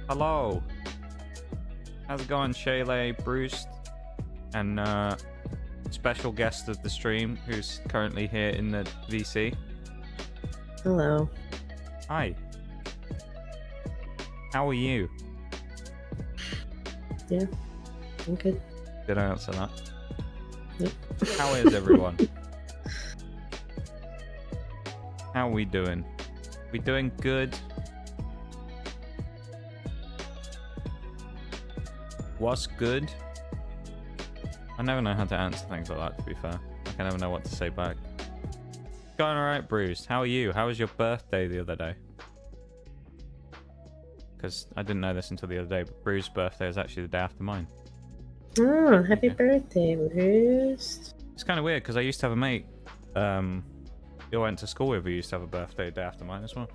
Hello. How's it going, Shayla, Bruce, and special guest of the stream who's currently here in the VC? Hello. Hi. How are you? Yeah, I'm good. Did I answer that? Yep. How is everyone? How are we doing? We doing good? What's good? I never know how to answer things like that, to be fair. I never know what to say back. Going alright, Bruce. How are you? How was your birthday the other day? Because I didn't know this until the other day, but Bruce's birthday is actually the day after mine. Oh, happy birthday, Bruce. It's kind of weird, because I used to have a mate who I went to school with who used to have a birthday the day after mine as well.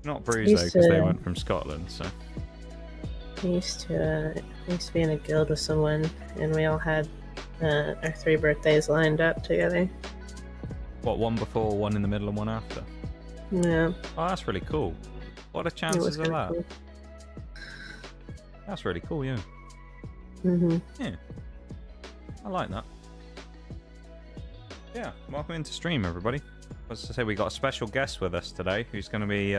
Not Bruce, though, because they went from Scotland, so... I used to be in a guild with someone, and we all had our 3 birthdays lined up together. What, one before, one in the middle, and one after? Yeah. Oh, that's really cool. What are the chances of that? Cool. That's really cool, yeah. Yeah. I like that. Yeah, welcome into stream, everybody. As I say, we got a special guest with us today who's going to be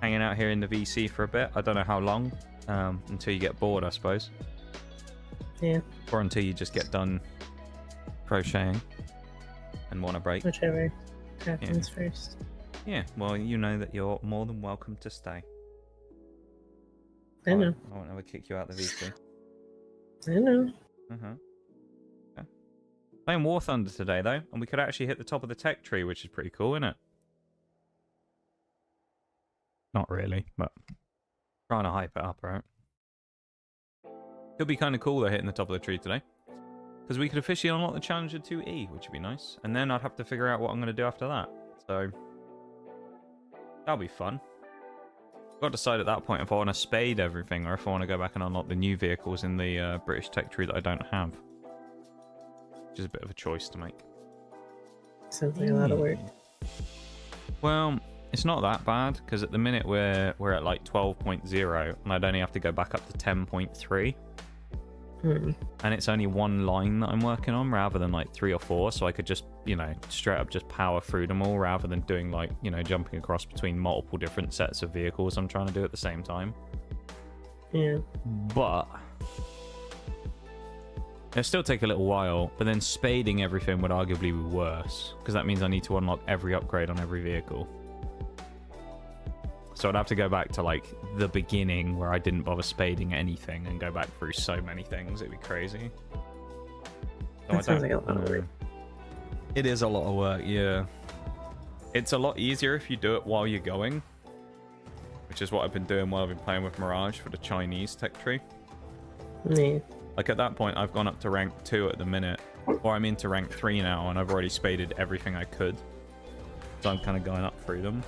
hanging out here in the VC for a bit. I don't know how long, until you get bored, I suppose. Yeah. Or until you just get done crocheting and want a break. Whichever happens first. Yeah, well, you know that you're more than welcome to stay. I know. I won't ever kick you out the VC. I know. Okay. Playing War Thunder today, though, and we could actually hit the top of the tech tree, which is pretty cool, isn't it? Not really, but trying to hype it up, right? Could be kind of cool, though, hitting the top of the tree today. Because we could officially unlock the Challenger 2E, which would be nice. And then I'd have to figure out what I'm going to do after that. So, that'll be fun. Got to decide at that point if I want to spade everything or if I want to go back and unlock the new vehicles in the British tech tree that I don't have. Which is a bit of a choice to make. Sounds like a lot of work. Well, it's not that bad because at the minute we're at like 12.0 and I'd only have to go back up to 10.3. And it's only one line that I'm working on rather than like 3 or 4, so I could just, you know, straight up just power through them all rather than doing like, you know, jumping across between multiple different sets of vehicles I'm trying to do at the same time. Yeah. But it'll still take a little while, but then spading everything would arguably be worse because that means I need to unlock every upgrade on every vehicle. So I'd have to go back to like the beginning where I didn't bother spading anything and go back through so many things. It'd be crazy. So That sounds like a lot of work. It is a lot of work, yeah. It's a lot easier if you do it while you're going, which is what I've been doing while I've been playing with Mirage for the Chinese tech tree. Yeah. Like at that point, I've gone up to rank 2 at the minute, or I'm into rank 3 now, and I've already spaded everything I could. So I'm kind of going up through them.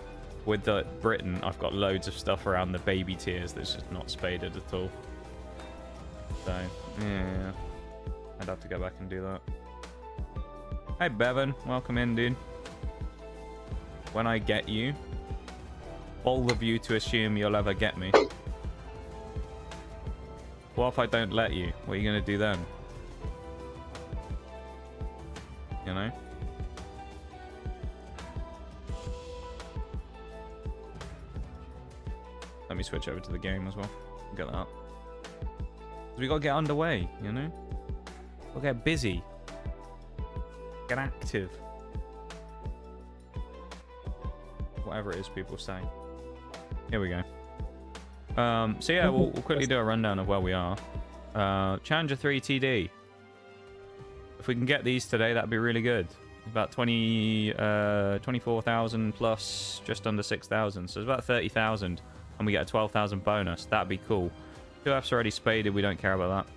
With the Britain, I've got loads of stuff around the baby tiers that's just not spaded at all. So, yeah. I'd have to go back and do that. Hey, Bevan. Welcome in, dude. When I get you, all of you to assume you'll ever get me. What if I don't let you? What are you going to do then? You know? Let me switch over to the game as well. Get that up. We gotta get underway, you know? We'll get busy. Get active. Whatever it is people say. Here we go. So yeah, we'll quickly do a rundown of where we are. Challenger 3 TD. If we can get these today, that'd be really good. About 24,000 plus just under 6,000. So it's about 30,000. And we get a 12,000 bonus. That'd be cool. 2F's already spaded. We don't care about that.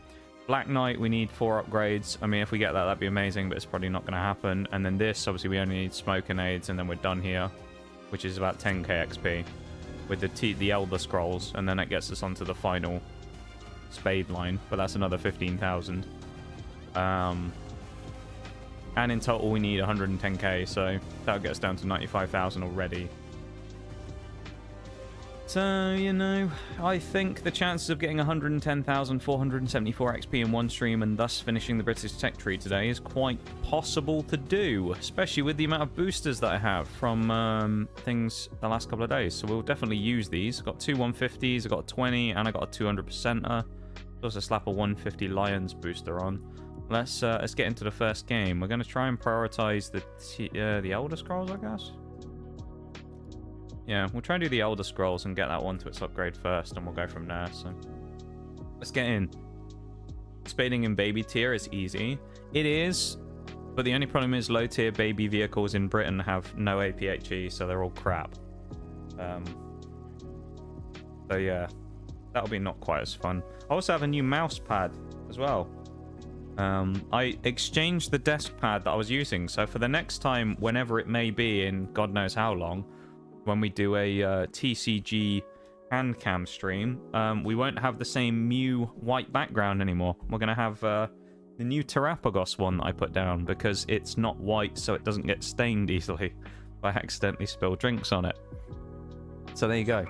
Black Knight, we need 4 upgrades. I mean, if we get that, that'd be amazing, but it's probably not going to happen. And then this, obviously, we only need smoke and aids, and then we're done here, which is about 10k XP with the Elder Scrolls, and then that gets us onto the final spade line, but that's another 15,000. And in total, we need 110k, so that gets down to 95,000 already. So, you know, I think the chances of getting 110,474 XP in one stream and thus finishing the British tech tree today is quite possible to do, especially with the amount of boosters that I have from things the last couple of days. So we'll definitely use these. I've got 2 150s, I've got a 20, and I got a 200%er. Also slap a 150 Lions booster on. Let's get into the first game. We're going to try and prioritize the Elder Scrolls, I guess. Yeah, we'll try and do the Elder Scrolls and get that one to its upgrade first, and we'll go from there. So let's get in. Spading in baby tier is easy. It is, but the only problem is low tier baby vehicles in Britain have no APHE, so they're all crap. So yeah, that'll be not quite as fun. I also have a new mouse pad as well. I exchanged the desk pad that I was using, so for the next time, whenever it may be in God knows how long, when we do a TCG hand cam stream, we won't have the same Mew white background anymore. We're going to have the new Terapagos one that I put down because it's not white, so it doesn't get stained easily if I accidentally spill drinks on it. So there you go.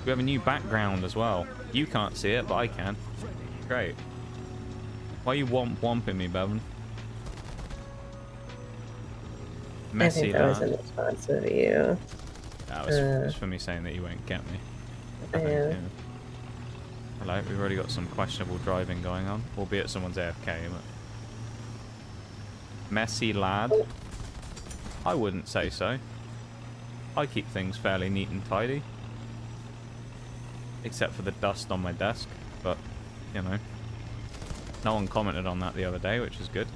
We have a new background as well. You can't see it, but I can. Great. Why are you whomping me, Bevan? Messy, I think that was in response of you. That was for me saying that you won't get me. Yeah. Hello, we've already got some questionable driving going on, albeit someone's AFK. But... Messy lad? I wouldn't say so. I keep things fairly neat and tidy. Except for the dust on my desk, but, you know. No one commented on that the other day, which is good.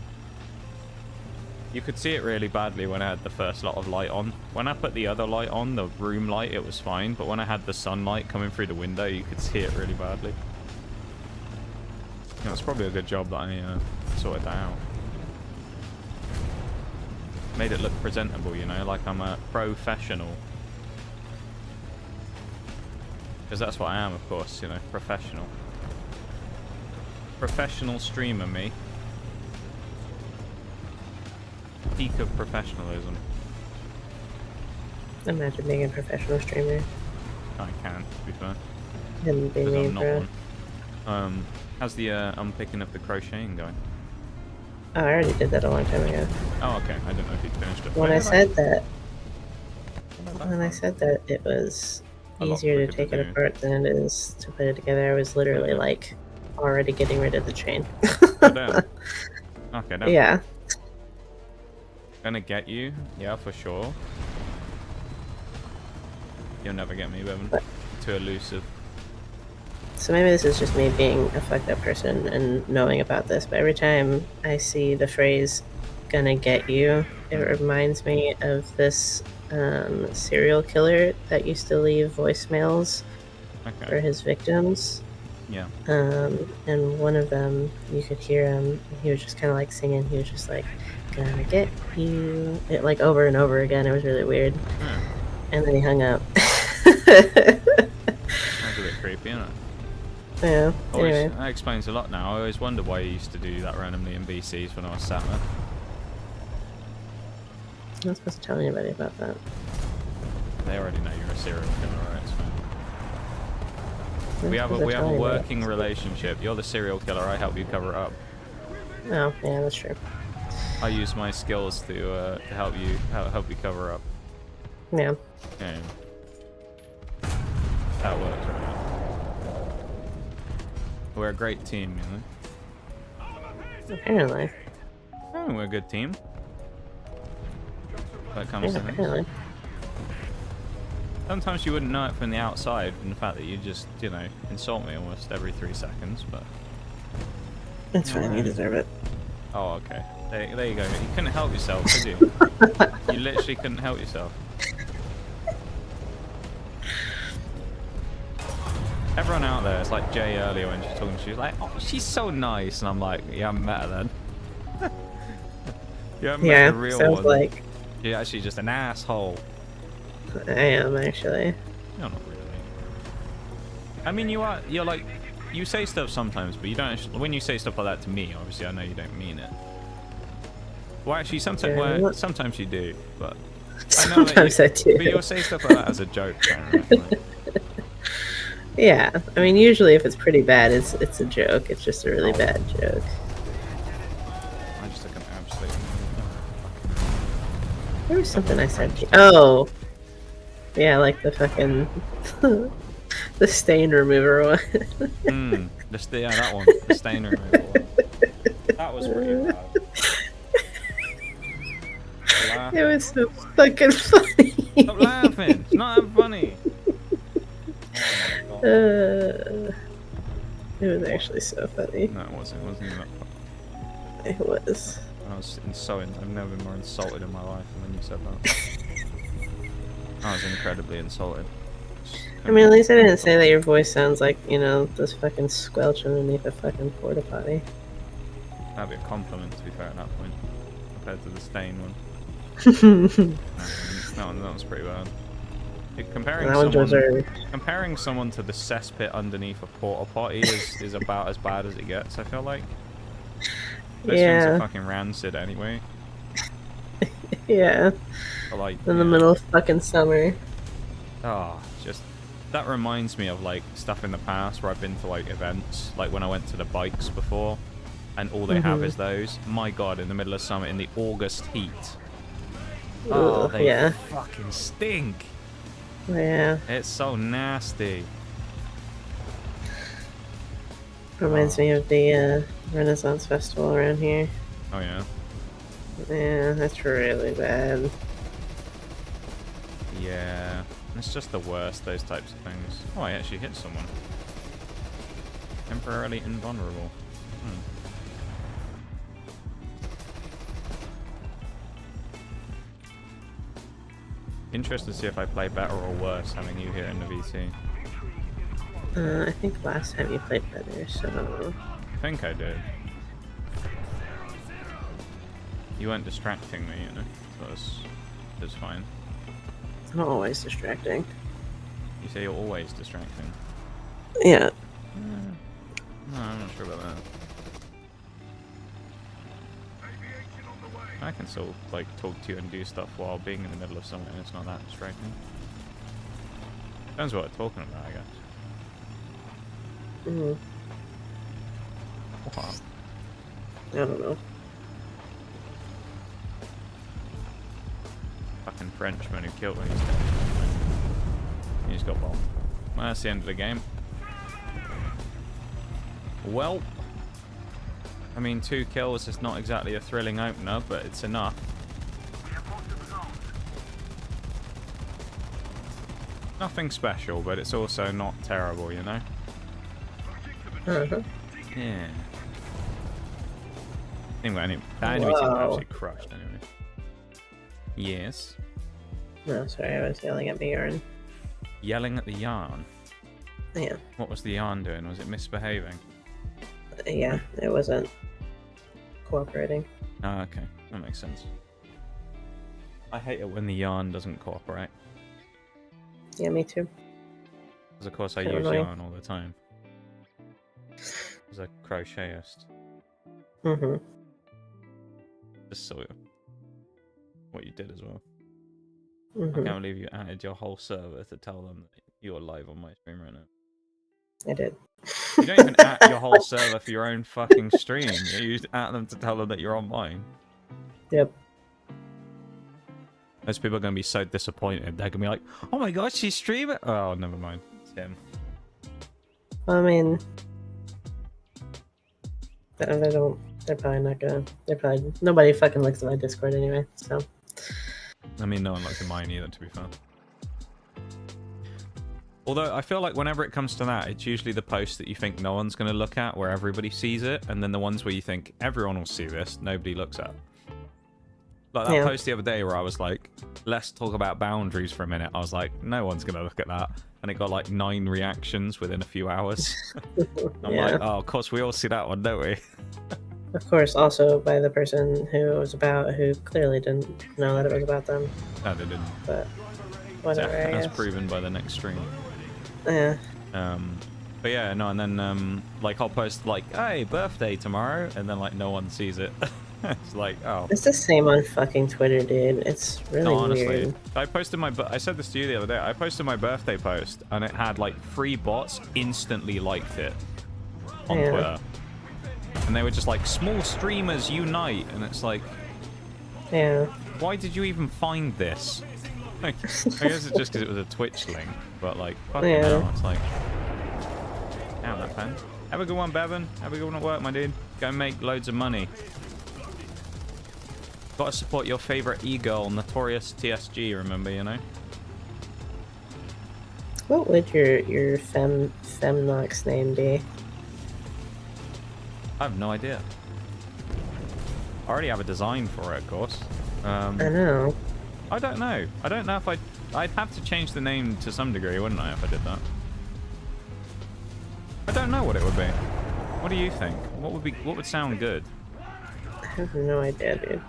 You could see it really badly when I had the first lot of light on. When I put the other light on, the room light, it was fine. But when I had the sunlight coming through the window, you could see it really badly. You know, it's probably a good job that I sorted that out. Made it look presentable, you know, like I'm a professional. Because that's what I am, of course, you know, professional. Professional streamer, me. Peak of professionalism. Imagine being a professional streamer. I can, to be fair. Couldn't be Because me, I'm not bro. one. How's the unpicking of the crocheting going? Oh, I already did that a long time ago. Oh, okay. I didn't know if you'd finished it. When I said that, when I I said that it was A lot easier to quicker to take it do. apart than it is to put it together, I was literally like already getting rid of the chain. Oh, damn. Okay, damn. Yeah. Gonna get you. Yeah, for sure. You'll never get me, Bevan. Too elusive. So maybe this is just me being a fucked up person and knowing about this, but every time I see the phrase "gonna get you," it reminds me of this serial killer that used to leave voicemails for his victims. Yeah. And one of them, you could hear him. He was just kind of like singing. He was just like, "Gonna get you," it like over and over again. It was really weird. And then he hung up. That's a bit creepy, isn't it? Yeah. Anyway. That explains a lot now. I always wondered why you used to do that randomly in BCs when I was sat there. I'm not supposed to tell anybody about that. They already know you're a serial killer, right? It's fine. We have a working relationship. You're the serial killer. I help you cover it up. Oh, yeah, that's true. I use my skills to help you cover up. Yeah. Yeah. That works, right? We're a great team, you know. Apparently. Oh, we're a good team. When it comes to things. Apparently. Sometimes you wouldn't know it from the outside, from the fact that you just, you know, insult me almost every 3 seconds, but... It's fine, you deserve it. Oh, okay. There you go. You couldn't help yourself, could you? You literally couldn't help yourself. Everyone out there, it's like Jay earlier when she's talking, she was like, oh, she's so nice. And I'm like, you haven't met her then. You haven't met the real sounds one. like... You're actually just an asshole. I am, actually. You're not really. I mean, you're like, you say stuff sometimes, but you don't actually, when you say stuff like that to me, obviously I know you don't mean it. Well, actually, sometimes you do, but... Sometimes I do. But you'll say stuff like that as a joke, right? Yeah, I mean, usually if it's pretty bad, it's a joke. It's just a really bad joke. I just took an absolute... There was something I said to you. Oh! Yeah, like the fucking... the stain remover one. Yeah, that one. The stain remover one. That was pretty bad. It was so fucking funny. Stop laughing! It's not that funny! It was actually so funny. No, it wasn't. It wasn't even that funny. It was. I was insulted. I've never been more insulted in my life than when you said that. I was incredibly insulted. I mean, at least I didn't say that your voice sounds like, you know, this fucking squelch underneath a fucking porta potty. That'd be a compliment, to be fair, at that point, compared to the stain one. That was pretty bad. Comparing someone to the cesspit underneath a porta potty is about as bad as it gets, I feel like. Those things are fucking rancid anyway. Yeah. But like, in the middle of fucking summer. Oh, just... That reminds me of like stuff in the past where I've been to like events, like when I went to the bikes before, and all they have is those. My god, in the middle of summer, in the August heat. Oh, they fucking stink. Yeah. It's so nasty. Reminds me of the Renaissance Festival around here. Oh yeah? Yeah, that's really bad. Yeah. It's just the worst, those types of things. Oh, I actually hit someone. Temporarily invulnerable. Interested to see if I play better or worse having you here in the VC. I think last time you played better, so... I think I did. You weren't distracting me, you know, so it was fine. It's not always distracting. You say you're always distracting. Yeah. No, I'm not sure about that. I can still like talk to you and do stuff while being in the middle of something. It's not that distracting. Depends what we're talking about, I guess. Mm. What? I don't know. Fucking Frenchman who killed me. He just got bombed. Well, that's the end of the game. Well, I mean, 2 kills is not exactly a thrilling opener, but it's enough. Nothing special, but it's also not terrible, you know? Uh-huh. Yeah. Anyway, that enemy team was actually crushed anyway. Yes. No, sorry, I was yelling at my yarn. Yelling at the yarn? Yeah. What was the yarn doing? Was it misbehaving? Yeah, it wasn't cooperating. Oh, okay. That makes sense. I hate it when the yarn doesn't cooperate. Yeah, me too. Because of course I So use annoying. yarn all the time. As a crochetist. Mm-hmm. Just saw what you did as well. Mm-hmm. I can't believe you added your whole server to tell them that you're live on my stream right now. I did. You don't even at your whole server for your own fucking stream. You just at them to tell them that you're on mine. Yep. Those people are going to be so disappointed. They're going to be like, oh my god, she's streaming? Oh, never mind. It's him. Well, I mean, they're probably not gonna, nobody fucking looks at my Discord anyway, so. I mean, no one looks at mine either, to be fair. Although, I feel like whenever it comes to that, it's usually the post that you think no one's going to look at, where everybody sees it, and then the ones where you think everyone will see this, nobody looks at. Like that post the other day where I was like, let's talk about boundaries for a minute. I was like, no one's going to look at that. And it got like 9 reactions within a few hours. I'm like, oh, of course we all see that one, don't we? Of course, also by the person who it was about, who clearly didn't know that it was about them. No, they didn't. But whatever, I As guess. proven by the next stream. Yeah. But yeah, no, and then like I'll post like, hey, birthday tomorrow, and then like no one sees it. It's like, oh. It's the same on fucking Twitter, dude. It's really No, honestly, weird. I posted I said this to you the other day. I posted my birthday post, and it had like 3 bots instantly liked it on Twitter, and they were just like, "Small streamers unite," and it's like, yeah. Why did you even find this? Like, I guess it's just because it was a Twitch link, but like, fucking hell, it's like, damn that fan. Have a good one, Bevan. Have a good one at work, my dude. Go make loads of money. Gotta support your favorite e-girl, Notorious TSG, remember, you know? What would your femnox name be? I have no idea. I already have a design for it, of course. I know. I don't know. I don't know if I'd have to change the name to some degree, wouldn't I, if I did that? I don't know what it would be. What do you think? What would sound good? I have no idea, dude.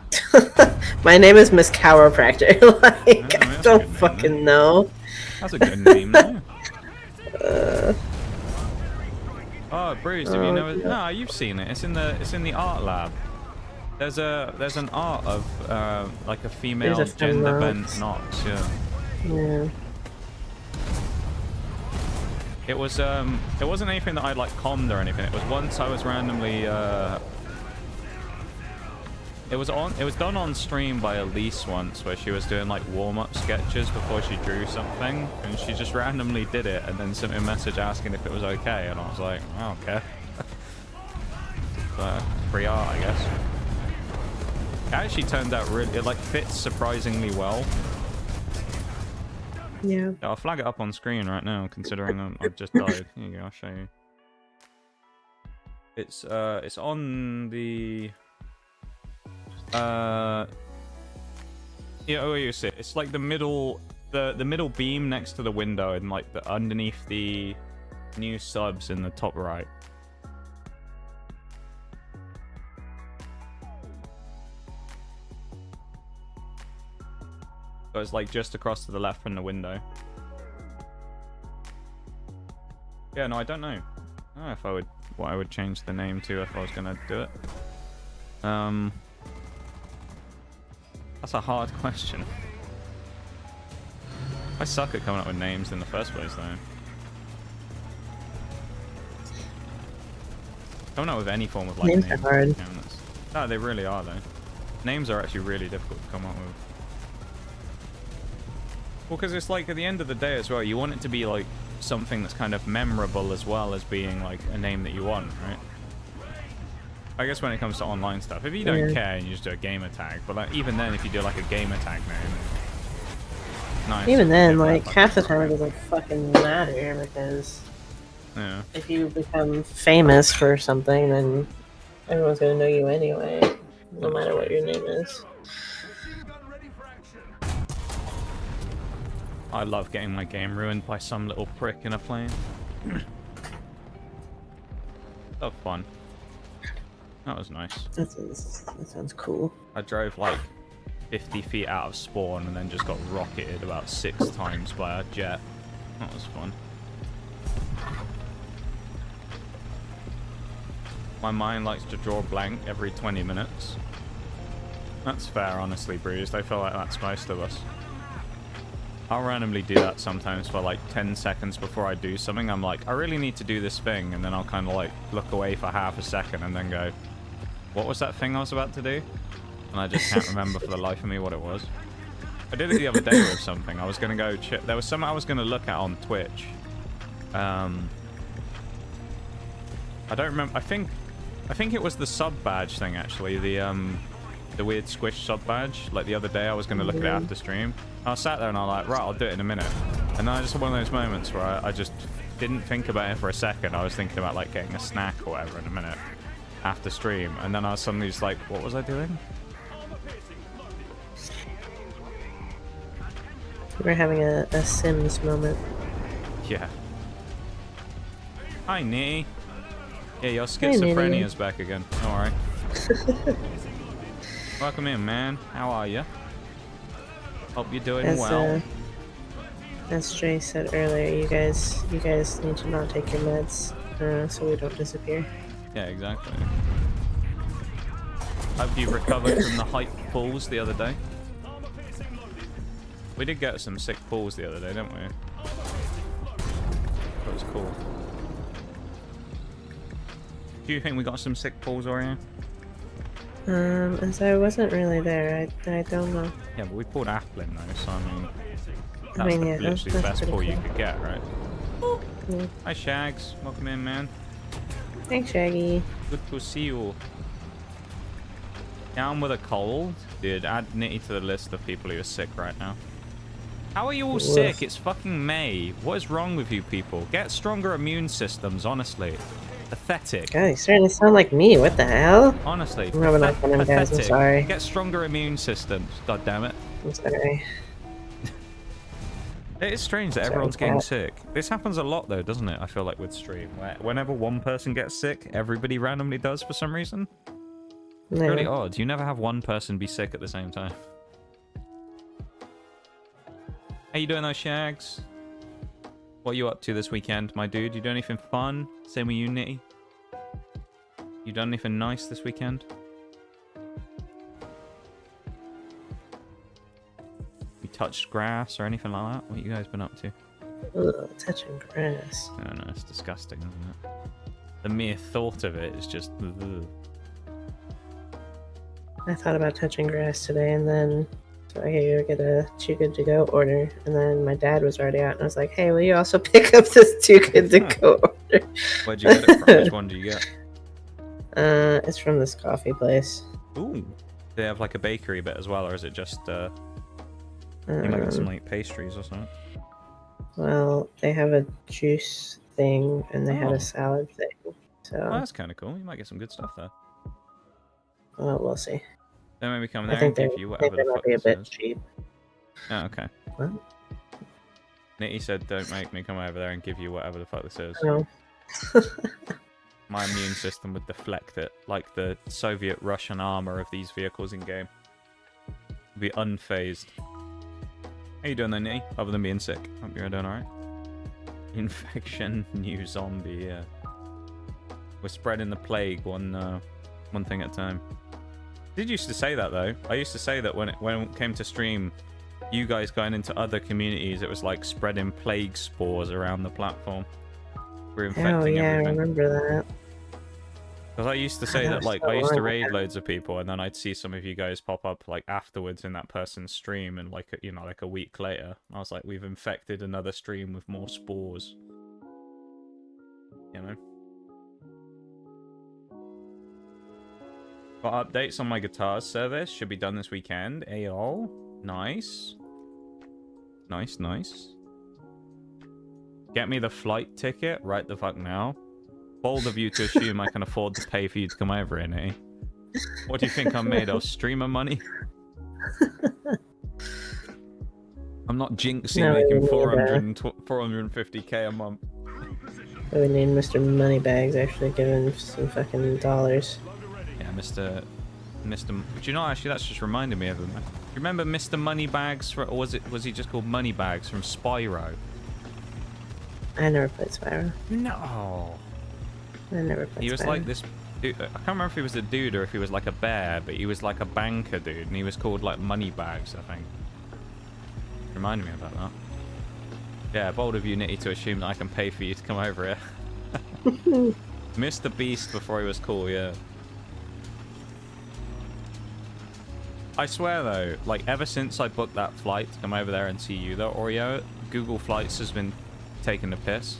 My name is Miss Chiropractor. Like, I don't fucking know. That's a good name, though. Oh, Bruce, have you never? No, you've seen it. It's in the art lab. There's an art of like a female gender bent Nox. Yeah. It wasn't anything that I'd like conned or anything. It was once I was randomly it was done on stream by Elise once, where she was doing like warm-up sketches before she drew something, and she just randomly did it and then sent me a message asking if it was okay, and I was like, I don't care. But free art, I guess. It actually turned out it like fits surprisingly well. Yeah. I'll flag it up on screen right now, considering I've just died. Here you go, I'll show you. It's on the yeah, oh, you see it. It's like the middle beam next to the window, and like underneath the new subs in the top right. So it's like just across to the left from the window. Yeah, no, I don't know. I don't know if I would, what I would change the name to if I was gonna do it. That's a hard question. I suck at coming up with names in the first place, though. Coming up with any form of like Names name. are hard. No, they really are though. Names are actually really difficult to come up with. Well, because it's like at the end of the day as well, you want it to be like something that's kind of memorable as well as being like a name that you want, right? I guess when it comes to online stuff, if you don't care and you just do a gamer tag, but like even then, if you do like a gamer tag name, nice. Even then, like half the time it doesn't fucking matter because Yeah. if you become famous for something, then everyone's gonna know you anyway, no matter what your name is. I love getting my game ruined by some little prick in a plane. So fun. That was nice. That sounds cool. I drove like 50 feet out of spawn and then just got rocketed about 6 times by a jet. That was fun. My mind likes to draw blank every 20 minutes. That's fair, honestly, Bruised. I feel like that's most of us. I'll randomly do that sometimes for like 10 seconds before I do something. I'm like, I really need to do this thing, and then I'll kind of like look away for half a second and then go, what was that thing I was about to do? And I just can't remember for the life of me what it was. I did it the other day with something. I was going to go there was something I was going to look at on Twitch. I don't remember. I think it was the sub badge thing, actually. The weird squish sub badge. Like the other day, I was going to look at it after stream. I sat there and I was like, right, I'll do it in a minute. And then I just had one of those moments where I just didn't think about it for a second. I was thinking about like getting a snack or whatever in a minute after stream. And then I was suddenly just like, what was I doing? We're having a Sims moment. Yeah. Hi, Nee. Yeah, your schizophrenia's back again. Alright. Welcome in, man. How are you? Hope you're doing well. As Jay said earlier, you guys need to not take your meds so we don't disappear. Yeah, exactly. Have you recovered from the hype pulls the other day? We did get some sick pulls the other day, didn't we? That was cool. Do you think we got some sick pulls, Orion? As I wasn't really there, I don't know. Yeah, but we pulled Applin though, so I mean, yeah, literally the best pull you could get, right? Yeah. Hi, Shags. Welcome in, man. Thanks, Shaggy. Good to see you. Down with a cold? Dude, add Nitty to the list of people who are sick right now. How are you all sick? It's fucking May. What is wrong with you people? Get stronger immune systems, honestly. Pathetic. God, you starting to sound like me. What the hell? Honestly, I'm rubbing off on him, guys. I'm sorry. Get stronger immune systems. God damn it. I'm sorry. It is strange that everyone's getting sick. This happens a lot, though, doesn't it? I feel like with stream, where whenever one person gets sick, everybody randomly does for some reason. It's really odd. You never have one person be sick at the same time. How you doing, those Shags? What are you up to this weekend, my dude? You doing anything fun? Same with you, Nitty. You done anything nice this weekend? You touched grass or anything like that? What you guys been up to? Ugh, touching grass. I don't know, it's disgusting, isn't it? The mere thought of it is just... Ugh. I thought about touching grass today, and then so I could go get a Too Good To Go order, and then my dad was already out, and I was like, "Hey, will you also pick up this Too Good To Go order?" Where'd you get it from? Which one do you get? It's from this coffee place. Ooh. Do they have like a bakery bit as well, or is it just you might get some like pastries or something? Well, they have a juice thing, and they had a salad thing. So that's kind of cool. You might get some good stuff there. Well, we'll see. Then maybe come there and give you whatever the fuck be a this bit is. cheap. Oh, okay. What? Nitty said, "Don't make me come over there and give you whatever the fuck this is." No. My immune system would deflect it, like the Soviet-Russian armor of these vehicles in game. Be unfazed. How you doing, then, Nitty? Other than being sick, hope you're doing alright. Infection, new zombie, yeah. We're spreading the plague one thing at a time. Did used to say that though. I used to say that when it came to stream, you guys going into other communities, it was like spreading plague spores around the platform. We're infecting Oh yeah, everything. I remember that. Because I used to say that, like, I used to raid loads of people, and then I'd see some of you guys pop up, like, afterwards in that person's stream, and, like, you know, like a week later. I was like, we've infected another stream with more spores. You know? Got updates on my guitar service. Should be done this weekend. Ayo. Nice. Nice, nice. Get me the flight ticket right the fuck now. Bold of you to assume I can afford to pay for you to come over here, eh? What do you think I'm made of? Streamer money? I'm not jinxing making 450k a month. We need Mr. Moneybags actually giving some fucking dollars. Yeah, Mr. But you know, actually, that's just reminded me of him. You remember Mr. Moneybags, or was he just called Moneybags from Spyro? I never played Spyro. No. I never played He was Spyro. like this dude, I can't remember if he was a dude or if he was like a bear, but he was like a banker dude, and he was called like Moneybags, I think. Reminded me about that. Yeah, bold of you, Nitty, to assume that I can pay for you to come over here. Mr. Beast before he was cool, yeah. I swear though, like ever since I booked that flight to come over there and see you though, Oreo, Google Flights has been taking the piss.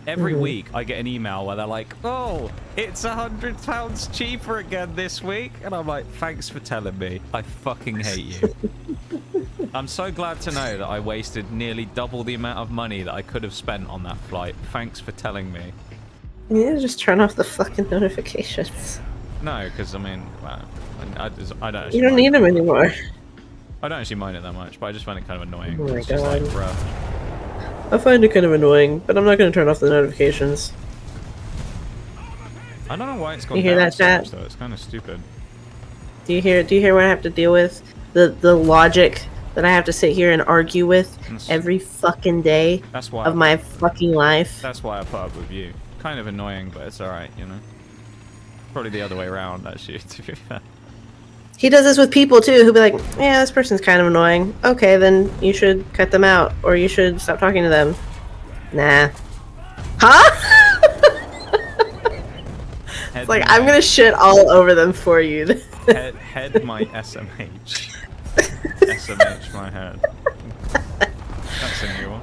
Every week I get an email where they're like, oh, it's £100 cheaper again this week. And I'm like, thanks for telling me. I fucking hate you. I'm so glad to know that I wasted nearly double the amount of money that I could have spent on that flight. Thanks for telling me. Yeah, just turn off the fucking notifications. No, because I mean, well, I don't actually You don't need them anymore. I don't actually mind it that much, but I just find it kind of annoying. Oh my It's just like, God. bruh. I find it kind of annoying, but I'm not going to turn off the notifications. I don't know why it's gone You hear down that, so chat? much, though. It's kind of stupid. Do you hear what I have to deal with? The logic that I have to sit here and argue with every fucking day That's why of my fucking life. That's why I put up with you. Kind of annoying, but it's alright, you know. Probably the other way around, actually, to be fair. He does this with people too, who'll be like, yeah, this person's kind of annoying. Okay, then you should cut them out, or you should stop talking to them. Nah. Huh? It's like, I'm gonna shit all over them for you. head my SMH. SMH my head. That's a new one.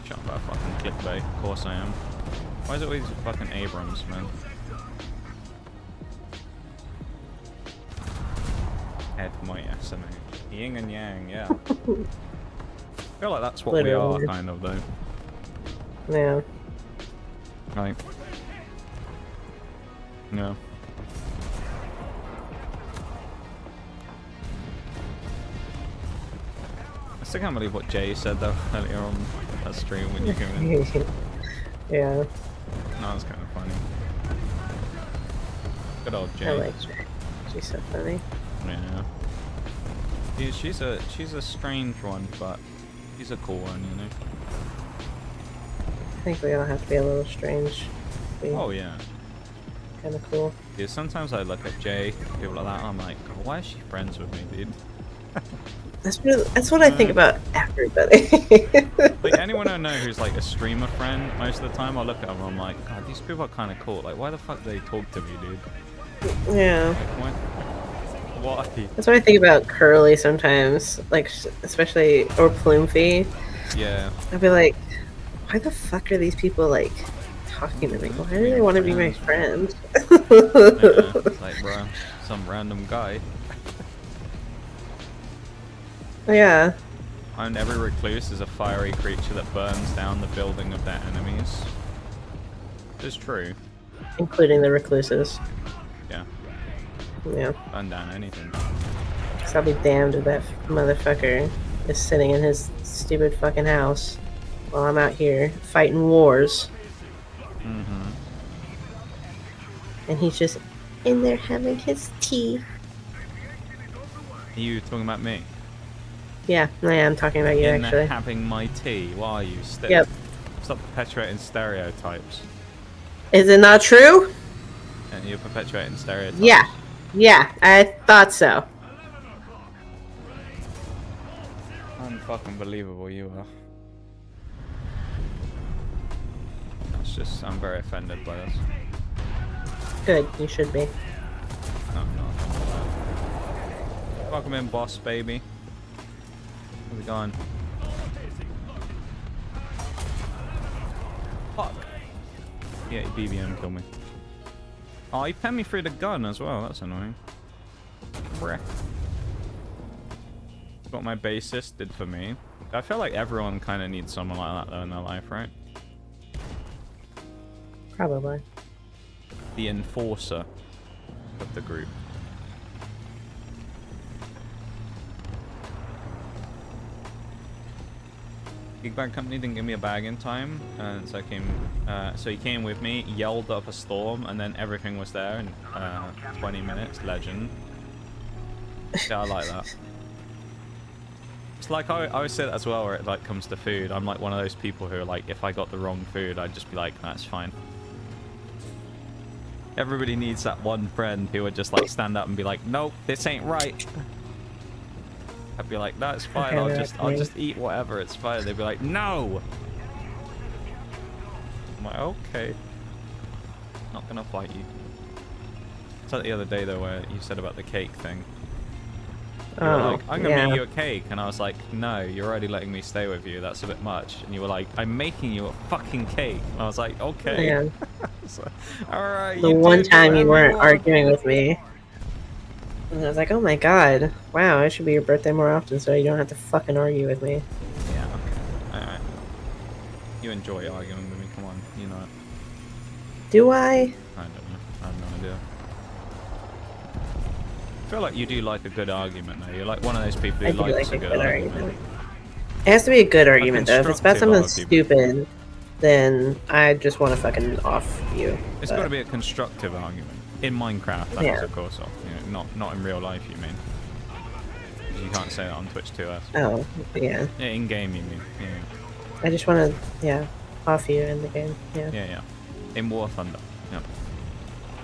Shut up about fucking clickbait. Of course I am. Why is it always fucking Abrams, man? Head my SMH. Yin and yang, yeah. I feel like that's what Literally. we are, kind of, though. Yeah. Right. No. I still can't believe what Jay said though earlier on that stream when you came in. Yeah. No, that's kind of funny. Good old Jay. I like her. She's so funny. Yeah. She's a strange one, but she's a cool one, you know. I think we all have to be a little strange. Oh yeah. Kind of cool. Yeah, sometimes I look at Jay, people like that, and I'm like, God, why is she friends with me, dude? That's what I think about everybody. Like anyone I know who's like a streamer friend, most of the time I look at them and I'm like, God, these people are kind of cool. Like, why the fuck do they talk to me, dude? Yeah. Like, why? That's what I think about Curly sometimes, like especially or Plumpy. Yeah. I'd be like, why the fuck are these people like talking to me? Why do they want to be my friend? Yeah, it's like, bro, some random guy. Yeah. And every recluse is a fiery creature that burns down the building of their enemies. It's true. Including the recluses. Yeah. Yeah. Burn down anything. So I'll be damned if that motherfucker is sitting in his stupid fucking house while I'm out here fighting wars. Mm-hmm. And he's just in there having his tea. Are you talking about me? Yeah, I am talking about you, In actually. having my tea. Why are you? Yep. Stop perpetuating stereotypes. Is it not true? And you're perpetuating Yeah. stereotypes. Yeah, I thought so. Unfucking believable you are. That's just, I'm very offended by this. Good, you should be. No, I'm not. Welcome in, boss, baby. How's it going? Fuck. Yeah, BBM killed me. Oh, he pinned me through the gun as well. That's annoying. Breh. What my bassist did for me. I feel like everyone kind of needs someone like that though in their life, right? Probably. The enforcer of the group. Gig bag company didn't give me a bag in time, and so I came. So he came with me, yelled up a storm, and then everything was there in 20 minutes. Legend. Yeah, I like that. It's like I always say that as well, where it like comes to food. I'm like one of those people who are like, if I got the wrong food, I'd just be like, that's fine. Everybody needs that one friend who would just like stand up and be like, nope, this ain't right. I'd be like, no, it's fine. Okay, I'll just eat whatever. It's fine. They'd be like, no. I'm like, okay. Not gonna fight you. It's like the other day though, where you said about the cake thing. You were like, I'm gonna make you a cake, and I was like, no, you're already letting me stay with you. That's a bit much. And you were like, I'm making you a fucking cake. And I was like, okay. Yeah. So, all right. The one time you weren't arguing with me. And I was like, oh my god. Wow, it should be your birthday more often so you don't have to fucking argue with me. Yeah, okay. Alright. You enjoy arguing with me, come on. You know it. Do I? I don't know. I have no idea. I feel like you do like a good argument though. You're like one of those people who likes a good argument. It has to be a good argument though. If it's about something constructive stupid, then I just want to fucking off you. It's got to be a constructive argument. In Minecraft, that is, of course. You know, not in real life, you mean. You can't say that on Twitch to us. Oh, yeah. Yeah, in game, you mean. Yeah. I just want to, yeah, off you in the game. Yeah. Yeah, yeah. In War Thunder. Yep.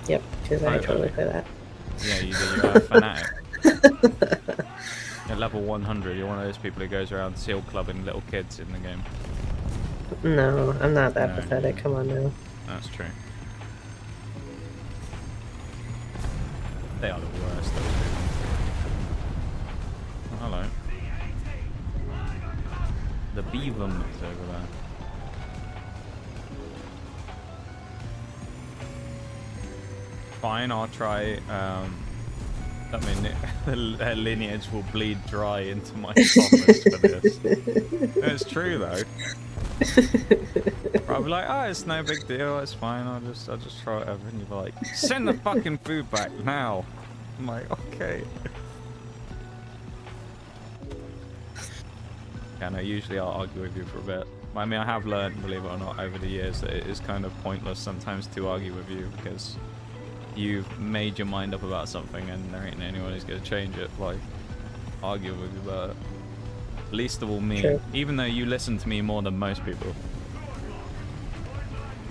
Yep, because I totally play that. Yeah, you do. You're a fanatic. At level 100, you're one of those people who goes around seal clubbing little kids in the game. No, I'm not that pathetic. Come on now. That's true. They are the worst. Oh, hello. The beaver is over there. Fine, I'll try. I mean, their lineage will bleed dry into my esophagus for this. It's true though. I'll be like, oh, it's no big deal, it's fine, I'll just try whatever, and you'll be like, send the fucking food back now. I'm like, okay. Yeah, no, usually I'll argue with you for a bit. I mean, I have learned, believe it or not, over the years that it is kind of pointless sometimes to argue with you, because you've made your mind up about something and there ain't anyone who's going to change it by arguing with you about it. Least of all me, True. even though you listen to me more than most people.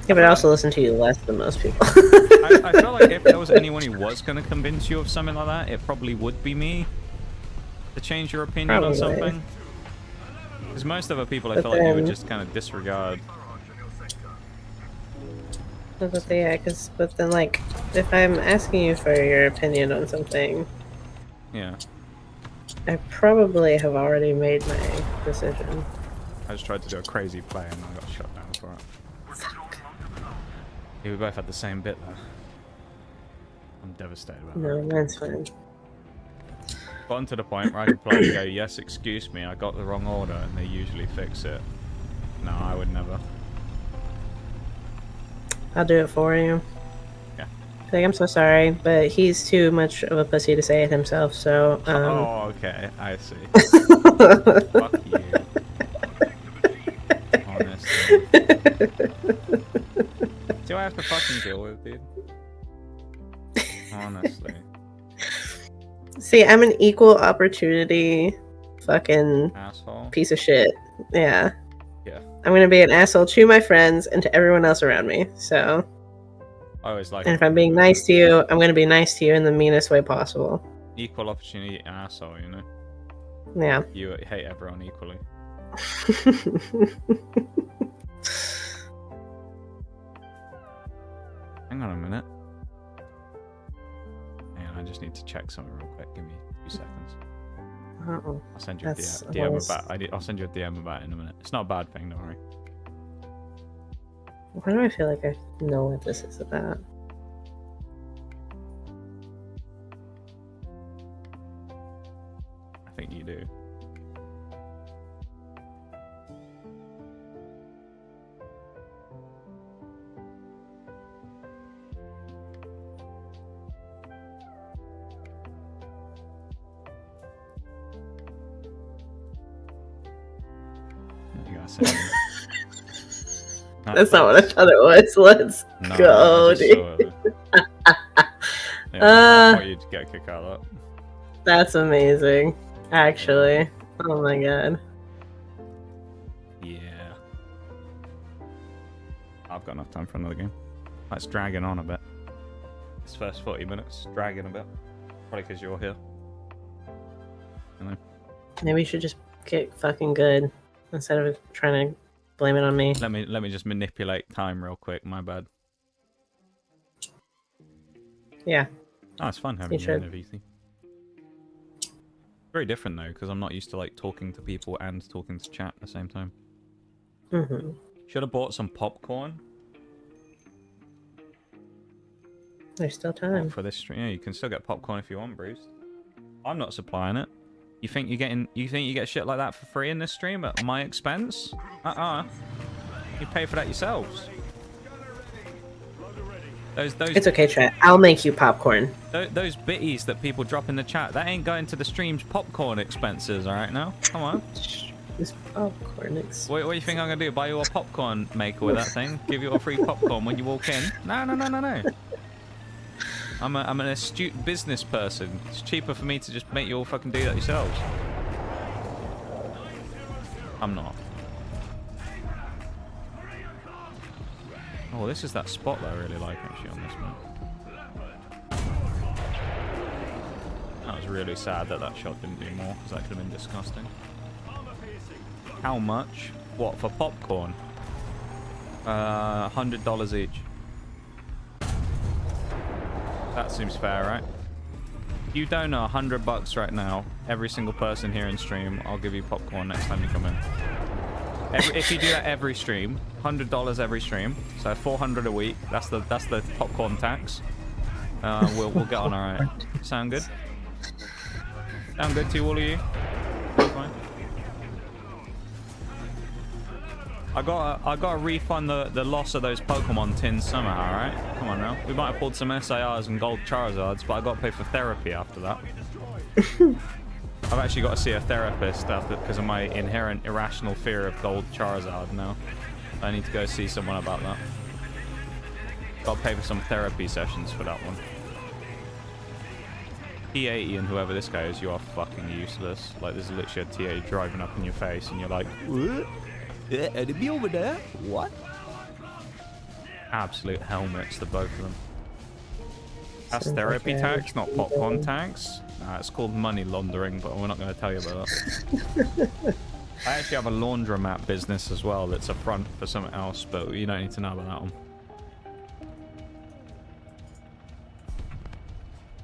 Yeah, but I also listen to you less than most people. I feel like if there was anyone who was going to convince you of something like that, it probably would be me to change your opinion on something. Because most other people, I feel like you would just kind of disregard. But then, like, if I'm asking you for your opinion on something, yeah, I probably have already made my decision. I just tried to do a crazy play and I got shot down for it. Fuck. Yeah, we both had the same bit though. I'm devastated about that. No, that's fine. Gotten to the point where I can politely go, yes, excuse me, I got the wrong order, and they usually fix it. No, I would never. I'll do it for you. Yeah. Like, I'm so sorry, but he's too much of a pussy to say it himself, so, Oh, okay, I see. Fuck you. Honestly. Do I have to fucking deal with, dude? Honestly. See, I'm an equal opportunity fucking Asshole. piece of shit. Yeah. Yeah. I'm gonna be an asshole to my friends and to everyone else around me. So. I always like. And if I'm being nice to you, I'm gonna be nice to you in the meanest way possible. Equal opportunity asshole, you know. Yeah. You hate everyone equally. Hang on a minute. Hang on, I just need to check something real quick. Give me a few seconds. Uh-oh. I'll send you a DM about. I'll send you a DM about it in a minute. It's not a bad thing, don't worry. Why do I feel like I know what this is about? I think you do. You gotta say That's not what I thought it was. Let's go, dude. I want you to get a kick out of that. That's amazing. Actually. Oh my god. Yeah. I've got enough time for another game. That's dragging on a bit. This first 40 minutes, dragging a bit. Probably because you're here. You know? Maybe you should just get fucking good instead of trying to blame it on me. Let me just manipulate time real quick. My bad. Yeah. Oh, it's fun having you in a VC. Very different though, because I'm not used to like talking to people and talking to chat at the same time. Mm-hmm. Should have bought some popcorn. There's still time for this stream. Yeah, you can still get popcorn if you want, Bruce. I'm not supplying it. You think you get shit like that for free in this stream at my expense? You pay for that yourselves. Those It's okay, chat. I'll make you popcorn. Those bitties that people drop in the chat, that ain't going to the stream's popcorn expenses, alright now? Come on. This popcorn What do you think I'm gonna do? Buy you a popcorn maker with that thing? Give you a free popcorn when you walk in? No. I'm an astute business person. It's cheaper for me to just make you all fucking do that yourselves. I'm not. Oh, this is that spot that I really like actually on this one. That was really sad that shot didn't do more, because that could have been disgusting. How much? What, for popcorn? $100 each. That seems fair, right? You don't know $100 right now. Every single person here in stream, I'll give you popcorn next time you come in. If you do that every stream, $100 every stream, so $400 a week. That's the popcorn tax. We'll get on alright. Sound good? Sound good to all of you? Fine. I gotta refund the loss of those Pokemon tins somehow, right? Come on now. We might have pulled some SARs and gold Charizards, but I gotta pay for therapy after that. I've actually got to see a therapist because of my inherent irrational fear of gold Charizard now. I need to go see someone about that. Gotta pay for some therapy sessions for that one. T80 and whoever this guy is, you are fucking useless. Like, there's literally a TA driving up in your face and you're like, what? Enemy over there? What? Absolute helmets, the both of them. That's therapy tax, not popcorn tax. Nah, it's called money laundering, but we're not going to tell you about that. I actually have a laundromat business as well that's a front for something else, but you don't need to know about that one.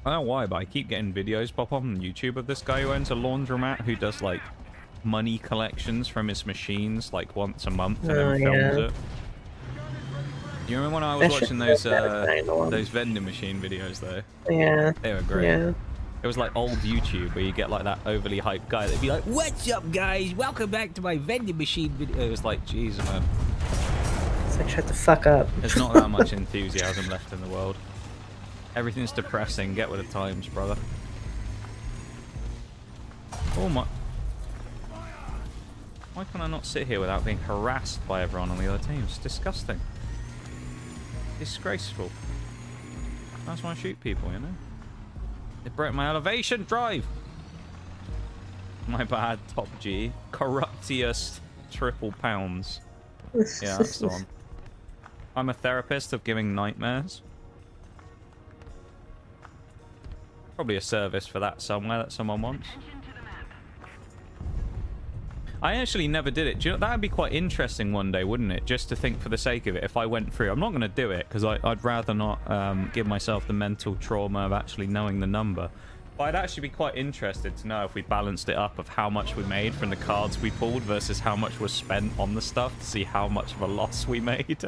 I don't know why, but I keep getting videos pop up on YouTube of this guy who owns a laundromat who does like money collections from his machines like once a month and then films it. You remember when I was watching those vending machine videos though? Yeah. They were great. Yeah. It was like old YouTube where you get like that overly hyped guy that'd be like, "What's up, guys? Welcome back to my vending machine video." It was like, jeez, man. It's like, shut the fuck up. There's not that much enthusiasm left in the world. Everything's depressing. Get with the times, brother. Oh my. Why can I not sit here without being harassed by everyone on the other team? It's disgusting. Disgraceful. That's why I shoot people, you know? It broke my elevation drive. My bad, top G. Corruptious triple pounds. Yeah, that's the one. I'm a therapist of giving nightmares. Probably a service for that somewhere that someone wants. I actually never did it. Do you know, that would be quite interesting one day, wouldn't it? Just to think for the sake of it, if I went through. I'm not going to do it, because I'd rather not give myself the mental trauma of actually knowing the number. But I'd actually be quite interested to know if we balanced it up of how much we made from the cards we pulled versus how much was spent on the stuff to see how much of a loss we made.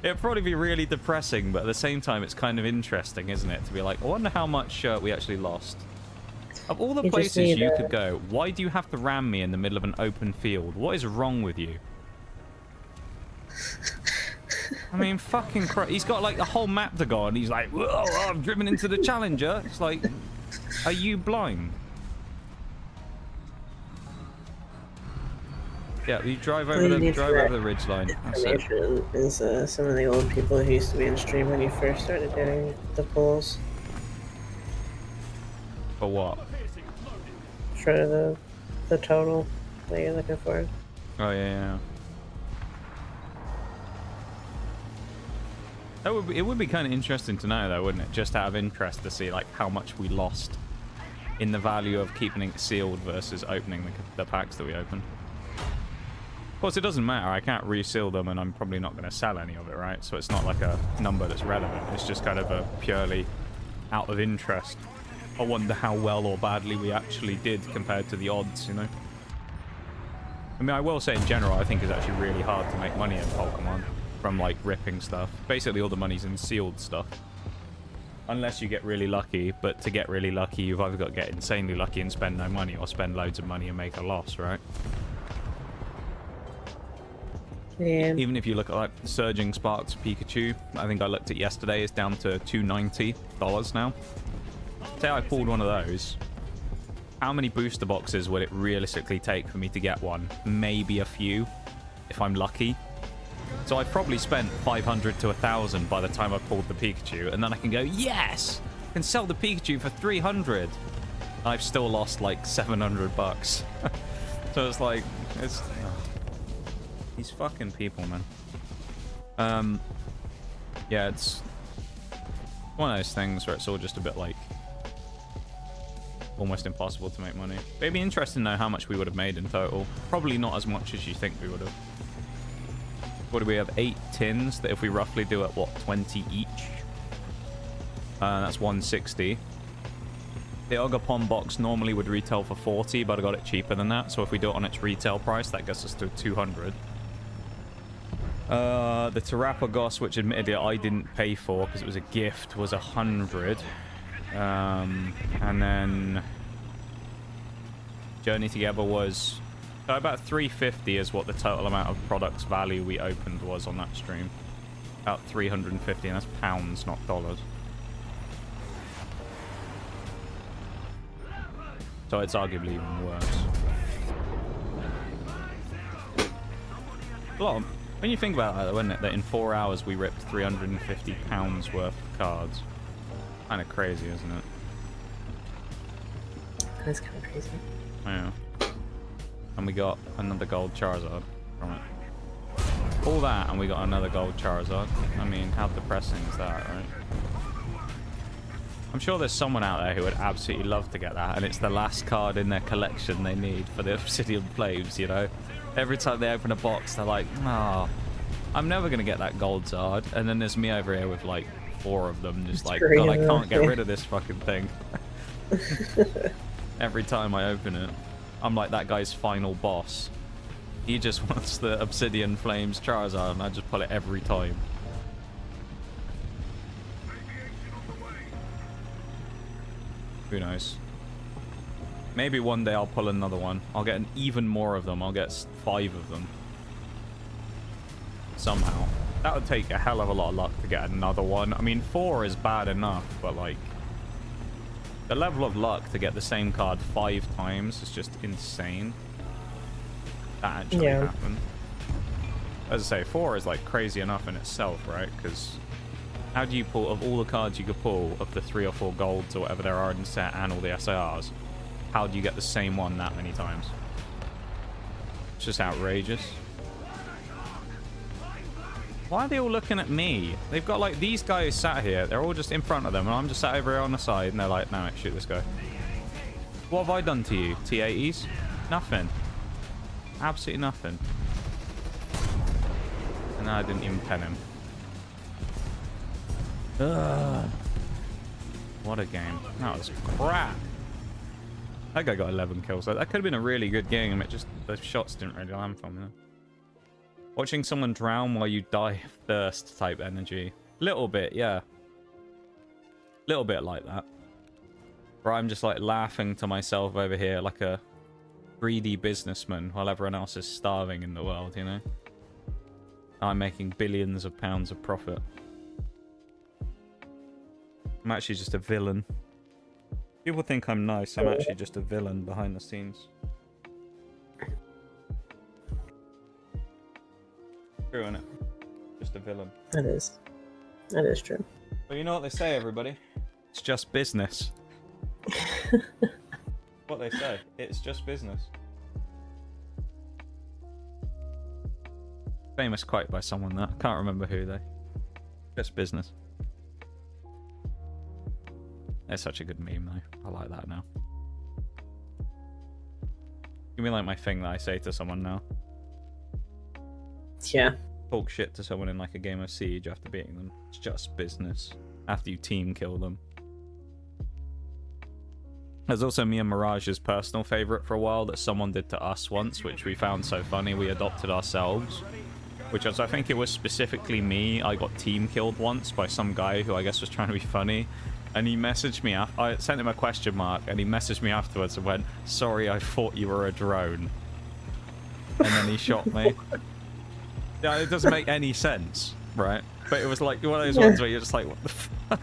It'd probably be really depressing, but at the same time, it's kind of interesting, isn't it? To be like, I wonder how much we actually lost. Of all the places you could go, why do you have to ram me in the middle of an open field? What is wrong with you? I mean, fucking Christ. He's got like the whole map to go on. He's like, whoa, I've driven into the Challenger. It's like, are you blind? Yeah, you drive over the ridgeline. Information is some of the old people who used to be in stream when you first started doing the polls. For what? For the total that you're looking for. Oh yeah. It would be kind of interesting to know though, wouldn't it? Just out of interest to see like how much we lost in the value of keeping it sealed versus opening the packs that we opened. Of course, it doesn't matter. I can't reseal them, and I'm probably not going to sell any of it, right? So it's not like a number that's relevant. It's just kind of a purely out of interest. I wonder how well or badly we actually did compared to the odds, you know? I mean, I will say in general, I think it's actually really hard to make money in Pokemon from, like, ripping stuff. Basically, all the money's in sealed stuff. Unless you get really lucky, but to get really lucky, you've either got to get insanely lucky and spend no money, or spend loads of money and make a loss, right? Yeah. Even if you look at, like, Surging Sparks Pikachu, I think I looked at yesterday, it's down to $290 now. Say I pulled one of those, how many booster boxes would it realistically take for me to get one? Maybe a few, if I'm lucky. So I've probably spent 500 to 1,000 by the time I pulled the Pikachu, and then I can go, yes! I can sell the Pikachu for 300. I've still lost like 700 bucks. So it's like, it's... these fucking people, man. Yeah, it's one of those things where it's all just a bit like almost impossible to make money. But it'd be interesting to know how much we would have made in total. Probably not as much as you think we would have. What do we have? 8 tins that if we roughly do at what, 20 each? That's 160. The Ogapon box normally would retail for 40, but I got it cheaper than that. So if we do it on its retail price, that gets us to 200. The Terapagos, which admittedly I didn't pay for because it was a gift, was 100. And then Journey Together was about 350 is what the total amount of products value we opened was on that stream. About 350, and that's pounds, not dollars. So it's arguably even worse. A lot of, when you think about that, isn't it? That in 4 hours we ripped £350 worth of cards. Kind of crazy, isn't it? That's kind of crazy. Yeah. And we got another gold Charizard from it. All that, and we got another gold Charizard. I mean, how depressing is that, right? I'm sure there's someone out there who would absolutely love to get that, and it's the last card in their collection they need for the Obsidian Flames, you know? Every time they open a box, they're like, oh, I'm never going to get that gold Zard. And then there's me over here with, like, 4 of them, just like, God, I can't get rid of this fucking thing. Every time I open it, I'm like that guy's final boss. He just wants the Obsidian Flames Charizard, and I just pull it every time. Who knows? Maybe one day I'll pull another one. I'll get even more of them. I'll get 5 of them. Somehow. That would take a hell of a lot of luck to get another one. I mean, 4 is bad enough, but like... the level of luck to get the same card 5 times is just insane. That actually happened. As I say, 4 is like crazy enough in itself, right? Because how do you pull, of all the cards you could pull, of the 3 or 4 golds or whatever there are in the set and all the SARs, how do you get the same one that many times? It's just outrageous. Why are they all looking at me? They've got like these guys sat here. They're all just in front of them, and I'm just sat over here on the side, and they're like, no, shoot this guy. What have I done to you, T80s? Nothing. Absolutely nothing. And I didn't even pen him. Ugh. What a game. That was crap. That guy got 11 kills. That could have been a really good game. It just, the shots didn't really land from him. Watching someone drown while you die of thirst type energy. Little bit, yeah. Little bit like that. Where I'm just like laughing to myself over here like a greedy businessman while everyone else is starving in the world, you know? I'm making billions of pounds of profit. I'm actually just a villain. People think I'm nice. I'm actually just a villain behind the scenes. True, isn't it? Just a villain. That is. That is true. But you know what they say, everybody? It's just business. What they say. It's just business. Famous quote by someone that. I can't remember who though. Just business. It's such a good meme though. I like that now. Give me like my thing that I say to someone now. Yeah. Talk shit to someone in like a game of Siege after beating them. It's just business. After you team kill them. There's also me and Mirage's personal favourite for a while that someone did to us once, which we found so funny we adopted ourselves. Which was, I think it was specifically me. I got team killed once by some guy who I guess was trying to be funny. And he messaged me, I sent him a question mark, and he messaged me afterwards and went, sorry, I thought you were a drone. And then he shot me. Yeah, it doesn't make any sense, right? But it was like one of those ones where you're just like, what the fuck?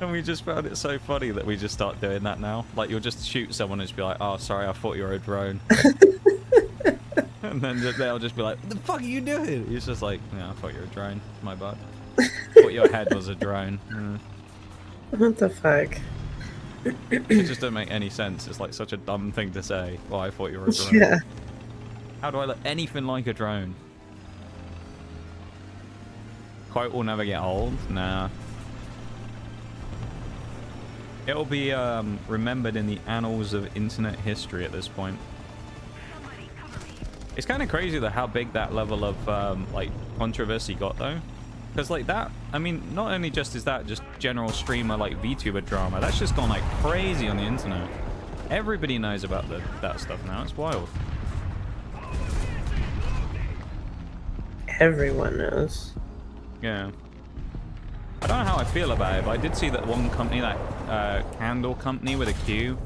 And we just found it so funny that we just start doing that now. Like, you'll just shoot someone and just be like, oh, sorry, I thought you were a drone. And then they'll just be like, what the fuck are you doing? He's just like, yeah, I thought you were a drone. My bad. Thought your head was a drone. What the fuck? It just doesn't make any sense. It's like such a dumb thing to say. Well, I thought you were a drone. Yeah. How do I look anything like a drone? Quote will never get old? Nah. It'll be remembered in the annals of internet history at this point. It's kind of crazy though how big that level of like controversy got though. Because like that, I mean, not only just is that just general streamer like VTuber drama, that's just gone like crazy on the internet. Everybody knows about that stuff now. It's wild. Everyone knows. Yeah. I don't know how I feel about it, but I did see that one company, that candle company with a Q,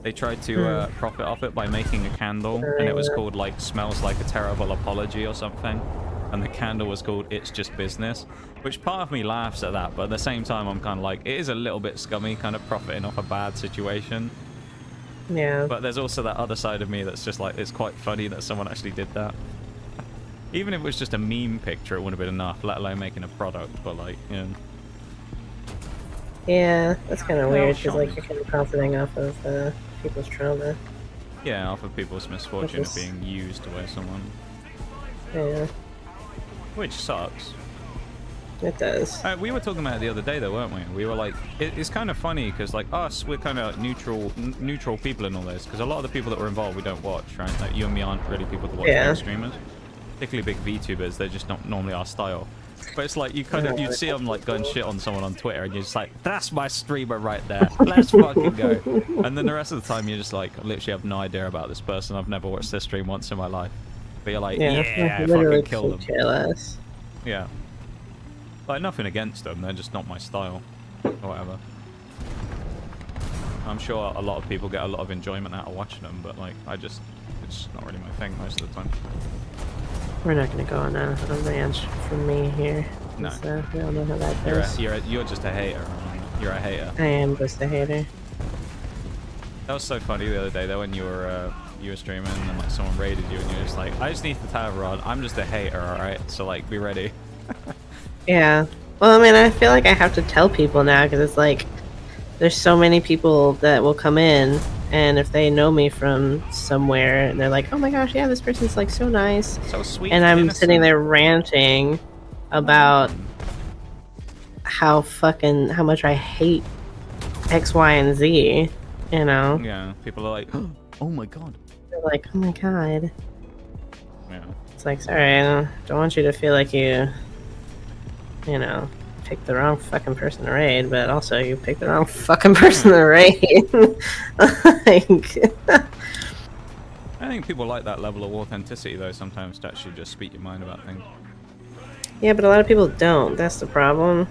they tried to profit off it by making a candle, and it was called like "Smells Like a Terrible Apology" or something, and the candle was called "It's Just Business," which part of me laughs at that, but at the same time I'm kind of like, it is a little bit scummy, kind of profiting off a bad situation. Yeah. But there's also that other side of me that's just like, it's quite funny that someone actually did that. Even if it was just a meme picture, it wouldn't have been enough, let alone making a product, but like, you know. Yeah, that's kind of weird, because like you're kind of profiting off of people's trauma. Yeah, off of people's misfortune of being used by someone. Yeah. Which sucks. It does. We were talking about it the other day though, weren't we? We were like, it's kind of funny, because like us, we're kind of neutral people in all this, because a lot of the people that were involved we don't watch, right? Like you and me aren't really people that watch game streamers. Particularly big VTubers, they're just not normally our style. But it's like you kind of, you'd see them like going shit on someone on Twitter and you're just like, that's my streamer right there, let's fucking go. And then the rest of the time you're just like, I literally have no idea about this person, I've never watched their stream once in my life. But you're like, yeah, fucking kill them. Yeah. Like nothing against them, they're just not my style. Or whatever. I'm sure a lot of people get a lot of enjoyment out of watching them, but like, it's not really my thing most of the time. We're not going to go on a rant from me here. No. We all know how that goes. You're just a hater. You're a hater. I am just a hater. That was so funny the other day though when you were streaming and like someone raided you and you're just like, I just need the tower rod. I'm just a hater, alright? So like, be ready. Yeah. Well, I mean, I feel like I have to tell people now because it's like, there's so many people that will come in And if they know me from somewhere and they're like, oh my gosh, yeah, this person's like so nice. So sweet. And I'm innocent. sitting there ranting about how much I hate X, Y, and Z, you know? Yeah, people are like, oh my god. They're like, oh my god. Yeah. It's like, sorry, I don't want you to feel like you know, picked the wrong fucking person to raid, but also you picked the wrong fucking person to raid. Like... I think people like that level of authenticity, though, sometimes, to actually just speak your mind about things. Yeah, but a lot of people don't. That's the problem.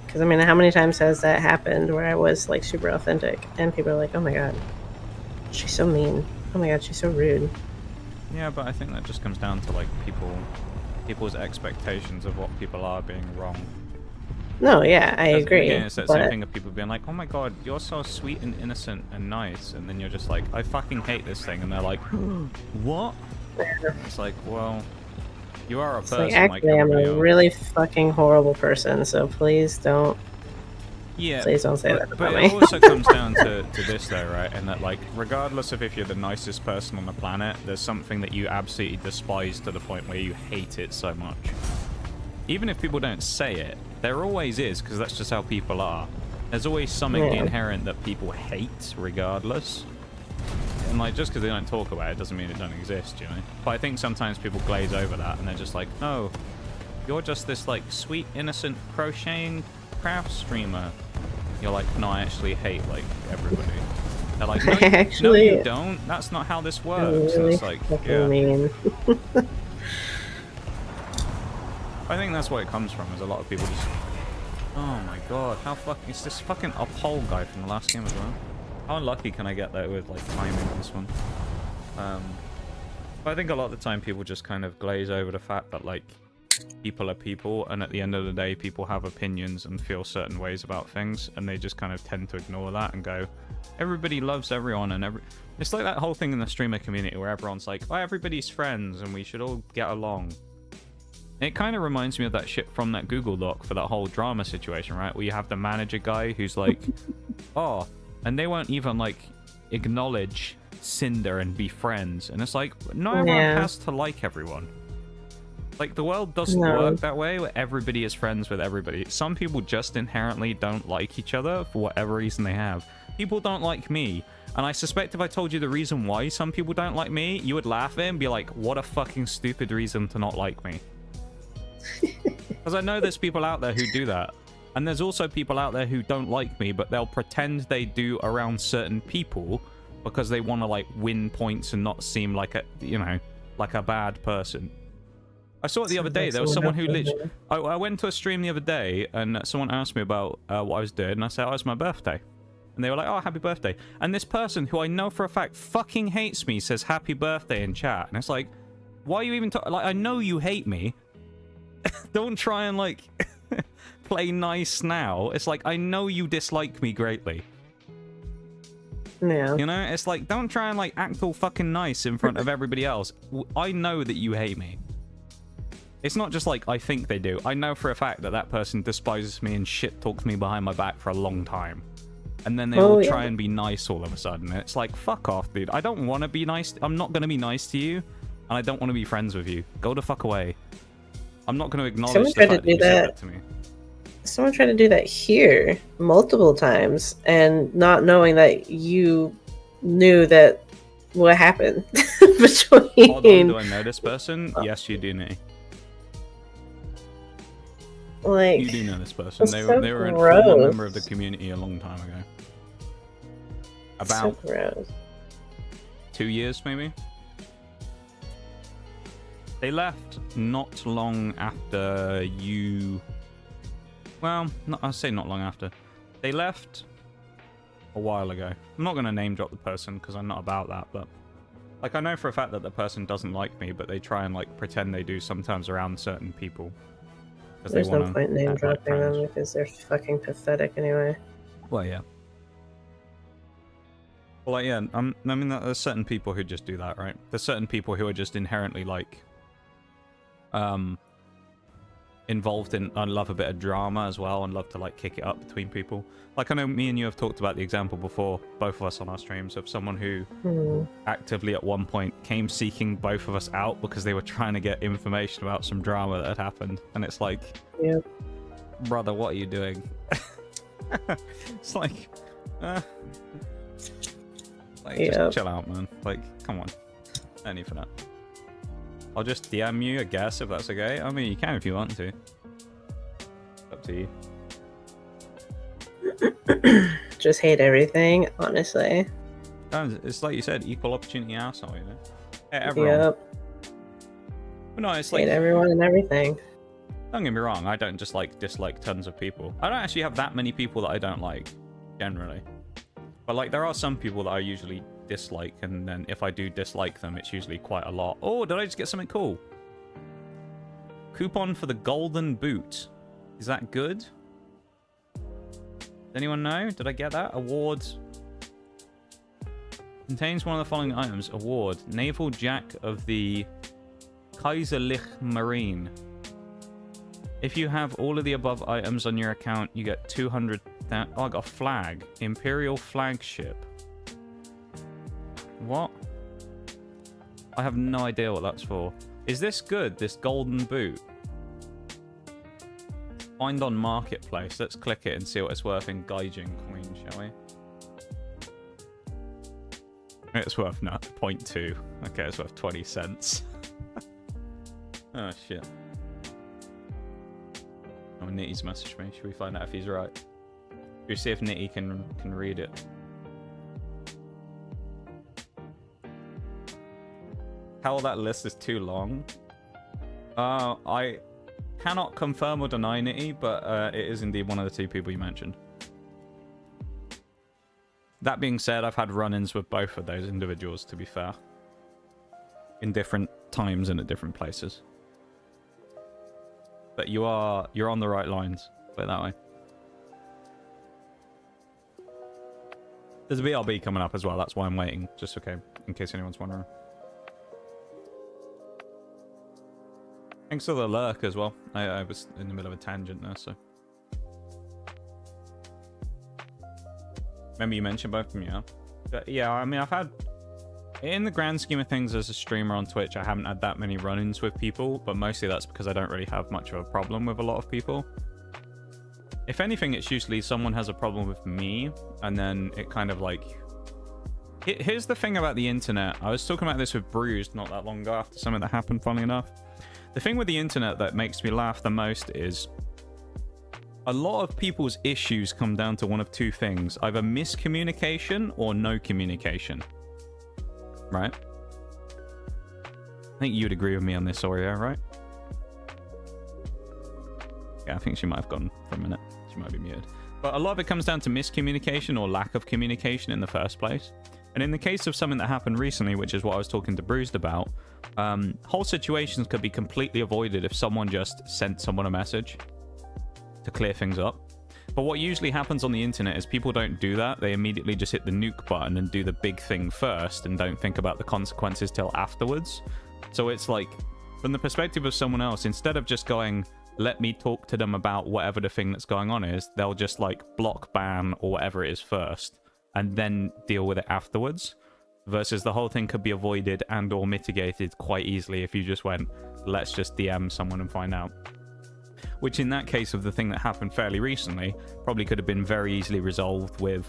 Because, I mean, how many times has that happened where I was, like, super authentic, and people are like, oh my god, she's so mean. Oh my god, she's so rude. Yeah, but I think that just comes down to, like, people's expectations of what people are being wrong. No, yeah, I agree. Again, it's that same thing of people being like, oh my god, you're so sweet and innocent and nice, and then you're just like, I fucking hate this thing, and they're like, what? It's like, well, you are a person. Like, actually, I'm a really fucking horrible person, so please don't. Yeah, please don't say that about but me. it also comes down to this, though, right? And that, like, regardless of if you're the nicest person on the planet, there's something that you absolutely despise to the point where you hate it so much. Even if people don't say it, there always is, because that's just how people are. There's always something inherent that people hate, regardless. And, like, just because they don't talk about it doesn't mean it doesn't exist, you know? But I think sometimes people glaze over that, and they're just like, no, you're just this, like, sweet, innocent, crocheting craft streamer. You're like, no, I actually hate, like, everybody. They're like, no, actually, no, you don't. That's not how this works. Really, and it's like, yeah. mean. I think that's where it comes from, is a lot of people just... Oh my god, how fucking... It's this fucking uphold guy from the last game as well. How unlucky can I get though with, like, timing this one? But I think a lot of the time people just kind of glaze over the fact that, like, people are people, and at the end of the day, people have opinions and feel certain ways about things, and they just kind of tend to ignore that and go, everybody loves everyone, and it's like that whole thing in the streamer community where everyone's like, oh, everybody's friends, and we should all get along. It kind of reminds me of that shit from that Google Doc for that whole drama situation, right? Where you have the manager guy who's like, oh, and they won't even, like, acknowledge Cinder and be friends. And it's like, no one has to like everyone. Like, the world doesn't work that way, where everybody is friends with everybody. Some people just inherently don't like each other for whatever reason they have. People don't like me. And I suspect if I told you the reason why some people don't like me, you would laugh at it and be like, what a fucking stupid reason to not like me. Because I know there's people out there who do that. And there's also people out there who don't like me, but they'll pretend they do around certain people because they want to, like, win points and not seem like a, you know, like a bad person. I saw it the other day. There was someone who literally... I went to a stream the other day, and someone asked me about what I was doing, and I said, oh, it's my birthday. And they were like, oh, happy birthday. And this person, who I know for a fact fucking hates me, says happy birthday in chat. And it's like, why are you even talking? Like, I know you hate me. Don't try and, like, play nice now. It's like, I know you dislike me greatly. Yeah. You know, it's like, don't try and, like, act all fucking nice in front of everybody else. I know that you hate me. It's not just like, I think they do. I know for a fact that that person despises me and shit talks me behind my back for a long time. And then they will try and be nice all of a sudden. It's like, fuck off, dude. I don't want to be nice. I'm not going to be nice to you. And I don't want to be friends with you. Go the fuck away. I'm not going to acknowledge the fact that you said that to me. Someone tried to do that here multiple times, and not knowing that you knew that what happened between... Hold on, do I know this person? Yes, you do know. Like, you do know this person. They were a former member of the community a long time ago. About 2 years, maybe? They left not long after you... Well, I'll say not long after. They left a while ago. I'm not going to name drop the person because I'm not about that, but... Like, I know for a fact that the person doesn't like me, but they try and, like, pretend they do sometimes around certain people. There's no point name dropping them because they're fucking pathetic anyway. Well, yeah. Well, like, yeah, I mean, there's certain people who just do that, right? There's certain people who are just inherently, like... involved in, I love a bit of drama as well, and love to like kick it up between people. Like I know me and you have talked about the example before, both of us on our streams, of someone who actively at one point came seeking both of us out because they were trying to get information about some drama that had happened, and it's like, Yep. brother, what are you doing? It's like, just chill out, man. Like, come on, no need for that. I'll just DM you, I guess, if that's okay. I mean, you can if you want to. Up to you. Just hate everything, honestly. It's like you said, equal opportunity asshole, you know? Hate everyone. Yep. But no, it's Hate like, everyone and everything. don't get me wrong, I don't just like dislike tons of people. I don't actually have that many people that I don't like, generally. But like, there are some people that I usually dislike, and then if I do dislike them, it's usually quite a lot. Oh, did I just get something cool? Coupon for the golden boot. Is that good? Does anyone know? Did I get that? Award. Contains one of the following items. Award. Naval Jack of the Kaiserlich Marine. If you have all of the above items on your account, you get 200... Oh, I got a flag. Imperial flagship. What? I have no idea what that's for. Is this good, this golden boot? Find on Marketplace. Let's click it and see what it's worth in Gaijin coin, shall we? It's worth 0.2. Okay, it's worth 20 cents. Oh, shit. Oh, Nitty's messaged me. Should we find out if he's right? Should we see if Nitty can read it? How that list is too long. I cannot confirm or deny Nitty, but it is indeed one of the two people you mentioned. That being said, I've had run-ins with both of those individuals, to be fair. In different times and at different places. But you're on the right lines, put it that way. There's a BRB coming up as well, that's why I'm waiting, just okay, in case anyone's wondering. Thanks for the lurk as well. I was in the middle of a tangent there, so. Remember you mentioned both of them, yeah? But yeah, I mean, I've had... In the grand scheme of things, as a streamer on Twitch, I haven't had that many run-ins with people, but mostly that's because I don't really have much of a problem with a lot of people. If anything, it's usually someone has a problem with me, and then it kind of like... Here's the thing about the internet. I was talking about this with Bruised not that long ago after something that happened, funnily enough. The thing with the internet that makes me laugh the most is a lot of people's issues come down to one of two things. Either miscommunication or no communication. Right? I think you'd agree with me on this, Oreo, right? Yeah, I think she might have gone for a minute. She might be muted. But a lot of it comes down to miscommunication or lack of communication in the first place. And in the case of something that happened recently, which is what I was talking to Bruised about, whole situations could be completely avoided if someone just sent someone a message to clear things up. But what usually happens on the internet is people don't do that. They immediately just hit the nuke button and do the big thing first and don't think about the consequences till afterwards. So it's like, from the perspective of someone else, instead of just going, let me talk to them about whatever the thing that's going on is, they'll just like block, ban, or whatever it is first, and then deal with it afterwards. Versus the whole thing could be avoided and or mitigated quite easily if you just went, let's just DM someone and find out. Which in that case of the thing that happened fairly recently, probably could have been very easily resolved with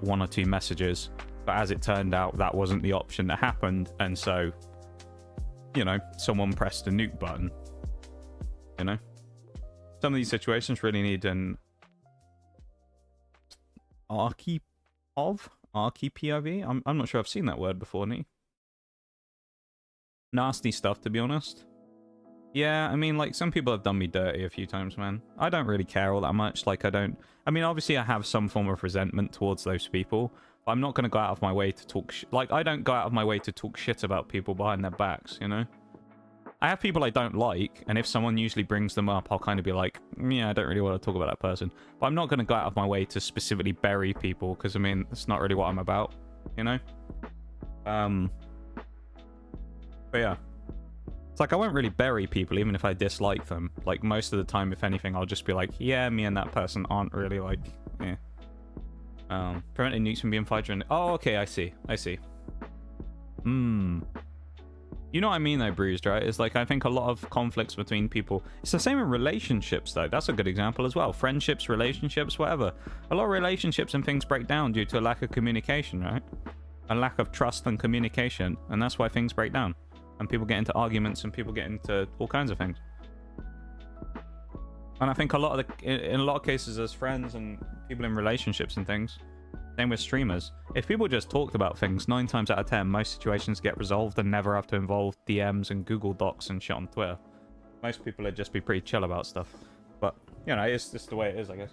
one or two messages. But as it turned out, that wasn't the option that happened. And so, you know, someone pressed a nuke button. You know? Some of these situations really need an POV? I'm not sure I've seen that word before, Nee. Nasty stuff, to be honest. Yeah, I mean, like, some people have done me dirty a few times, man. I don't really care all that much. Like, I mean, obviously, I have some form of resentment towards those people. But I'm not going to go out of my way to talk like, I don't go out of my way to talk shit about people behind their backs, you know? I have people I don't like, and if someone usually brings them up, I'll kind of be like, yeah, I don't really want to talk about that person. But I'm not going to go out of my way to specifically bury people, because, I mean, that's not really what I'm about, you know? But yeah. It's like I won't really bury people even if I dislike them. Like most of the time, if anything, I'll just be like, yeah, me and that person aren't really like, eh. Preventing nukes from being fired during... Oh, okay, I see. You know what I mean though, Bruised, right? It's like I think a lot of conflicts between people... It's the same in relationships though. That's a good example as well. Friendships, relationships, whatever. A lot of relationships and things break down due to a lack of communication, right? A lack of trust and communication. And that's why things break down. And people get into arguments and people get into all kinds of things. And I think a lot of in a lot of cases as friends and people in relationships and things, same with streamers, if people just talked about things, 9 times out of 10, most situations get resolved and never have to involve DMs and Google Docs and shit on Twitter. Most people would just be pretty chill about stuff. But, you know, it's just the way it is, I guess.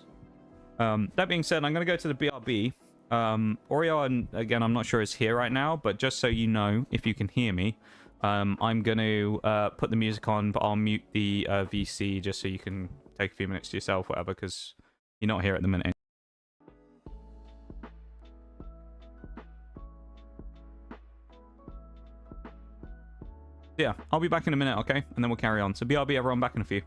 That being said, I'm going to go to the BRB. Oreo, again, I'm not sure is here right now, but just so you know, if you can hear me, I'm going to put the music on, but I'll mute the VC just so you can take a few minutes to yourself, whatever, because you're not here at the minute. Yeah, I'll be back in a minute, okay? And then we'll carry on. So BRB, everyone, back in a few.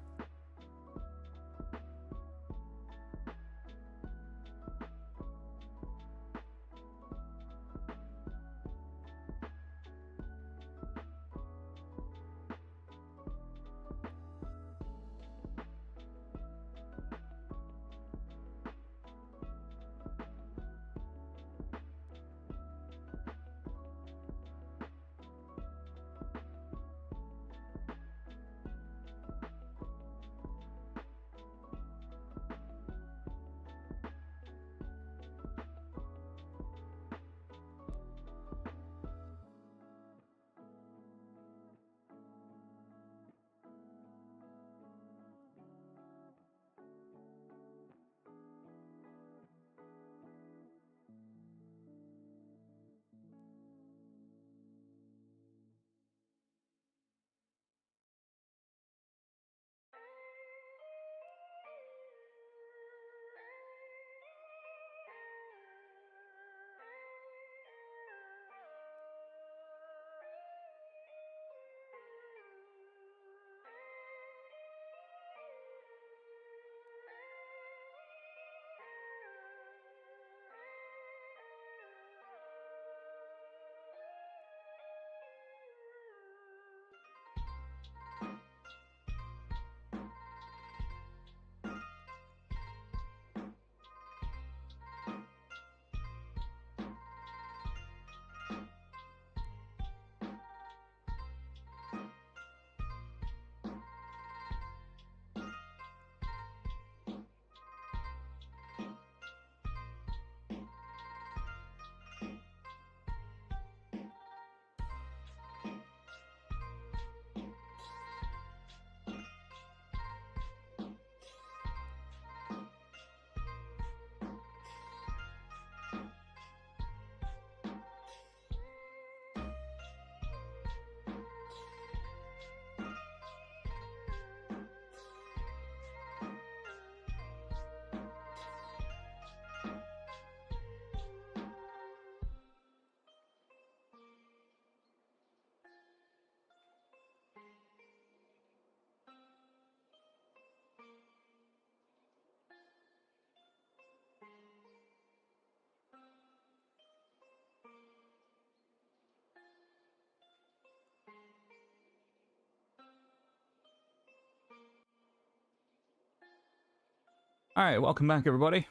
All right, welcome back, everybody.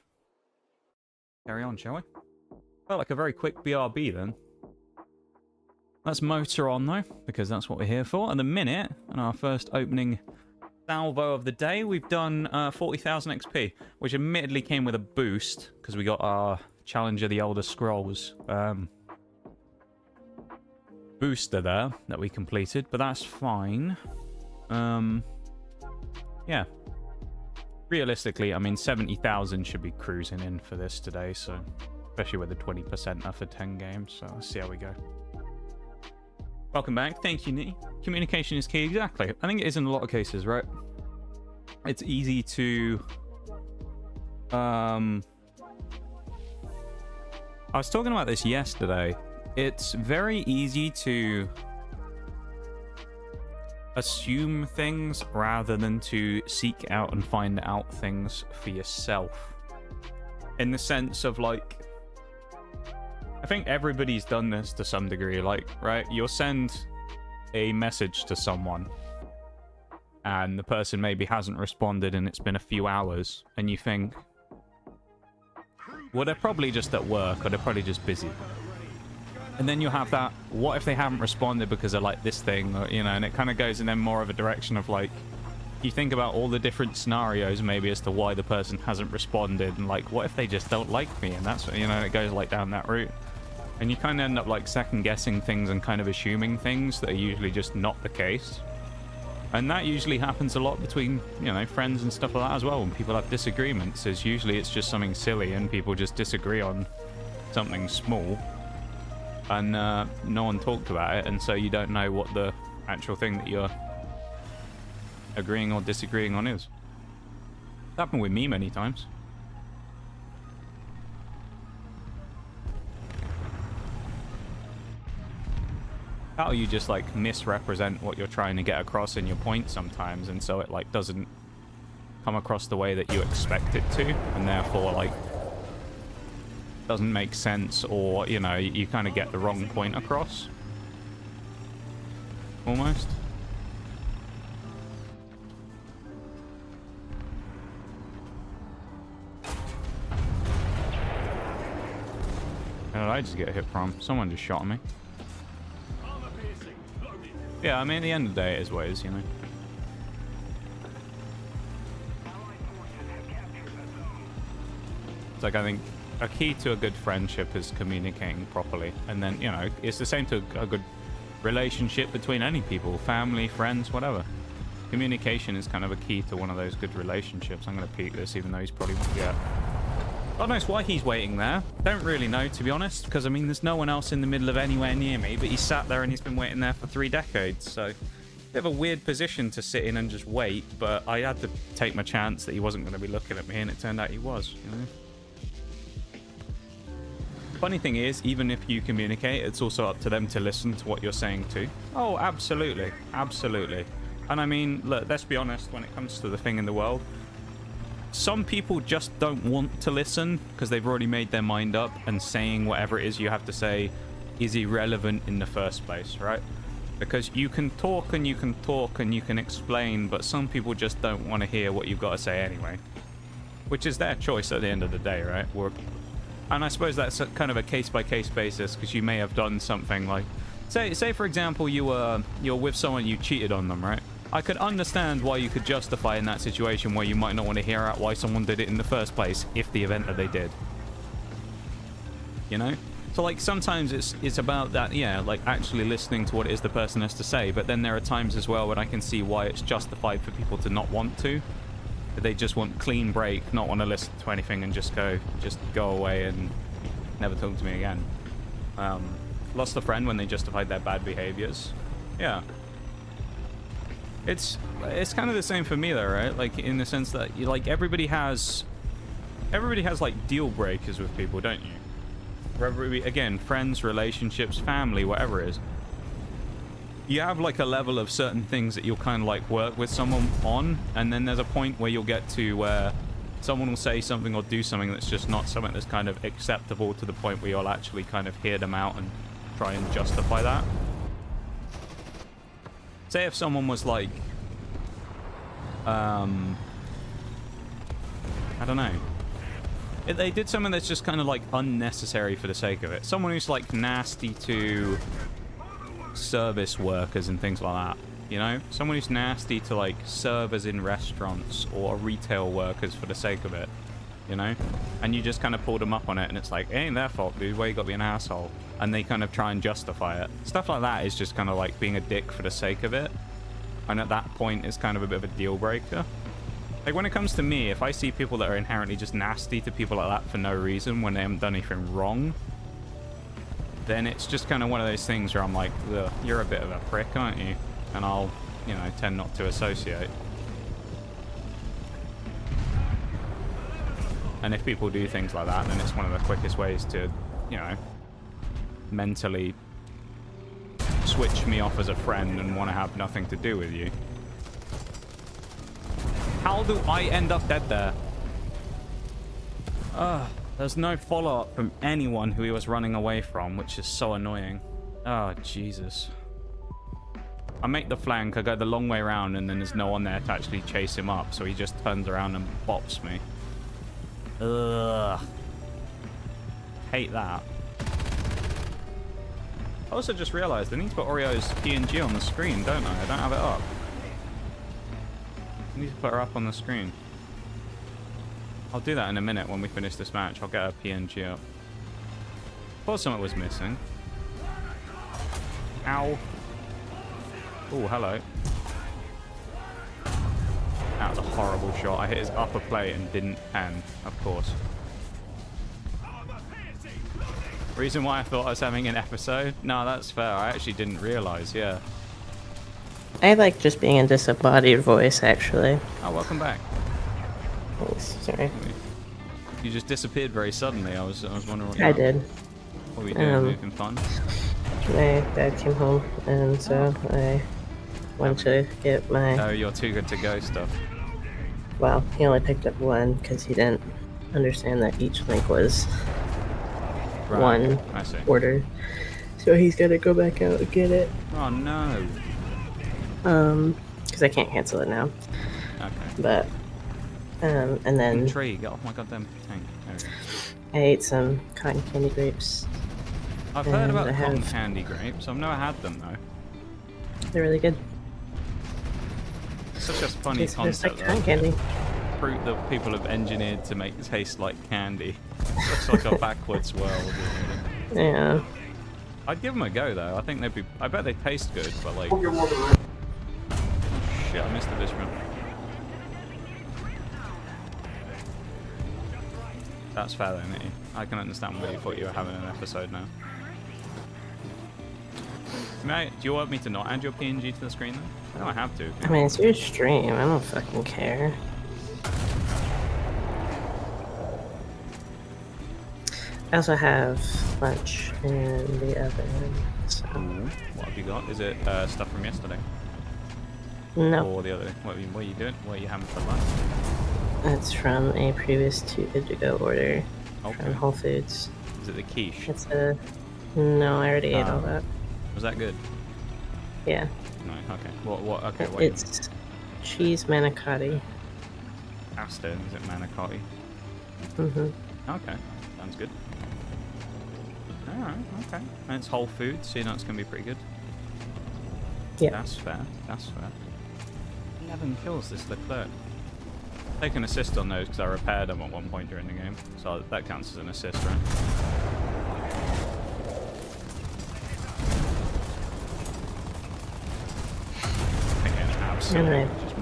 Carry on, shall we? Felt like a very quick BRB then. Let's motor on, though, because that's what we're here for. At the minute, on our first opening salvo of the day, we've done 40,000 XP, which admittedly came with a boost, because we got our Challenge of the Elder Scrolls booster there that we completed, but that's fine. Yeah. Realistically, I mean, 70,000 should be cruising in for this today, so especially with the 20% for 10 games, so let's see how we go. Welcome back. Thank you, Nee. Communication is key. Exactly. I think it is in a lot of cases, right? It's easy to... I was talking about this yesterday. It's very easy to assume things rather than to seek out and find out things for yourself. In the sense of, like, I think everybody's done this to some degree. Like, right, you'll send a message to someone and the person maybe hasn't responded and it's been a few hours, and you think, well, they're probably just at work or they're probably just busy. And then you have that, what if they haven't responded because of, like, this thing, or, you know, and it kind of goes in then more of a direction of, like, you think about all the different scenarios maybe as to why the person hasn't responded, and, like, what if they just don't like me? And that's, you know, it goes, like, down that route. And you kind of end up, like, second-guessing things and kind of assuming things that are usually just not the case. And that usually happens a lot between, you know, friends and stuff like that as well. When people have disagreements, is usually it's just something silly and people just disagree on something small. And no one talked about it, and so you don't know what the actual thing that you're agreeing or disagreeing on is. It's happened with me many times. How you just, like, misrepresent what you're trying to get across in your point sometimes, and so it, like, doesn't come across the way that you expect it to, and therefore, like, doesn't make sense, or, you know, you kind of get the wrong point across. Almost. How did I just get hit from? Someone just shot me. Yeah, I mean, at the end of the day, it is what it is, you know. It's like, I think a key to a good friendship is communicating properly. And then, you know, it's the same to a good relationship between any people, family, friends, whatever. Communication is kind of a key to one of those good relationships. I'm going to peek this, even though he's probably... Yeah. God knows why he's waiting there. Don't really know, to be honest, because, I mean, there's no one else in the middle of anywhere near me, but he's sat there and he's been waiting there for 3 decades, so... Bit of a weird position to sit in and just wait, but I had to take my chance that he wasn't going to be looking at me, and it turned out he was, you know? Funny thing is, even if you communicate, it's also up to them to listen to what you're saying too. Oh, absolutely. Absolutely. And I mean, look, let's be honest, when it comes to the thing in the world, some people just don't want to listen because they've already made their mind up, and saying whatever it is you have to say is irrelevant in the first place, right? Because you can talk and you can talk and you can explain, but some people just don't want to hear what you've got to say anyway. Which is their choice at the end of the day, right? And I suppose that's kind of a case-by-case basis, because you may have done something like... Say for example, you're with someone, you cheated on them, right? I could understand why you could justify in that situation where you might not want to hear out why someone did it in the first place, if the event that they did. You know? So, like, sometimes it's about that, yeah, like, actually listening to what it is the person has to say, but then there are times as well when I can see why it's justified for people to not want to. They just want clean break, not want to listen to anything, and just go away and never talk to me again. Lost a friend when they justified their bad behaviors. Yeah. It's kind of the same for me though, right? Like, in the sense that everybody has like deal breakers with people, don't you? Whether it be, again, friends, relationships, family, whatever it is. You have like a level of certain things that you'll kind of like work with someone on, and then there's a point where you'll get to where someone will say something or do something that's just not something that's kind of acceptable, to the point where you'll actually kind of hear them out and try and justify that. Say if someone was like, I don't know. If they did something that's just kind of like unnecessary for the sake of it. Someone who's like nasty to service workers and things like that, you know? Someone who's nasty to like servers in restaurants or retail workers for the sake of it, you know? And you just kind of pulled them up on it, and it's like, it ain't their fault, dude, why you gotta be an asshole? And they kind of try and justify it. Stuff like that is just kind of like being a dick for the sake of it, and at that point it's kind of a bit of a deal breaker. Like, when it comes to me, if I see people that are inherently just nasty to people like that for no reason when they haven't done anything wrong, then it's just kind of one of those things where I'm like, ugh, you're a bit of a prick, aren't you? And I'll, you know, tend not to associate. And if people do things like that, then it's one of the quickest ways to, you know, mentally switch me off as a friend and want to have nothing to do with you. How do I end up dead there? There's no follow-up from anyone who he was running away from, which is so annoying. Oh, Jesus. I make the flank, I go the long way around, and then there's no one there to actually chase him up, so he just turns around and bops me. Ugh. Hate that. I also just realised I need to put Oreo's PNG on the screen, don't I? I don't have it up. I need to put her up on the screen. I'll do that in a minute when we finish this match. I'll get her PNG up. Thought something was missing. Ow. Oh, hello. That was a horrible shot. I hit his upper plate and didn't pan, of course. Reason why I thought I was having an episode? No, that's fair. I actually didn't realise, yeah. I like just being a disembodied voice, actually. Oh, welcome back. Oh, sorry. You just disappeared very suddenly. I was wondering what you I did. What were you doing? Anything fun? My dad came home, and so I went to get my... Oh, you're too good to go stuff. Well, he only picked up one because he didn't understand that each link was one order. So he's gonna go back out and get it. Oh no. Because I can't cancel it now. Okay. But, and then... Tree, get off my goddamn tank. I ate some cotton candy grapes. I've heard about the cotton candy grapes. I've never had them though. They're really good. Such a funny concept. Like cotton candy. Fruit that people have engineered to make taste like candy. Looks like a backwards world. Yeah. I'd give them a go though. I think they'd be. I bet they taste good, but like. Shit, I missed the Bishop. That's fair then, isn't it? I can understand why you thought you were having an episode now. Mate, do you want me to not add your PNG to the screen then? I don't have to. I mean, it's your stream. I don't fucking care. I also have lunch in the oven. So. What have you got? Is it stuff from yesterday? No. Or the other day? What are you doing? What are you having for lunch? It's from a previous Too Good To Go order from Whole Foods. Is it the quiche? It's a... No, I already ate all that. Was that good? Yeah. No, okay. What, okay, wait. It's cheese manicotti. Pasta, is it manicotti? Mm-hmm. Okay, sounds good. Alright, okay. And it's Whole Foods, so you know it's going to be pretty good. Yeah. That's fair, that's fair. 11 kills this Leclerc. Take an assist on those because I repaired them at one point during the game, so that counts as an assist, right? Again, absolutely just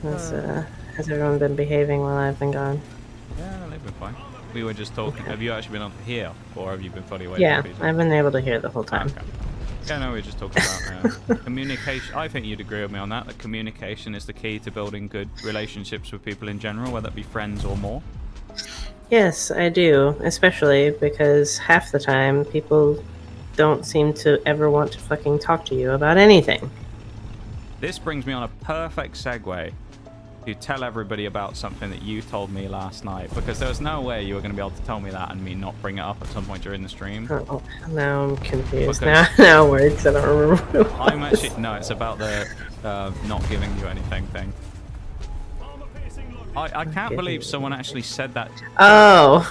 murked. Has everyone been behaving while I've been gone? Yeah, they've been fine. We were just talking. Okay. Have you actually been on here, or have you been fully away? Yeah, I've been able to hear the whole time. Okay. Yeah, no, we were just talking about communication. I think you'd agree with me on that. That communication is the key to building good relationships with people in general, whether it be friends or more. Yes, I do. Especially because half the time people don't seem to ever want to fucking talk to you about anything. This brings me on a perfect segue to tell everybody about something that you told me last night, because there was no way you were going to be able to tell me that and me not bring it up at some point during the stream. Oh, now I'm confused. Now words, I don't remember. I'm actually... No, it's about the not giving you anything thing. I can't believe someone actually said that. Oh!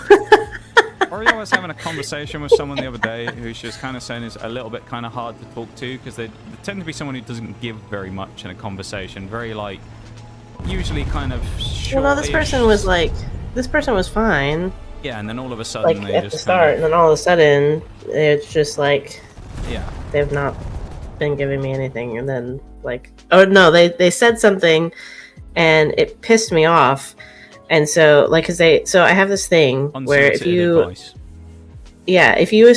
Oreo was having a conversation with someone the other day who she was kind of saying is a little bit kind of hard to talk to, because they tend to be someone who doesn't give very much in a conversation. Very, like, usually kind of short. Well, no, this person was like... This person was fine. Yeah, and then all of a sudden like, they at just the start, and then all of a sudden, it's just like... Yeah. They've not been giving me anything, and then, like... Oh, no, they said something, and it pissed me off. And so, like, so I have this thing where if you... Advice. Yeah, if you...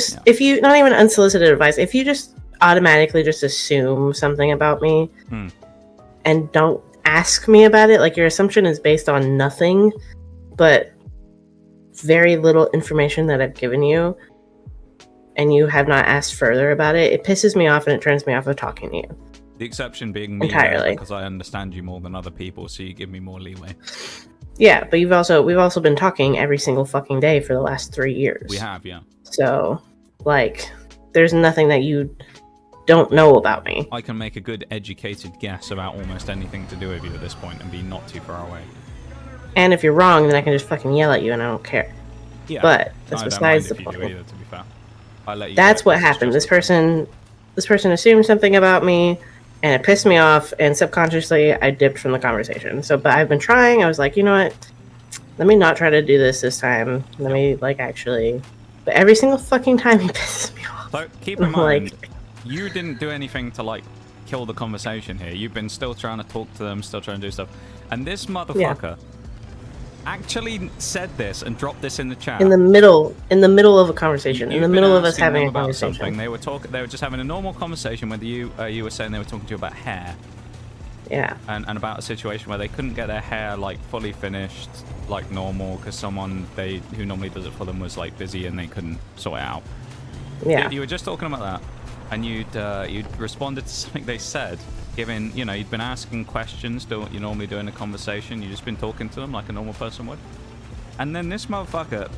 Not even unsolicited advice. If you just automatically just assume something about me, and don't ask me about it, like, your assumption is based on nothing but very little information that I've given you, and you have not asked further about it, it pisses me off and it turns me off of talking to you. The exception being me, entirely, because I understand you more than other people, so you give me more leeway. Yeah, but we've also been talking every single fucking day for the last 3 years. We have, yeah. So, like, there's nothing that you don't know about me. I can make a good educated guess about almost anything to do with you at this point and be not too far away. And if you're wrong, then I can just fucking yell at you and I don't care. Yeah. But that's besides the point. Either, to be fair. I let you that's what happened. This person assumed something about me, and it pissed me off, and subconsciously I dipped from the conversation. So, but I've been trying. I was like, you know what? Let me not try to do this time. Let me, like, actually... But every single fucking time he pisses me off. So, keep in mind, you didn't do anything to, like, kill the conversation here. You've been still trying to talk to them, still trying to do stuff. And this motherfucker actually said this and dropped this in the chat. In the middle of a conversation. In the middle of us having a conversation. Something. They were just having a normal conversation with you. You were saying they were talking to you about hair. Yeah. And about a situation where they couldn't get their hair, like, fully finished, like normal, because someone who normally does it for them was, like, busy and they couldn't sort it out. Yeah. You were just talking about that, and you'd responded to something they said, given, you know, you'd been asking questions, do what you normally do in a conversation, you've just been talking to them like a normal person would. And then this motherfucker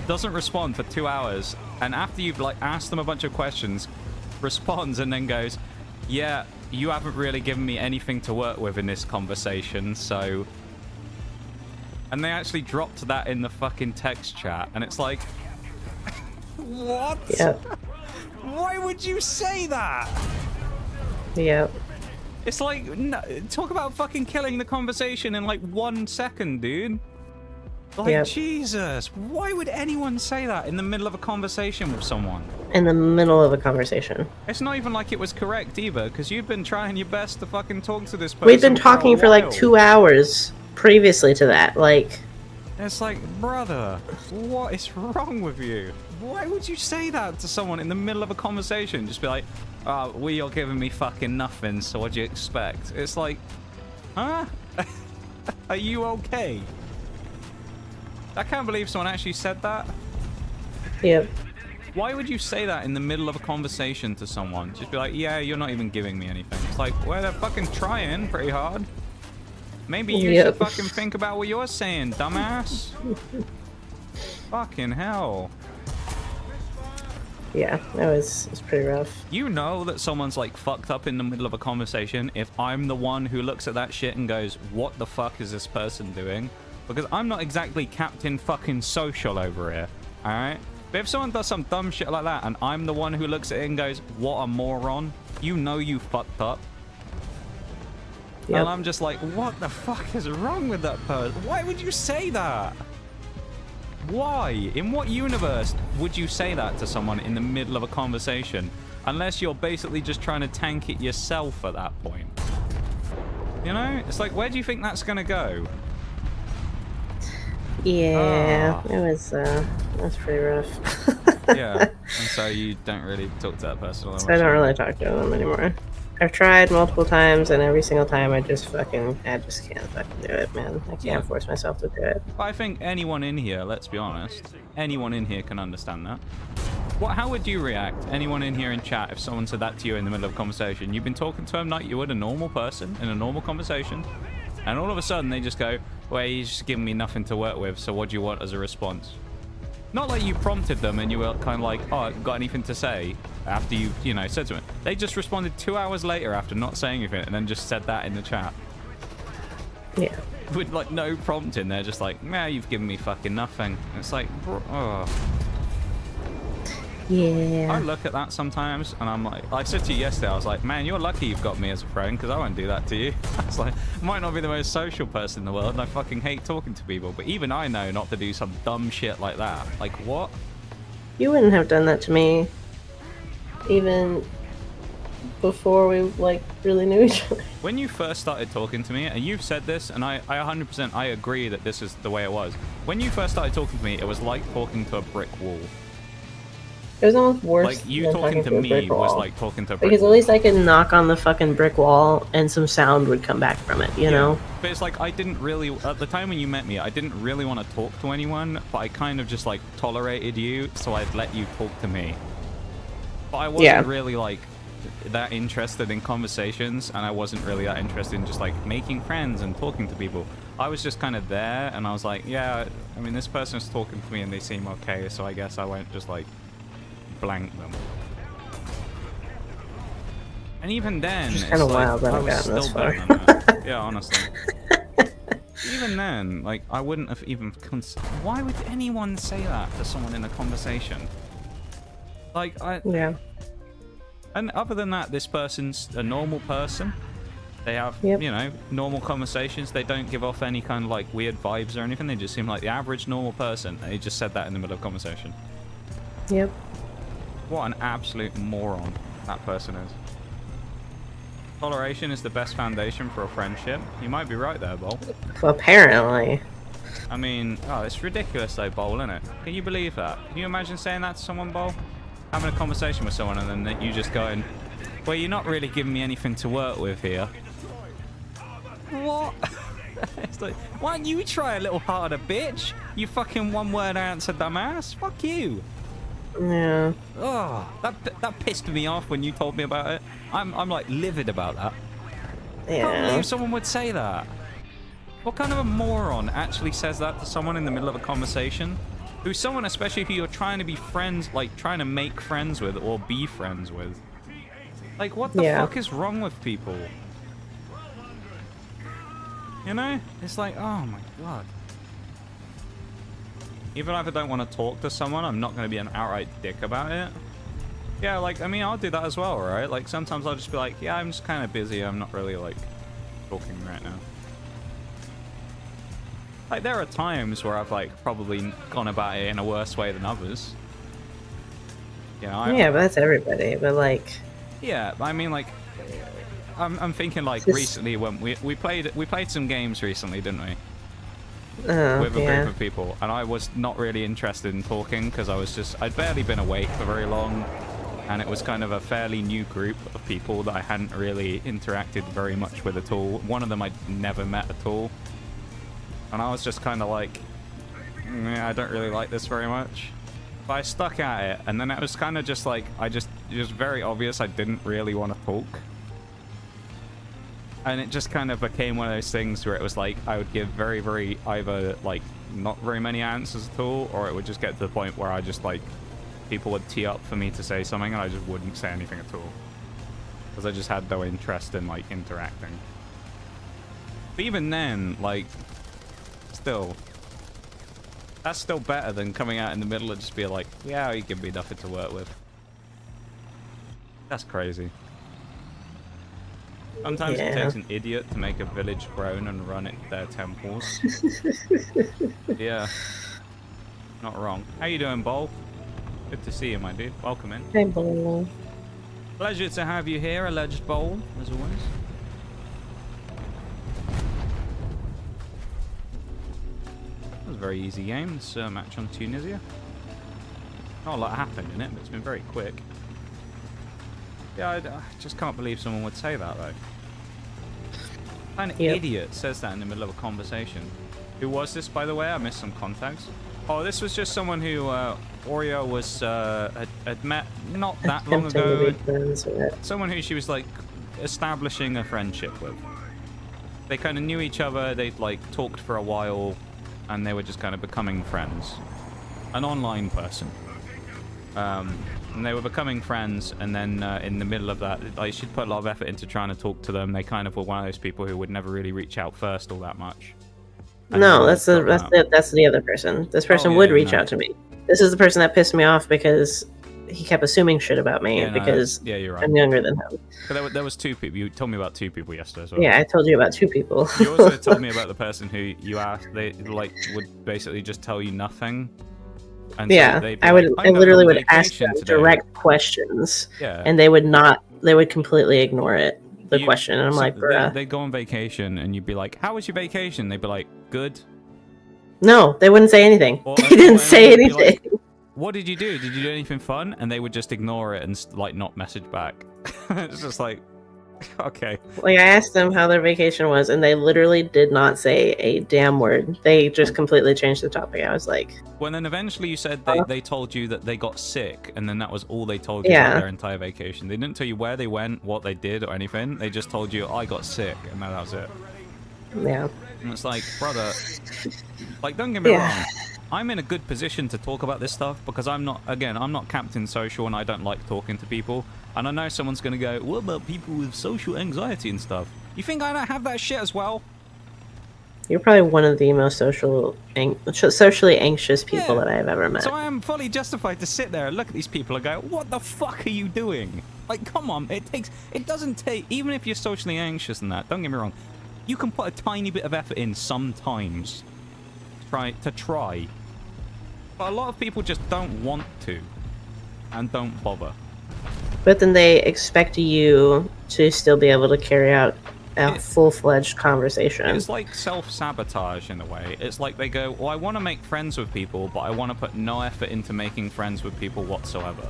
doesn't respond for 2 hours, and after you've, like, asked them a bunch of questions, responds and then goes, yeah, you haven't really given me anything to work with in this conversation, so... And they actually dropped that in the fucking text chat, and it's like... What? Yep. Why would you say that? Yep. It's like, no, talk about fucking killing the conversation in like 1 second, dude. Like, yep. Jesus, why would anyone say that in the middle of a conversation with someone? In the middle of a conversation. It's not even like it was correct either, because you've been trying your best to fucking talk to this person. We've been talking for like 2 hours previously to that, like... It's like, brother, what is wrong with you? Why would you say that to someone in the middle of a conversation? Just be like, oh, well, you're giving me fucking nothing, so what do you expect? It's like, huh? Are you okay? I can't believe someone actually said that. Yep. Why would you say that in the middle of a conversation to someone? Just be like, yeah, you're not even giving me anything. It's like, well, they're fucking trying pretty hard. Maybe you should fucking think about what you're saying, dumbass. Fucking hell. Yeah, it was pretty rough. You know that someone's like fucked up in the middle of a conversation if I'm the one who looks at that shit and goes, what the fuck is this person doing? Because I'm not exactly Captain fucking Social over here, alright? But if someone does some dumb shit like that and I'm the one who looks at it and goes, what a moron, you know you fucked up. Yep. And I'm just like, what the fuck is wrong with that person? Why would you say that? Why? In what universe would you say that to someone in the middle of a conversation? Unless you're basically just trying to tank it yourself at that point. You know? It's like, where do you think that's gonna go? Yeah, it was pretty rough. Yeah, and so you don't really talk to that person. So I don't really talk to them anymore. I've tried multiple times, and every single time I just can't fucking do it, man. I can't force myself to do it. I think anyone in here, let's be honest, anyone in here can understand that. How would you react, anyone in here in chat, if someone said that to you in the middle of a conversation? You've been talking to them like you would a normal person in a normal conversation, and all of a sudden they just go, well, he's just giving me nothing to work with, so what do you want as a response? Not like you prompted them and you were kind of like, oh, got anything to say after you know, said something. They just responded 2 hours later after not saying anything and then just said that in the chat. Yeah. With like no prompting, they're just like, nah, you've given me fucking nothing. And it's like, oh. Yeah. I look at that sometimes and I'm like, I said to you yesterday, I was like, man, you're lucky you've got me as a friend because I won't do that to you. I was like, I might not be the most social person in the world and I fucking hate talking to people, but even I know not to do some dumb shit like that. Like, what? You wouldn't have done that to me even before we, like, really knew each other. When you first started talking to me, and you've said this, and I 100% I agree that this is the way it was. When you first started talking to me, it was like talking to a brick wall. It was almost worse Like, you than talking to a brick me was wall. like talking to a brick Because at wall. least I could knock on the fucking brick wall and some sound would come back from it, you know? But it's like, I didn't really, at the time when you met me, I didn't really want to talk to anyone, but I kind of just like tolerated you, so I'd let you talk to me. But I wasn't really like that interested in conversations, and I wasn't really that interested in just like making friends and talking to people. I was just kind of there, and I was like, yeah, I mean, this person's talking to me and they seem okay, so I guess I won't just like blank them. And even then, It's it's kind of like, wild that I I've was gotten this still far. better than that. Yeah, honestly. Even then, like, I wouldn't have even why would anyone say that to someone in a conversation? Like, Yeah. And other than that, this person's a normal person. They have, you know, normal conversations. They don't give off any kind of, like, weird vibes or anything. They just seem like the average normal person. And he just said that in the middle of conversation. Yep. What an absolute moron that person is. Toleration is the best foundation for a friendship. You might be right there, Bol. Apparently. I mean, oh, it's ridiculous though, Bol, isn't it? Can you believe that? Can you imagine saying that to someone, Bol? Having a conversation with someone and then you just going, well, you're not really giving me anything to work with here. What? It's like, why don't you try a little harder, bitch? You fucking one-word answer, dumbass. Fuck you. Yeah. Oh, that pissed me off when you told me about it. I'm like livid about that. I can't believe someone would say that. What kind of a moron actually says that to someone in the middle of a conversation? Who's someone, especially if you're trying to be friends, like trying to make friends with or be friends with. Like, what the fuck is wrong with people? You know? It's like, oh my god. Even if I don't want to talk to someone, I'm not going to be an outright dick about it. Yeah, like, I mean, I'll do that as well, right? Like, sometimes I'll just be like, yeah, I'm just kind of busy. I'm not really, like, talking right now. Like, there are times where I've, like, probably gone about it in a worse way than others. You know, yeah, but that's everybody. But, like... Yeah, I mean, like... I'm thinking, like, recently when we played some games recently, didn't we? With a group of people, and I was not really interested in talking because I'd barely been awake for very long, and it was kind of a fairly new group of people that I hadn't really interacted very much with at all. One of them I'd never met at all, and I was just kind of like, I don't really like this very much. But I stuck at it, and then it was kind of just like, it was very obvious I didn't really want to talk. And it just kind of became one of those things where it was like, I would give very, very, either, like, not very many answers at all, or it would just get to the point where I just, like, people would tee up for me to say something, and I just wouldn't say anything at all. Because I just had no interest in, like, interacting. But even then, like, still, that's still better than coming out in the middle and just be like, yeah, you give me nothing to work with. That's crazy. Sometimes it takes an idiot to make a village groan and run their temples. Yeah. Not wrong. How you doing, Bol? Good to see you, my dude. Welcome in. Hey, Bol. Pleasure to have you here, alleged Bol, as always. That was a very easy game, this match on Tunisia. Not a lot happened in it, but it's been very quick. Yeah, I just can't believe someone would say that, though. An idiot says that in the middle of a conversation. Who was this, by the way? I missed some context. Oh, this was just someone who Oreo was had met not that long ago. Someone who she was, like, establishing a friendship with. They kind of knew each other. They'd, like, talked for a while, and they were just kind of becoming friends. An online person. And they were becoming friends, and then in the middle of that, like, she'd put a lot of effort into trying to talk to them. They kind of were one of those people who would never really reach out first all that much. No, that's the other person. This person would reach out to me. This is the person that pissed me off because he kept assuming shit about me because you're right. I'm younger than him. But there was two people. You told me about two people yesterday as well. Yeah, I told you about two people. You also told me about the person who you asked. They, like, would basically just tell you nothing. And yeah, so I literally would ask them direct questions, and they would completely ignore it, the question, and I'm like, bruh. They'd go on vacation, and you'd be like, how was your vacation? They'd be like, good. No, they wouldn't say anything. They didn't say anything. what did you do? Did you do anything fun? And they would just ignore it and like not message back. It's just like, okay. Like, I asked them how their vacation was, and they literally did not say a damn word. They just completely changed the topic. I was like... Well, then eventually you said they told you that they got sick, and then that was all they told you Yeah. about their entire vacation. They didn't tell you where they went, what they did, or anything. They just told you, I got sick, and that was it. Yeah. And it's like, brother, like, don't get me wrong. I'm in a good position to talk about this stuff because I'm not Captain Social, and I don't like talking to people. And I know someone's going to go, what about people with social anxiety and stuff? You think I don't have that shit as well? You're probably one of the most socially anxious people that I've ever met. So I am fully justified to sit there and look at these people and go, what the fuck are you doing? Like, come on, it doesn't take, even if you're socially anxious and that, don't get me wrong, you can put a tiny bit of effort in sometimes to try. But a lot of people just don't want to and don't bother. But then they expect you to still be able to carry out a full-fledged conversation. It's like self-sabotage in a way. It's like they go, well, I want to make friends with people, but I want to put no effort into making friends with people whatsoever.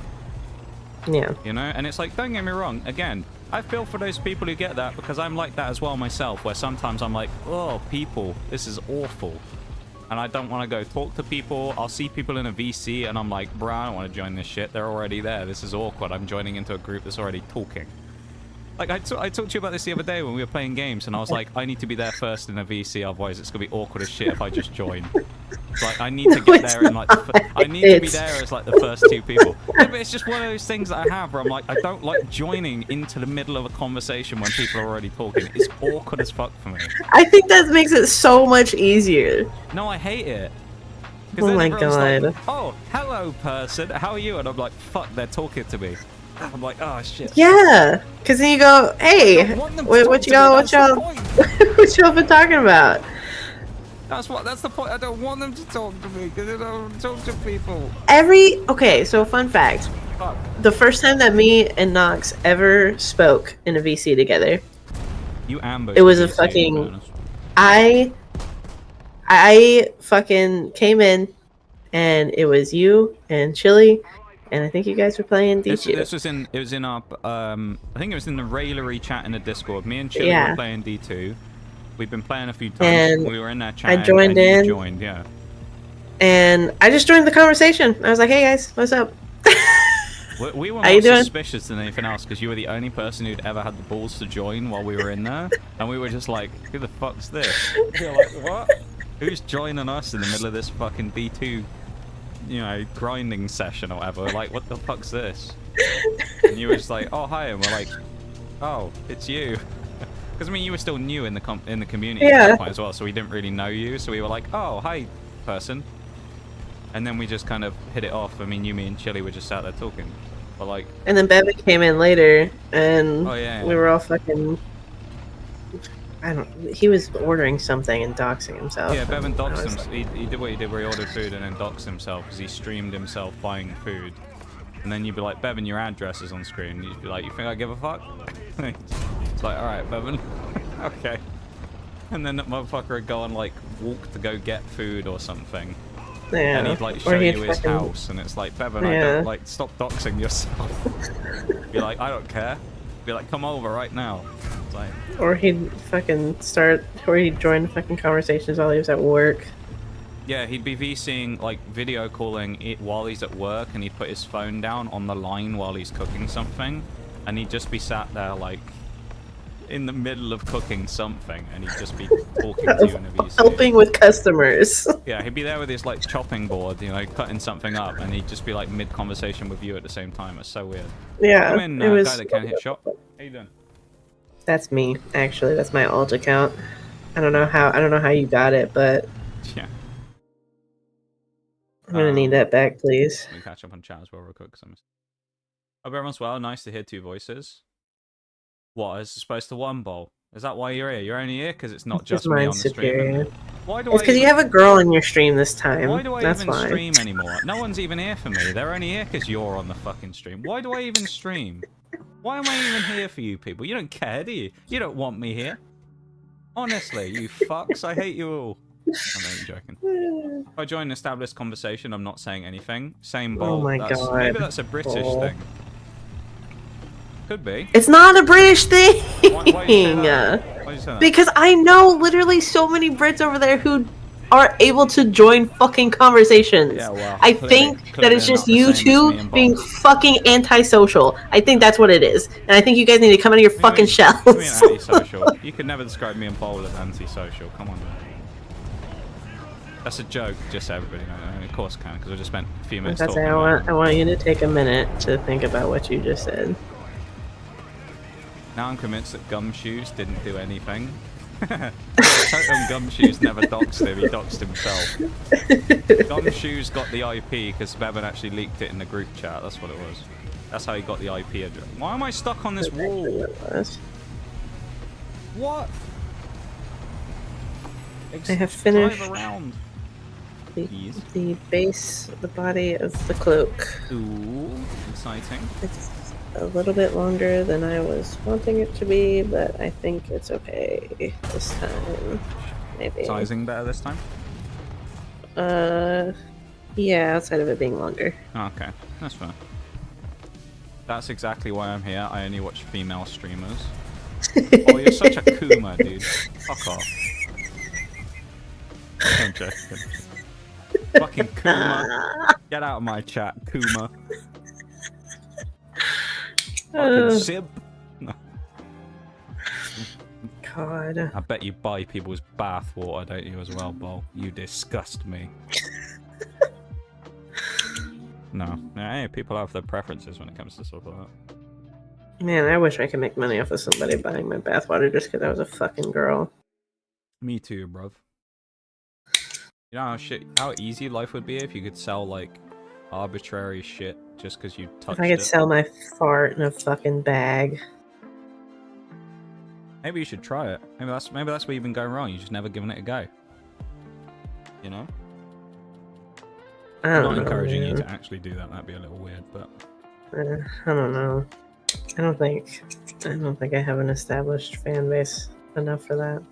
Yeah. You know? And it's like, don't get me wrong, again, I feel for those people who get that because I'm like that as well myself, where sometimes I'm like, oh, people, this is awful. And I don't want to go talk to people. I'll see people in a VC and I'm like, bro, I don't want to join this shit. They're already there. This is awkward. I'm joining into a group that's already talking. Like, I talked to you about this the other day when we were playing games, and I was like, I need to be there first in a VC, otherwise it's going to be awkward as shit if I just join. It's like, I need to get there in, like, I need to be there as, like, the first two people. Yeah, but it's just one of those things that I have where I'm like, I don't like joining into the middle of a conversation when people are already talking. It's awkward as fuck for me. I think that makes it so much easier. No, I hate it. Oh my god. Like, oh, hello, person. How are you? And I'm like, fuck, they're talking to me. I'm like, oh shit. Yeah, because then you go, hey, what y'all been talking about? That's the point. I don't want them to talk to me because they don't talk to people. Okay, so fun fact. Fuck. The first time that me and Nox ever spoke in a VC together, you ambushed. It was a fucking. I fucking came in, and it was you and Chili. And I think you guys were playing D2. This was in our, I think it was in the Railery chat in the Discord. Me and Chili were playing D2. We've been playing a few times. And we were in that chat. I joined in. You joined, yeah. And I just joined the conversation. I was like, hey guys, what's up? We were more suspicious than anything else because you were the only person who'd ever had the balls to join while we were in there. And we were just like, who the fuck's this? We were like, what? Who's joining us in the middle of this fucking D2? You know, grinding session or whatever. We're like, what the fuck's this? And you were just like, oh hi, and we're like, oh, it's you. Because I mean, you were still new in the community at that point as well, so we didn't really know you. So we were like, oh hi, person. And then we just kind of hit it off. I mean, me and Chili were just out there talking, but like. And then Bevan came in later, and we were all fucking. He was ordering something and doxing himself. Yeah, Bevan doxed himself. He did what he did where he ordered food and then doxed himself because he streamed himself buying food. And then you'd be like, Bevan, your address is on screen. You'd be like, you think I give a fuck? It's like, alright, Bevan. Okay. And then that motherfucker would go and like walk to go get food or something. Yeah. And he'd like show you his house. And it's like, Bevan, I don't like, stop doxing yourself. Be like, I don't care. Be like, come over right now. Like, or he'd join fucking conversations while he was at work. Yeah, he'd be VCing, like, video calling it while he's at work, and he'd put his phone down on the line while he's cooking something, and he'd just be sat there, like, in the middle of cooking something, and he'd just be talking to you in a VC. Helping with customers. Yeah, he'd be there with his, like, chopping board, you know, cutting something up, and he'd just be, like, mid-conversation with you at the same time. It's so weird. Yeah, Come in, guy that can't hit shot. How you doing? That's me, actually. That's my alt account. I don't know how you got it, but yeah. I'm gonna need that back, please. Let me catch up on chat as well real quick. Hope everyone's well. Nice to hear two voices. What, is it supposed to one bowl? Is that why you're here? You're only here because it's not just me on the stream. Why do it's because you have a girl in your stream this time. Why do I That's even why. stream anymore? No one's even here for me. They're only here because you're on the fucking stream. Why do I even stream? Why am I even here for you people? You don't care, do you? You don't want me here. Honestly, you fucks. I hate you all. I'm only joking. If I join an established conversation, I'm not saying anything. Same bowl. Oh my god. Maybe that's a British Bowl. thing. Could be. It's not a British thing! Why do you say that? Why do you say that? Because I know literally so many Brits over there who are able to join fucking conversations. Yeah, well, I think that it's just you two being fucking antisocial. I think that's what it is. And I think you guys need to come out of your fucking shells. What do you mean antisocial? You could never describe me and Paul as antisocial. Come on, man. That's a joke, just so everybody knows. Of course I can, because I just spent a few minutes talking about it. I want you to take a minute to think about what you just said. Now I'm convinced that Gumshoes didn't do anything. Totem Gumshoes never doxed him, he doxed himself. Gumshoes got the IP because Bevan actually leaked it in the group chat, that's what it was. That's how he got the IP address. Why am I stuck on this wall? What? I have finished around. the base, the body of the cloak. Ooh, exciting. It's a little bit longer than I was wanting it to be, but I think it's okay this time. Maybe. Sizing better this time? Yeah, outside of it being longer. Okay, that's fine. That's exactly why I'm here. I only watch female streamers. Oh, you're such a Kuma, dude. Fuck off. I'm joking. Fucking Kuma. Get out of my chat, Kuma. Fucking Sib. No. God. I bet you buy people's bath water, don't you, as well, Bol? You disgust me. No. Hey, people have their preferences when it comes to stuff like that. Man, I wish I could make money off of somebody buying my bathwater just because I was a fucking girl. Me too, bruv. You know how easy life would be if you could sell, like, arbitrary shit just because you touched it? If I could sell my fart in a fucking bag. Maybe you should try it. Maybe that's where you've been going wrong. You've just never given it a go. You know? I'm not encouraging you to actually do that. That'd be a little weird, but I don't know. I don't think I have an established fan base enough for that.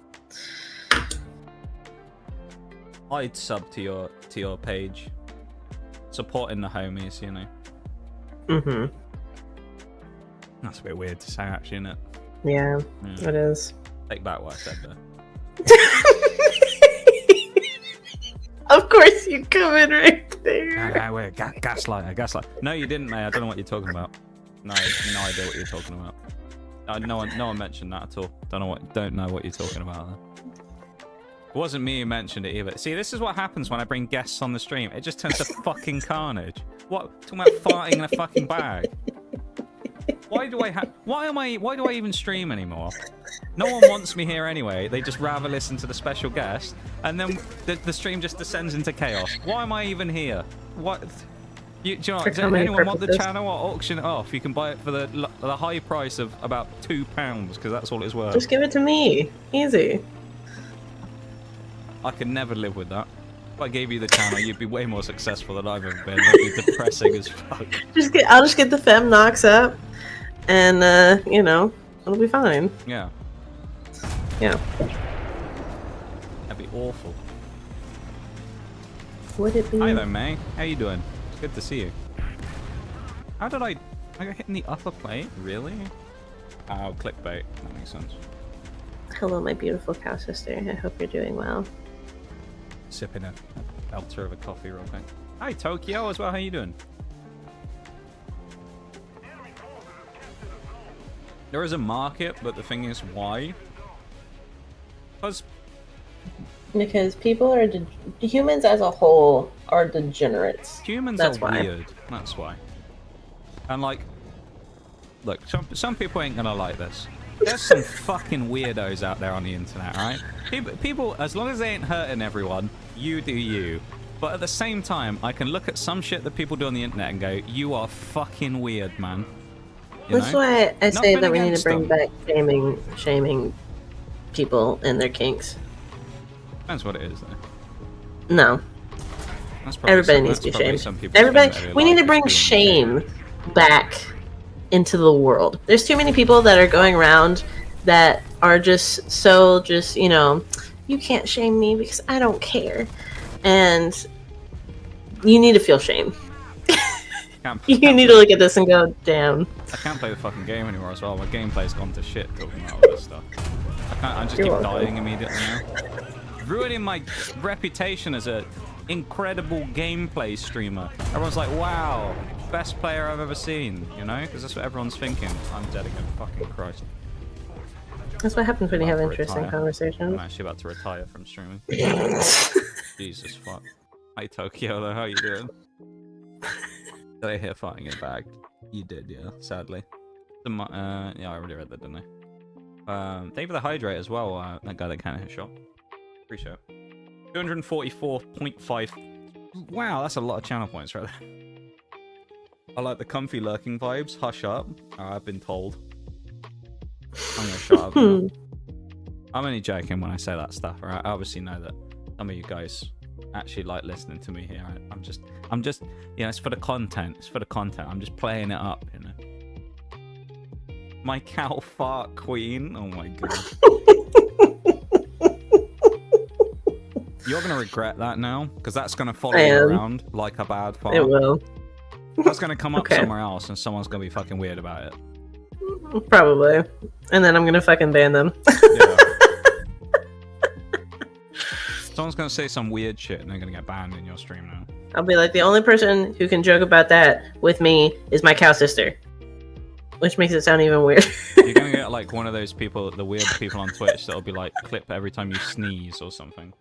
I'd sub to your page. Supporting the homies, you know. Mhm. That's a bit weird to say, actually, isn't it? Yeah, it is. Take back what I said there. Of course you come in right there. Wait, gaslighter. No, you didn't, mate. I don't know what you're talking about. No, no idea what you're talking about. No one mentioned that at all. Don't know what you're talking about there. It wasn't me who mentioned it either. See, this is what happens when I bring guests on the stream. It just turns to fucking carnage. What? Talking about farting in a fucking bag. Why do I even stream anymore? No one wants me here anyway. They just rather listen to the special guest, and then the stream just descends into chaos. Why am I even here? What? Do you know, does anyone want the channel or auction it off? You can buy it for the high price of about £2 because that's all it's worth. Just give it to me. Easy. I could never live with that. If I gave you the channel, you'd be way more successful than I've ever been. It'd be depressing as fuck. I'll just get the fem knocks up, and you know, it'll be fine. Yeah. Yeah. That'd be awful. Would it be? Hi there, May. How you doing? It's good to see you. How did I got hit in the upper plate? Really? Oh, clickbait. That makes sense. Hello, my beautiful cow sister. I hope you're doing well. Sipping a belter of a coffee real quick. Hi, Tokyo as well. How you doing? There is a market, but the thing is, why? Because people are humans as a whole are degenerates. Humans That's are why. weird. That's why. And like, look, some people ain't gonna like this. There's some fucking weirdos out there on the internet, right? People, as long as they ain't hurting everyone, you do you. But at the same time, I can look at some shit that people do on the internet and go, you are fucking weird, man. That's why I say Nothing that we need to against bring them. back shaming people and their kinks. Depends what it is, though. No. That's probably Everybody some- needs to that's be probably shamed. some people's Everybody, thing that they we need like to is bring being shame shamed. back into the world. There's too many people that are going around that are just you know, You can't shame me because I don't care. And you need to feel shame. You need to look at this and go, damn. I can't play the fucking game anymore as well. My gameplay's gone to shit talking about all this stuff. I just keep dying immediately now. Ruining my reputation as a incredible gameplay streamer. Everyone's like, wow, best player I've ever seen, you know? Because that's what everyone's thinking. I'm dead again. Fucking Christ. That's what happens when you have interesting conversations. I'm actually about to retire from streaming. Jesus fuck. Hi Tokyo, though. How you doing? Did I hear fighting in bag? You did, yeah. Sadly. Yeah, I already read that, didn't I? Thank you for the hydrate as well. That guy that can't hit shot. Appreciate it. 244.5. Wow, that's a lot of channel points right there. I like the comfy lurking vibes. Hush up. I've been told. I'm gonna shut up now. I'm only joking when I say that stuff, alright? I obviously know that some of you guys actually like listening to me here. I'm just, you know, it's for the content. It's for the content. I'm just playing it up, you know. My cow fart queen. Oh my god. You're gonna regret that now, because that's gonna follow you around like a bad fart. It will. That's gonna come up somewhere else, and someone's gonna be fucking weird about it. Probably. And then I'm gonna fucking ban them. Yeah. Someone's gonna say some weird shit and they're gonna get banned in your stream now. I'll be like, the only person who can joke about that with me is my cow sister. Which makes it sound even weird. You're gonna get like one of those people, the weird people on Twitch that'll be like, clip every time you sneeze or something.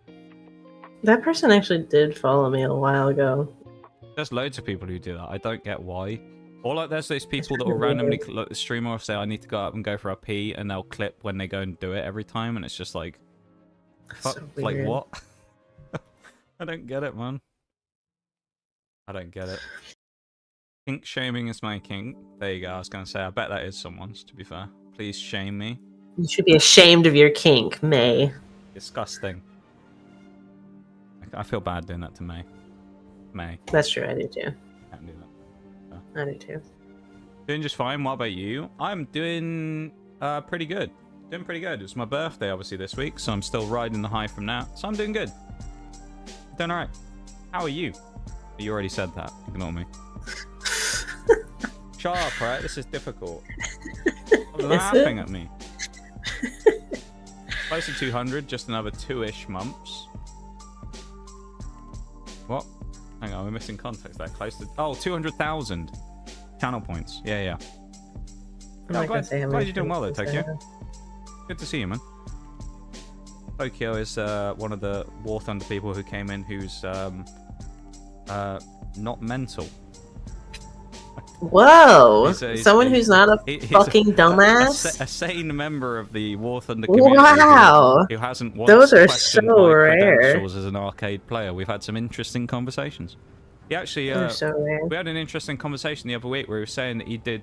That person actually did follow me a while ago. There's loads of people who do that. I don't get why. Or like there's those people that will randomly look the streamer or say, I need to go up and go for a pee, and they'll clip when they go and do it every time, and it's just like, fuck, So like weird. what? I don't get it, man. I don't get it. Kink shaming is my kink. There you go. I was gonna say, I bet that is someone's, to be fair. Please shame me. You should be ashamed of your kink, May. Disgusting. I feel bad doing that to May. May. That's true, I do too. Can't do that. I do too. Doing just fine. What about you? I'm doing pretty good. Doing pretty good. It was my birthday, obviously, this week, so I'm still riding the high from that. So I'm doing good. Doing alright. How are you? You already said that. Ignore me. Shut up, right? This is difficult. Stop laughing at me. Close to 200, just another 2-ish months. What? Hang on, we're missing context there. Close to... Oh, 200,000 channel points. Yeah, yeah. I'm glad you're doing well, though, Tokyo. Good to see you, man. Tokyo is one of the War Thunder people who came in who's not mental. Whoa! Someone who's not a fucking dumbass? A sane member of the War Thunder community. Wow! Who hasn't once Those are questioned so my rare. credentials as an arcade player. We've had some interesting conversations. He actually, So rare. we had an interesting conversation the other week where he was saying that he did,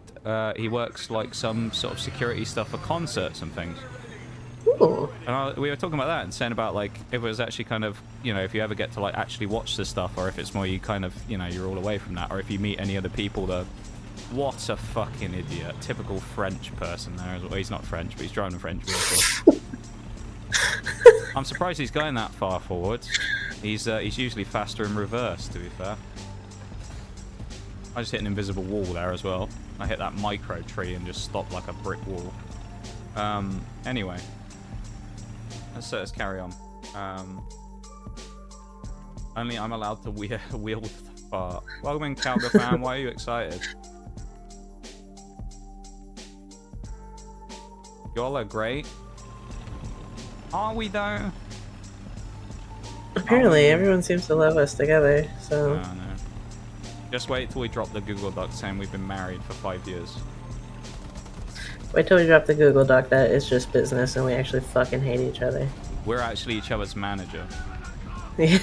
he works like some sort of security stuff for concerts and things. Ooh. And we were talking about that and saying about like if it was actually kind of, you know, if you ever get to like actually watch this stuff, or if it's more you kind of, you know, you're all away from that, or if you meet any other people that, what a fucking idiot, typical French person there. Well, he's not French, but he's driving a French vehicle. I'm surprised he's going that far forwards. He's usually faster in reverse, to be fair. I just hit an invisible wall there as well. I hit that micro tree and just stopped like a brick wall. Anyway. Let's carry on. Only I'm allowed to wield the fart. Welcome in, Calga fan. Why are you excited? Y'all are great. Are we though? Apparently, everyone seems to love us together, so... No, no. Just wait till we drop the Google Doc saying we've been married for 5 years. Wait till we drop the Google Doc that it's just business and we actually fucking hate each other. We're actually each other's manager. Yeah.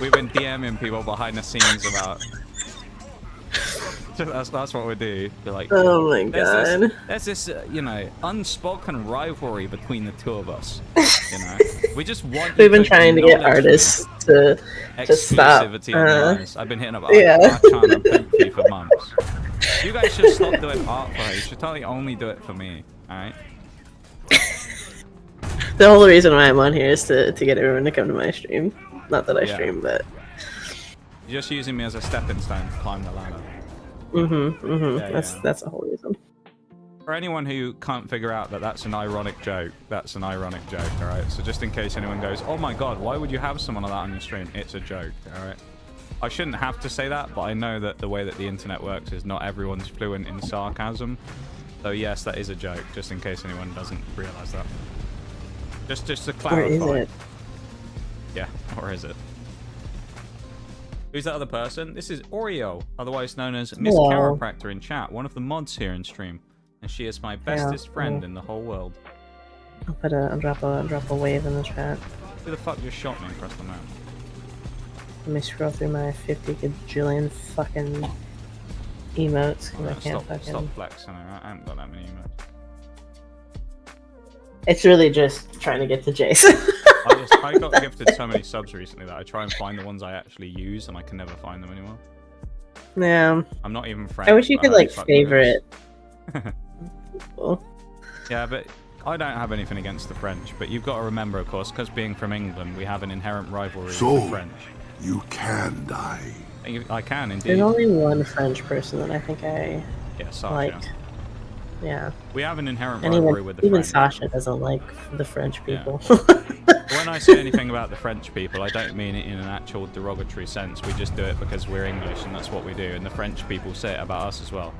We've been DMing people behind the scenes about... That's what we do. We're like, Oh my god. There's this you know, unspoken rivalry between the two of us. You know, we just want. We've been trying to get artists to stop. Exclusivity on the eyes. I've been hitting up Yeah. Archan and Poopy for months. You guys should stop doing art for her. You should totally only do it for me. All right. The whole reason why I'm on here is to get everyone to come to my stream. Not that I Yeah. stream, but You're just using me as a stepping stone to climb the ladder. Yeah, that's the whole reason. For anyone who can't figure out that that's an ironic joke, that's an ironic joke, alright? So just in case anyone goes, oh my god, why would you have someone like that on your stream? It's a joke, alright? I shouldn't have to say that, but I know that the way that the internet works is not everyone's fluent in sarcasm. So yes, that is a joke, just in case anyone doesn't realise that. Just to clarify. Or is it? Yeah, or is it? Who's that other person? This is Oreo, otherwise known as Miss Hello. Chiropractor in chat, one of the mods here in stream. And she is my bestest friend in the whole world. I'll drop a wave in the chat. Who the fuck just shot me across the map? Let me scroll through my 50 gajillion fucking emotes, because I can't Stop flexing, alright? I haven't got that many emotes. It's really just trying to get to Jace. I got gifted so many subs recently that I try and find the ones I actually use, and I can never find them anymore. Yeah. I'm not even friends. I wish you could, like, favorite. Cool. Yeah, but I don't have anything against the French, but you've got to remember, of course, because being from England, we have an inherent rivalry with the French. You can die. I can, indeed. There's only one French person that I think I Sasha. like. Yeah. We have an inherent And rivalry with the even French. Sasha doesn't like the French people. Yeah. When I say anything about the French people, I don't mean it in an actual derogatory sense. We just do it because we're English, and that's what we do. And the French people say it about us as well.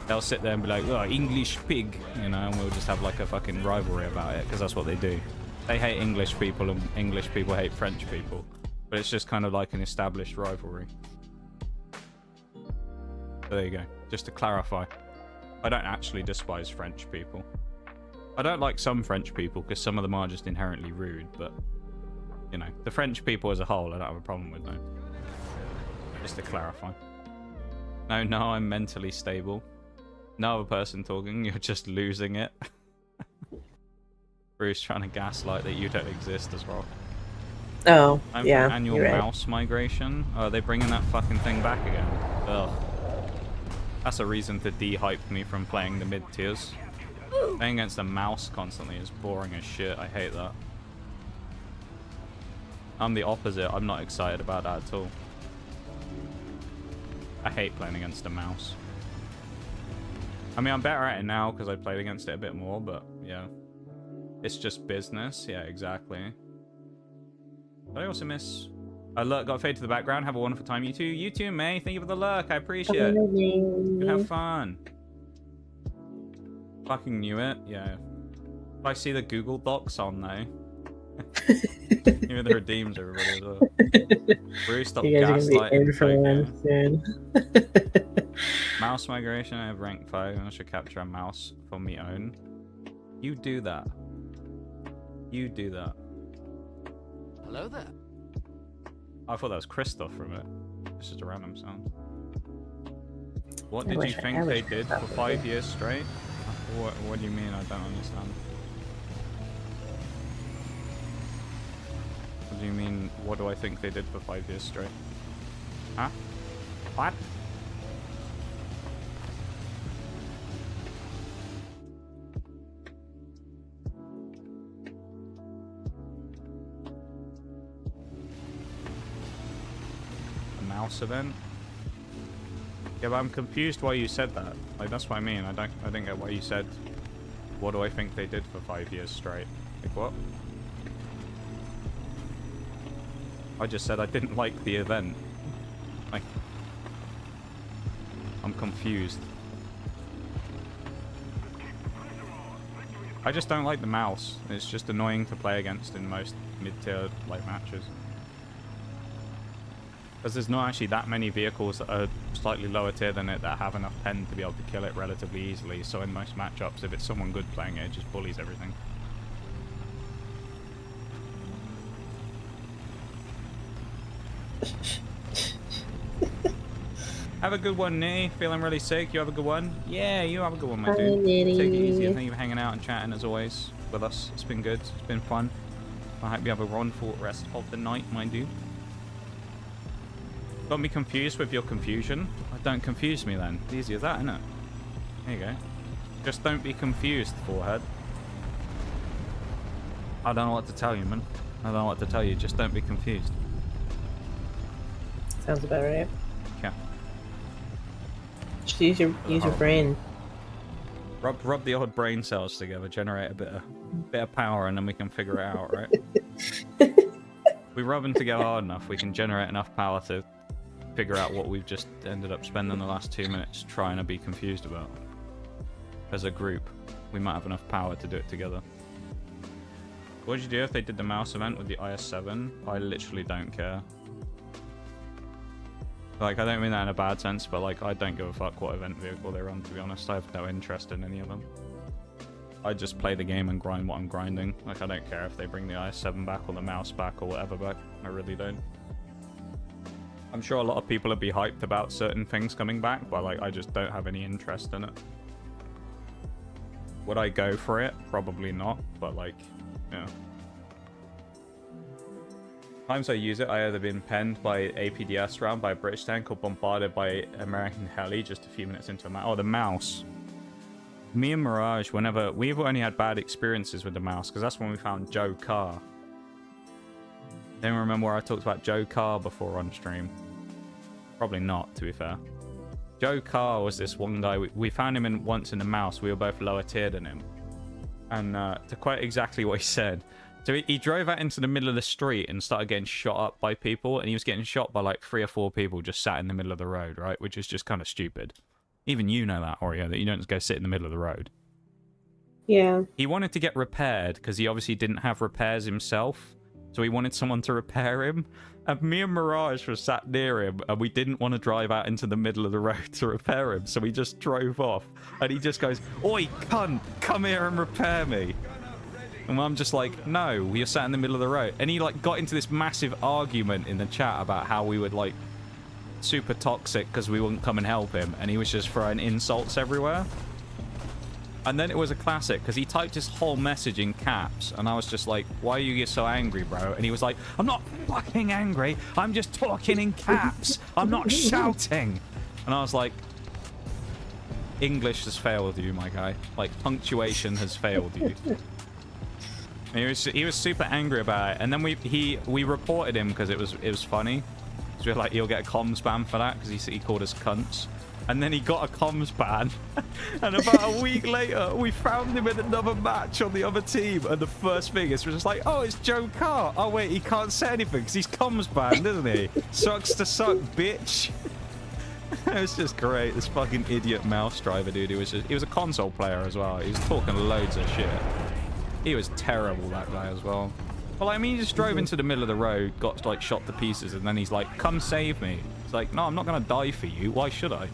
They'll sit there and be like, oh, English pig, you know, and we'll just have like a fucking rivalry about it, because that's what they do. They hate English people, and English people hate French people. But it's just kind of like an established rivalry. So there you go. Just to clarify. I don't actually despise French people. I don't like some French people, because some of them are just inherently rude, but, you know, the French people as a whole, I don't have a problem with, no. Just to clarify. No, I'm mentally stable. No other person talking, you're just losing it. Bruce trying to gaslight that you don't exist as well. Oh, yeah. Annual mouse migration? Oh, are they bringing that fucking thing back again? Ugh. That's a reason to de-hype me from playing the mid-tiers. Playing against a mouse constantly is boring as shit. I hate that. I'm the opposite. I'm not excited about that at all. I hate playing against a mouse. I mean, I'm better at it now because I played against it a bit more, but yeah. It's just business. Yeah, exactly. Did I also miss... Look, got a fade to the background. Have a wonderful time, you two. You too, May. Thank you for the lurk. I appreciate it. You have fun. Fucking knew it. Yeah. If I see the Google Docs on though. Even the redeems everybody as well. Bruce, stop gaslighting. Mouse migration. I have rank 5. I should capture a mouse for me own. You do that. You do that. Hello there. I thought that was Christoph from it. It's just a random sound. What did you think they did for 5 years straight? What do you mean? I don't understand. What do you mean? What do I think they did for 5 years straight? Huh? What? A mouse event? Yeah, but I'm confused why you said that. Like, that's what I mean. I didn't get why you said, what do I think they did for 5 years straight? Like, what? I just said I didn't like the event. Like, I'm confused. I just don't like the mouse. It's just annoying to play against in most mid-tier, like, matches. Because there's not actually that many vehicles that are slightly lower tier than it that have enough pen to be able to kill it relatively easily. So in most matchups, if it's someone good playing it, it just bullies everything. Have a good one, Nee. Feeling really sick. You have a good one? Yeah, you have a good one, my dude. Take it easy. Thank you for hanging out and chatting as always with us. It's been good. It's been fun. I hope you have a wonderful rest of the night, my dude. Got me confused with your confusion? Don't confuse me then. It's easy as that, isn't it? There you go. Just don't be confused, forehead. I don't know what to tell you, man. I don't know what to tell you. Just don't be confused. Sounds about right. Yeah. Just use your brain. Rub the odd brain cells together, generate a bit of power, and then we can figure it out, right? We rub them together hard enough, we can generate enough power to figure out what we've just ended up spending the last 2 minutes trying to be confused about. As a group, we might have enough power to do it together. What would you do if they did the mouse event with the IS-7? I literally don't care. Like, I don't mean that in a bad sense, but like, I don't give a fuck what event vehicle they run, to be honest. I have no interest in any of them. I just play the game and grind what I'm grinding. Like, I don't care if they bring the IS-7 back or the mouse back or whatever back. I really don't. I'm sure a lot of people would be hyped about certain things coming back, but like, I just don't have any interest in it. Would I go for it? Probably not, but like, yeah. Times I use it, I either been penned by APDS round by a British tank or bombarded by American heli just a few minutes into a match. Oh, the mouse. Me and Mirage, whenever... We've only had bad experiences with the mouse, because that's when we found Joe Carr. Don't remember where I talked about Joe Carr before on stream. Probably not, to be fair. Joe Carr was this one guy... We found him once in the mouse. We were both lower tier than him. And to quote exactly what he said... So he drove out into the middle of the street and started getting shot up by people, and he was getting shot by like 3 or 4 people just sat in the middle of the road, right? Which is just kind of stupid. Even you know that, Oreo, that you don't just go sit in the middle of the road. Yeah. He wanted to get repaired because he obviously didn't have repairs himself, so he wanted someone to repair him. And me and Mirage were sat near him, and we didn't want to drive out into the middle of the road to repair him, so we just drove off. And he just goes, "Oi, cunt, come here and repair me." And I'm just like, no, we are sat in the middle of the road. And he like got into this massive argument in the chat about how we would like super toxic because we wouldn't come and help him. And he was just throwing insults everywhere. And then it was a classic because he typed his whole message in caps. And I was just like, why are you get so angry, bro? And he was like, I'm not fucking angry. I'm just talking in caps. I'm not shouting. And I was like, English has failed you, my guy. Like, punctuation has failed you. He was super angry about it, and then we reported him because it was funny. So we were like, he'll get a comms ban for that because he called us cunts, and then he got a comms ban. And about a week later, we found him in another match on the other team, and the first thing is we're just like, oh, it's Joe Carr. Oh wait, he can't say anything because he's comms banned, isn't he? Sucks to suck, bitch. It was just great. This fucking idiot mouse driver dude. He was a console player as well. He was talking loads of shit. He was terrible, that guy, as well. Well, I mean, he just drove into the middle of the road, got, like, shot to pieces, and then he's like, come save me. It's like, no, I'm not going to die for you. Why should I?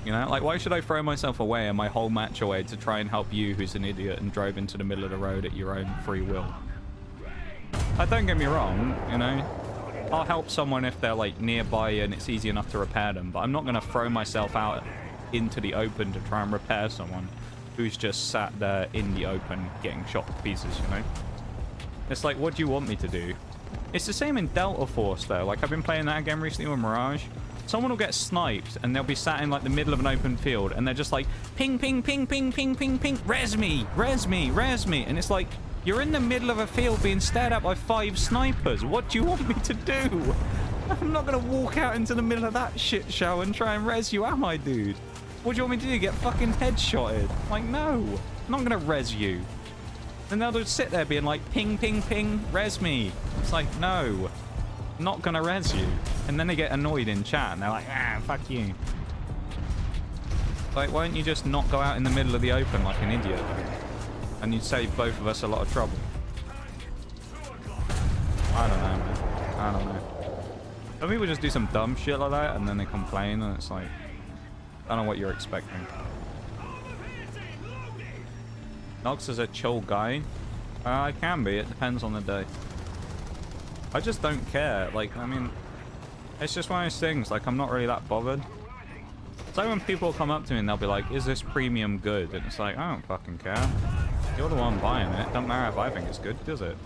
You know, like, why should I throw myself away and my whole match away to try and help you, who's an idiot, and drove into the middle of the road at your own free will? Don't get me wrong, you know. I'll help someone if they're, like, nearby and it's easy enough to repair them, but I'm not going to throw myself out into the open to try and repair someone who's just sat there in the open getting shot to pieces, you know? It's like, what do you want me to do? It's the same in Delta Force, though. Like, I've been playing that again recently with Mirage. Someone will get sniped, and they'll be sat in, like, the middle of an open field, and they're just like, ping, ping, ping, ping, ping, ping, ping, res me, res me, res me. And it's like, you're in the middle of a field being stared at by 5 snipers. What do you want me to do? I'm not going to walk out into the middle of that shit show and try and res you, am I, dude? What do you want me to do? Get fucking headshotted? Like, no. I'm not gonna res you. And they'll just sit there being like, ping, ping, ping, res me. It's like, no. I'm not gonna res you. And then they get annoyed in chat and they're like, ah, fuck you. Like, why don't you just not go out in the middle of the open like an idiot? And you'd save both of us a lot of trouble. I don't know, man. I don't know. Some people just do some dumb shit like that and then they complain and it's like, I don't know what you're expecting. Nox is a chill guy. I can be. It depends on the day. I just don't care. Like, I mean, it's just one of those things. Like, I'm not really that bothered. It's like when people come up to me and they'll be like, is this premium good? And it's like, I don't fucking care. You're the one buying it. Don't matter if I think it's good, does it?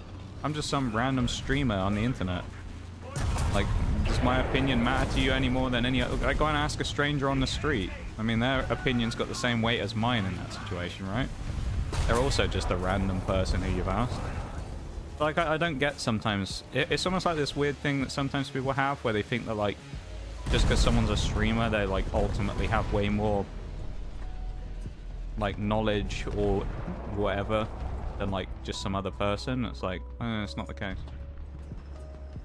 I'm just some random streamer on the internet. Like, does my opinion matter to you any more than any other? I go and ask a stranger on the street. I mean, their opinion's got the same weight as mine in that situation, right? they're also just a random person who you've asked. Like, I don't get sometimes... It's almost like this weird thing that sometimes people have where they think that, like, just because someone's a streamer, they, like, ultimately have way more, like, knowledge or whatever than, like, just some other person. It's like, it's not the case.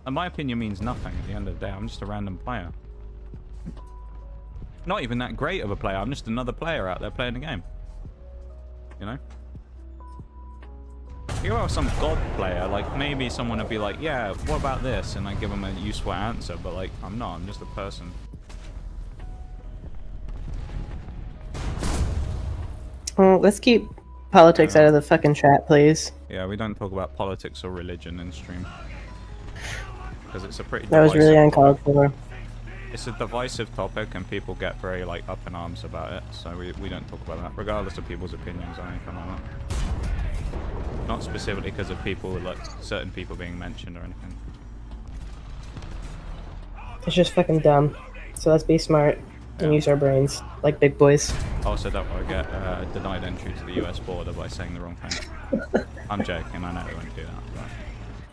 And my opinion means nothing at the end of the day. I'm just a random player. Not even that great of a player. I'm just another player out there playing the game. You know? If you are some god player, like, maybe someone would be like, yeah, what about this? And I give them a useful answer, but, like, I'm not. I'm just a person. Well, let's keep politics out of the fucking chat, please. Yeah, we don't talk about politics or religion in stream. Because it's a pretty That was really uncalled for. It's a divisive topic, and people get very, like, up in arms about it. So we don't talk about that, regardless of people's opinions or anything like that. Not specifically because of people, like, certain people being mentioned or anything. It's just fucking dumb. So let's be smart and use our brains, like big boys. Also, don't want to get denied entry to the US border by saying the wrong thing. I'm joking, I know they wouldn't do that.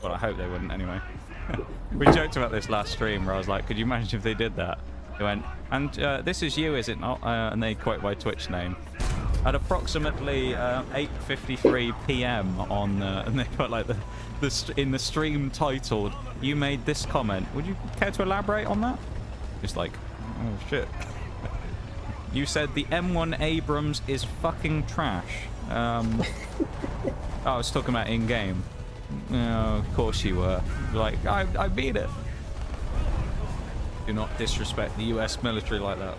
But I hope they wouldn't anyway. We joked about this last stream where I was like, could you imagine if they did that? They went, and this is you, is it not? And they quote my Twitch name. At approximately 8:53 p.m. on, and they put like in the stream titled, "You made this comment." Would you care to elaborate on that? Just like, oh shit. You said the M1 Abrams is fucking trash. I was talking about in game. Oh, of course you were. Like, I beat it. Do not disrespect the US military like that.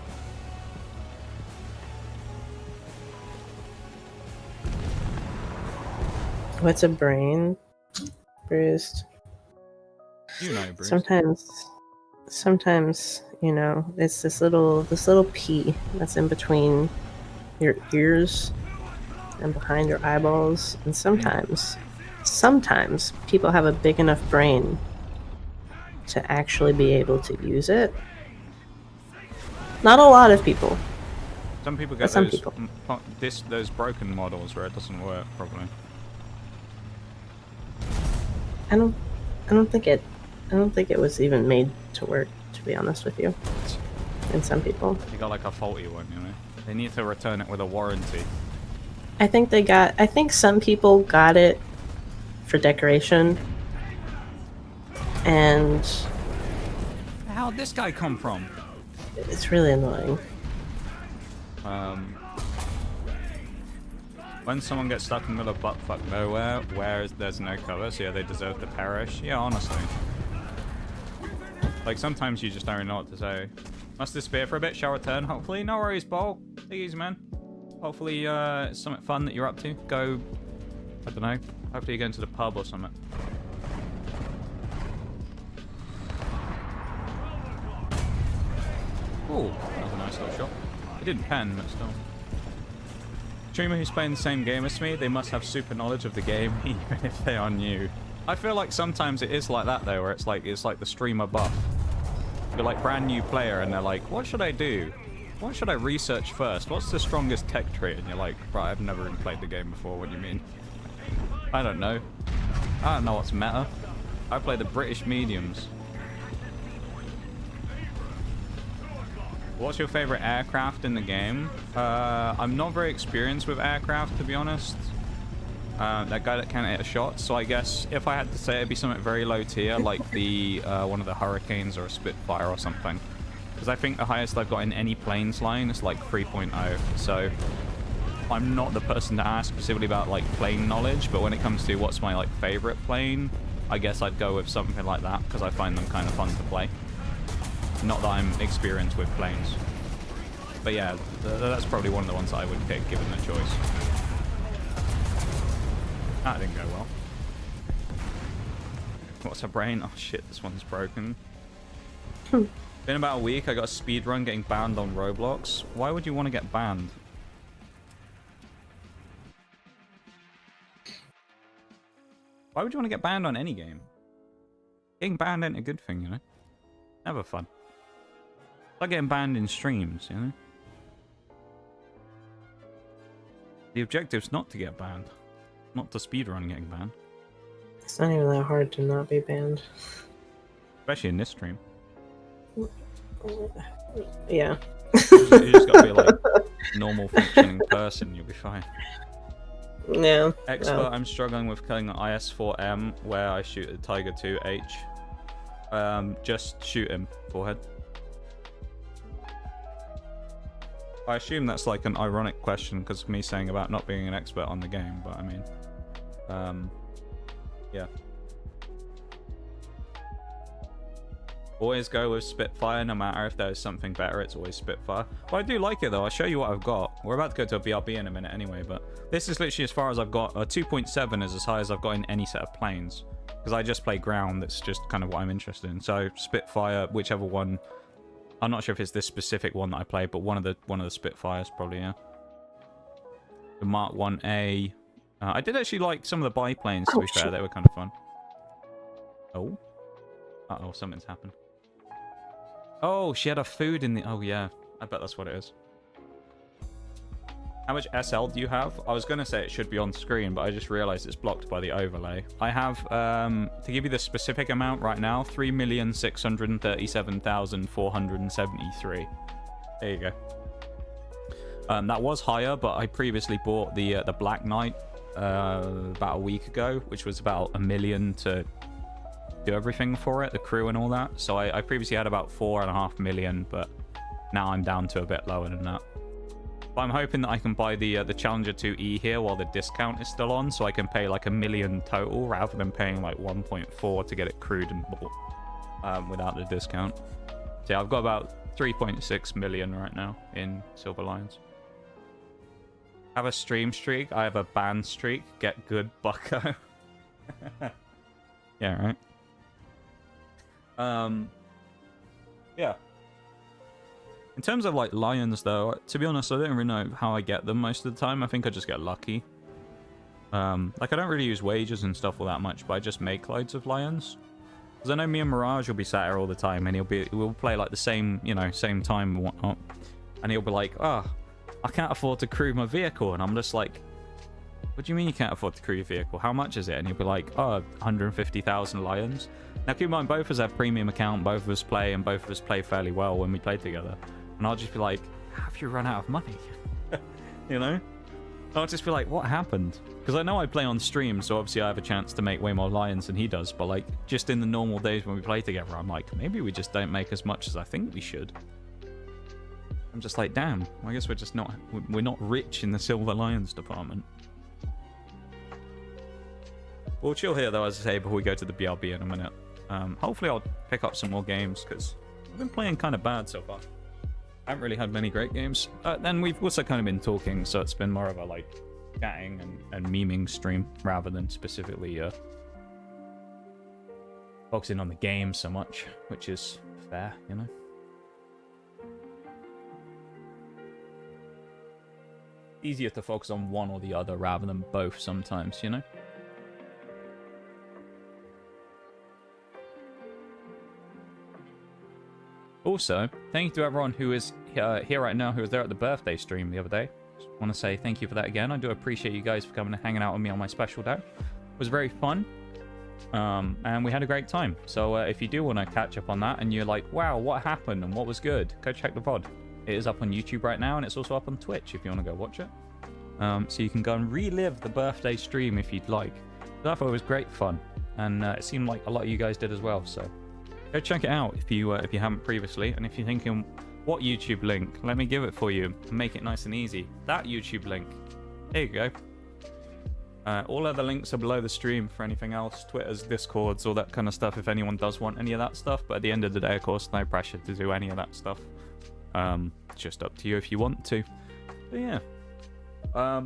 What's a brain? Bruised. You know, Bruce. Sometimes, you know, it's this little pea that's in between your ears and behind your eyeballs. And sometimes people have a big enough brain to actually be able to use it. Not a lot of people. Some people get those broken models where it doesn't work properly. I don't think it was even made to work, to be honest with you. And some people. You got like a faulty one, you know. They need to return it with a warranty. I think some people got it for decoration. And how'd this guy come from? It's really annoying. When someone gets stuck in the middle of buttfuck nowhere, there's no cover, so yeah, they deserve to perish. Yeah, honestly. Like, sometimes you just don't know what to say. Must disappear for a bit, shall return, hopefully. No worries, Bol. Take it easy, man. Hopefully, it's something fun that you're up to. Go, I don't know. Hopefully you're going to the pub or something. Ooh, that was a nice little shot. It didn't pen, but still. Streamer who's playing the same game as me, they must have super knowledge of the game, even if they are new. I feel like sometimes it is like that though, where it's like the streamer buff. You're like brand new player and they're like, what should I do? What should I research first? What's the strongest tech tree? And you're like, right, I've never even played the game before, what do you mean? I don't know. I don't know what's meta. I play the British mediums. What's your favorite aircraft in the game? I'm not very experienced with aircraft, to be honest. That guy that can't hit a shot. So I guess if I had to say, it'd be something very low tier, like the one of the Hurricanes or a Spitfire or something. Because I think the highest I've got in any planes line is like 3.0. So I'm not the person to ask specifically about like plane knowledge, but when it comes to what's my like favorite plane, I guess I'd go with something like that because I find them kind of fun to play. Not that I'm experienced with planes. But yeah, that's probably one of the ones that I would pick given the choice. That didn't go well. What's a brain? Oh shit, this one's broken. Been about a week, I got a speed run getting banned on Roblox. Why would you want to get banned? Why would you want to get banned on any game? Getting banned ain't a good thing, you know? Never fun. It's like getting banned in streams, you know? The objective's not to get banned. Not to speedrun getting banned. It's not even that hard to not be banned. Especially in this stream. Yeah. You just gotta be like a normal functioning person, you'll be fine. Yeah. Expert, well. I'm struggling with killing an IS-4M where I shoot a Tiger 2H. Just shoot him, forehead. I assume that's like an ironic question because of me saying about not being an expert on the game, but I mean, yeah. Always go with Spitfire, no matter if there's something better, it's always Spitfire. Well, I do like it though, I'll show you what I've got. We're about to go to a BRB in a minute anyway, but this is literally as far as I've got. 2.7 is as high as I've got in any set of planes. Because I just play ground, that's just kind of what I'm interested in. So Spitfire, whichever one. I'm not sure if it's this specific one that I play, but one of the Spitfires probably, yeah. The Mark 1A. I did actually like some of the biplanes, to be fair, they were kind of fun. Oh. Uh-oh, something's happened. Oh, she had a food in the... Oh, yeah. I bet that's what it is. How much SL do you have? I was going to say it should be on screen, but I just realized it's blocked by the overlay. I have, to give you the specific amount right now, 3,637,473. There you go. That was higher, but I previously bought the Black Knight about a week ago, which was about 1 million to do everything for it, the crew and all that. So I previously had about 4.5 million, but now I'm down to a bit lower than that. But I'm hoping that I can buy the Challenger 2E here while the discount is still on, so I can pay like 1 million total rather than paying like 1.4 to get it crewed and bought without the discount. So yeah, I've got about 3.6 million right now in Silver Lions. Have a stream streak. I have a ban streak. Get good, bucko. Yeah, right. Yeah. In terms of like lions though, to be honest, I don't really know how I get them most of the time. I think I just get lucky. Like I don't really use wages and stuff all that much, but I just make loads of lions. Because I know me and Mirage will be sat here all the time, and we'll play like the same, you know, same time and whatnot. And he'll be like, oh, I can't afford to crew my vehicle. And I'm just like, what do you mean you can't afford to crew your vehicle? How much is it? And he'll be like, oh, 150,000 lions. Now keep in mind, both of us have premium account, both of us play, and both of us play fairly well when we play together. And I'll just be like, have you run out of money? You know? I'll just be like, what happened? Because I know I play on stream, so obviously I have a chance to make way more lions than he does. But like, just in the normal days when we play together, I'm like, maybe we just don't make as much as I think we should. I'm just like, damn, I guess we're just not, we're not rich in the Silver Lions department. We'll chill here though, as I say, before we go to the BRB in a minute. Hopefully I'll pick up some more games, because I've been playing kind of bad so far. I haven't really had many great games. Then we've also kind of been talking, so it's been more of a like chatting and memeing stream rather than specifically focusing on the game so much, which is fair, you know. Easier to focus on one or the other rather than both sometimes, you know. Also, thank you to everyone who is here right now, who was there at the birthday stream the other day. Just want to say thank you for that again. I do appreciate you guys for coming and hanging out with me on my special day. It was very fun, and we had a great time. So if you do want to catch up on that, and you're like, wow, what happened and what was good, go check the VOD. It is up on YouTube right now, and it's also up on Twitch if you want to go watch it. So you can go and relive the birthday stream if you'd like. So I thought it was great fun, and it seemed like a lot of you guys did as well. So go check it out if you haven't previously, and if you're thinking, what YouTube link? Let me give it for you and make it nice and easy. That YouTube link. There you go. All other links are below the stream for anything else. Twitters, Discords, all that kind of stuff if anyone does want any of that stuff. But at the end of the day, of course, no pressure to do any of that stuff. It's just up to you if you want to. But yeah. I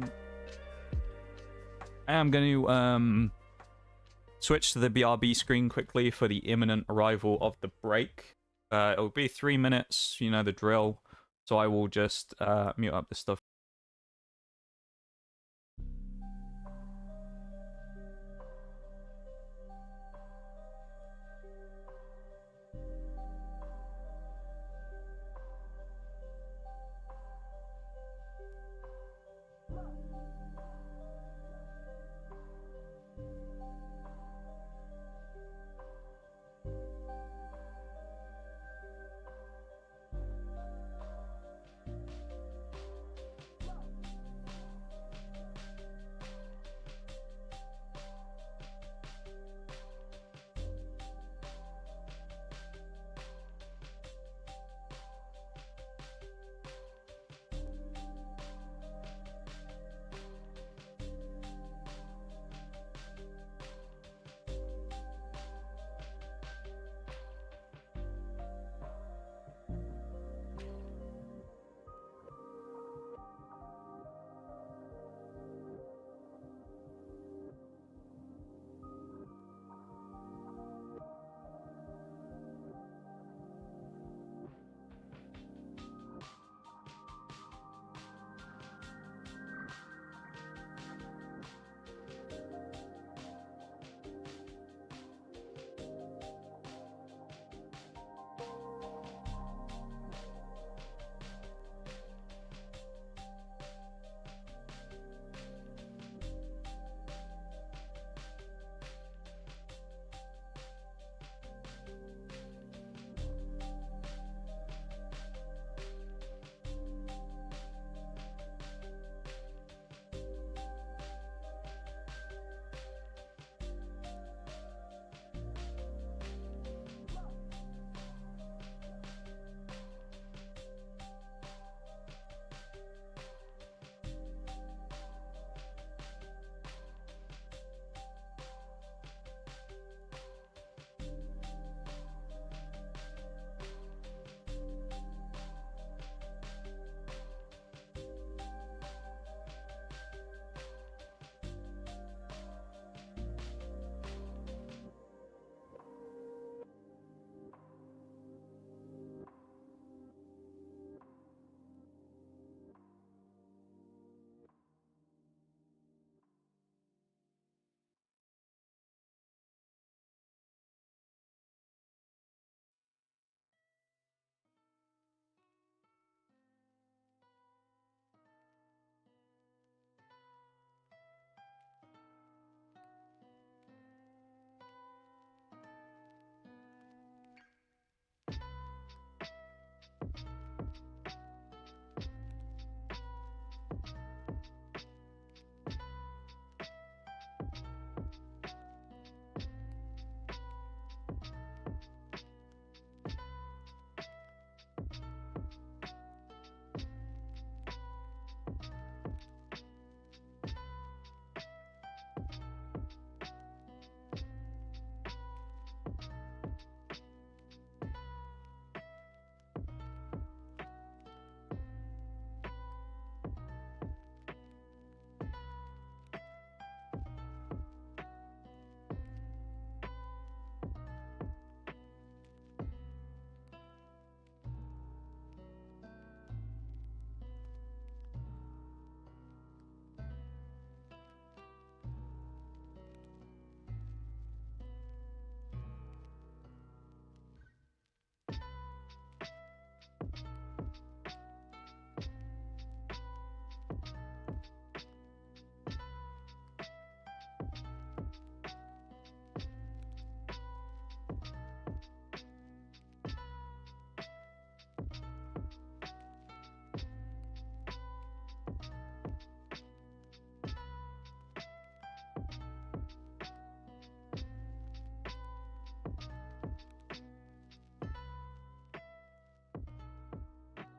am going to switch to the BRB screen quickly for the imminent arrival of the break. It will be 3 minutes, you know the drill. So I will just mute up this stuff.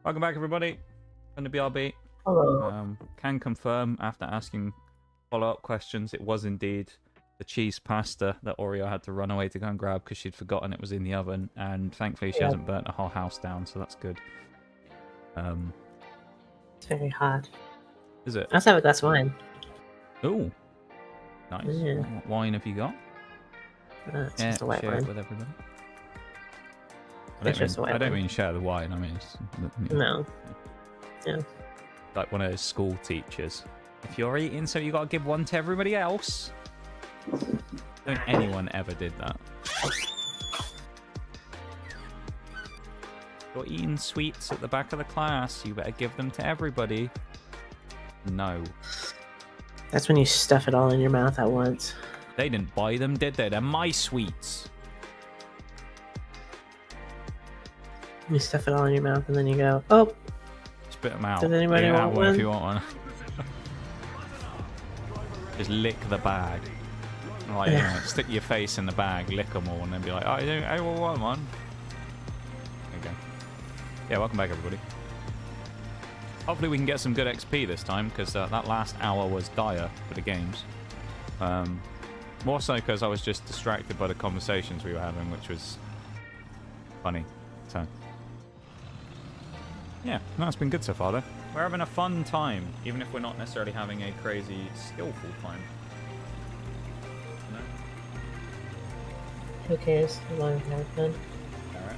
Welcome back, everybody. From the BRB. Hello. Can confirm after asking follow-up questions, it was indeed the cheese pasta that Oreo had to run away to go and grab because she'd forgotten it was in the oven, and thankfully she hasn't burnt a whole house down, so that's good. It's very hot. Is it? Let's have a glass of wine. Ooh, nice. Yeah. What wine have you got? It's just a white share wine. it with everybody. It's just a white I don't wine. mean share the wine. I mean, No. Yeah. Like one of those school teachers. If you're eating, so you got to give one to everybody else. I don't think anyone ever did that. You're eating sweets at the back of the class. You better give them to everybody. No. That's when you stuff it all in your mouth at once. They didn't buy them, did they? They're my sweets. You stuff it all in your mouth and then you go, oh, Spit them out. Does anybody You can want have one if one? you want one. Just lick the bag. Like, you know, stick your face in the bag, lick them all, and then be like, oh, I want one. There you go. Yeah, welcome back, everybody. Hopefully we can get some good XP this time, because that last hour was dire for the games. More so because I was just distracted by the conversations we were having, which was funny. So, yeah, no, it's been good so far, though. We're having a fun time, even if we're not necessarily having a crazy, skillful time. No? who cares? As long as you have fun. Alright.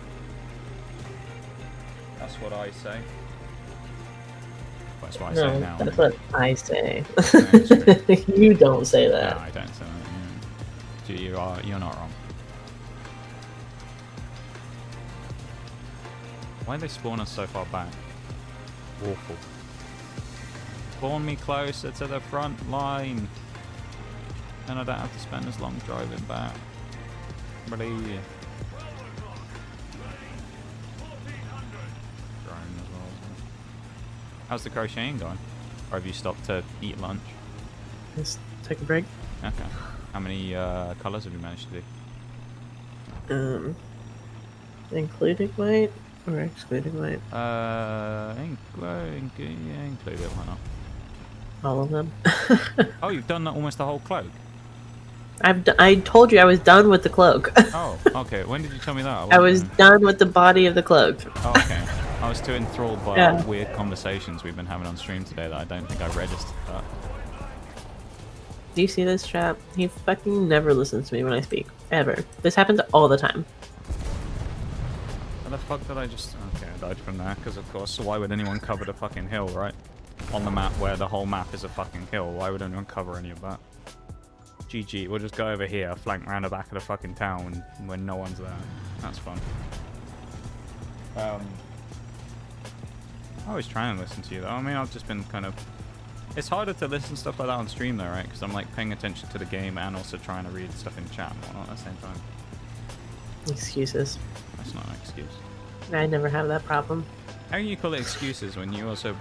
That's what I say. That's what I say No, now. that's what I say. That's You don't say No, that. I don't say that. You're not wrong. Why they spawn us so far back? Awful. Spawn me closer to the front line. Then I don't have to spend as long driving back. Really. Drone as well, isn't it? How's the crocheting going? Or have you stopped to eat lunch? Let's take a break. Okay. How many colours have you managed to do? Including white or excluding white? Include it, why not? All of them. Oh, you've done almost the whole cloak. I told you I was done with the cloak. Oh, okay. When did you tell me that? I was done with the body of the cloak. Oh, okay. I was too enthralled by Yeah. weird conversations we've been having on stream today that I don't think I registered that. Do you see this trap? He fucking never listens to me when I speak. Ever. This happens all the time. How the fuck did I just... Okay, I died from there, because of course, so why would anyone cover the fucking hill, right? On the map where the whole map is a fucking hill, why would anyone cover any of that? GG, we'll just go over here, flank around the back of the fucking town when no one's there. That's fun. I always try and listen to you though. I mean, I've just been kind of... It's harder to listen to stuff like that on stream though, right? Because I'm like paying attention to the game and also trying to read stuff in chat and whatnot at the same time. Excuses. That's not an excuse. I never have that problem. How can you call it excuses when you also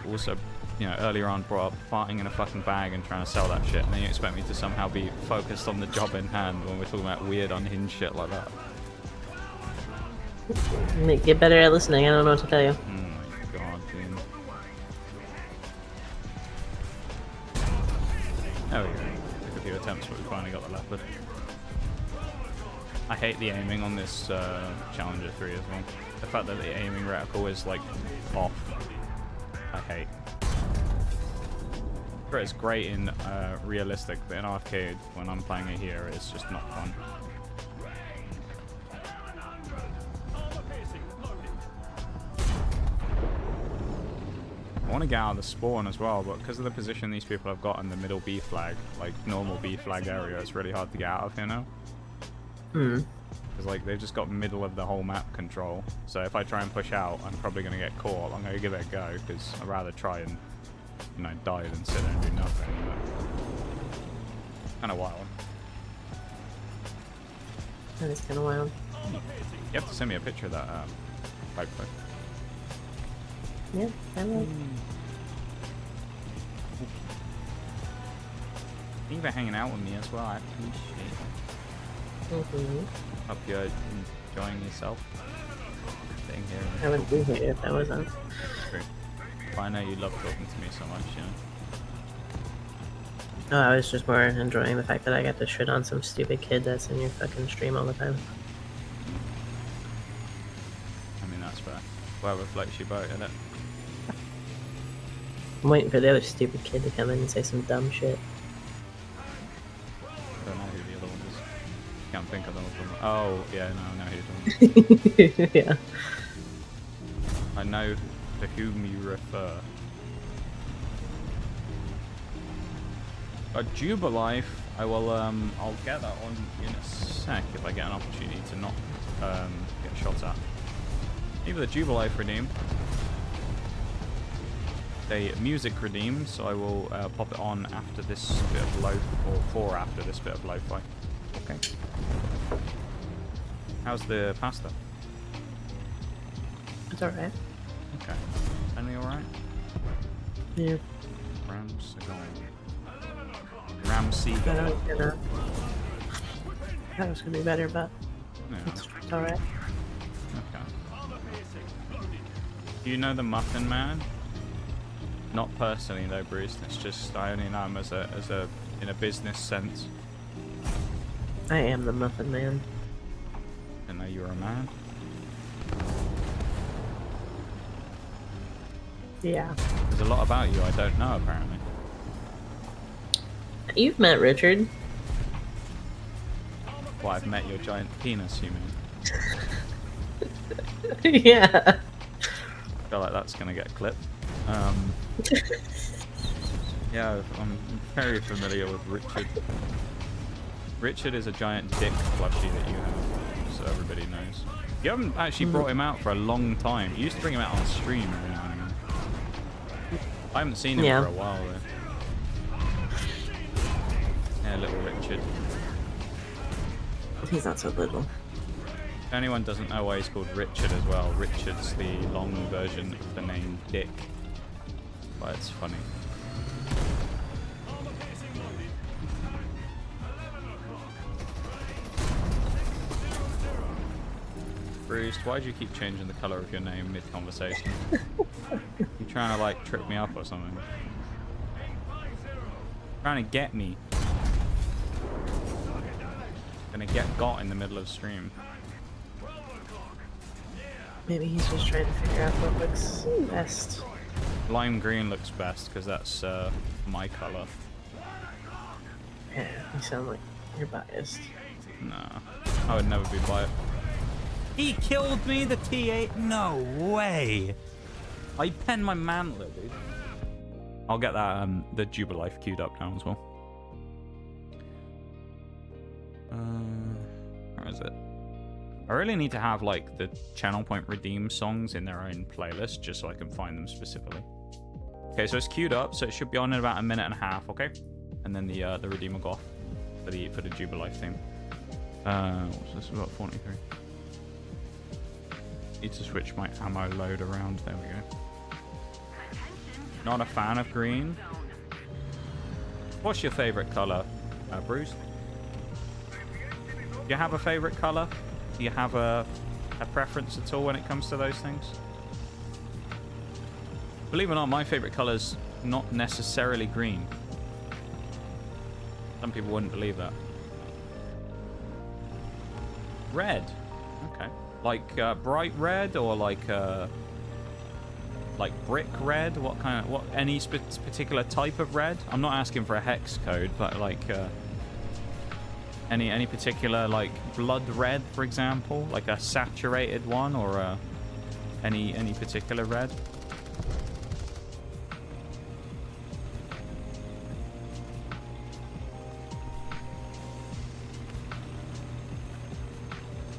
you know, earlier on brought up farting in a fucking bag and trying to sell that shit, and then you expect me to somehow be focused on the job in hand when we're talking about weird unhinged shit like that? Get better at listening. I don't know what to tell you. Oh my god, dude. There we go. Took a few attempts, but we finally got the leopard. I hate the aiming on this Challenger 3 as well. The fact that the aiming reticle is like off, I hate. Sure, it's great in realistic, but in arcade, when I'm playing it here, it's just not fun. I want to get out of the spawn as well, but because of the position these people have got in the middle B flag, like normal B flag area, it's really hard to get out of here now. Hmm. Because like they've just got middle of the whole map control. So if I try and push out, I'm probably going to get caught. I'm going to give it a go because I'd rather try and, you know, die than sit there and do nothing. Kind of wild. That is kind of wild. You have to send me a picture of that pipe clip. Yeah, I will. Thank you for hanging out with me as well. I appreciate it. Mm-hmm. Hope you're enjoying yourself. sitting here. I wouldn't be here if I wasn't. True. But I know you love talking to me so much, you know. Oh, I was just more enjoying the fact that I got to shit on some stupid kid that's in your fucking stream all the time. I mean, that's fair. Whatever floats your boat, isn't it? I'm waiting for the other stupid kid to come in and say some dumb shit. I don't know who the other one is. Can't think of them. Oh, yeah, no, I know who you're talking about. Yeah. I know to whom you refer. A Jubilife, I will, I'll get that on in a sec if I get an opportunity to not, get shot at. Either the Jubilife redeem, a music redeem, so I will pop it on after this bit of lo, or for after this bit of lo-fi. Okay. How's the pasta? It's alright. Okay. Any alright? Yeah. Ram Seagull. I thought it was gonna be better, but Yeah. it's alright. Okay. Do you know the Muffin Man? Not personally though, Bruce. It's just I only know him as a in a business sense. I am the Muffin Man. Didn't know you were a man. Yeah. There's a lot about you I don't know apparently. You've met Richard. Well, I've met your giant penis, you mean? Yeah. I feel like that's gonna get clipped. Yeah, I'm very familiar with Richard. Richard is a giant dick plushie that you have, so everybody knows. You haven't actually brought him out for a long time. You used to bring him out on stream every now and again. I haven't seen him Yeah. for a while though. Yeah, little Richard. He's not so little. If anyone doesn't know why he's called Richard as well, Richard's the long version of the name Dick. But it's funny. Bruce, why do you keep changing the colour of your name mid-conversation? You trying to like trip me up or something? Trying to get me. Gonna get got in the middle of stream. Maybe he's just trying to figure out what looks best. Lime green looks best because that's my colour. Yeah, you sound like you're biased. Nah, I would never be biased. He killed me, the T8. No way. I penned my mantler, dude. I'll get that the Jubilife queued up now as well. Where is it? I really need to have like the Channel Point Redeem songs in their own playlist just so I can find them specifically. Okay, so it's queued up, so it should be on in about a minute and a half, okay? And then the Redeem will go off for the Jubilife theme. What's this? About 43. Need to switch my ammo load around. There we go. Not a fan of green. What's your favorite color, Bruce? Do you have a favorite color? Do you have a preference at all when it comes to those things? Believe it or not, my favorite color's not necessarily green. Some people wouldn't believe that. Red. Okay. Like bright red or like brick red? What kind of any particular type of red? I'm not asking for a hex code, but like any particular like blood red, for example, like a saturated one, or any particular red?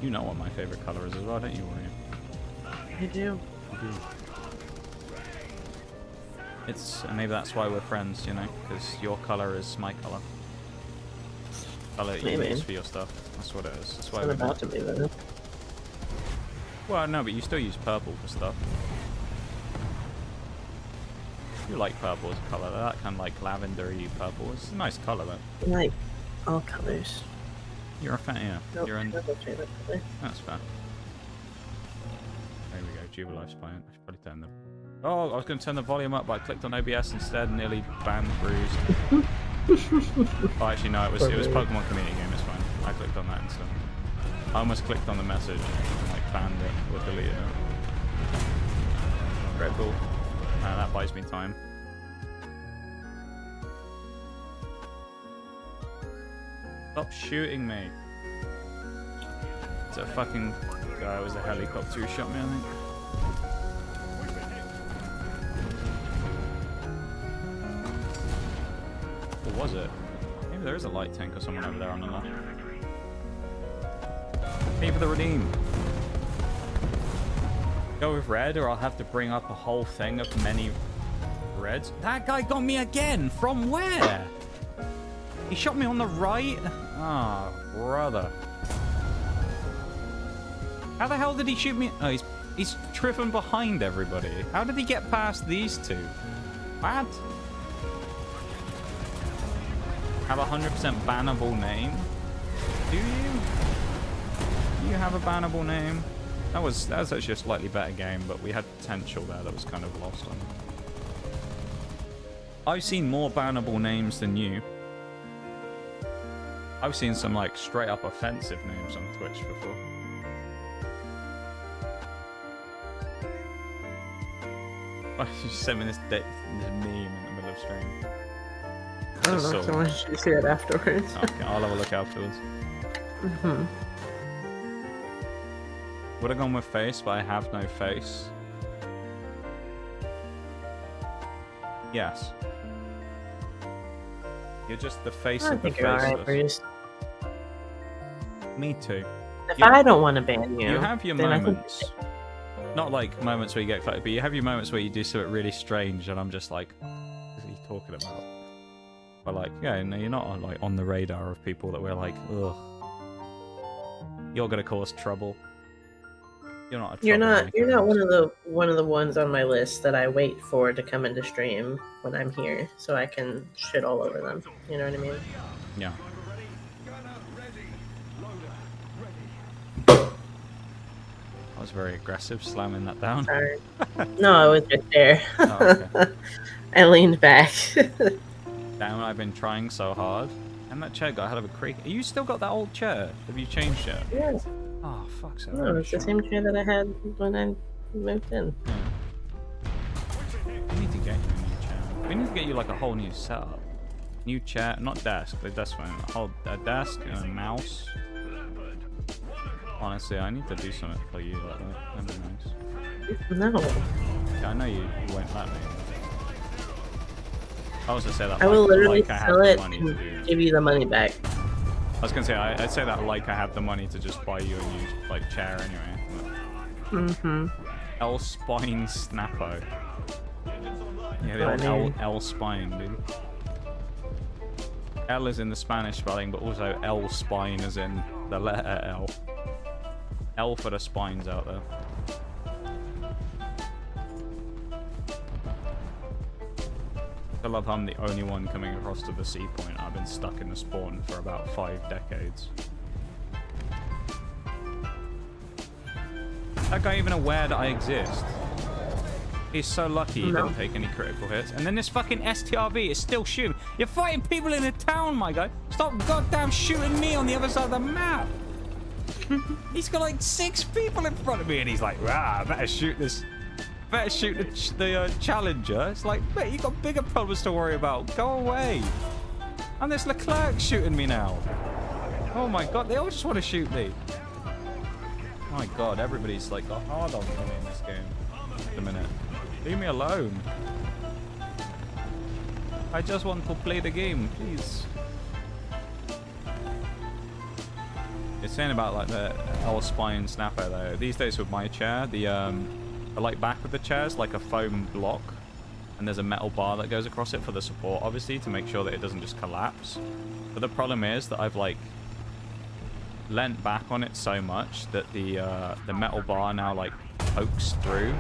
You know what my favorite color is as well, don't you, William? I do. It's maybe that's why we're friends, you know, because your color is my color. Color you Maybe. use for your stuff. That's what it is. That's why It's we're not about to be though. Well, no, but you still use purple for stuff. You like purple as a color. That kind of like lavendery purple. It's a nice color, though. I like all colors. You're a fan, yeah. Nope, You're in. not my favorite color. That's fair. Here we go, Jubilife Spine. I should probably turn them. Oh, I was going to turn the volume up, but I clicked on OBS instead, nearly banned Bruised. Oh, actually, no, it was Pokemon Community Game, it's fine. I clicked on that instead. I almost clicked on the message and like banned it or deleted it. Very cool. That buys me time. Stop shooting me. It's a fucking guy. It was a helicopter who shot me, I think. Or was it? Maybe there is a light tank or someone over there on the left. Pay for the redeem. Go with red, or I'll have to bring up a whole thing of many reds. That guy got me again. From where? He shot me on the right. Ah, oh, brother. How the hell did he shoot me? Oh, he's tripping behind everybody. How did he get past these two? What? Have a 100% bannable name? Do you? Do you have a bannable name? That was actually a slightly better game, but we had potential there that was kind of lost on. I've seen more bannable names than you. I've seen some like straight up offensive names on Twitch before. Why did you send me this meme in the middle of stream? I don't know. So I wanted you to see it afterwards. Okay, I'll have a look afterwards. Would have gone with face, but I have no face. Yes. You're just the face of the faceless. Me too. If I don't want to ban you, you have your moments. Not like moments where you get collected, but you have your moments where you do something really strange, and I'm just like, what are you talking about? But like, yeah, no, you're not on, like on the radar of people that we're like, ugh, you're gonna cause trouble. You're not. You're not one of the ones on my list that I wait for to come into stream when I'm here, so I can shit all over them. You know what I mean? Yeah. I was very aggressive, slamming that down. Sorry. No, I was just there. Oh, okay. I leaned back. Damn, I've been trying so hard. And that chair got a hell of a creak. You still got that old chair? Have you changed it? Yeah. Oh, fuck's sake. No, it's the same chair that I had when I moved in. Yeah. We need to get you a new chair. We need to get you like a whole new setup. New chair, not desk, the desk one. A desk and a mouse. Honestly, I need to do something for you like that. That'd be nice. No. Yeah, I know you won't let me. I was gonna say that. I will literally like sell it and give you the money back. I was gonna say I'd say that like I have the money to just buy you a new like chair anyway. L spine snappo. Yeah, the old L spine, dude. L is in the Spanish spelling, but also L spine is in the letter L. L for the spines out there. I love how I'm the only one coming across to the sea point. I've been stuck in the spawn for about 5 decades. That guy even aware that I exist? He's so lucky he didn't take any critical hits. And then this fucking STRV is still shooting. You're fighting people in the town, my guy. Stop goddamn shooting me on the other side of the map. He's got like 6 people in front of me, and he's like, "Rah, better shoot this. Better shoot the challenger." It's like, mate, you got bigger problems to worry about. Go away. And this Leclerc shooting me now. Oh my god, they all just want to shoot me. My god, everybody's like got hard on me in this game. Just a minute. Leave me alone. I just want to play the game, please. It's saying about like the L spine snapper though. These days with my chair, the like back of the chair is like a foam block, and there's a metal bar that goes across it for the support, obviously, to make sure that it doesn't just collapse. But the problem is that I've like leant back on it so much that the metal bar now like pokes through.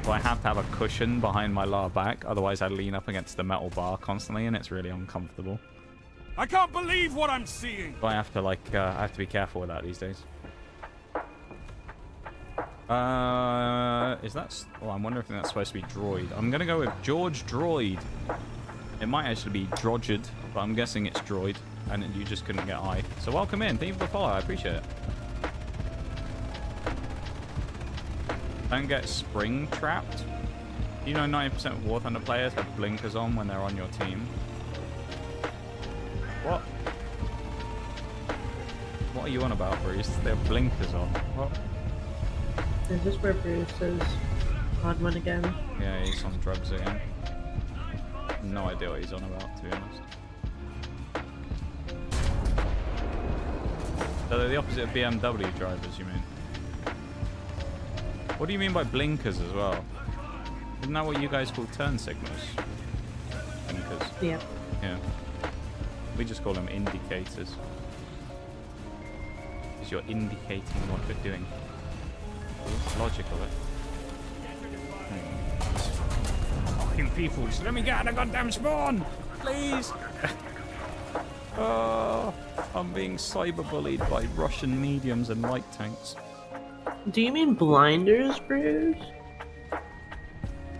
So I have to have a cushion behind my lower back, otherwise I lean up against the metal bar constantly, and it's really uncomfortable. I can't believe what I'm seeing. So I have to like I have to be careful with that these days. Is that... Oh, I'm wondering if that's supposed to be droid. I'm going to go with George Droid. It might actually be Droged, but I'm guessing it's droid. And you just couldn't get I. So welcome in. Thank you for the follow. I appreciate it. Don't get spring trapped. You know 90% of War Thunder players have blinkers on when they're on your team. What? What are you on about, Bruce? They have blinkers on. What? Is this where Bruce is odd one again? Yeah, he's on drugs again. No idea what he's on about, to be honest. So they're the opposite of BMW drivers, you mean? What do you mean by blinkers as well? Isn't that what you guys call turn signals? Blinkers. Yeah. Yeah. We just call them indicators. Because you're indicating what we're doing. It's logical, Fucking people, just let me get out of the goddamn spawn! Please! Oh, I'm being cyberbullied by Russian mediums and light tanks. Do you mean blinders, Bruce?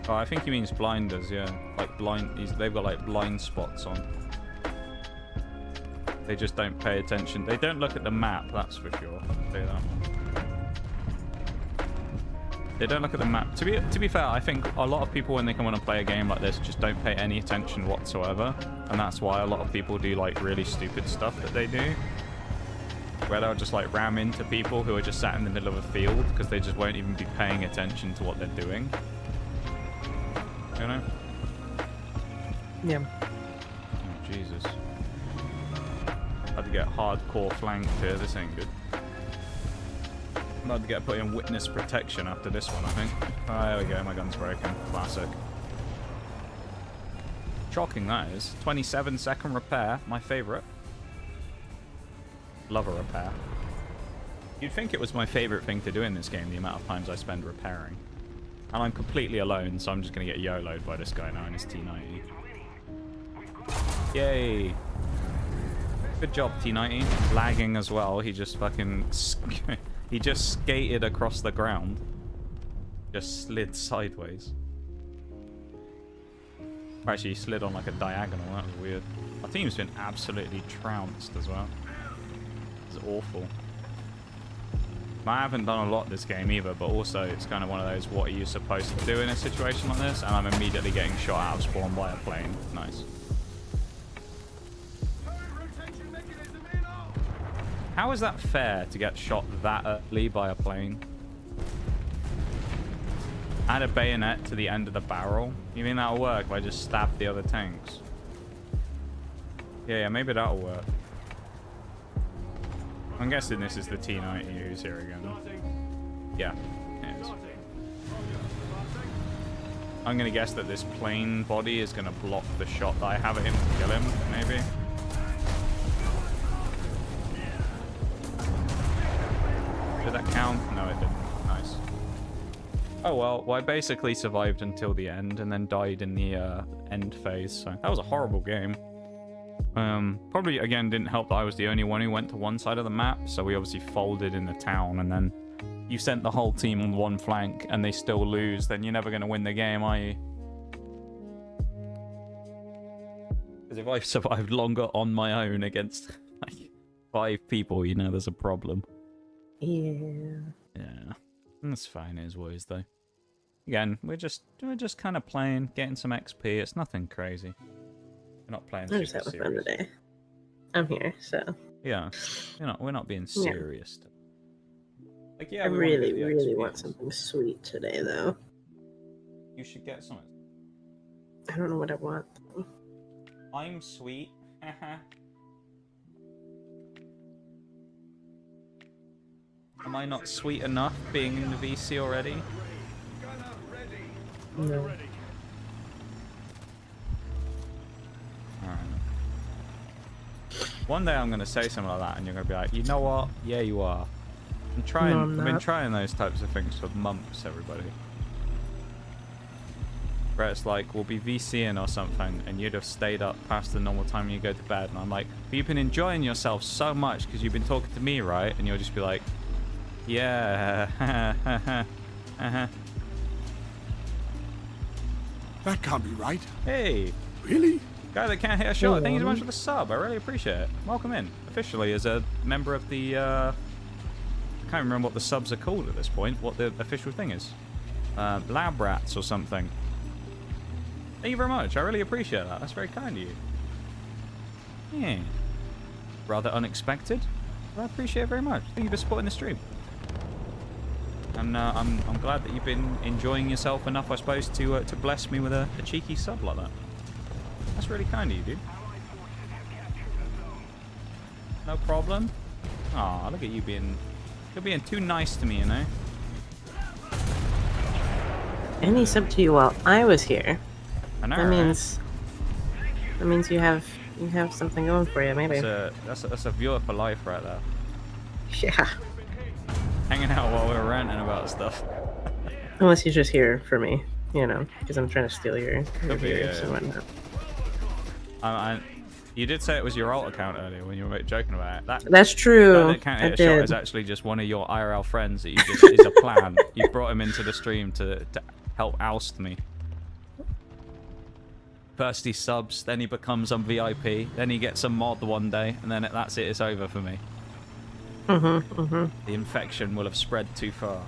Oh, I think he means blinders, yeah. Like they've got like blind spots on. They just don't pay attention. They don't look at the map, that's for sure. I'll say that. They don't look at the map. To be fair, I think a lot of people when they come on and play a game like this just don't pay any attention whatsoever. And that's why a lot of people do like really stupid stuff that they do. Where they'll just like ram into people who are just sat in the middle of a field because they just won't even be paying attention to what they're doing. You know? Yeah. Oh, Jesus. Had to get hardcore flanked here. This ain't good. I'm about to get put in witness protection after this one, I think. Oh, there we go. My gun's broken. Classic. Shocking, that is. 27-second repair. My favorite. Love a repair. You'd think it was my favorite thing to do in this game, the amount of times I spend repairing. And I'm completely alone, so I'm just going to get YOLO'd by this guy now in his T90. Yay! Good job, T90. Lagging as well. He just fucking... he just skated across the ground. Just slid sideways. Or actually, he slid on like a diagonal. That was weird. Our team's been absolutely trounced as well. It's awful. I haven't done a lot this game either, but also it's kind of one of those, what are you supposed to do in a situation like this? And I'm immediately getting shot out of spawn by a plane. Nice. How is that fair to get shot that early by a plane? Add a bayonet to the end of the barrel? You mean that'll work if I just stab the other tanks? Yeah, maybe that'll work. I'm guessing this is the T90 who's here again. Yeah, it is. I'm going to guess that this plane body is going to block the shot that I have at him to kill him, maybe. Did that count? No, it didn't. Nice. Oh well, I basically survived until the end and then died in the end phase, so that was a horrible game. Probably, again, didn't help that I was the only one who went to one side of the map, so we obviously folded in the town, and then you sent the whole team on one flank, and they still lose, then you're never going to win the game, are you? Because if I've survived longer on my own against, like, 5 people, you know there's a problem. Yeah. Yeah. That's fine as always, though. Again, we're just kind of playing, getting some XP, it's nothing crazy. We're not playing I just having fun today. I'm here, so. Yeah, we're not being serious. Yeah. Like, yeah, I really want something sweet today, though. You should get something. I don't know what I want. I'm sweet. Am I not sweet enough being in the VC already? No. One day I'm going to say something like that and you're going to be like, you know what? Yeah, you are. I've been trying those types of things for months, everybody. Where it's like, we'll be VCing or something and you'd have stayed up past the normal time you go to bed. And I'm like, but you've been enjoying yourself so much because you've been talking to me, right? And you'll just be like, yeah. Uh-huh. That can't be right. Hey, Really? guy that can't hit a shot. Thank you so much for the sub. I really appreciate it. Welcome in. Officially as a member of the, I can't remember what the subs are called at this point, what the official thing is. Lab rats or something. Thank you very much. I really appreciate that. That's very kind of you. Yeah. Rather unexpected. But I appreciate it very much. Thank you for supporting the stream. And I'm glad that you've been enjoying yourself enough, I suppose, to bless me with a cheeky sub like that. That's really kind of you, dude. No problem. Aw, look at you you're being too nice to me, you know. And he subbed to you while I was here. I know. That right? means you have something going for you, maybe. That's a viewer for life right there. Yeah. Hanging out while we're ranting about stuff. Unless he's just here for me, you know, because I'm trying to steal your Could be, viewers yeah. and whatnot. You did say it was your alt account earlier when you were joking about it. That's true. That can't I hit a shot did. is actually just one of your IRL friends that you just is a plan. You brought him into the stream to help oust me. First he subs, then he becomes a VIP, then he gets a mod one day, and then that's it. It's over for me. The infection will have spread too far.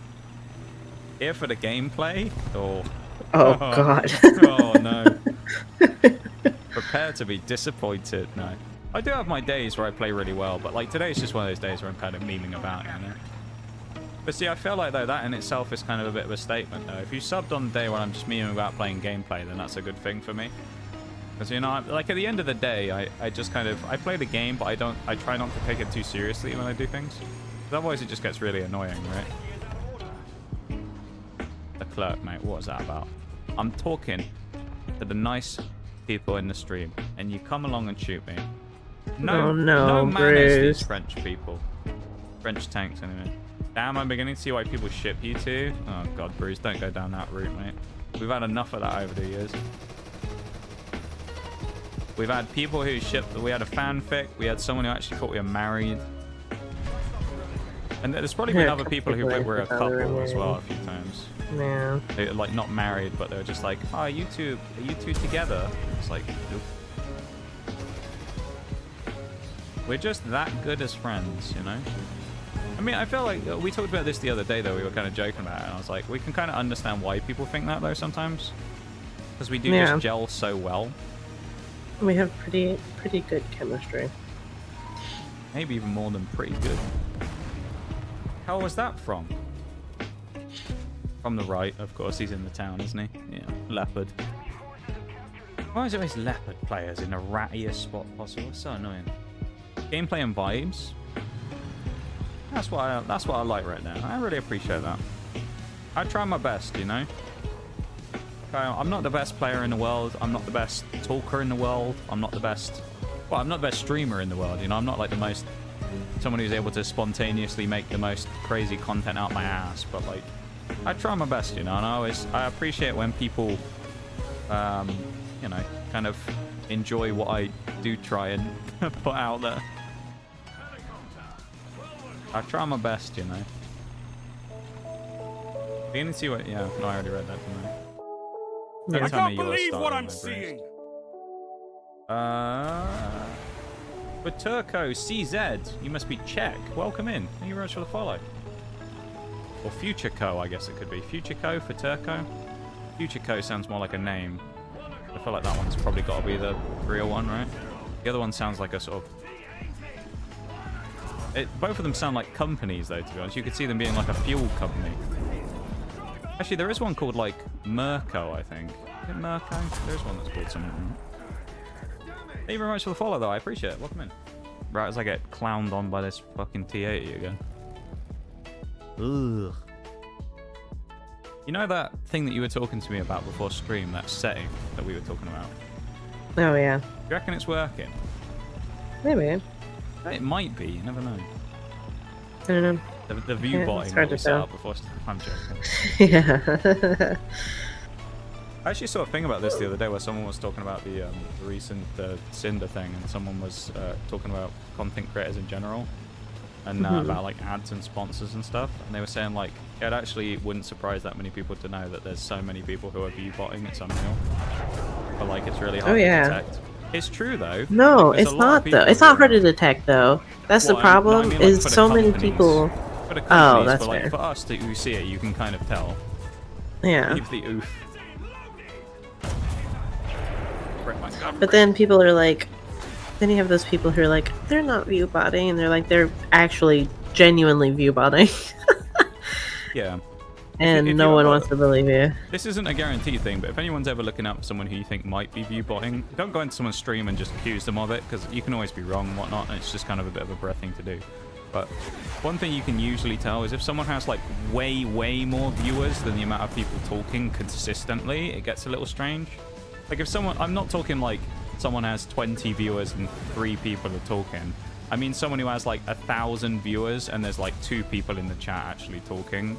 Here for the gameplay? Oh God. Oh no. Prepare to be disappointed. No. I do have my days where I play really well, but like today's just one of those days where I'm kind of memeing about, you know. But see, I feel like though that in itself is kind of a bit of a statement though. If you subbed on the day when I'm just memeing about playing gameplay, then that's a good thing for me. Because, you know, like at the end of the day, I just kind of, I play the game, but I try not to take it too seriously when I do things. Otherwise it just gets really annoying, right? The clerk, mate, what was that about? I'm talking to the nice people in the stream, and you come along and shoot me. No, Oh, no, no manners, Bruce. these French people. French tanks, anyway. Damn, I'm beginning to see why people ship you to. Oh, God, Bruce, don't go down that route, mate. We've had enough of that over the years. We've had people who shipped... We had a fanfic. We had someone who actually thought we were married. And there's probably been other people who think we're a couple as well a few times. Yeah. They're like not married, but they're just like, oh, are you two together? It's like, nope. We're just that good as friends, you know? I mean, I feel like we talked about this the other day, though. We were kind of joking about it, and I was like, we can kind of understand why people think that, though, sometimes. Because we do just gel so well. We have pretty good chemistry. Maybe even more than pretty good. How was that from? From the right, of course. He's in the town, isn't he? Yeah, leopard. Why is it always leopard players in the rattiest spot possible? It's so annoying. Gameplay and vibes. That's what I like right now. I really appreciate that. I try my best, you know. I'm not the best player in the world. I'm not the best talker in the world. I'm not the best. Well, I'm not the best streamer in the world. You know, I'm not like the most someone who's able to spontaneously make the most crazy content out my ass. But like, I try my best, you know. And I appreciate when people, you know, kind of enjoy what I do try and put out there. I try my best, you know. You can see what? Yeah, no, I already read that. Didn't I? Yeah. I can't believe what I'm seeing. For Turco CZ, you must be Czech. Welcome in. Thank you very much for the follow. Or Future Co, I guess it could be. Future Co for Turco. Future Co sounds more like a name. I feel like that one's probably got to be the real one, right? The other one sounds like a sort of... both of them sound like companies, though, to be honest. You could see them being like a fuel company. Actually, there is one called, like, Merco, I think. Is it Merco? There's one that's called something. Thank you very much for the follow, though. I appreciate it. Welcome in. Right as I get clowned on by this fucking T80 again. Ugh. You know that thing that you were talking to me about before stream, that setting that we were talking about? Oh, yeah. Do you reckon it's working? Maybe. It might be. You never know. I don't know. The view botting it's hard that we to set tell. up before... I'm joking. Yeah. I actually saw a thing about this the other day where someone was talking about the recent Cinder thing, and someone was talking about content creators in general. and about like ads and sponsors and stuff, and they were saying like it actually wouldn't surprise that many people to know that there's so many people who are view botting. It's unreal, but like it's really hard to detect. It's true though. No, like, it's not though. It's not hard to detect though. That's the problem. I mean, is like, so many people. For the companies, that's but like fair. for us who see it, you can kind of tell. Yeah. Leave the oof. But then people are like, then you have those people who are like, they're not view botting, and they're like, they're actually genuinely view botting. Yeah. And if no you one ever- wants to believe you. This isn't a guaranteed thing, but if anyone's ever looking up someone who you think might be view botting, don't go into someone's stream and just accuse them of it, because you can always be wrong and whatnot, and it's just kind of a bit of a breath thing to do. But one thing you can usually tell is if someone has like way more viewers than the amount of people talking consistently, it gets a little strange. Like if someone, I'm not talking like someone has 20 viewers and 3 people are talking. I mean someone who has like 1,000 viewers and there's like 2 people in the chat actually talking.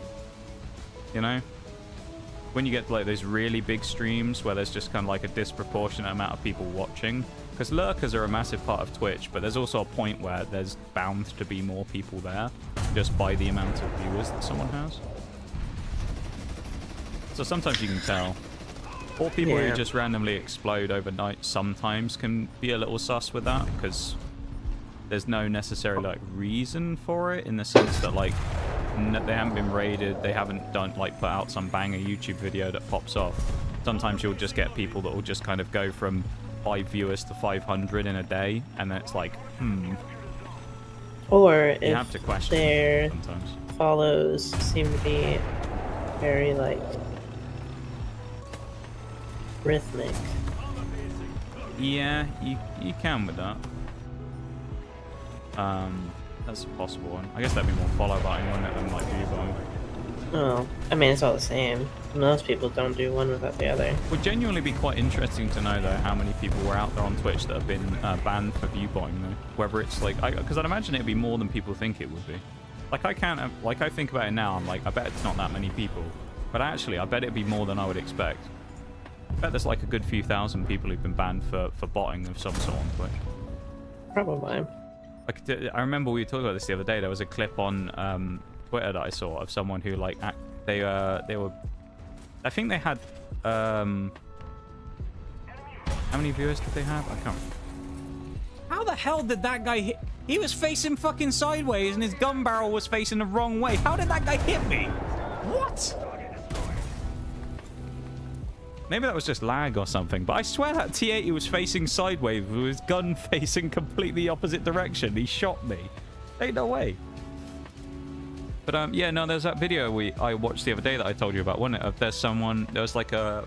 You know? When you get like those really big streams where there's just kind of like a disproportionate amount of people watching. Because lurkers are a massive part of Twitch, but there's also a point where there's bound to be more people there just by the amount of viewers that someone has. So sometimes you can tell. Or people who just randomly explode overnight sometimes can be a little sus with that, because there's no necessary like reason for it, in the sense that like they haven't been raided, they haven't done like put out some banger YouTube video that pops off. Sometimes you'll just get people that will just kind of go from 5 viewers to 500 in a day, and then it's like, Or you have to if question their sometimes. follows seem to be very like rhythmic. Yeah, you can with that. That's a possible one. I guess that'd be more follow butting, wouldn't it, than like view botting. Oh, I mean, it's all the same. Most people don't do one without the other. Would genuinely be quite interesting to know though how many people were out there on Twitch that have been banned for view botting though. Whether it's like, because I'd imagine it'd be more than people think it would be. Like I can't, like I think about it now, I'm like, I bet it's not that many people, but actually I bet it'd be more than I would expect. I bet there's like a good few thousand people who've been banned for botting of some sort on Twitch. Probably. Like I remember we were talking about this the other day. There was a clip on Twitter that I saw of someone who like they were, I think they had how many viewers did they have? I can't remember. How the hell did that guy hit? He was facing fucking sideways and his gun barrel was facing the wrong way. How did that guy hit me? What? Maybe that was just lag or something, but I swear that T80 was facing sideways with his gun facing completely opposite direction. He shot me. Ain't no way. But yeah, no, there's that video I watched the other day that I told you about, wasn't it? Of there's someone, there was like a,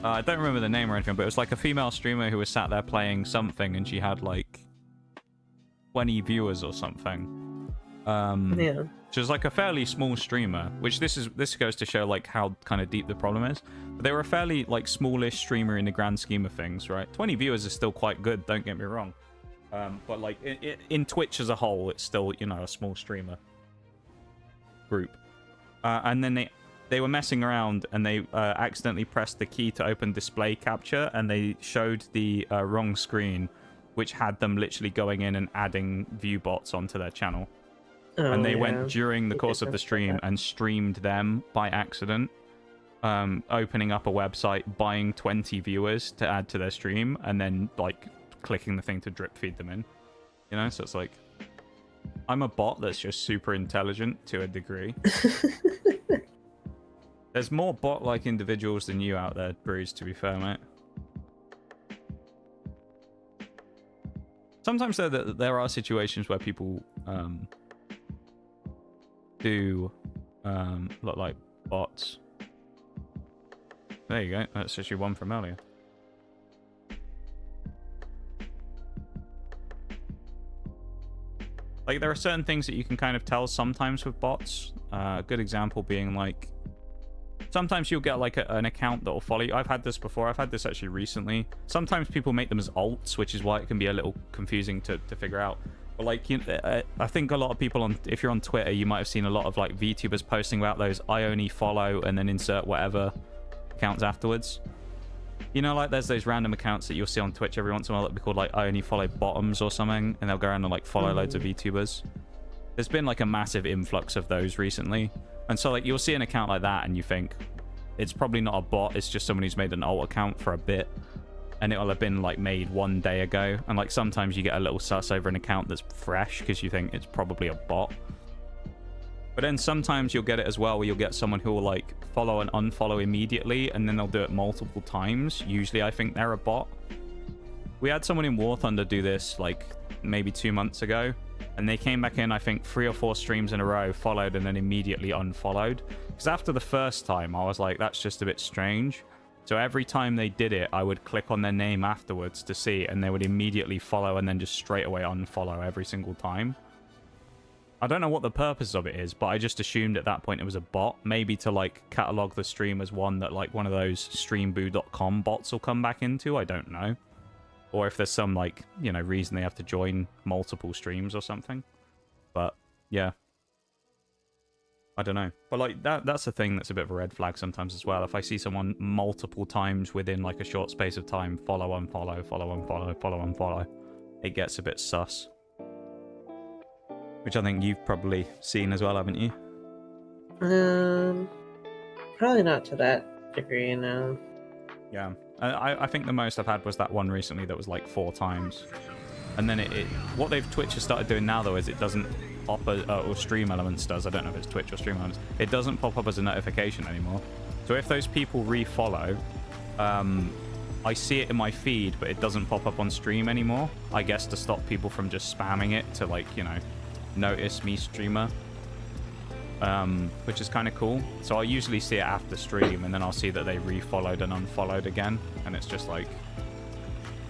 I don't remember the name or anything, but it was like a female streamer who was sat there playing something and she had like 20 viewers or something. Yeah. Which is like a fairly small streamer, which this goes to show like how kind of deep the problem is. But they were a fairly like smallish streamer in the grand scheme of things, right? 20 viewers is still quite good, don't get me wrong. But like in Twitch as a whole, it's still, you know, a small streamer group. And then they were messing around and they accidentally pressed the key to open display capture, and they showed the wrong screen, which had them literally going in and adding view bots onto their channel. And they went during the course of the stream and streamed them by accident, opening up a website, buying 20 viewers to add to their stream, and then like clicking the thing to drip feed them in. You know, so it's like, I'm a bot that's just super intelligent to a degree. There's more bot-like individuals than you out there, Bruce, to be fair, mate. Sometimes there are situations where people do look like bots. There you go. That's actually one from earlier. Like, there are certain things that you can kind of tell sometimes with bots. A good example being, like, sometimes you'll get, like, an account that will follow you. I've had this before. I've had this actually recently. Sometimes people make them as alts, which is why it can be a little confusing to figure out. But, like, you know, I think a lot of people, if you're on Twitter, you might have seen a lot of, like, VTubers posting about those I only follow and then insert whatever accounts afterwards. You know, like, there's those random accounts that you'll see on Twitch every once in a while that be called, like, I only follow bottoms or something, and they'll go around and, like, follow loads of VTubers. There's been like a massive influx of those recently. And so like you'll see an account like that and you think it's probably not a bot, it's just someone who's made an alt account for a bit. And it'll have been like made 1 day ago. And like sometimes you get a little sus over an account that's fresh because you think it's probably a bot. But then sometimes you'll get it as well where you'll get someone who will like follow and unfollow immediately and then they'll do it multiple times. Usually I think they're a bot. We had someone in War Thunder do this like maybe 2 months ago. And they came back in, I think, 3 or 4 streams in a row, followed and then immediately unfollowed. Because after the first time, I was like, that's just a bit strange. So every time they did it, I would click on their name afterwards to see, and they would immediately follow and then just straight away unfollow every single time. I don't know what the purpose of it is, but I just assumed at that point it was a bot. Maybe to, like, catalog the stream as one that, like, one of those streamboo.com bots will come back into. I don't know. Or if there's some, like, you know, reason they have to join multiple streams or something. But, yeah. I don't know. But, like, that's a thing that's a bit of a red flag sometimes as well. If I see someone multiple times within, like, a short space of time, follow, unfollow, follow, unfollow, follow, unfollow, it gets a bit sus. Which I think you've probably seen as well, haven't you? Probably not to that degree, no. Yeah. I think the most I've had was that one recently that was like 4 times. And then what Twitch has started doing now though is it doesn't pop or Stream Elements does. I don't know if it's Twitch or Stream Elements. It doesn't pop up as a notification anymore. So if those people refollow, I see it in my feed, but it doesn't pop up on stream anymore. I guess to stop people from just spamming it to like, you know, notice me streamer. Which is kind of cool. So I'll usually see it after stream and then I'll see that they refollowed and unfollowed again, and it's just like,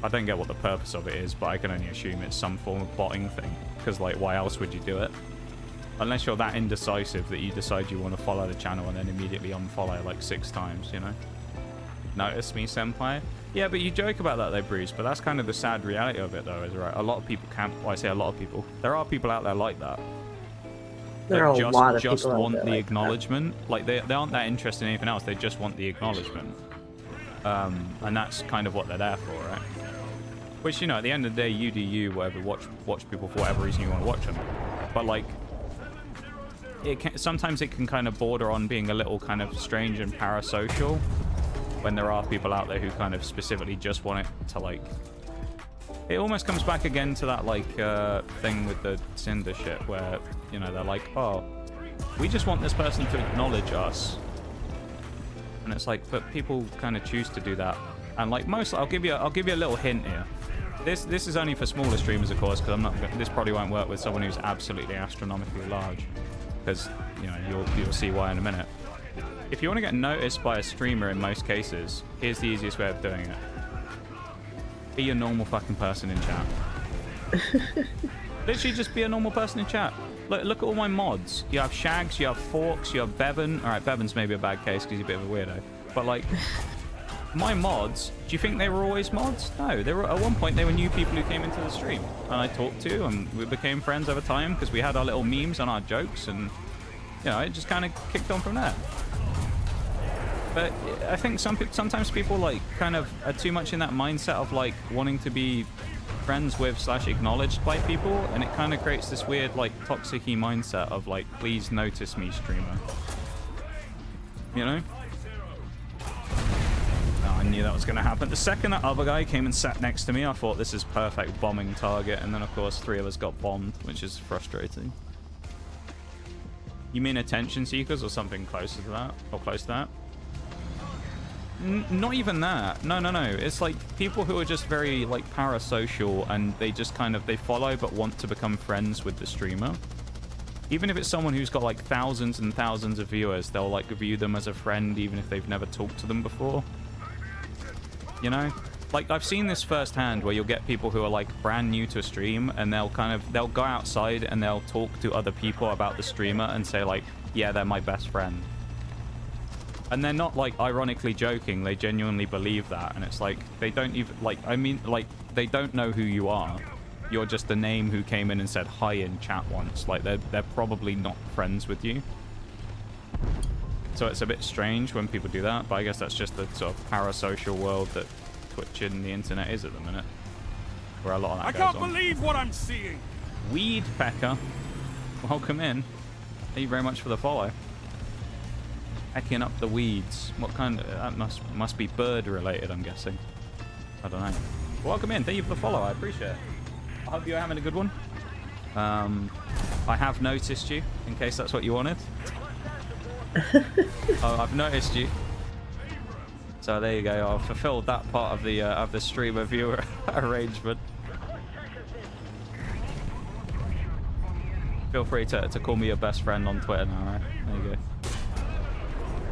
I don't get what the purpose of it is, but I can only assume it's some form of botting thing, because like why else would you do it unless you're that indecisive that you decide you want to follow the channel and then immediately unfollow like 6 times, you know? Notice me, senpai? Yeah, but you joke about that though, Bruce, but that's kind of the sad reality of it though, is right, a lot of people can't, well, I say a lot of people, there are people out there like that. There are a lot of just people want out the there acknowledgement. Like they aren't that interested in anything else. They just want the acknowledgement, and that's kind of what they're there for, right? Which, you know, at the end of the day, you do you. Whatever, watch people for whatever reason you want to watch them. But like, sometimes it can kind of border on being a little kind of strange and parasocial when there are people out there who kind of specifically just want it to like. It almost comes back again to that like thing with the Cinder shit where, you know, they're like, oh, we just want this person to acknowledge us, and it's like, but people kind of choose to do that, and like most, I'll give you a little hint here. This is only for smaller streamers, of course, because I'm not. This probably won't work with someone who's absolutely astronomically large, because you know you'll see why in a minute. If you want to get noticed by a streamer, in most cases, here's the easiest way of doing it. Be a normal fucking person in chat. Literally just be a normal person in chat. Look at all my mods. You have Shags, you have Forks, you have Bevan. Alright, Bevan's maybe a bad case because he's a bit of a weirdo. But like, my mods, do you think they were always mods? No, they were, at one point they were new people who came into the stream. And I talked to, and we became friends over time because we had our little memes and our jokes, and you know, it just kind of kicked on from there. But I think sometimes people like kind of are too much in that mindset of like wanting to be friends with / acknowledged by people, and it kind of creates this weird like toxic-y mindset of like, please notice me, streamer. You know? Oh, I knew that was going to happen. The second that other guy came and sat next to me, I thought this is perfect bombing target, and then of course 3 of us got bombed, which is frustrating. You mean attention seekers or something closer to that? Or close to that? Not even that. No. It's like people who are just very like parasocial, and they just kind of, they follow but want to become friends with the streamer. Even if it's someone who's got like thousands and thousands of viewers, they'll like view them as a friend even if they've never talked to them before. You know? Like, I've seen this firsthand where you'll get people who are like brand new to a stream, and they'll go outside and they'll talk to other people about the streamer and say like, yeah, they're my best friend. And they're not like ironically joking, they genuinely believe that, and it's like they don't even like, I mean, like, they don't know who you are. You're just the name who came in and said hi in chat once. Like, they're probably not friends with you. So it's a bit strange when people do that, but I guess that's just the sort of parasocial world that Twitch and the internet is at the minute, where a lot of that I goes can't on. believe what I'm seeing. Weed Pecker. Welcome in. Thank you very much for the follow. Hacking up the weeds. What kind of... That must be bird related, I'm guessing. I don't know. Welcome in. Thank you for the follow. I appreciate it. I hope you're having a good one. I have noticed you, in case that's what you wanted. Oh, I've noticed you. So there you go. I've fulfilled that part of the streamer viewer arrangement. Feel free to call me your best friend on Twitter now, right? There you go.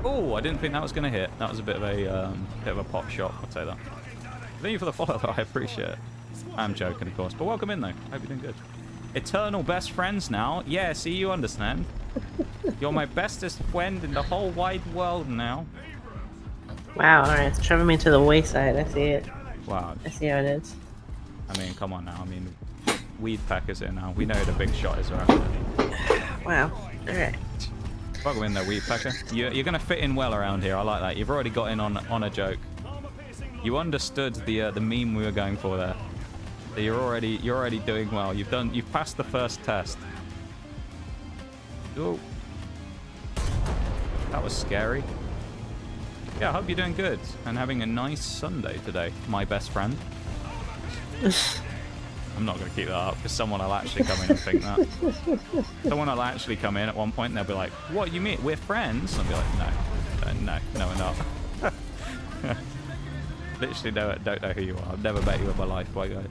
Oh, I didn't think that was going to hit. That was a bit of a pop shot, I'll say that. Thank you for the follow, though. I appreciate it. I'm joking, of course. But welcome in, though. Hope you're doing good. Eternal best friends now. Yeah, see, you understand. You're my bestest friend in the whole wide world now. Wow, alright. It's shoving me to the wayside. I see it. Wow. I see how it is. I mean, come on now. I mean, weed packers here now. We know who the big shot is around here. Wow. Alright. Welcome in there, weed packer. You're going to fit in well around here. I like that. You've already got in on a joke. You understood the meme we were going for there. So you're already doing well. You've passed the first test. Oh, that was scary. Yeah, I hope you're doing good and having a nice Sunday today, my best friend. I'm not going to keep that up because someone will actually come in and think that. Someone will actually come in at one point and they'll be like, "What, you mean we're friends?" And I'll be like, no, we're not. Literally don't know who you are. I've never met you in my life, my guy.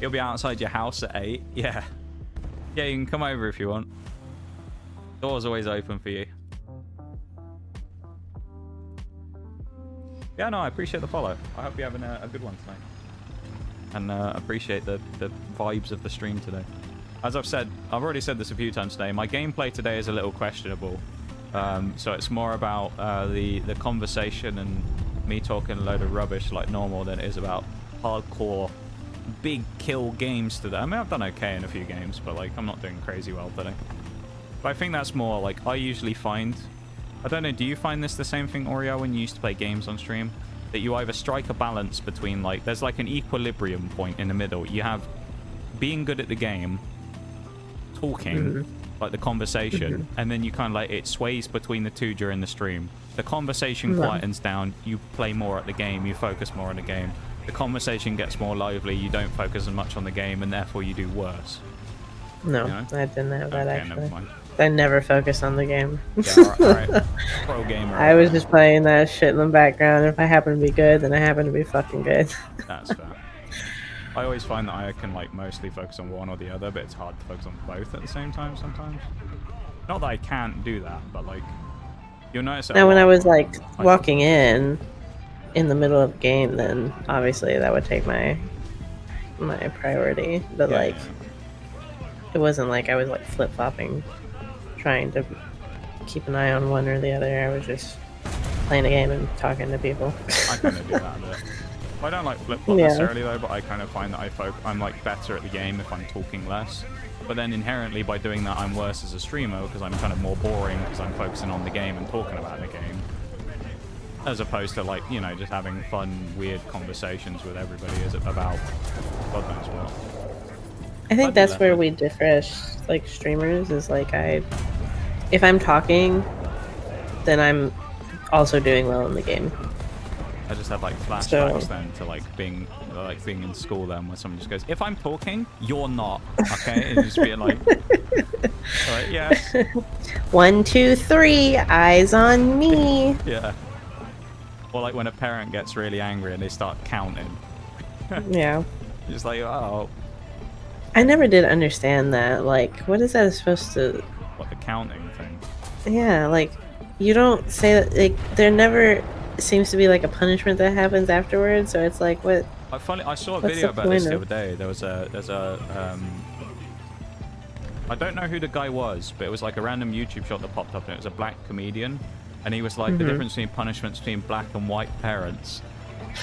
You'll be outside your house at 8. Yeah. Yeah, you can come over if you want. Door's always open for you. Yeah, no, I appreciate the follow. I hope you're having a good one tonight. And appreciate the vibes of the stream today. As I've already said this a few times today, my gameplay today is a little questionable. So it's more about the conversation and me talking a load of rubbish like normal than it is about hardcore big kill games today. I mean, I've done okay in a few games, but like I'm not doing crazy well today. But I think that's more like I usually find... I don't know, do you find this the same thing, Oreo, when you used to play games on stream? That you either strike a balance between, like, there's like an equilibrium point in the middle. You have being good at the game, talking, like the conversation, and then you kind of like, it sways between the two during the stream. The conversation quietens down, you play more at the game, you focus more on the game. The conversation gets more lively, you don't focus as much on the game, and therefore you do worse. No, You know? I didn't have that Okay, actually. never mind. I never focused on the game. Yeah, alright. Pro gamer. I was just playing that shit in the background. If I happen to be good, then I happen to be fucking good. That's fair. I always find that I can like mostly focus on one or the other, but it's hard to focus on both at the same time sometimes. Not that I can't do that, but like you'll notice that Now, when I was like walking in the middle of the game, then obviously that would take my priority. But Yeah, like, yeah. it wasn't like I was like flip flopping, trying to keep an eye on one or the other. I was just playing a game and talking to people. I kind of do that a bit. I don't like flip-flop necessarily though, but I kind of find that I'm like better at the game if I'm talking less. But then inherently by doing that I'm worse as a streamer because I'm kind of more boring because I'm focusing on the game and talking about the game. As opposed to like, you know, just having fun, weird conversations with everybody about God knows what. I think that's where we differ as like streamers is like if I'm talking, then I'm also doing well in the game. I just have like flashbacks then to like being in school then where someone just goes, if I'm talking, you're not, okay? And just being like, alright, yeah. 1, 2, 3, eyes on me. Yeah. Or like when a parent gets really angry and they start counting. Yeah. Just like, oh. I never did understand that. Like, what is that supposed to... What, the counting thing? Yeah, like, you don't say that, like, there never seems to be like a punishment that happens afterwards, so it's like, what... I saw a What's video the about this point the of- other day. There's a I don't know who the guy was, but it was like a random YouTube shot that popped up and it was a black comedian. And he was like, the difference between punishments between black and white parents.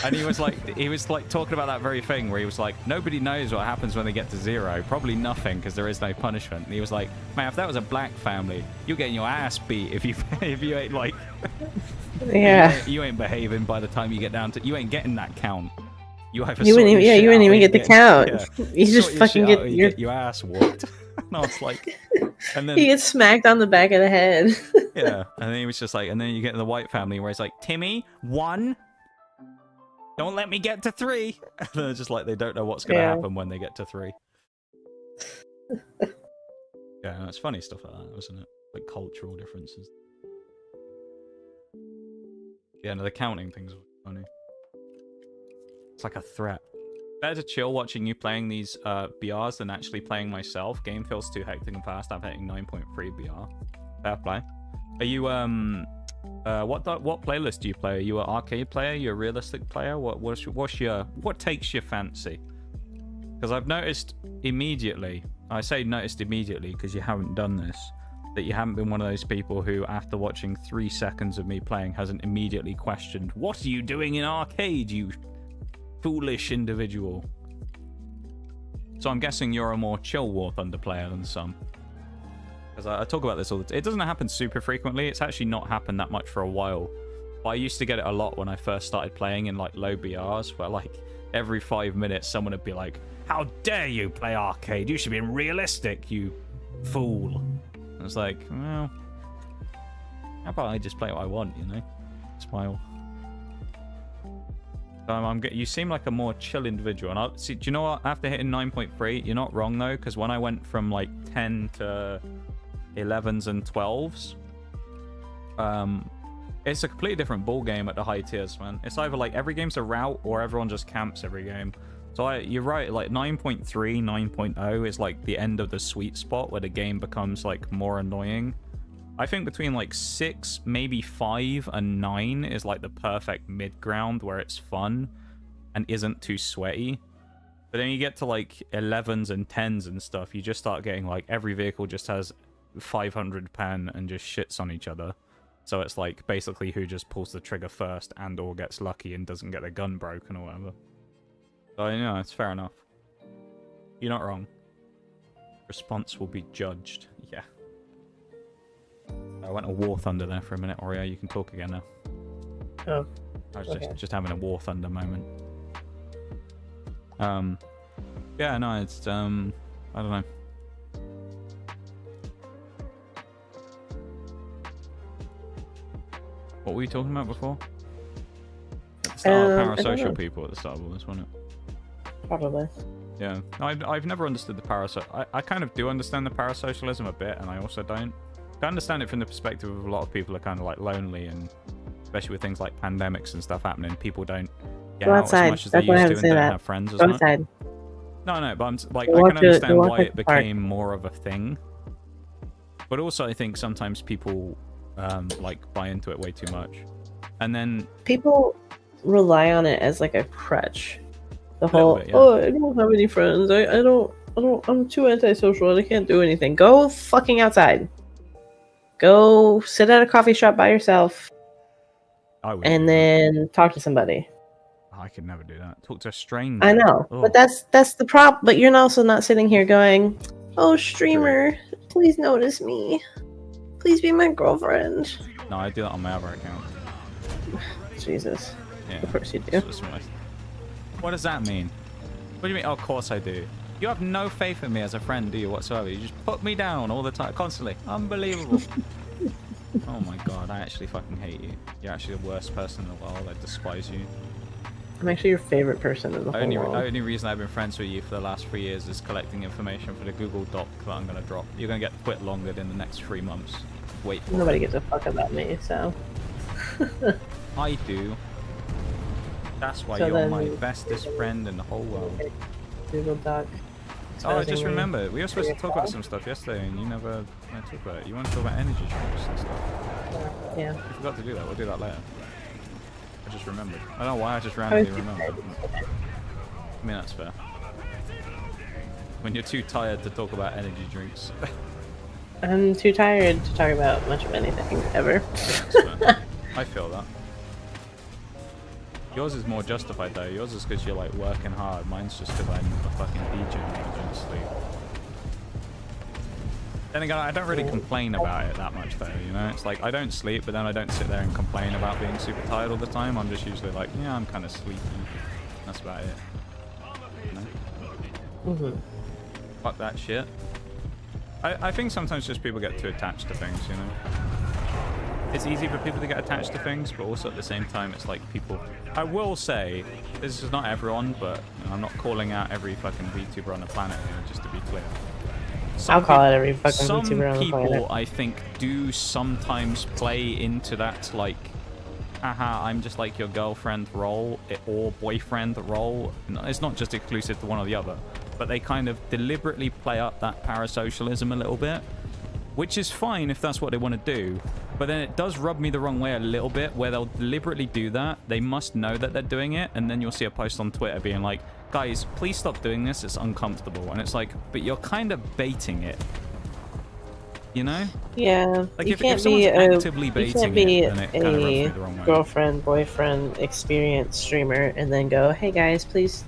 And he was like talking about that very thing where he was like, nobody knows what happens when they get to 0. Probably nothing because there is no punishment. And he was like, man, if that was a black family, you're getting your ass beat if you ain't like, Yeah. you ain't behaving by the time you get down to, you ain't getting that count. You either You sort wouldn't even, your yeah, shit you wouldn't out even or get the you count. yeah. You just Sort your fucking shit out or get you get your ass whooped. And I was like, and you then get smacked on the back of the head. yeah, and then he was just like, and then you get the white family where he's like, Timmy, 1. Don't let me get to 3. And they're just like, they don't know what's gonna Yeah. happen when they get to 3. Yeah, no, it's funny stuff like that, isn't it? Like cultural differences. Yeah, no, the counting things are funny. It's like a threat. Better to chill watching you playing these BRs than actually playing myself. Game feels too hectic and fast. I'm hitting 9.3 BR. Fair play. Are you what playlist do you play? Are you an arcade player? Are you a realistic player? What takes your fancy? Because I've noticed immediately. I say noticed immediately because you haven't done this. That you haven't been one of those people who, after watching 3 seconds of me playing, hasn't immediately questioned, "What are you doing in arcade, you foolish individual?" So I'm guessing you're a more chill War Thunder player than some. Because I talk about this all the time. It doesn't happen super frequently. It's actually not happened that much for a while. But I used to get it a lot when I first started playing in like low BRs, where like every 5 minutes someone would be like, "How dare you play arcade? You should be realistic, you fool." And it's like, well, how about I just play what I want, you know? Smile. You seem like a more chill individual. And see, do you know what? After hitting 9.3, you're not wrong though, because when I went from like 10 to 11s and 12s, it's a completely different ball game at the high tiers, man. It's either like every game's a route or everyone just camps every game. So you're right, like 9.3, 9.0 is like the end of the sweet spot where the game becomes like more annoying. I think between like 6, maybe 5 and 9 is like the perfect mid ground where it's fun and isn't too sweaty. But then you get to like 11s and 10s and stuff, you just start getting like every vehicle just has 500 pan and just shits on each other. So it's like basically who just pulls the trigger first and or gets lucky and doesn't get their gun broken or whatever. So yeah, it's fair enough. You're not wrong. Response will be judged. Yeah. I went to War Thunder there for a minute, Oreo. You can talk again now. Oh. I was Okay. just having a War Thunder moment. Yeah, no, it's I don't know. What were we talking about before? At the start, I don't know. parasocial people at the start of all this, wasn't it? Probably. Yeah, I've never understood the parasocial. I kind of do understand the parasocialism a bit, and I also don't. I understand it from the perspective of a lot of people are kind of like lonely, and especially with things like pandemics and stuff happening, people don't get Go out outside. as much as they That's why I used had to to and say don't that. have friends as Go much. outside. No, but I'm like, Go I walk can to- understand go walk why to it the park. became more of a thing. But also, I think sometimes people like buy into it way too much, and then People rely on it as like a crutch. The little whole, bit, yeah. oh, I don't have any friends. I don't, I'm too antisocial and I can't do anything. Go fucking outside. Go sit at a coffee shop by yourself I would. and then talk to somebody. I could never do that. Talk to a stranger. I know, Ugh. but that's the problem. But you're also not sitting here going, "Oh, streamer, please notice me. Please be my girlfriend." No, I do that on my other account. Jesus, Yeah. of course you do. It's just what does that mean? What do you mean? Oh, of course I do. You have no faith in me as a friend, do you, whatsoever? You just put me down all the time, constantly. Unbelievable. Oh my god, I actually fucking hate you. You're actually the worst person in the world. I despise you. I'm actually your favorite person in the whole world. Only reason I've been friends with you for the last 3 years is collecting information for the Google Doc that I'm going to drop. You're going to get quit longer in the next 3 months. Wait for Nobody it. gives a fuck about me, so. I do. That's why So you're my then- bestest friend in the whole world. Google Doc. Oh, I just exposing me. remembered. We were supposed to talk about yourself? some stuff yesterday, and you never talked about it. You want to talk about energy drinks and stuff. Yeah. We forgot to do that. We'll do that later. I just remembered. I don't know why I just randomly remembered. I mean, that's fair. When you're too tired to talk about energy drinks. I'm too tired to talk about much of anything ever. That's fair. I feel that. Yours is more justified though. Yours is because you're like working hard. Mine's just because I'm a fucking DJ and I don't sleep. Then again, I don't really complain about it that much though, you know? It's like, I don't sleep, but then I don't sit there and complain about being super tired all the time. I'm just usually like, yeah, I'm kind of sleepy. That's about it. Mm-hmm. Fuck that shit. I think sometimes just people get too attached to things, you know? It's easy for people to get attached to things, but also at the same time, it's like people... I will say, this is not everyone, but you know, I'm not calling out every fucking VTuber on the planet here, just to be clear. I'll call it every fucking VTuber on the planet. Some people, I think, do sometimes play into that, like, haha, I'm just like your girlfriend role or boyfriend role. It's not just exclusive to one or the other, but they kind of deliberately play up that parasocialism a little bit, which is fine if that's what they want to do. But then it does rub me the wrong way a little bit, where they'll deliberately do that. They must know that they're doing it, and then you'll see a post on Twitter being like, guys, please stop doing this, it's uncomfortable. And it's like, but you're kind of baiting it. You know? Yeah, like you if can't someone's be actively you baiting can't be it, then it kind of rubs me the wrong way. girlfriend, boyfriend, experienced streamer, and then go, hey guys, please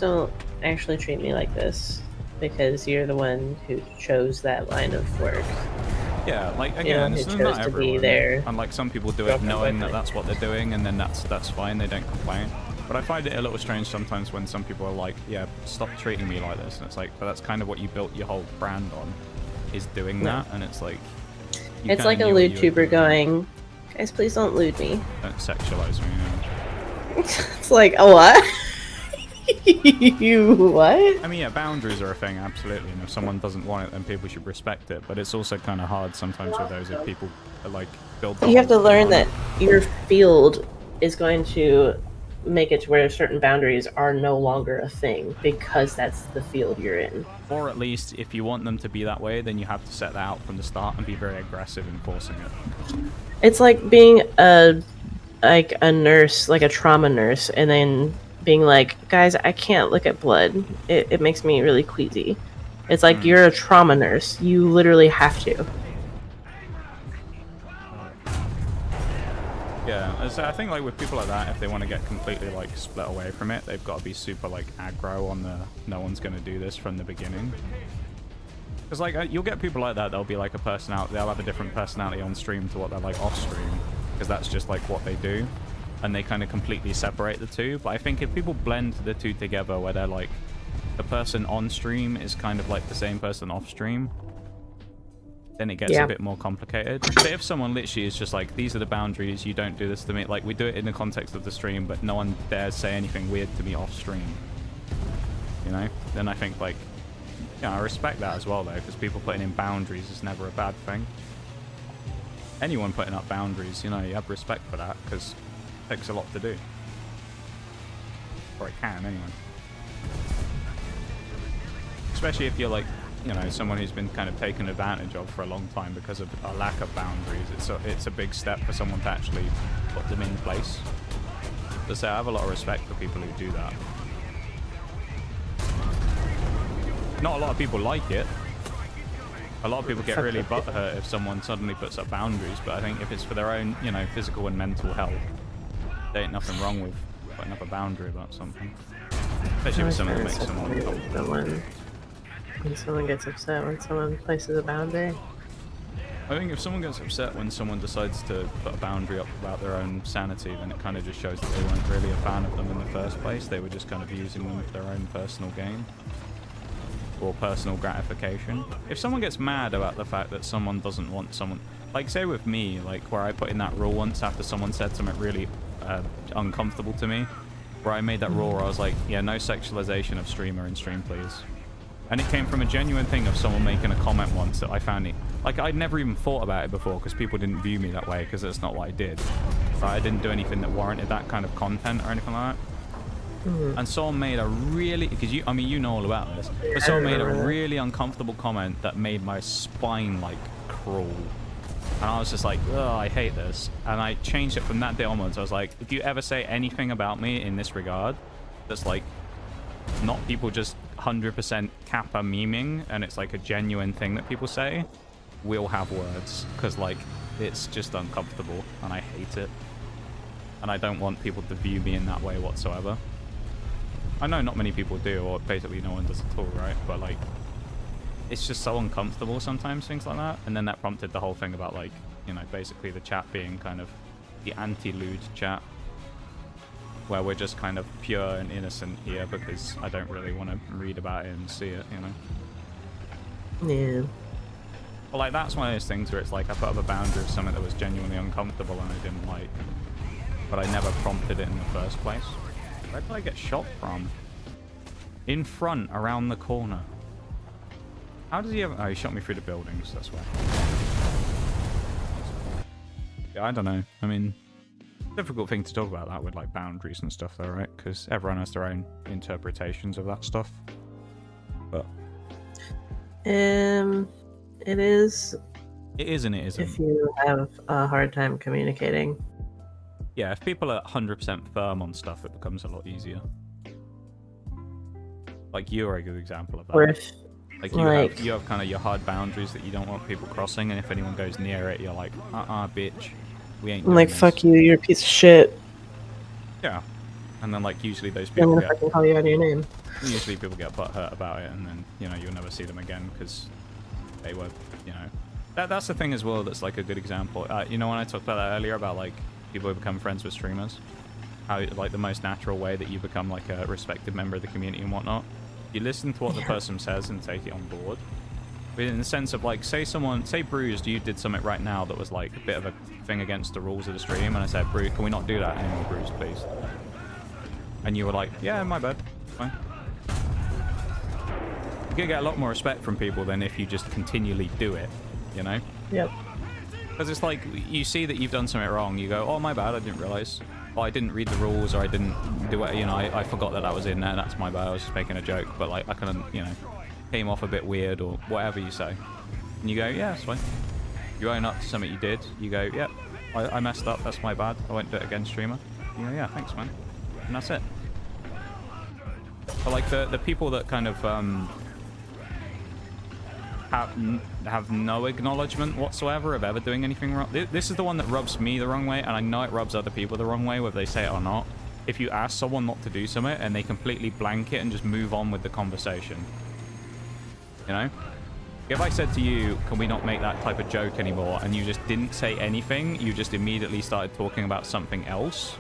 don't actually treat me like this, because you're the one who chose that line of work. Yeah, like again, who it's chose not to everyone. be there. And like some people do it knowing that that's what they're doing, and then that's fine. They don't complain. But I find it a little strange sometimes when some people are like, "Yeah, stop treating me like this," and it's like, but that's kind of what you built your whole brand on, is doing that, and it's like. It's like a lewd tuber going, guys, please don't lewd me. Don't sexualize me. You know? It's like, a what? You what? I mean, yeah, boundaries are a thing, absolutely. And if someone doesn't want it, then people should respect it. But it's also kind of hard sometimes with those if people like build. You have to learn that your field is going to make it to where certain boundaries are no longer a thing because that's the field you're in. Or at least, if you want them to be that way, then you have to set that out from the start and be very aggressive in forcing it. It's like being a nurse, like a trauma nurse, and then being like, guys, I can't look at blood. It makes me really queasy. It's like, you're a trauma nurse. You literally have to. Yeah, so I think like with people like that, if they want to get completely like split away from it, they've got to be super like aggro on the no one's going to do this from the beginning. Because like you'll get people like that, they'll be like a personality, they'll have a different personality on stream to what they're like off stream, because that's just like what they do, and they kind of completely separate the two. But I think if people blend the two together, where they're like the person on stream is kind of like the same person off stream, then it gets a bit more complicated. But if someone literally is just like, these are the boundaries, you don't do this to me, like we do it in the context of the stream, but no one dares say anything weird to me off stream, you know, then I think like, yeah, I respect that as well though, because people putting in boundaries is never a bad thing. Anyone putting up boundaries, you know, you have respect for that, because it takes a lot to do. Or it can, anyway. Especially if you're like, you know, someone who's been kind of taken advantage of for a long time because of a lack of boundaries. It's a big step for someone to actually put them in place. So say I have a lot of respect for people who do that. Not a lot of people like it. A lot of people get really butthurt if someone suddenly puts up boundaries, but I think if it's for their own, you know, physical and mental health, there ain't nothing wrong with putting up a boundary about something. Especially with something that makes someone uncomfortable. When someone gets upset when someone places a boundary. I think if someone gets upset when someone decides to put a boundary up about their own sanity, then it kind of just shows that they weren't really a fan of them in the first place. They were just kind of using them for their own personal gain or personal gratification. If someone gets mad about the fact that someone doesn't want someone, like say with me, like where I put in that rule once after someone said something really uncomfortable to me, where I made that rule where I was like, yeah, no sexualization of streamer in stream, please. And it came from a genuine thing of someone making a comment once that I found it, like I'd never even thought about it before because people didn't view me that way because that's not what I did. Right? I didn't do anything that warranted that kind of content or anything like that. And someone made a really, because I mean you know all about this, but someone made a really uncomfortable comment that made my spine like crawl. And I was just like, oh, I hate this. And I changed it from that day onwards. I was like, if you ever say anything about me in this regard, that's like not people just 100% Kappa memeing, and it's like a genuine thing that people say, we'll have words, because like it's just uncomfortable and I hate it, and I don't want people to view me in that way whatsoever. I know not many people do, or basically no one does at all, right? But like it's just so uncomfortable sometimes, things like that. And then that prompted the whole thing about like, you know, basically the chat being kind of the anti-lewd chat. where we're just kind of pure and innocent here because I don't really want to read about it and see it, you know? Yeah. But like, that's one of those things where it's like I put up a boundary of something that was genuinely uncomfortable and I didn't like, but I never prompted it in the first place. Where did I get shot from? In front, around the corner. How does he ever... Oh, he shot me through the buildings, that's why. Yeah, I don't know. I mean, difficult thing to talk about that with like boundaries and stuff though, right? Because everyone has their own interpretations of that stuff. But... It is... It is and it isn't. If you have a hard time communicating. Yeah, if people are 100% firm on stuff, it becomes a lot easier. Like, you're a good example of that. Or if, like, you have kind of your hard boundaries that you don't want people crossing, and if anyone goes near it, you're like, bitch, we ain't doing like, this. fuck you, you're a piece of shit. Yeah. And then, like, usually those I'm people gonna get... fucking call you out of your name. Usually people get butthurt about it, and then, you know, you'll never see them again, because they were, you know... That's the thing as well that's, like, a good example. You know when I talked about that earlier, about, like, people who become friends with streamers? How, like, the most natural way that you become, like, a respected member of the community and whatnot? You listen to what the person says and take it on board. But in the sense of, like, say Bruised, you did something right now that was, like, a bit of a thing against the rules of the stream, and I said, Bruised, can we not do that anymore, Bruised, please? And you were like, yeah, my bad. Fine. You're gonna get a lot more respect from people than if you just continually do it, you know? Yep. Because it's like, you see that you've done something wrong, you go, oh, my bad, I didn't realize. Oh, I didn't read the rules, or I didn't do it, you know, I forgot that was in there, that's my bad, I was just making a joke, but, like, I kind of, you know, came off a bit weird, or whatever you say. And you go, yeah, that's fine. You own up to something you did, you go, yeah, I messed up, that's my bad, I won't do it again, streamer. You go, yeah, thanks, man. And that's it. But, like, the people that kind of, have no acknowledgement whatsoever of ever doing anything wrong. This is the one that rubs me the wrong way, and I know it rubs other people the wrong way, whether they say it or not. If you ask someone not to do something, and they completely blank it and just move on with the conversation. You know? If I said to you, can we not make that type of joke anymore, and you just didn't say anything, you just immediately started talking about something else,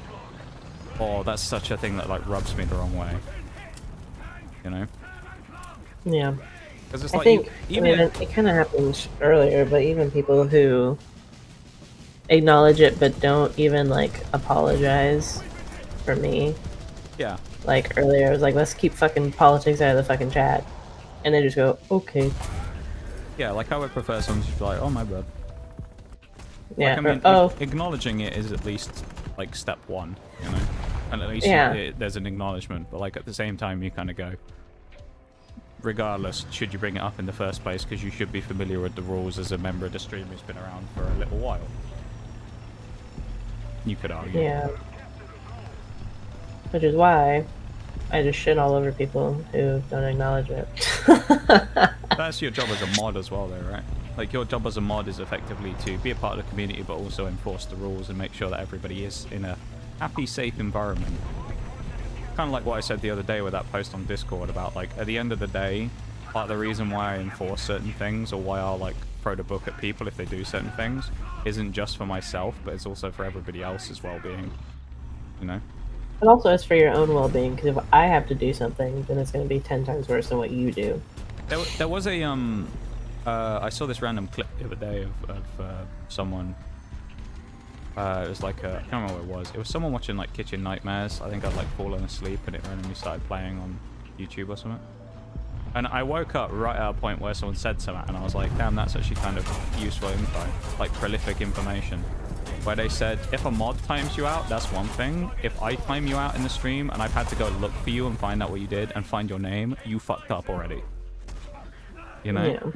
oh, that's such a thing that, like, rubs me the wrong way. You know? Yeah. Because it's I like, think it kind of happened earlier, but even people who acknowledge it but don't even, like, apologize for me. Yeah. Like, earlier, I was like, let's keep fucking politics out of the fucking chat. And they just go, okay. Yeah, like, I would prefer someone to be like, oh, my bad. Yeah. Like, I mean, oh. Acknowledging it is at least, like, step one, you know? And at least there's an acknowledgement, but, like, at the same time, you kind of go, regardless, should you bring it up in the first place, because you should be familiar with the rules as a member of the stream who's been around for a little while. You could argue. Yeah. Which is why I just shit all over people who don't acknowledge it. That's your job as a mod as well, though, right? Like, your job as a mod is effectively to be a part of the community, but also enforce the rules and make sure that everybody is in a happy, safe environment. Kind of like what I said the other day with that post on Discord about, like, at the end of the day, part of the reason why I enforce certain things, or why I'll, like, throw the book at people if they do certain things, isn't just for myself, but it's also for everybody else's well-being, you know? And also it's for your own well-being, because if I have to do something, then it's going to be 10 times worse than what you do. There was a, I saw this random clip the other day of someone, it was like, I can't remember what it was. It was someone watching, like, Kitchen Nightmares. I think I'd, like, fallen asleep and it randomly started playing on YouTube or something. And I woke up right at a point where someone said something, and I was like, damn, that's actually kind of useful info. Like, prolific information. Where they said, if a mod times you out, that's one thing. If I time you out in the stream and I've had to go look for you and find out what you did and find your name, you fucked up already. You know? Yeah.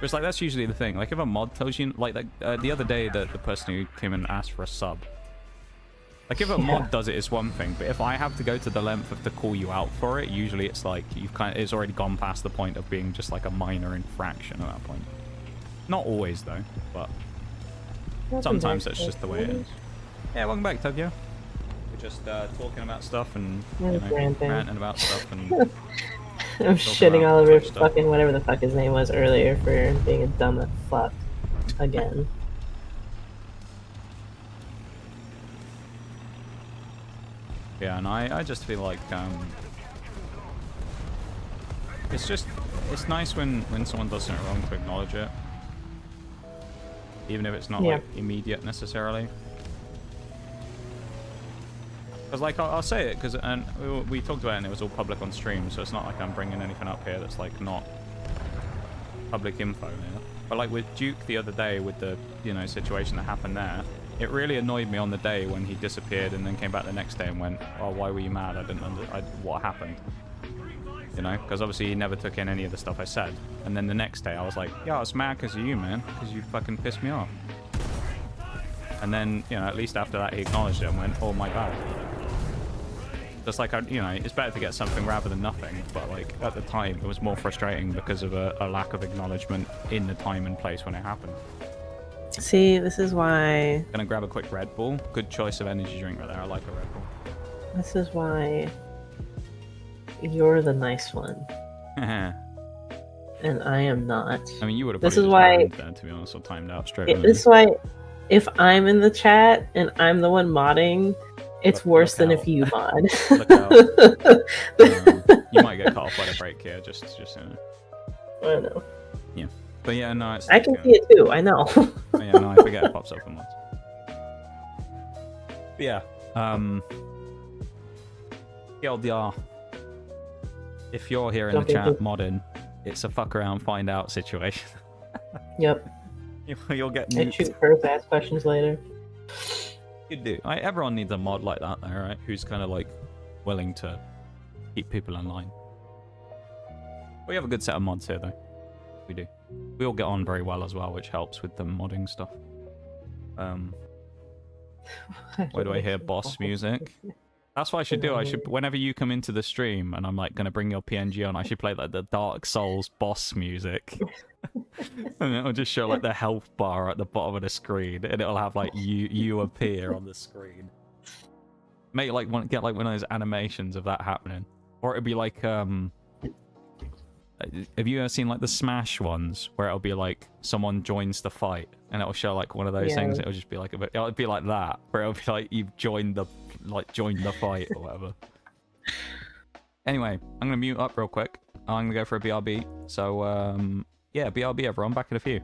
It's like, that's usually the thing. Like, if a mod tells you, like the other day, the person who came and asked for a sub. Like, if a mod does it, it's one thing. But if I have to go to the length of to call you out for it, usually it's like, it's already gone past the point of being just like a minor infraction at that point. Not always, though, but sometimes that's just the way it is. Yeah, welcome back, Tokyo. We're just talking about stuff and, you know, ranting about stuff and... I'm shitting all over fucking whatever the fuck his name was earlier for being a dumb fuck again. Yeah, and I just feel like it's nice when someone does something wrong to acknowledge it, even if it's not like immediate necessarily. Because like I'll say it because we talked about it and it was all public on stream, so it's not like I'm bringing anything up here that's like not public info here. But like with Duke the other day with the situation that happened there, it really annoyed me on the day when he disappeared and then came back the next day and went, "Oh, why were you mad? I didn't what happened." Because obviously he never took in any of the stuff I said. And then the next day I was like, "Yeah, I was mad because of you, man, because you fucking pissed me off." And then at least after that he acknowledged it and went, "Oh, my bad." Just like it's better to get something rather than nothing. But like at the time, it was more frustrating because of a lack of acknowledgement in the time and place when it happened. See, this is why. Gonna grab a quick Red Bull. Good choice of energy drink right there. I like a Red Bull. This is why you're the nice one, and I am not. I mean, you would have. This is why. There, to be honest, or timed out straight away. This is why, if I'm in the chat and I'm the one modding, it's worse than if you mod. Look out. You might get cut off by the break here. Just I know. Yeah. But yeah, no, it's... I can see it too, I know. But yeah, no, I forget it pops up for mods. But yeah, TLDR. If you're here in the chat modding, it's a fuck around, find out situation. Yep. You'll get I shoot first, ask questions later. You do. Everyone needs a mod like that, though, right? Who's kind of like willing to keep people in line. We have a good set of mods here, though. We do. We all get on very well as well, which helps with the modding stuff. Where do I hear boss music? That's what I should do. I should, whenever you come into the stream and I'm like gonna bring your PNG on, I should play like the Dark Souls boss music. And it'll just show like the health bar at the bottom of the screen, and it'll have like you appear on the screen. Make like get like one of those animations of that happening, or it'd be like have you ever seen like the Smash ones where it'll be like someone joins the fight and it'll show like one of those things? It'll just be like it'll be like that, where it'll be like you've joined the fight or whatever. Anyway, I'm gonna mute up real quick. I'm gonna go for a BRB. So yeah, BRB everyone, back in a few.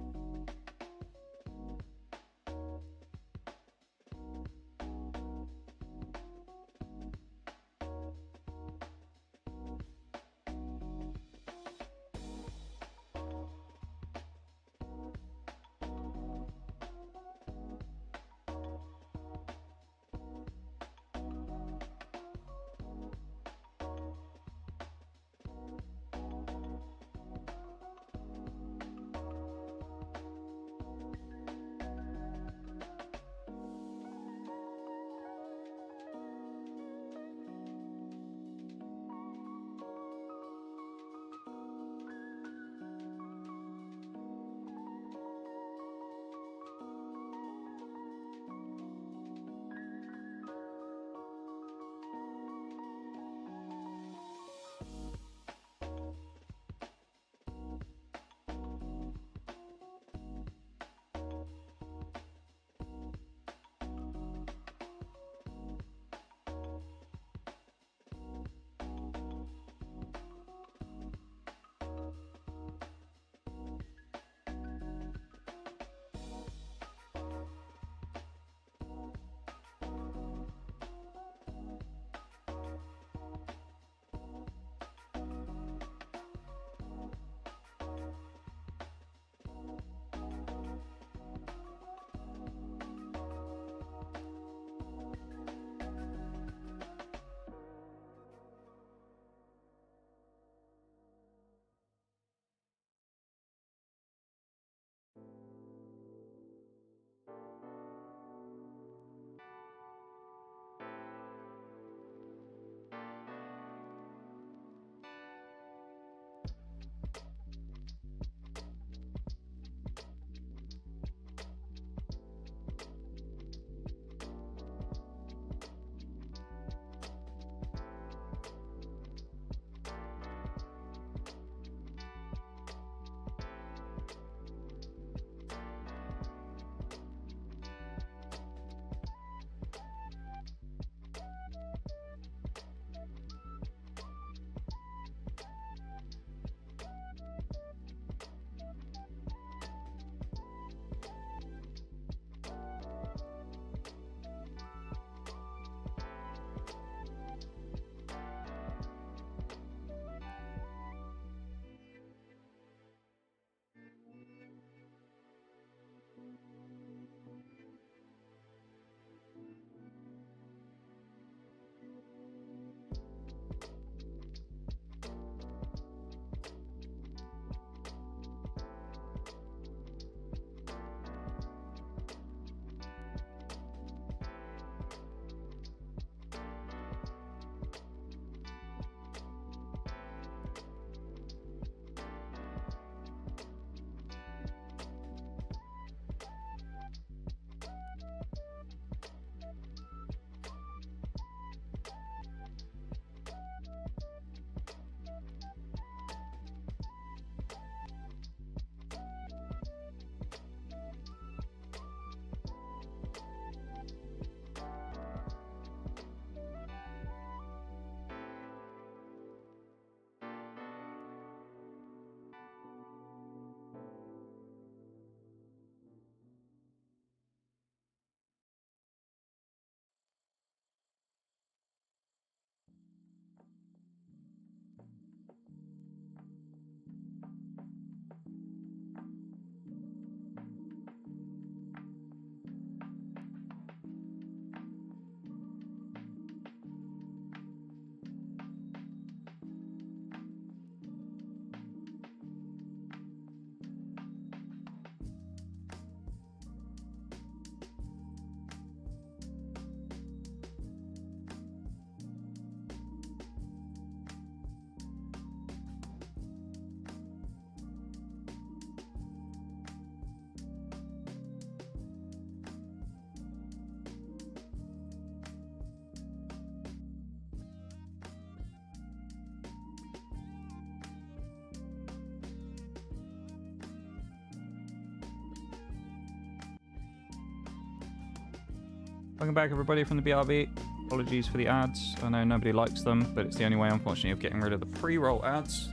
Welcome back, everybody, from the BRB. Apologies for the ads. I know nobody likes them, but it's the only way, unfortunately, of getting rid of the pre-roll ads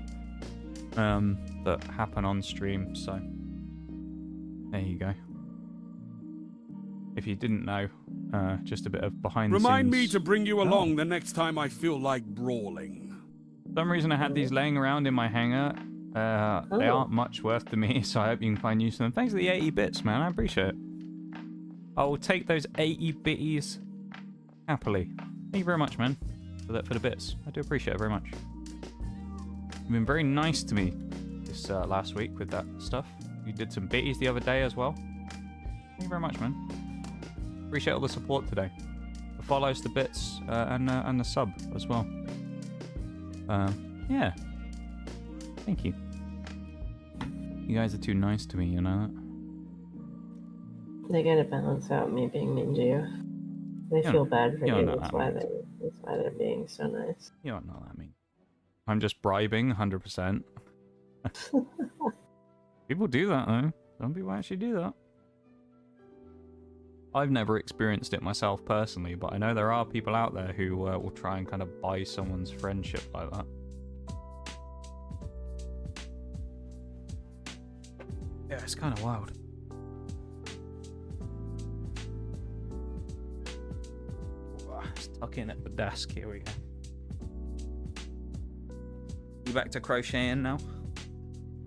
that happen on stream. So there you go. If you didn't know, just a bit of behind the scenes. Remind me to bring you along the next time I feel like brawling. For some reason, I had these laying around in my hangar. They aren't much worth to me, so I hope you can find use of them. Thanks for the 80 bits, man. I appreciate it. I will take those 80 bitties happily. Thank you very much, man, for the bits. I do appreciate it very much. You've been very nice to me this last week with that stuff. You did some bitties the other day as well. Thank you very much, man. Appreciate all the support today. The follows, the bits, and the sub as well. Yeah. Thank you. You guys are too nice to me, you know that? They gotta balance out me being mean to you. They feel bad for you. That's why they're being so nice. You don't know what I mean. I'm just bribing 100%. People do that though. Some people actually do that. I've never experienced it myself personally, but I know there are people out there who will try and kind of buy someone's friendship like that. Yeah, it's kind of wild. Let's tuck in at the desk. Here we go. You back to crocheting now?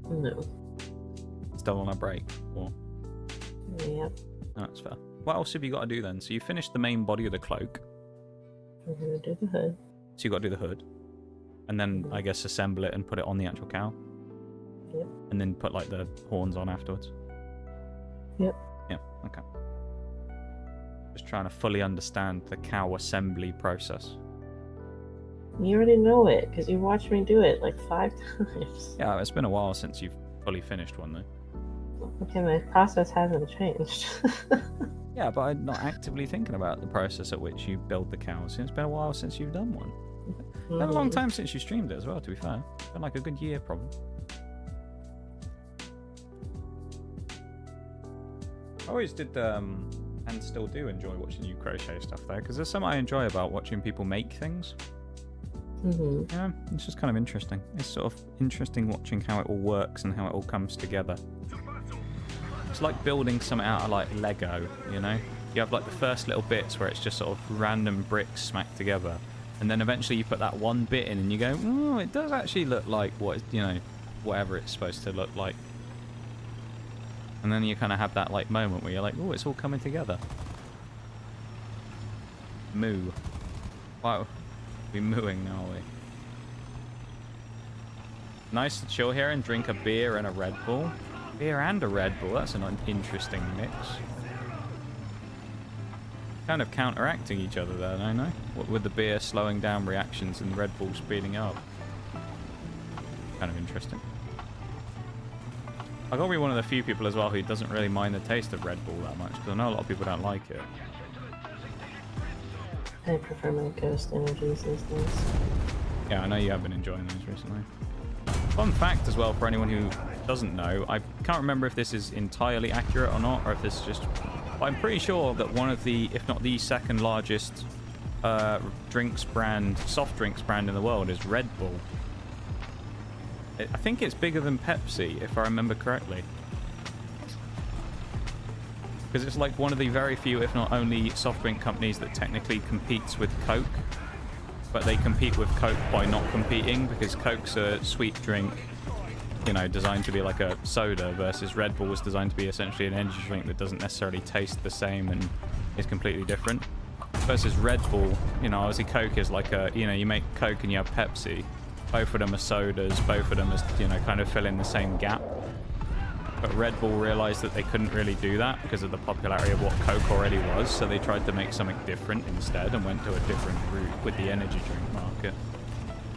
No. Still on a break? Or... Yep. No, that's fair. What else have you got to do then? So you finished the main body of the cloak. I'm gonna do the hood. So you got to do the hood. And then, I guess, assemble it and put it on the actual cow. Yep. And then put, like, the horns on afterwards. Yep. Yeah, okay. Just trying to fully understand the cow assembly process. You already know it, because you watched me do it like 5 times. Yeah, it's been a while since you've fully finished one, though. Okay, my process hasn't changed. Yeah, but I'm not actively thinking about the process at which you build the cows. It's been a while since you've done one. It's been a long time since you streamed it as well, to be fair. It's been like a good year, probably. I always did, and still do enjoy watching you crochet stuff though, because there's something I enjoy about watching people make things. Yeah, it's just kind of interesting. It's sort of interesting watching how it all works and how it all comes together. It's like building something out of like Lego, you know? You have like the first little bits where it's just sort of random bricks smacked together, and then eventually you put that one bit in and you go, oh, it does actually look like what, you know, whatever it's supposed to look like. And then you kind of have that like moment where you're like, oh, it's all coming together. Moo. Wow. We're mooing now, are we? Nice to chill here and drink a beer and a Red Bull. Beer and a Red Bull, that's an interesting mix. Kind of counteracting each other there, don't I? With the beer slowing down reactions and the Red Bull speeding up. Kind of interesting. I gotta be one of the few people as well who doesn't really mind the taste of Red Bull that much, because I know a lot of people don't like it. I prefer my ghost energies these days. Yeah, I know you have been enjoying those recently. Fun fact as well for anyone who doesn't know, I can't remember if this is entirely accurate or not, or if this is just... But I'm pretty sure that one of the, if not the second largest drinks brand, soft drinks brand in the world is Red Bull. I think it's bigger than Pepsi, if I remember correctly. Because it's like one of the very few, if not only, soft drink companies that technically competes with Coke. But they compete with Coke by not competing, because Coke's a sweet drink, you know, designed to be like a soda, versus Red Bull was designed to be essentially an energy drink that doesn't necessarily taste the same and is completely different. Versus Red Bull, you know, obviously Coke is like a, you know, you make Coke and you have Pepsi. Both of them are sodas, both of them are, you know, kind of fill in the same gap. But Red Bull realized that they couldn't really do that because of the popularity of what Coke already was, so they tried to make something different instead and went to a different route with the energy drink market.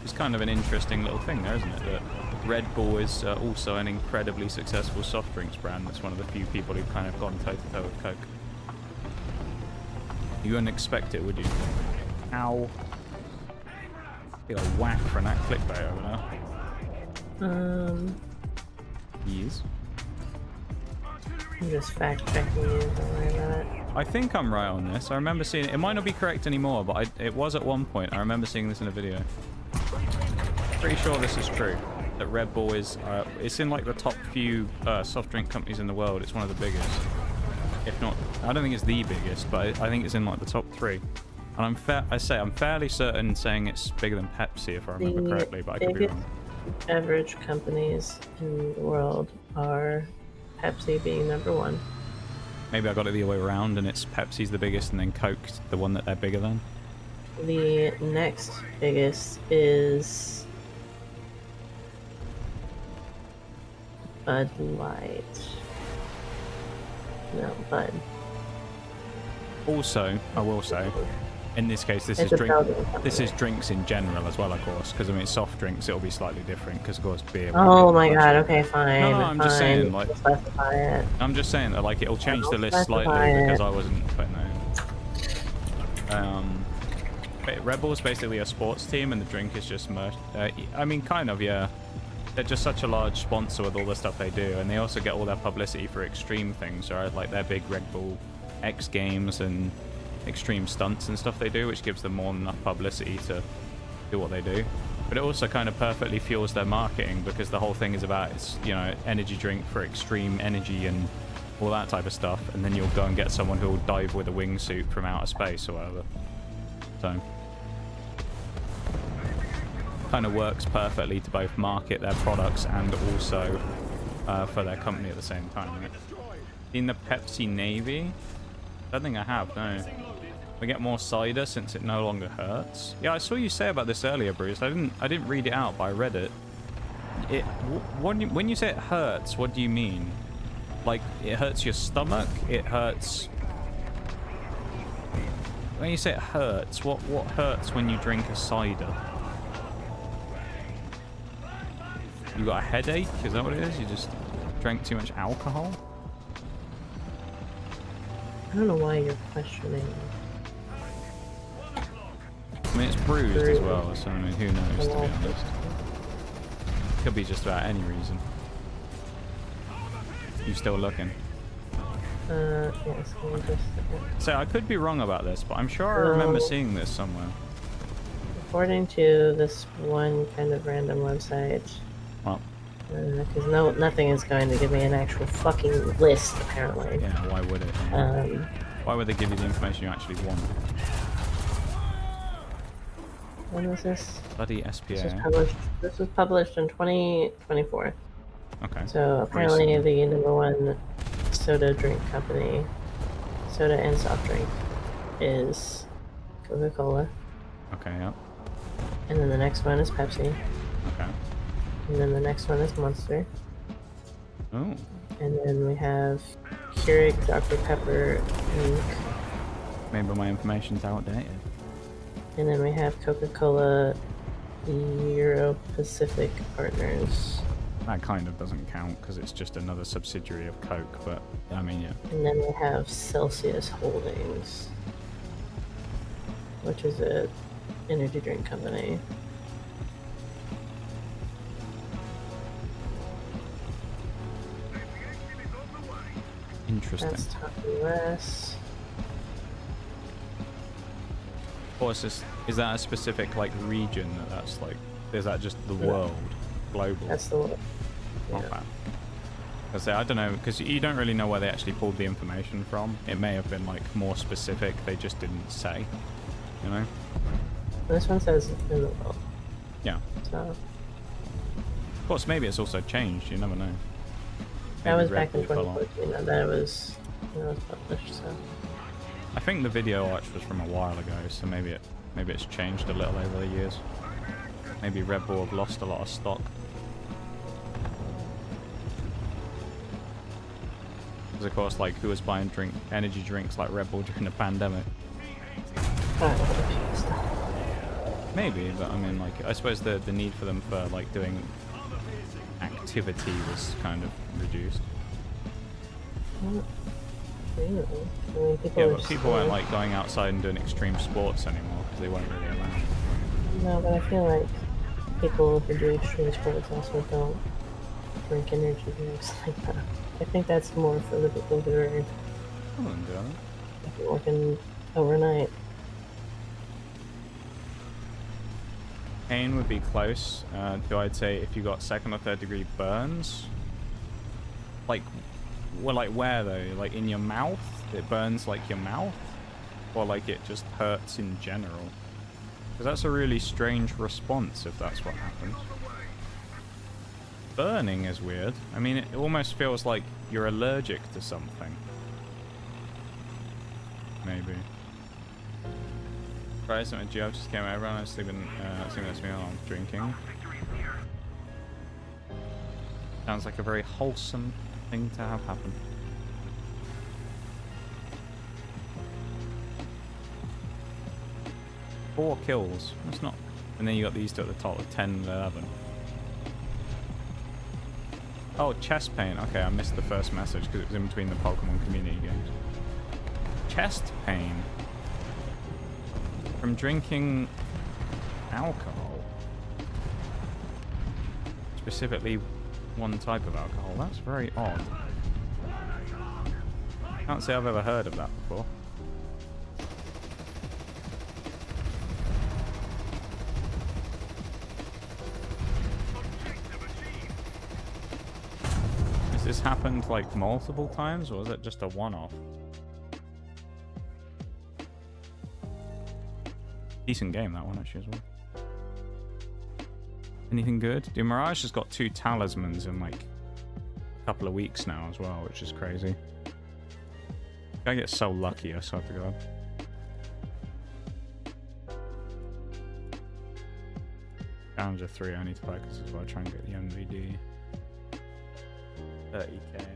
It's kind of an interesting little thing there, isn't it? That Red Bull is also an incredibly successful soft drinks brand that's one of the few people who've kind of gone toe-to-toe with Coke. You wouldn't expect it, would you? Ow. Get a whack for that clickbait over there. Yes. Yes. I'm just fact checking you, don't worry about it. I think I'm right on this. I remember seeing it. It might not be correct anymore, but it was at one point. I remember seeing this in a video. Pretty sure this is true. That Red Bull is, it's in like the top few soft drink companies in the world. It's one of the biggest. If not, I don't think it's the biggest, but I think it's in like the top 3. And I'm fairly certain saying it's bigger than Pepsi if I remember correctly, but I could be wrong. Beverage companies in the world are Pepsi being number 1. Maybe I got it the other way around and it's Pepsi's the biggest and then Coke's the one that they're bigger than. The next biggest is Bud Light. No, Bud. Also, I will say, in this case, this is drinks in general as well, of course, because I mean, soft drinks, it'll be slightly different, because of course beer. Oh my god, okay, fine. No, I'm just saying, like, specify it. I'm just saying that, like, it'll change the list slightly because I wasn't putting that in. But Red Bull is basically a sports team, and the drink is just merch. I mean, kind of, yeah. They're just such a large sponsor with all the stuff they do, and they also get all their publicity for extreme things, right? Like their big Red Bull X Games and extreme stunts and stuff they do, which gives them more than enough publicity to do what they do. But it also kind of perfectly fuels their marketing because the whole thing is about, it's, you know, energy drink for extreme energy and all that type of stuff, and then you'll go and get someone who'll dive with a wingsuit from outer space or whatever. So kind of works perfectly to both market their products and also for their company at the same time. Right? In the Pepsi Navy, I don't think I have, no. We get more cider since it no longer hurts. Yeah, I saw you say about this earlier, Bruce. I didn't read it out, but I read it. When you say it hurts, what do you mean? Like, it hurts your stomach? It hurts... When you say it hurts, what hurts when you drink a cider? You got a headache? Is that what it is? You just drank too much alcohol? I don't know why you're questioning. I mean, it's bruised as well, so I mean, who knows, to be honest. Could be just about any reason. You still looking? Yes, I'm just... So I could be wrong about this, but I'm sure I remember seeing this somewhere. According to this one kind of random website, Well, because nothing is going to give me an actual fucking list, apparently. yeah, why would it? Why would they give you the information you actually want? When was this? Bloody SPA. This was published in 2024. Okay. So apparently the number 1 soda drink company, soda and soft drink, is Coca-Cola. Okay, yeah. And then the next one is Pepsi. Okay. And then the next one is Monster. Oh. And then we have Keurig Dr. Pepper Inc. Maybe my information's outdated. And then we have Coca-Cola Euro-Pacific Partners. That kind of doesn't count because it's just another subsidiary of Coke, but I mean, yeah. And then we have Celsius Holdings, which is a energy drink company. Interesting. That's top US. Or is that a specific like region that's like, is that just the world, global? That's the one. Yeah. Okay. I don't know, because you don't really know where they actually pulled the information from. It may have been like more specific, they just didn't say, you know? This one says in the world. Yeah. So. Of course, maybe it's also changed, you never know. That Maybe was Red back in Bull fell off. 2014 that it was published, so. I think the video watch was from a while ago, so maybe it's changed a little over the years. Maybe Red Bull have lost a lot of stock. Because of course, like, who was buying energy drinks like Red Bull during the pandemic? Maybe, but I mean, like, I suppose the need for them for like doing activity was kind of reduced. Really? I mean, People weren't like going outside and doing extreme sports anymore because they weren't really allowed. No, but I feel like people who do extreme sports also don't drink energy drinks like that. I think that's more for the people who are I wouldn't do that. I've been working overnight. Pain would be close to, I'd say, if you got 2nd or 3rd degree burns. Like, well, like where though? Like in your mouth? It burns like your mouth? Or like it just hurts in general? Because that's a really strange response if that's what happens. Burning is weird. I mean, it almost feels like you're allergic to something. Maybe. Try something with Joe, just came over and I was sleeping next to me while I'm drinking. Sounds like a very wholesome thing to have happen. Four kills. That's not. And then you got these two at the top of 10 and 11. Oh, chest pain. Okay, I missed the first message because it was in between the Pokemon community games. Chest pain. From drinking alcohol. Specifically one type of alcohol. That's very odd. Can't say I've ever heard of that before. Has this happened like multiple times, or was it just a one-off? Decent game, that one, actually, as well. Anything good? Dude, Mirage has got 2 talismans in, like, a couple of weeks now as well, which is crazy. I get so lucky, I swear to God. Challenger 3, I need to focus as well, try and get the MVD. 30k.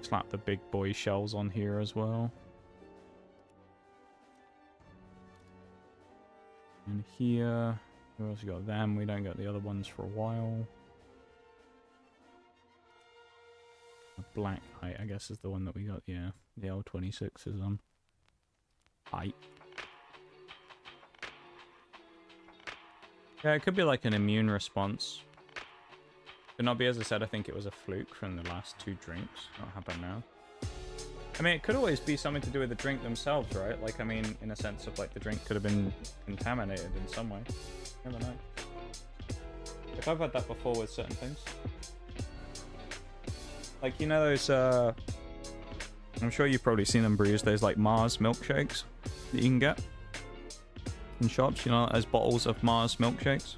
Slap the big boy shells on here as well. And here, we also got them. We don't get the other ones for a while. A Black Knight, I guess, is the one that we got. Yeah, the L26 is on. Height. Yeah, it could be like an immune response. Could not be, as I said, I think it was a fluke from the last 2 drinks. Not happen now. I mean, it could always be something to do with the drink themselves, right? Like, I mean, in a sense of, like, the drink could have been contaminated in some way. Never know. Like, I've had that before with certain things. Like, you know those, I'm sure you've probably seen them, Breeze, those, like, Mars milkshakes that you can get in shops, you know, as bottles of Mars milkshakes.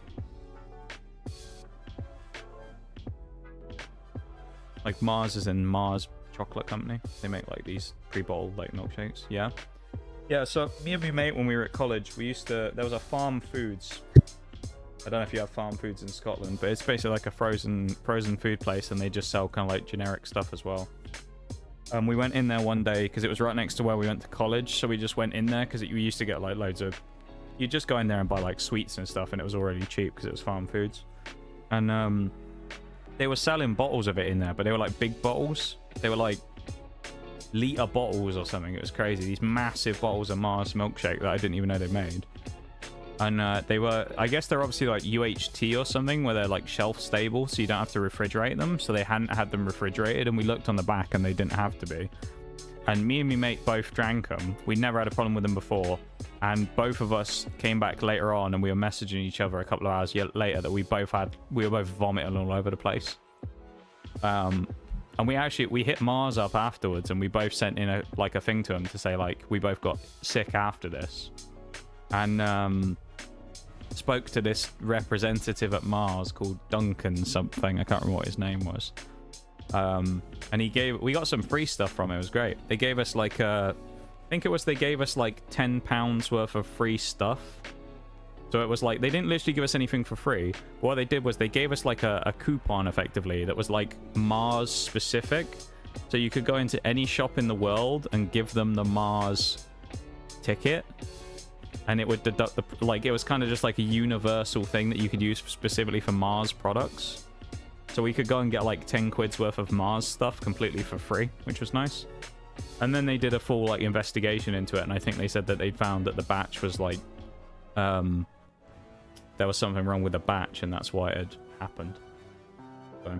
Like Mars is in Mars Chocolate Company. They make like these pre-bottled like milkshakes. Yeah. Yeah, so me and my mate when we were at college, we used to, there was a Farm Foods. I don't know if you have Farm Foods in Scotland, but it's basically like a frozen food place and they just sell kind of like generic stuff as well. We went in there one day because it was right next to where we went to college, so we just went in there because we used to get like loads of, you just go in there and buy like sweets and stuff and it was already cheap because it was Farm Foods. And they were selling bottles of it in there, but they were like big bottles. They were like liter bottles or something. It was crazy. These massive bottles of Mars milkshake that I didn't even know they made. And they were, I guess they're obviously like UHT or something, where they're like shelf stable, so you don't have to refrigerate them. So they hadn't had them refrigerated, and we looked on the back and they didn't have to be. And me and my mate both drank them. We never had a problem with them before. And both of us came back later on and we were messaging each other a couple of hours later that we were both vomiting all over the place. And we hit Mars up afterwards and we both sent in a thing to him to say like we both got sick after this. And spoke to this representative at Mars called Duncan something. I can't remember what his name was. And we got some free stuff from it. It was great. They gave us like they gave us like £10 worth of free stuff. So it was like, they didn't literally give us anything for free. What they did was they gave us like a coupon effectively that was like Mars specific. So you could go into any shop in the world and give them the Mars ticket. And it would deduct it was kind of just like a universal thing that you could use specifically for Mars products. So we could go and get like 10 quid's worth of Mars stuff completely for free, which was nice. And then they did a full like investigation into it, and I think they said that they'd found that the batch was like there was something wrong with the batch and that's why it had happened. So.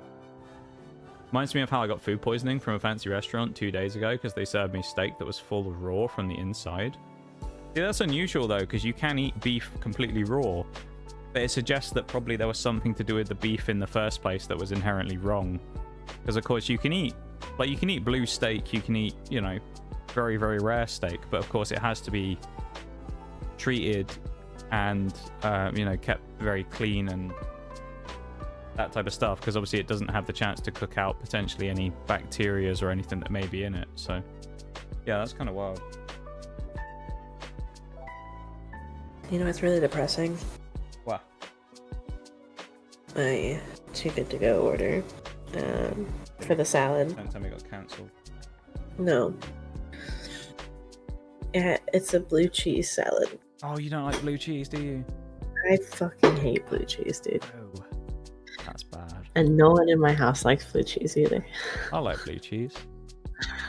Reminds me of how I got food poisoning from a fancy restaurant 2 days ago because they served me steak that was full raw from the inside. See, that's unusual though, because you can eat beef completely raw. But it suggests that probably there was something to do with the beef in the first place that was inherently wrong. Because of course you can eat blue steak, you can eat, you know, very, very rare steak, but of course it has to be treated and, you know, kept very clean and that type of stuff, because obviously it doesn't have the chance to cook out potentially any bacterias or anything that may be in it. So, yeah, that's kind of wild. You know, it's really depressing. What? My too good to go order for the salad. Don't tell me it got cancelled. No. Yeah, it's a blue cheese salad. Oh, you don't like blue cheese, do you? I fucking hate blue cheese, dude. Oh, that's bad. And no one in my house likes blue cheese either. I like blue cheese.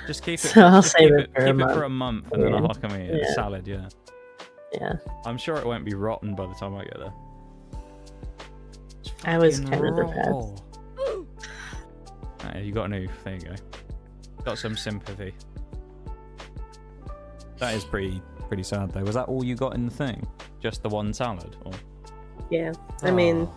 Just keep it. So I'll just save keep it for a month. for a month, and then I'll come eat it. Yeah. Salad, yeah. Yeah. I'm sure it won't be rotten by the time I get there. I was kind of depressed. You got an oof. There you go. Got some sympathy. That is pretty sad though. Was that all you got in the thing? Just the one salad? Or... Yeah. I mean,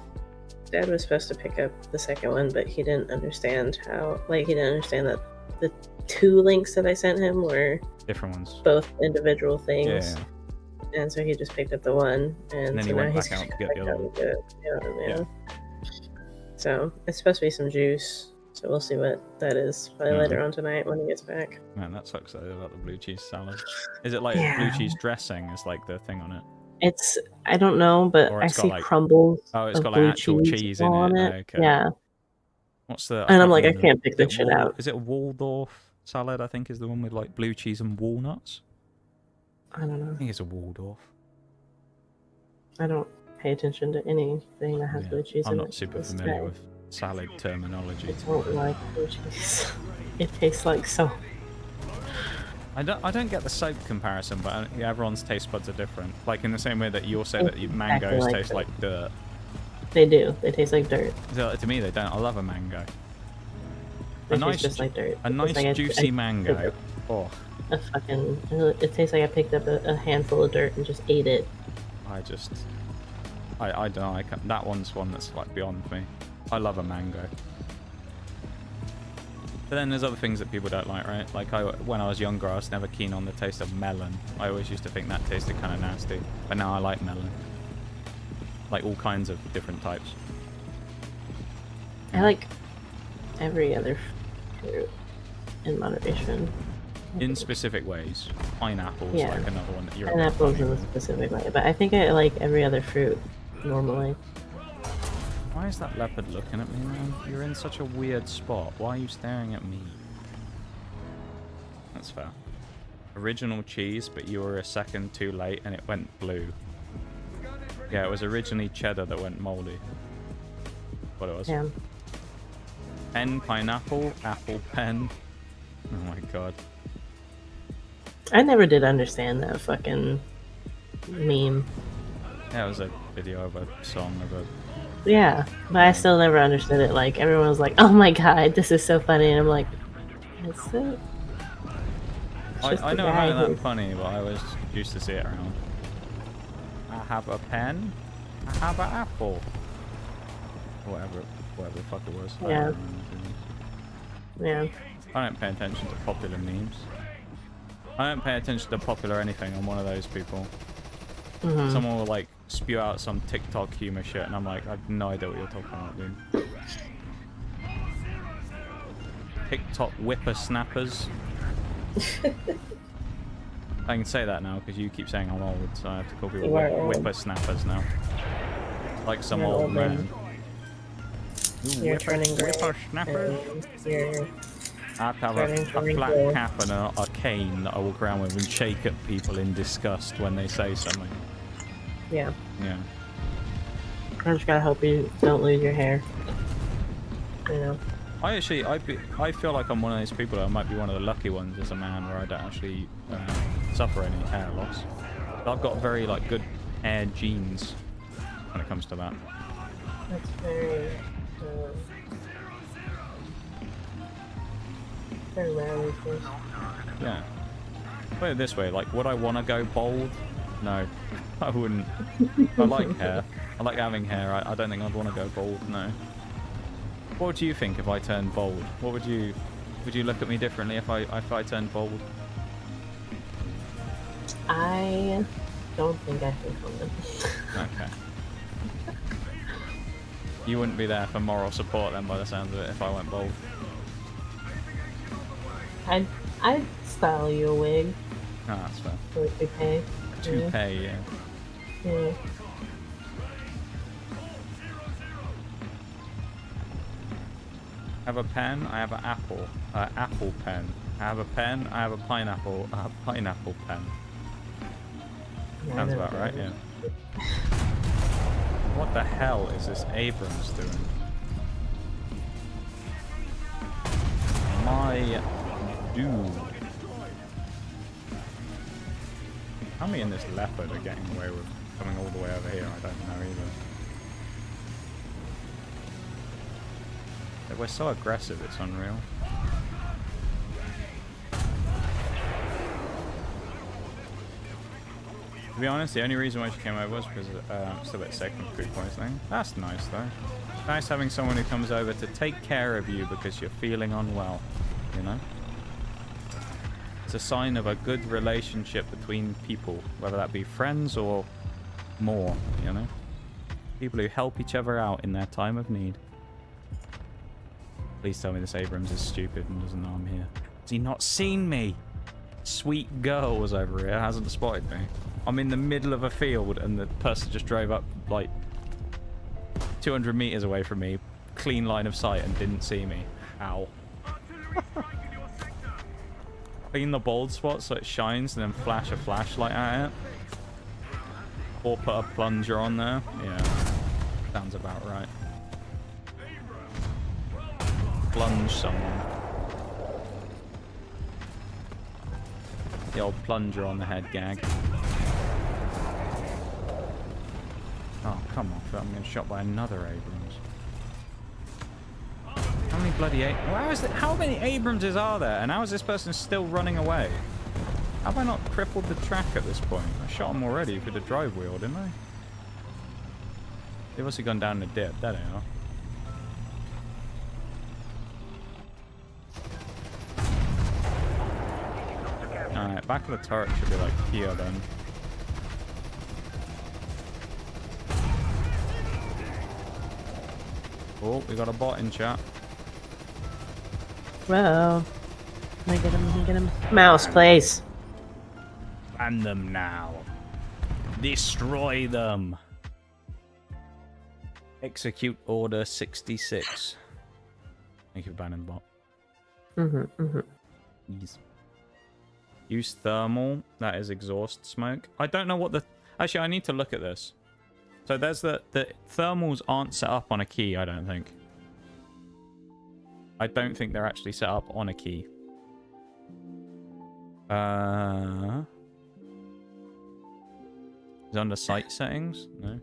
Dad was supposed to pick up the second one, but he didn't understand how. Like, he didn't understand that the 2 links that I sent him were different ones. Both individual things. Yeah. And so he just picked up the one, and then so he went now back out to get the other one. Yeah. So it's supposed to be some juice. So we'll see what that is probably later on tonight when he gets back. Man, that sucks though about the blue cheese salad. Is it like Yeah. blue cheese dressing is like the thing on it? It's, I don't know, but Or I it's got, see like- crumbles. Oh, it's of got like blue actual cheese in on it. Okay. Yeah. What's the? And I'm like, I remember. can't pick Is it this shit out. Is it a Waldorf salad? I think is the one with like blue cheese and walnuts. I don't know. I think it's a Waldorf. I don't pay attention to anything that has Yeah, blue cheese I'm in not it. super It's familiar bad. with salad terminology. I don't like blue cheese. It tastes like so. I don't get the soap comparison, but everyone's taste buds are different. Like in the same way that you'll say that Exactly mangoes like taste that. like dirt. They do. They taste like dirt. So, to me, they don't. I love a mango. They A taste nice, just like dirt. a It nice tastes like juicy I mango. Oh, a fucking. It tastes like I picked up a handful of dirt and just ate it. I don't know. That one's one that's like beyond me. I love a mango. But then there's other things that people don't like, right? Like when I was younger, I was never keen on the taste of melon. I always used to think that tasted kind of nasty. But now I like melon. Like all kinds of different types. I like every other fruit in moderation. In specific ways. Pineapple's Yeah. like another one that you're Pineapples in a specific way, but I think I like every other fruit normally. Why is that leopard looking at me, man? You're in such a weird spot. Why are you staring at me? That's fair. Original cheese, but you were a second too late and it went blue. Yeah, it was originally cheddar that went moldy. What it was. Yeah. Pen, pineapple, apple, pen. Oh my god. I never did understand that fucking meme. Yeah, it was a video of a song of a... Yeah, but I still never understood it. Like, everyone was like, oh my god, this is so funny. And I'm like, is it? It's just I a never guy found that who- funny, but I always used to see it around. I have a pen. I have an apple. Whatever the fuck it was. I Yeah. don't remember. Yeah. I don't pay attention to popular memes. I don't pay attention to popular anything. I'm one of those people. Mhm. Someone will like spew out some TikTok humor shit, and I'm like, I have no idea what you're talking about, dude. TikTok whippersnappers. I can say that now because you keep saying I'm old, so I have to call people You are old. whippersnappers now. Like some You're old old, man. man. Ooh, You're turning gray. whippersnappers. And you're I have to have turning a flat wrinkle. cap and a cane that I walk around with and shake at people in disgust when they say something. Yeah. Yeah. I just gotta hope you don't lose your hair. You know? I feel like I'm one of those people that might be one of the lucky ones as a man where I don't actually suffer any hair loss. But I've got very like good hair genes. when it comes to that. That's very, very rare these days. Yeah. Put it this way, like, would I want to go bald? No, I wouldn't. I like hair. I like having hair. I don't think I'd want to go bald, no. What would you think if I turned bald? What would you look at me differently if I turned bald? I don't think I can comment. Okay. You wouldn't be there for moral support then, by the sounds of it, if I went bald. I'd style you a wig. Ah, that's fair. Or a toupee. A toupee, yeah. Yeah. I have a pen, I have an apple. Apple pen. I have a pen, I have a pineapple. Pineapple pen. Yeah, Sounds I about know. right, yeah. What the hell is this Abrams doing? My dude. How many in this leopard are getting away with coming all the way over here? I don't know either. We're so aggressive, it's unreal. To be honest, the only reason why she came over was because I'm still a bit sick from food poisoning. That's nice, though. Nice having someone who comes over to take care of you because you're feeling unwell, you know? It's a sign of a good relationship between people, whether that be friends or more, you know? People who help each other out in their time of need. Please tell me this Abrams is stupid and doesn't know I'm here. Has he not seen me? Sweet girl was over here, hasn't spotted me. I'm in the middle of a field and the person just drove up like 200 meters away from me, clean line of sight, and didn't see me. Ow. Clean the bald spot so it shines and then flash a flashlight at it. Or put a plunger on there. Yeah, sounds about right. Plunge someone. The old plunger on the head gag. Oh, come off. I'm getting shot by another Abrams. How many bloody how many Abrameses are there? And how is this person still running away? How have I not crippled the track at this point? I shot him already with the drive wheel, didn't I? They've also gone down the dip. There they are. Alright, back of the turret should be like here then. Oh, we got a bot in chat. Whoa. Can I get him? Can I get him? Mouse, please. Ban them now. Destroy them. Execute order 66. Thank you for banning the bot. Yes. Use thermal. That is exhaust smoke. I don't know what the... Actually, I need to look at this. So there's the thermals aren't set up on a key, I don't think. I don't think they're actually set up on a key. Is it under site settings? No.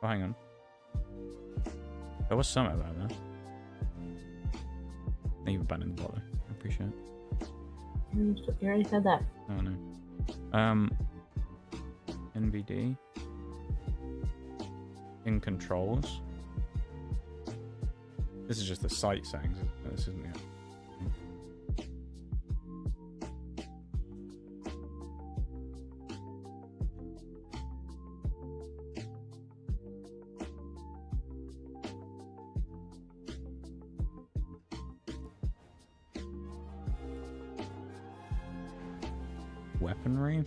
Oh, hang on. There was something about that. Thank you for banning the bot, though. I appreciate it. You already said that. Oh, no. NVD. In controls. This is just the site settings. This isn't it. Weaponry?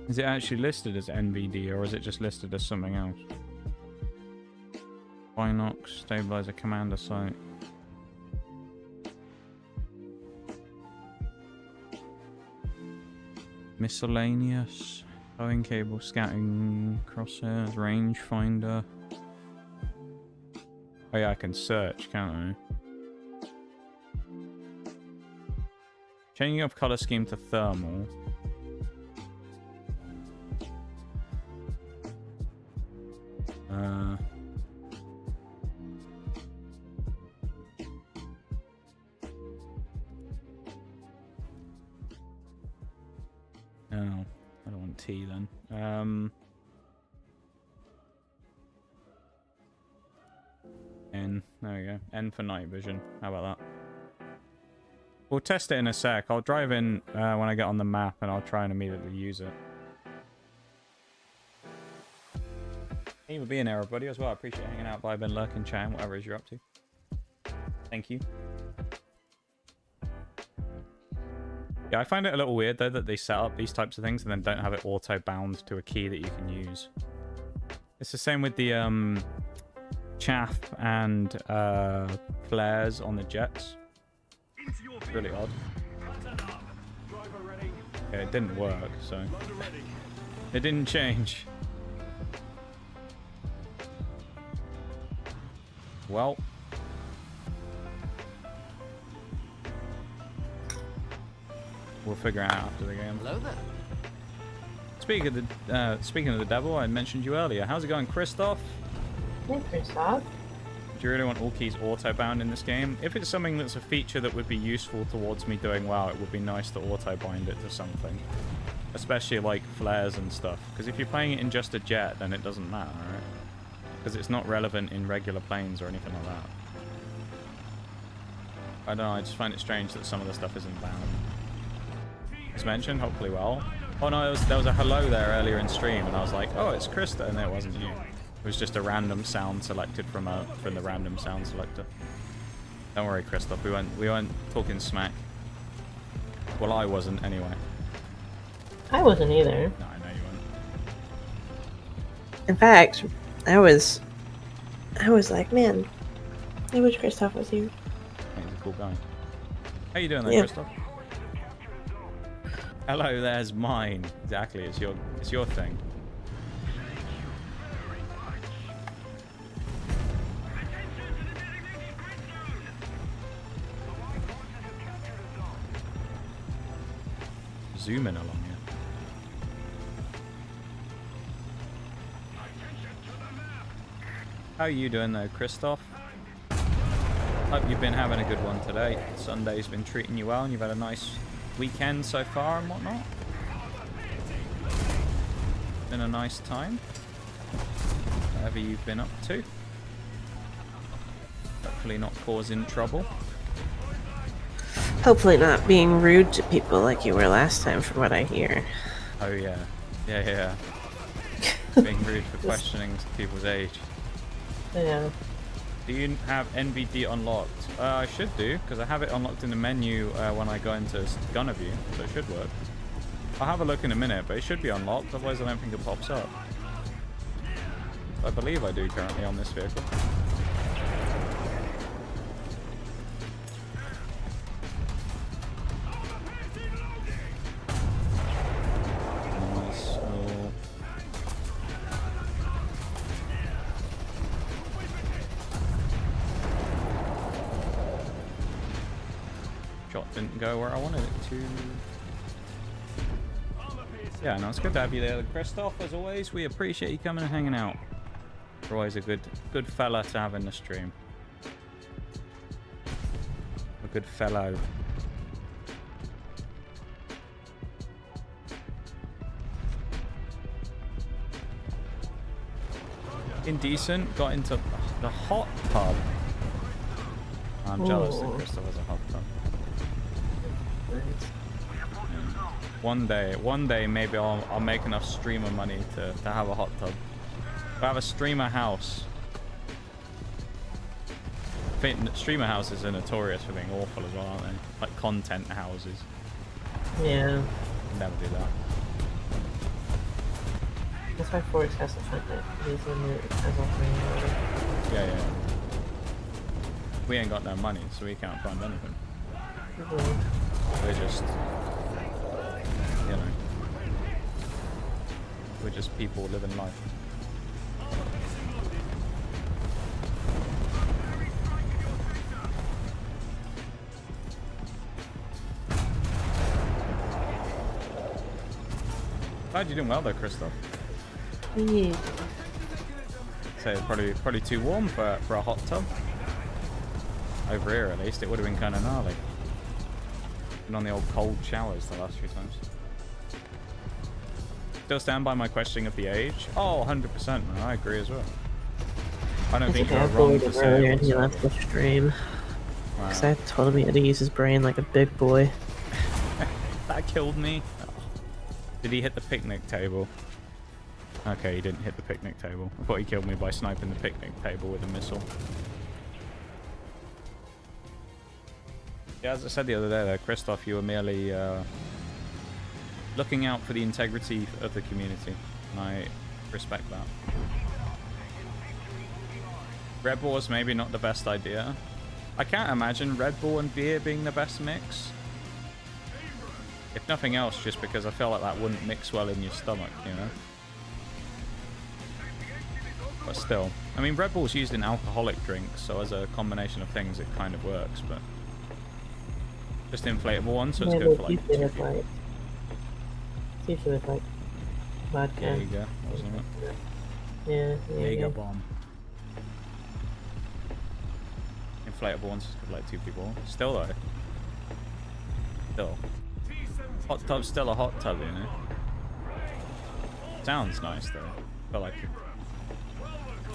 Is it actually listed as NVD or is it just listed as something else? Binox, stabilizer, commander sight. Miscellaneous. Towing cable, scouting, crosshairs, rangefinder. Oh yeah, I can search, can't I? Changing up color scheme to thermal. Oh, I don't want tea then. N. There we go. N for night vision. How about that? We'll test it in a sec. I'll drive in when I get on the map and I'll try and immediately use it. Thank you for being there, everybody, as well. I appreciate hanging out, vibing, lurking, chatting, whatever it is you're up to. Thank you. Yeah, I find it a little weird, though, that they set up these types of things and then don't have it auto-bound to a key that you can use. It's the same with the chaff and flares on the jets. It's really odd. Yeah, it didn't work, so... It didn't change. Well... We'll figure it out after the game. Hello there. Speaking of the devil, I mentioned you earlier. How's it going, Christoph? Hey, Christoph. Do you really want all keys auto-bound in this game? If it's something that's a feature that would be useful towards me doing well, it would be nice to auto-bind it to something. Especially like flares and stuff. Because if you're playing it in just a jet, then it doesn't matter, right? Because it's not relevant in regular planes or anything like that. I don't know, I just find it strange that some of the stuff isn't bound. As mentioned, hopefully well. Oh no, there was a hello there earlier in stream, and I was like, oh, it's Krista, and it wasn't you. It was just a random sound selected from the random sound selector. Don't worry, Christoph, we weren't talking smack. Well, I wasn't anyway. I wasn't either. No, I know you weren't. In fact, I was like, man, I wish Christoph was here. He's a cool guy. How you doing there, Yeah. Christoph? Hello, there's mine. Exactly, it's your thing. Zooming along here. How are you doing though, Christoph? Hope you've been having a good one today. Sunday's been treating you well and you've had a nice weekend so far and whatnot. Been a nice time. Whatever you've been up to. Hopefully not causing trouble. Hopefully not being rude to people like you were last time, from what I hear. Oh yeah. Yeah. Being rude for questioning people's age. Yeah. Do you have NVD unlocked? I should do, because I have it unlocked in the menu when I go into gunner view, so it should work. I'll have a look in a minute, but it should be unlocked, otherwise I don't think it pops up. I believe I do currently on this vehicle. Nice. Oh. Shot didn't go where I wanted it to. Yeah, no, it's good to have you there, Christoph. As always, we appreciate you coming and hanging out. You're always a good fella to have in the stream. A good fellow. Indecent got into the hot tub. I'm jealous that Christoph has a hot tub. One day, maybe I'll make enough streamer money to have a hot tub. If I have a streamer house. I think streamer houses are notorious for being awful as well, aren't they? Like content houses. Yeah. Never do that. That's why Forrest has to find it. He's in it as offering. Yeah. We ain't got no money, so we can't find anything. We're just, you know, we're just people living life. Glad you're doing well though, Christoph. Yeah. say it's probably too warm for a hot tub. Over here, at least, it would have been kind of gnarly. Been on the old cold showers the last few times. Still stand by my questioning of the age. Oh, 100%, man. I agree as well. I don't think you're wrong bullied to him say earlier it and he whatsoever. left the stream. Because Wow. I told him he had to use his brain like a big boy. That killed me. Oh. Did he hit the picnic table? Okay, he didn't hit the picnic table. I thought he killed me by sniping the picnic table with a missile. Yeah, as I said the other day there, Christoph, you were merely looking out for the integrity of the community. And I respect that. Red Bull is maybe not the best idea. I can't imagine Red Bull and beer being the best mix. If nothing else, just because I feel like that wouldn't mix well in your stomach, you know? But still. I mean, Red Bull's used in alcoholic drinks, so as a combination of things, it kind of works, but... Just inflatable one, so it's good for like 2 people. See if it was like vodka. There you go, wasn't it? Yeah, There you go, bomb. Inflatable ones is good for like 2 people. Still though. Still. Hot tub's still a hot tub, you know? Sounds nice though. Feel like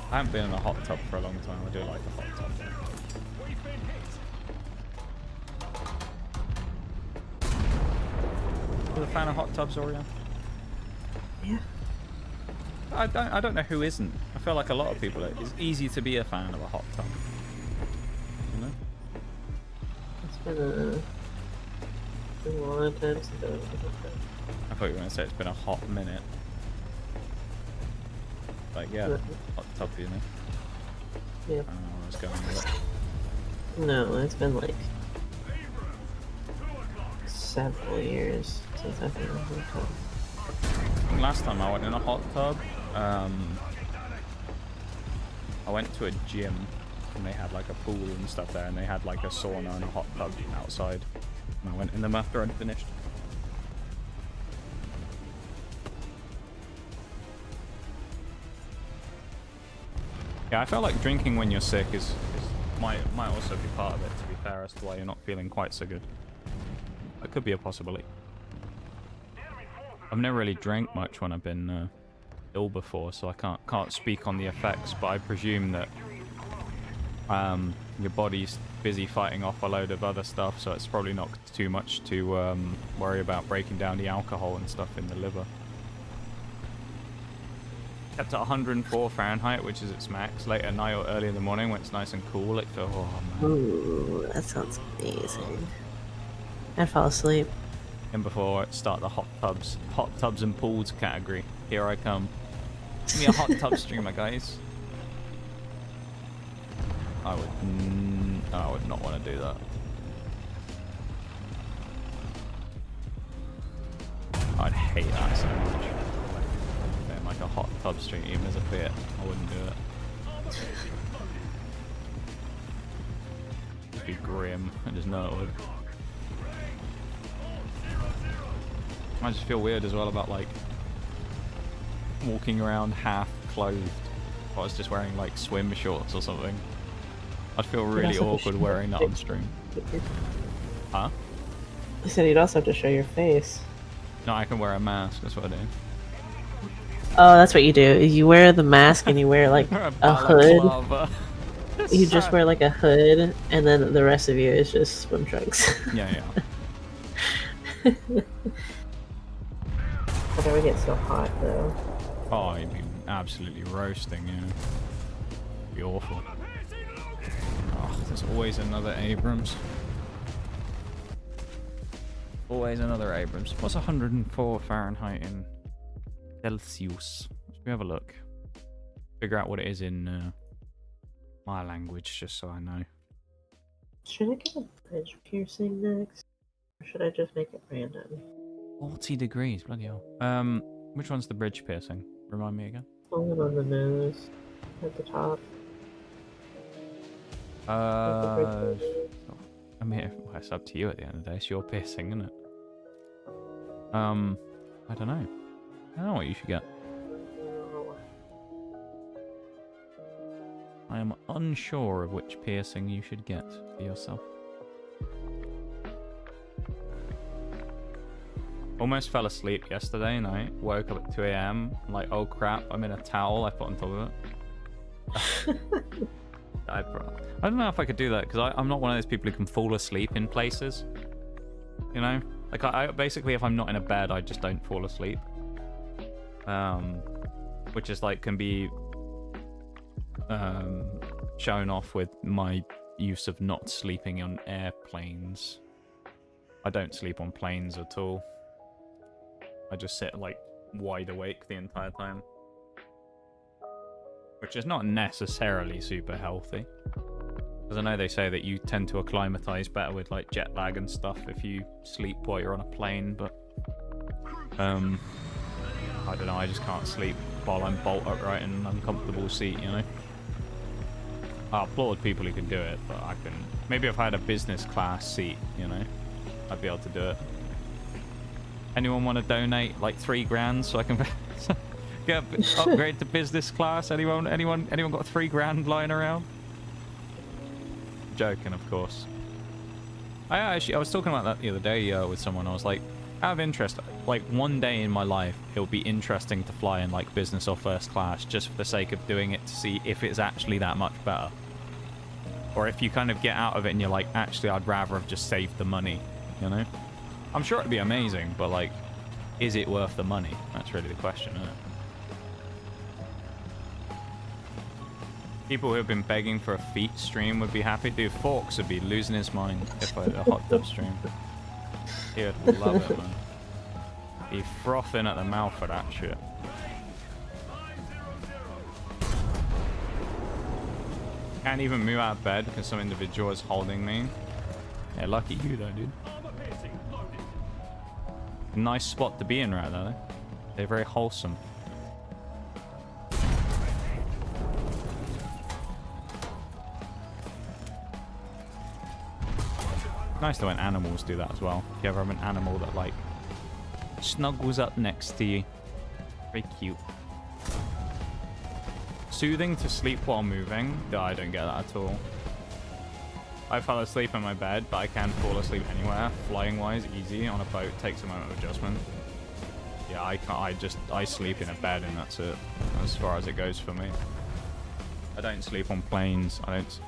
I haven't been in a hot tub for a long time. I do like a hot tub though. Are you a fan of hot tubs, Oreo? Yeah. I don't know who isn't. I feel like a lot of people. It's easy to be a fan of a hot tub. You know? It's been a long time since I was in a hot tub. I thought you were going to say it's been a hot minute. Like, yeah, hot tub, you know? Yeah. I don't know where I was going with it. No, it's been like several years since I've been in a hot tub. I think last time I went in a hot tub, I went to a gym and they had like a pool and stuff there, and they had like a sauna and a hot tub outside. And I went in them after I'd finished. Yeah, I felt like drinking when you're sick might also be part of it, to be fair, as to why you're not feeling quite so good. That could be a possibility. I've never really drank much when I've been ill before, so I can't speak on the effects, but I presume that your body's busy fighting off a load of other stuff, so it's probably not too much to worry about breaking down the alcohol and stuff in the liver. Kept at 104 Fahrenheit, which is its max. Late at night or early in the morning when it's nice and cool, it feels, oh man. Ooh, that sounds amazing. I'd fall asleep. And before I start the hot tubs and pools category, here I come. Give me a hot tub streamer, guys. I would not want to do that. I'd hate that so much. Like a hot tub stream, even as a bit, I wouldn't do it. It'd be grim. I just know it would. I just feel weird as well about like walking around half clothed. If I was just wearing like swim shorts or something. I'd feel really awkward wearing that on stream. Huh? I said you'd also have to show your face. No, I can wear a mask, that's what I do. Oh, that's what you do. You wear the mask and you wear like a hood. You just wear like a hood, and then the rest of you is just swim trunks. Yeah. It never gets so hot though. Oh, you'd be absolutely roasting, yeah. It'd be awful. Oh, there's always another Abrams. Always another Abrams. What's 104 Fahrenheit in Celsius? Let's have a look. Figure out what it is in my language, just so I know. Should I get a bridge piercing next? Or should I just make it random? 40 degrees, bloody hell. Which one's the bridge piercing? Remind me again. The one on the nose, at the top. I mean, well, it's up to you at the end of the day. It's your piercing, isn't it? I don't know. I don't know what you should get. unsure of which piercing you should get for yourself. Almost fell asleep yesterday night. Woke up at 2 a.m. Like, oh crap, I'm in a towel I put on top of it. I don't know if I could do that, because I'm not one of those people who can fall asleep in places. You know? Like, I basically, if I'm not in a bed, I just don't fall asleep. Which is like, can be shown off with my use of not sleeping on airplanes. I don't sleep on planes at all. I just sit like wide awake the entire time, which is not necessarily super healthy, because I know they say that you tend to acclimatize better with like jet lag and stuff if you sleep while you're on a plane, but I don't know, I just can't sleep while I'm bolt upright in an uncomfortable seat, you know. I applaud people who can do it, but I couldn't. Maybe if I had a business class seat, you know, I'd be able to do it. Anyone want to donate like $3,000 so I can get upgrade to business class? Anyone got $3,000 lying around? Joking, of course. I was talking about that the other day with someone. I was like, out of interest, like one day in my life, it would be interesting to fly in like business or first class just for the sake of doing it to see if it's actually that much better. Or if you kind of get out of it and you're like, actually, I'd rather have just saved the money, you know? I'm sure it'd be amazing, but like, is it worth the money? That's really the question, isn't it? People who have been begging for a feet stream would be happy. Dude, Forks would be losing his mind if I did a hot tub stream. He would love it, man. He'd frothing at the mouth for that shit. Can't even move out of bed because some individual is holding me. Yeah, lucky you though, dude. Nice spot to be in right there, though. They're very wholesome. Nice though when animals do that as well. If you ever have an animal that like snuggles up next to you. Very cute. Soothing to sleep while moving. No, I don't get that at all. I fell asleep in my bed, but I can fall asleep anywhere. Flying wise, easy. On a boat takes a moment of adjustment. Yeah, I can't. I sleep in a bed and that's it. As far as it goes for me. I don't sleep on planes. I don't.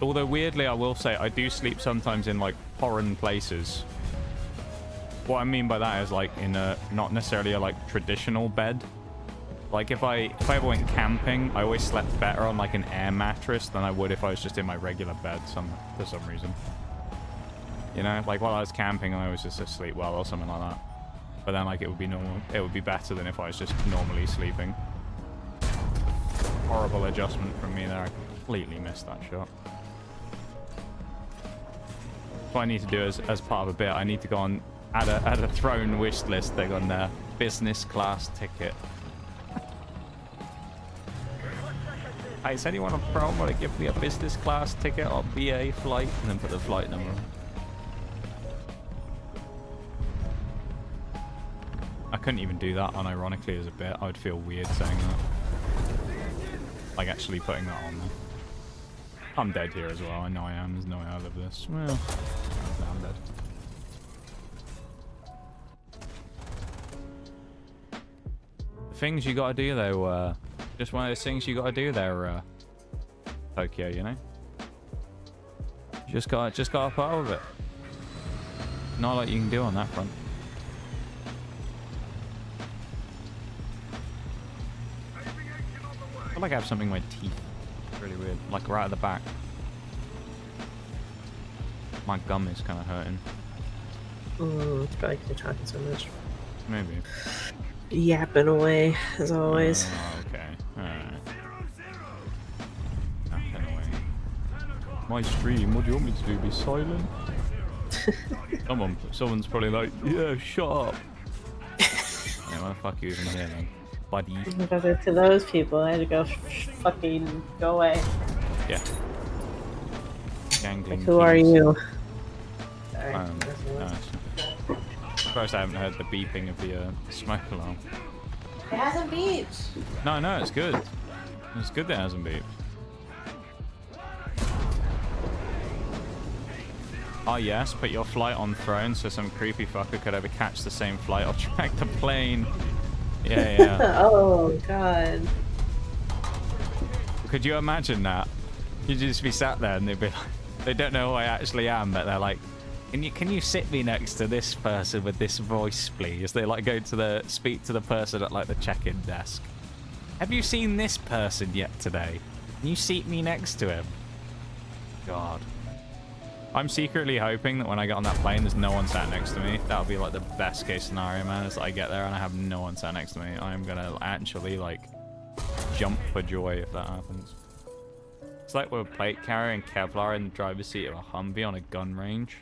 Although weirdly, I will say I do sleep sometimes in like foreign places. What I mean by that is like in a not necessarily a like traditional bed. Like if I ever went camping, I always slept better on like an air mattress than I would if I was just in my regular bed for some reason. You know, like while I was camping, I was just asleep well or something like that. But then like it would be normal. It would be better than if I was just normally sleeping. Horrible adjustment from me there. I completely missed that shot. What I need to do is, as part of a bit, I need to go on add a throne wish list thing on there. Business class ticket. Hey, is anyone on Chrome want to give me a business class ticket or BA flight? And then put the flight number on. I couldn't even do that unironically as a bit. I would feel weird saying that. Like actually putting that on there. I'm dead here as well. I know I am. There's no way out of this. Well, no, I'm dead. The things you gotta do though, just one of those things you gotta do there, Tokyo, you know? You just gotta put up with it. Not a lot you can do on that front. I feel like I have something in my teeth. It's really weird. Like right at the back. My gum is kind of hurting. It's probably because you're talking so much. Maybe. Yapping away, as always. Okay. Alright. Yapping away. My stream, what do you want me to do? Be silent? Someone's probably like, yeah, shut up. Yeah, well, fuck you even here then. Buddy. To those people, I had to go fucking go away. Yeah. Gangling Like, who are you? Sorry. First, I haven't heard the beeping of the smoke alarm. It hasn't beeped. No, it's good. It's good that it hasn't beeped. Oh yes, put your flight on throne so some creepy fucker could ever catch the same flight or track the plane. Yeah, yeah. Oh god. Could you imagine that? You'd just be sat there and they'd be like, they don't know who I actually am, but they're like, can you sit me next to this person with this voice, please? They like go to speak to the person at like the check-in desk. Have you seen this person yet today? Can you seat me next to him? God. I'm secretly hoping that when I get on that plane, there's no one sat next to me. That would be like the best case scenario, man, is that I get there and I have no one sat next to me. I'm gonna actually like jump for joy if that happens. It's like we're a plate carrier and Kevlar in the driver's seat of a Humvee on a gun range.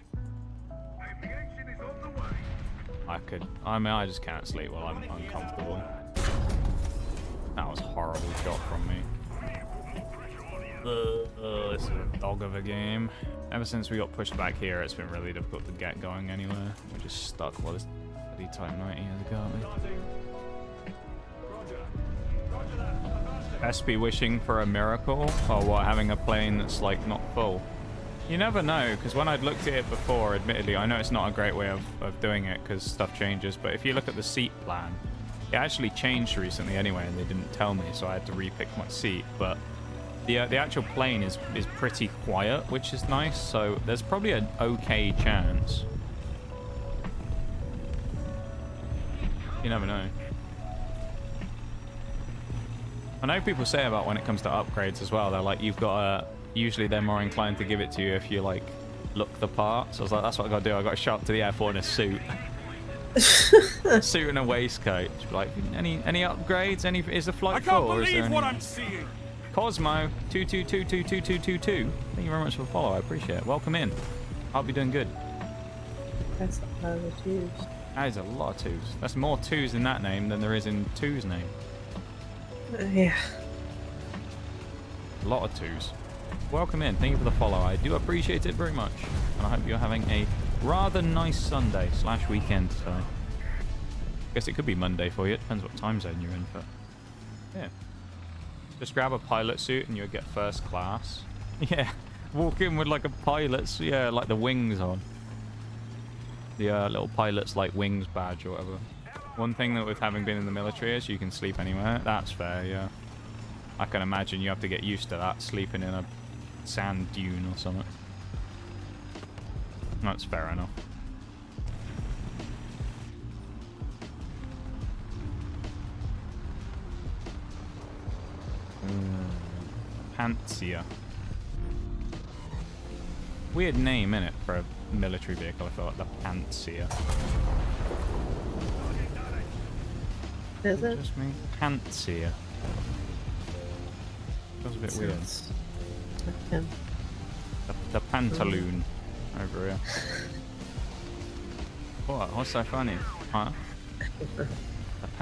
I just can't sleep while I'm uncomfortable. That was a horrible shot from me. This is a dog of a game. Ever since we got pushed back here, it's been really difficult to get going anywhere. We're just stuck while this bloody Type 90 has got me. Best be wishing for a miracle, or what, having a plane that's like not full. You never know, because when I'd looked at it before, admittedly, I know it's not a great way of doing it because stuff changes, but if you look at the seat plan, it actually changed recently anyway, and they didn't tell me, so I had to repick my seat. But the actual plane is pretty quiet, which is nice, so there's probably an okay chance. You never know. I know people say about when it comes to upgrades as well, they're like, you've got to, usually they're more inclined to give it to you if you like look the part. So I was like, that's what I gotta do. I gotta show up to the airport in a suit. A suit and a waistcoat. Just be like, any upgrades? Is the flight full? I can't Or is there believe what any... I'm seeing. Cosmo 222222222. Thank you very much for the follow. I appreciate it. Welcome in. I'll be doing good. That's a lot of twos. That is a lot of twos. That's more twos in that name than there is in two's name. Yeah. A lot of twos. Welcome in. Thank you for the follow. I do appreciate it very much. And I hope you're having a rather nice Sunday / weekend. So, I guess it could be Monday for you. It depends what time zone you're in. But yeah. Just grab a pilot suit and you'll get first class. Yeah. Walk in with like a pilot's, yeah, like the wings on. The little pilot's like wings badge or whatever. One thing that with having been in the military is you can sleep anywhere. That's fair, yeah. I can imagine you have to get used to that, sleeping in a sand dune or something. That's fair enough. Pantsir. Weird name, innit, for a military vehicle, I feel like the Pantsir. Is it? Just me? Pantsir. Feels a bit weird. Okay. The pantaloon over here. What? What's so funny? Huh?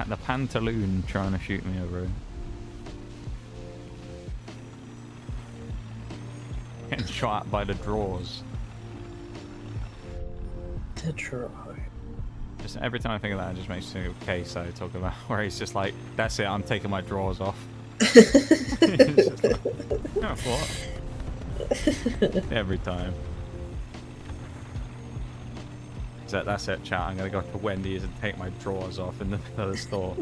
The pantaloon trying to shoot me over here. Getting shot at by the drawers. The drawer. Just every time I think of that, it just makes me think of Queso talk about where he's just like, "That's it, I'm taking my drawers off." It's just like, oh, what? Every time. That's it, chat. I'm gonna go to Wendy's and take my drawers off in the middle of the store.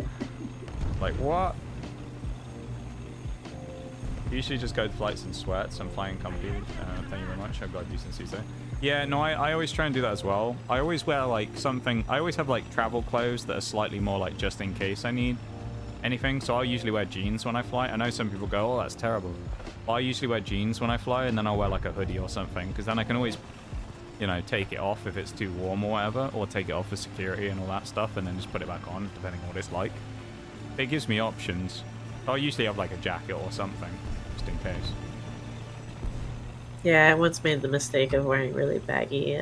Like, what? Usually just go to flights in sweats. I'm flying comfy. Thank you very much. I've got a decent Tuesday. Yeah, no, I always try and do that as well. I always wear like something. I always have like travel clothes that are slightly more like just in case I need anything. So I'll usually wear jeans when I fly. I know some people go, "Oh, that's terrible." But I usually wear jeans when I fly, and then I'll wear like a hoodie or something, because then I can always, you know, take it off if it's too warm or whatever, or take it off for security and all that stuff, and then just put it back on depending on what it's like. It gives me options. I'll usually have like a jacket or something, just in case. Yeah, I once made the mistake of wearing really baggy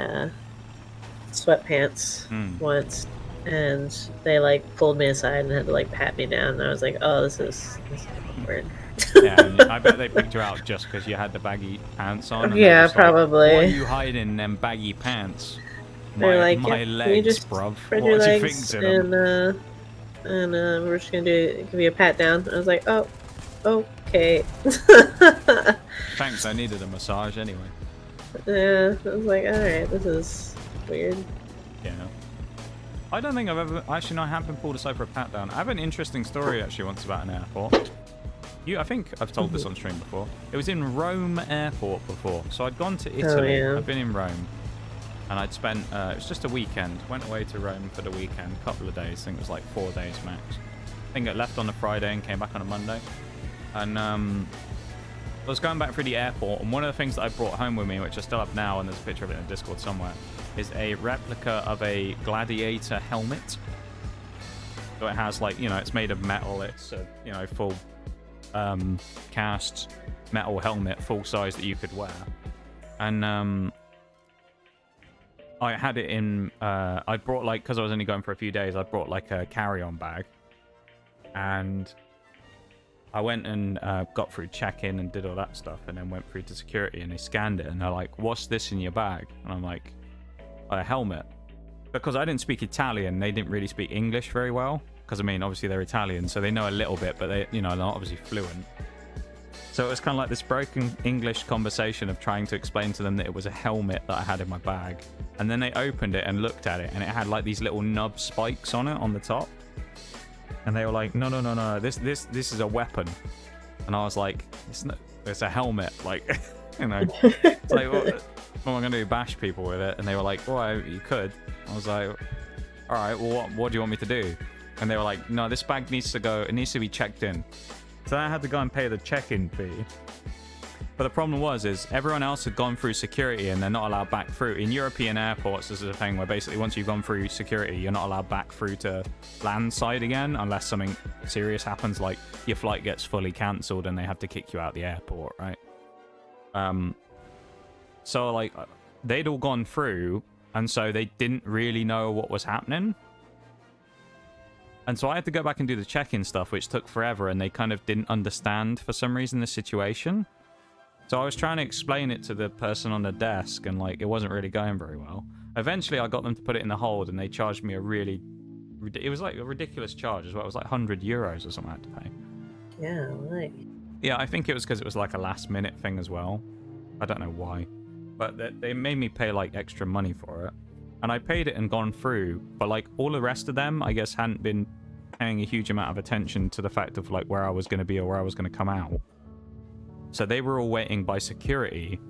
sweatpants once, and they like pulled me aside and had to like pat me down, and I was like, "Oh, this is awkward." Yeah, and I bet they picked you out just because you had the baggy pants on. And Yeah, just like, probably. what are you hiding in them baggy pants? They're like, my "Yeah, can you legs, just bruv. spread What your do you legs think to them?" and we're just gonna give you a pat down." I was like, "Oh, okay." Thanks, I needed a massage anyway. Yeah, I was like, alright, this is weird. Yeah. I don't think I've ever... Actually, no, I have been pulled aside for a pat down. I have an interesting story, actually, once about an airport. I think I've told this on stream before. It was in Rome Airport before. So I'd gone to Italy. yeah. I'd been in Rome. And I'd spent... it was just a weekend. Went away to Rome for the weekend. A couple of days. I think it was like 4 days max. I think I left on a Friday and came back on a Monday. And I was going back through the airport, and one of the things that I brought home with me, which I still have now, and there's a picture of it in the Discord somewhere, is a replica of a gladiator helmet. So it has, like, you know, it's made of metal. It's a, you know, full cast metal helmet, full size, that you could wear. And I had it in, I brought, like, because I was only going for a few days, I brought, like, a carry-on bag. And I went and got through check-in and did all that stuff, and then went through to security, and they scanned it, and they're like, what's this in your bag? And I'm like, a helmet. Because I didn't speak Italian, they didn't really speak English very well. Because, I mean, obviously they're Italian, so they know a little bit, but they, you know, they're not obviously fluent. So it was kind of like this broken English conversation of trying to explain to them that it was a helmet that I had in my bag. And then they opened it and looked at it, and it had like these little nub spikes on it on the top. And they were like, no, this is a weapon. And I was like, it's a helmet, like, you know. It's like, what am I going to do, bash people with it? And they were like, well, you could. I was like, all right, well, what do you want me to do? And they were like, no, this bag needs to go, it needs to be checked in. So I had to go and pay the check-in fee. But the problem is everyone else had gone through security and they're not allowed back through. In European airports, this is a thing where basically once you've gone through security, you're not allowed back through to land side again unless something serious happens, like your flight gets fully cancelled and they have to kick you out the airport, right? So, like, they'd all gone through, and so they didn't really know what was happening. And so I had to go back and do the check-in stuff, which took forever, and they kind of didn't understand, for some reason, the situation. So I was trying to explain it to the person on the desk, and, like, it wasn't really going very well. Eventually, I got them to put it in the hold, and they charged me a really... It was, like, a ridiculous charge as well. It was, like, €100 or something I had to pay. Yeah, like... Yeah, I think it was because it was, like, a last-minute thing as well. I don't know why. But they made me pay, like, extra money for it. And I paid it and gone through, but, like, all the rest of them, I guess, hadn't been paying a huge amount of attention to the fact of, like, where I was going to be or where I was going to come out. So they were all waiting by security,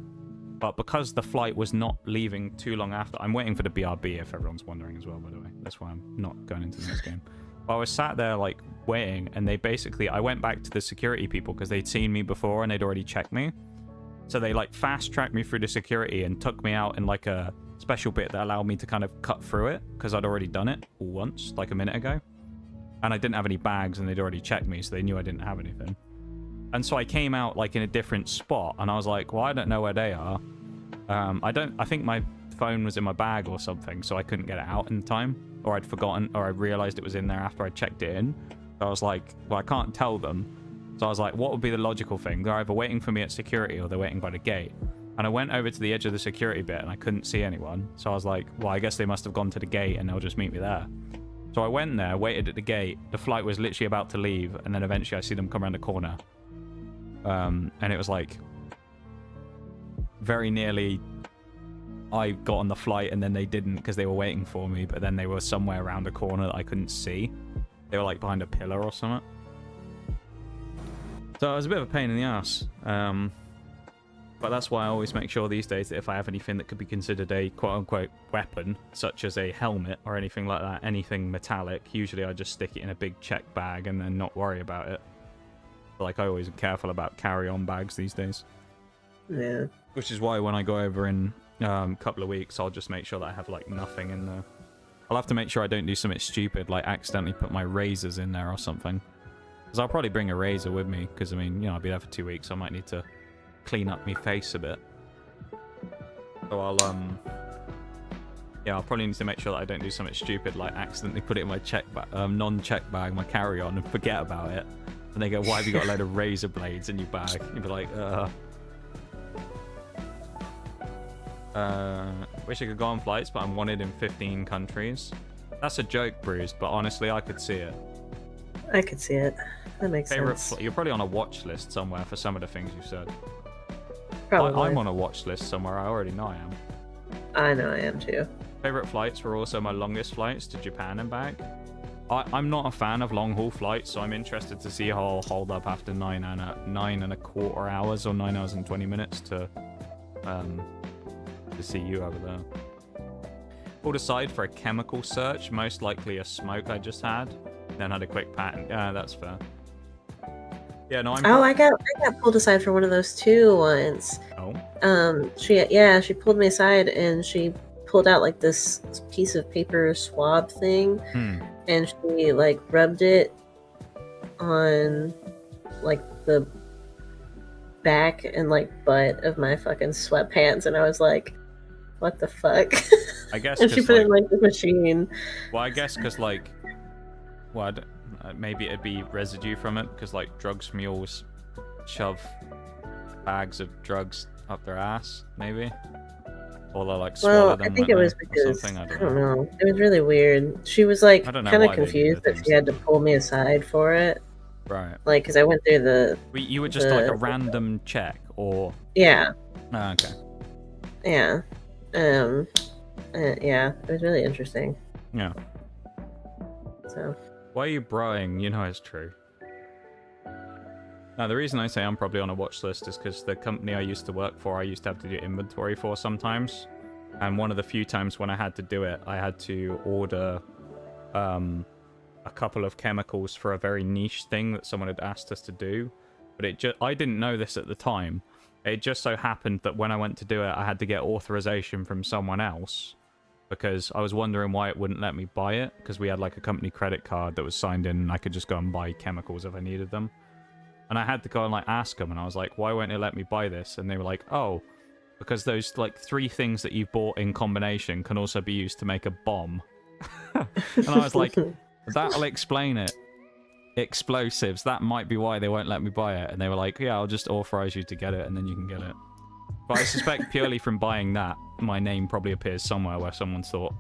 but because the flight was not leaving too long after... I'm waiting for the BRB, if everyone's wondering as well, by the way. That's why I'm not going into this game. But I was sat there, like, waiting, and they basically... I went back to the security people because they'd seen me before and they'd already checked me. So they, like, fast-tracked me through the security and took me out in, like, a special bit that allowed me to kind of cut through it because I'd already done it all once, like, a minute ago. And I didn't have any bags, and they'd already checked me, so they knew I didn't have anything. And so I came out, like, in a different spot, and I was like, well, I don't know where they are. I think my phone was in my bag or something, so I couldn't get it out in time. Or I'd forgotten, or I realized it was in there after I checked it in. So I was like, well, I can't tell them. So I was like, what would be the logical thing? They're either waiting for me at security or they're waiting by the gate. And I went over to the edge of the security bit, and I couldn't see anyone. So I was like, well, I guess they must have gone to the gate, and they'll just meet me there. So I went there, waited at the gate. The flight was literally about to leave, and then eventually I see them come around the corner. And it was like very nearly I got on the flight and then they didn't because they were waiting for me, but then they were somewhere around the corner that I couldn't see. They were like behind a pillar or something. So it was a bit of a pain in the ass. But that's why I always make sure these days that if I have anything that could be considered a quote-unquote weapon, such as a helmet or anything like that, anything metallic, usually I just stick it in a big check bag and then not worry about it. Like, I always am careful about carry-on bags these days. Yeah. Which is why when I go over in a couple of weeks, I'll just make sure that I have, like, nothing in there. I'll have to make sure I don't do something stupid, like accidentally put my razors in there or something. Because I'll probably bring a razor with me, because, I mean, you know, I'll be there for 2 weeks, so I might need to clean up my face a bit. So I'll, yeah, I'll probably need to make sure that I don't do something stupid, like accidentally put it in my non-check bag, my carry-on, and forget about it. And they go, why have you got a load of razor blades in your bag? You'd be like, wish I could go on flights, but I'm wanted in 15 countries. That's a joke, Bruised, but honestly, I could see it. I could see it. That makes sense. You're probably on a watch list somewhere for some of the things you've said. Probably. I'm on a watch list somewhere. I already know I am. I know I am too. Favorite flights were also my longest flights to Japan and back. I'm not a fan of long haul flights, so I'm interested to see how I'll hold up after 9.25 hours or 9 hours and 20 minutes to see you over there. Pulled aside for a chemical search, most likely a smoke I just had. Then had a quick pat. Yeah, that's fair. Yeah, no, I'm. Oh, I got pulled aside for one of those too once. Oh. She pulled me aside and she pulled out like this piece of paper swab thing, and she like rubbed it on like the back and like butt of my fucking sweatpants, and I was like, "What the fuck?" I guess. And she put it in like the machine. Well, I guess because like, well, maybe it'd be residue from it because like drugs mules shove bags of drugs up their ass, maybe. Or they'll like swallow them. I think it was because I don't know. It was really weird. She was like kind of confused that she had to pull me aside for it. Right. Like, because I went through the. You were just like a random check, or. Yeah. Oh, okay. Yeah. Yeah. It was really interesting. Yeah. So. Why are you broing? You know it's true. Now, the reason I say I'm probably on a watch list is because the company I used to work for, I used to have to do inventory for sometimes. And one of the few times when I had to do it, I had to order a couple of chemicals for a very niche thing that someone had asked us to do. But I didn't know this at the time. It just so happened that when I went to do it, I had to get authorization from someone else. Because I was wondering why it wouldn't let me buy it. Because we had like a company credit card that was signed in and I could just go and buy chemicals if I needed them. And I had to go and like ask them, and I was like, why won't it let me buy this? And they were like, oh, because those like 3 things that you've bought in combination can also be used to make a bomb. And I was like, that'll explain it. Explosives, that might be why they won't let me buy it. And they were like, yeah, I'll just authorize you to get it and then you can get it. But I suspect purely from buying that, my name probably appears somewhere where someone's thought,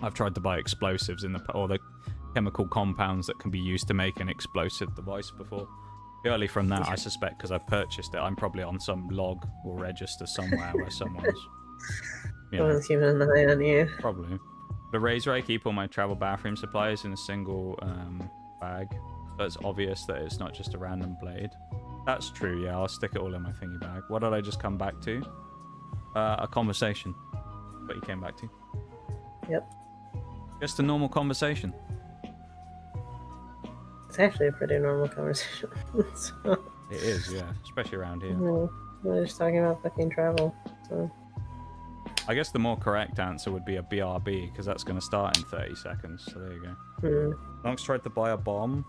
I've tried to buy explosives or the chemical compounds that can be used to make an explosive device before. Purely from that, I suspect, because I've purchased it, I'm probably on some log or register somewhere where someone's... Someone's keeping an eye on you. Probably. The razor, I keep all my travel bathroom supplies in a single bag. So it's obvious that it's not just a random blade. That's true, yeah, I'll stick it all in my thingy bag. What did I just come back to? A conversation. What you came back to. Yep. Just a normal conversation. It's actually a pretty normal conversation. So, it is, yeah. Especially around here. We're just talking about fucking travel. So. I guess the more correct answer would be a BRB, because that's going to start in 30 seconds. So there you go. Nox tried to buy a bomb.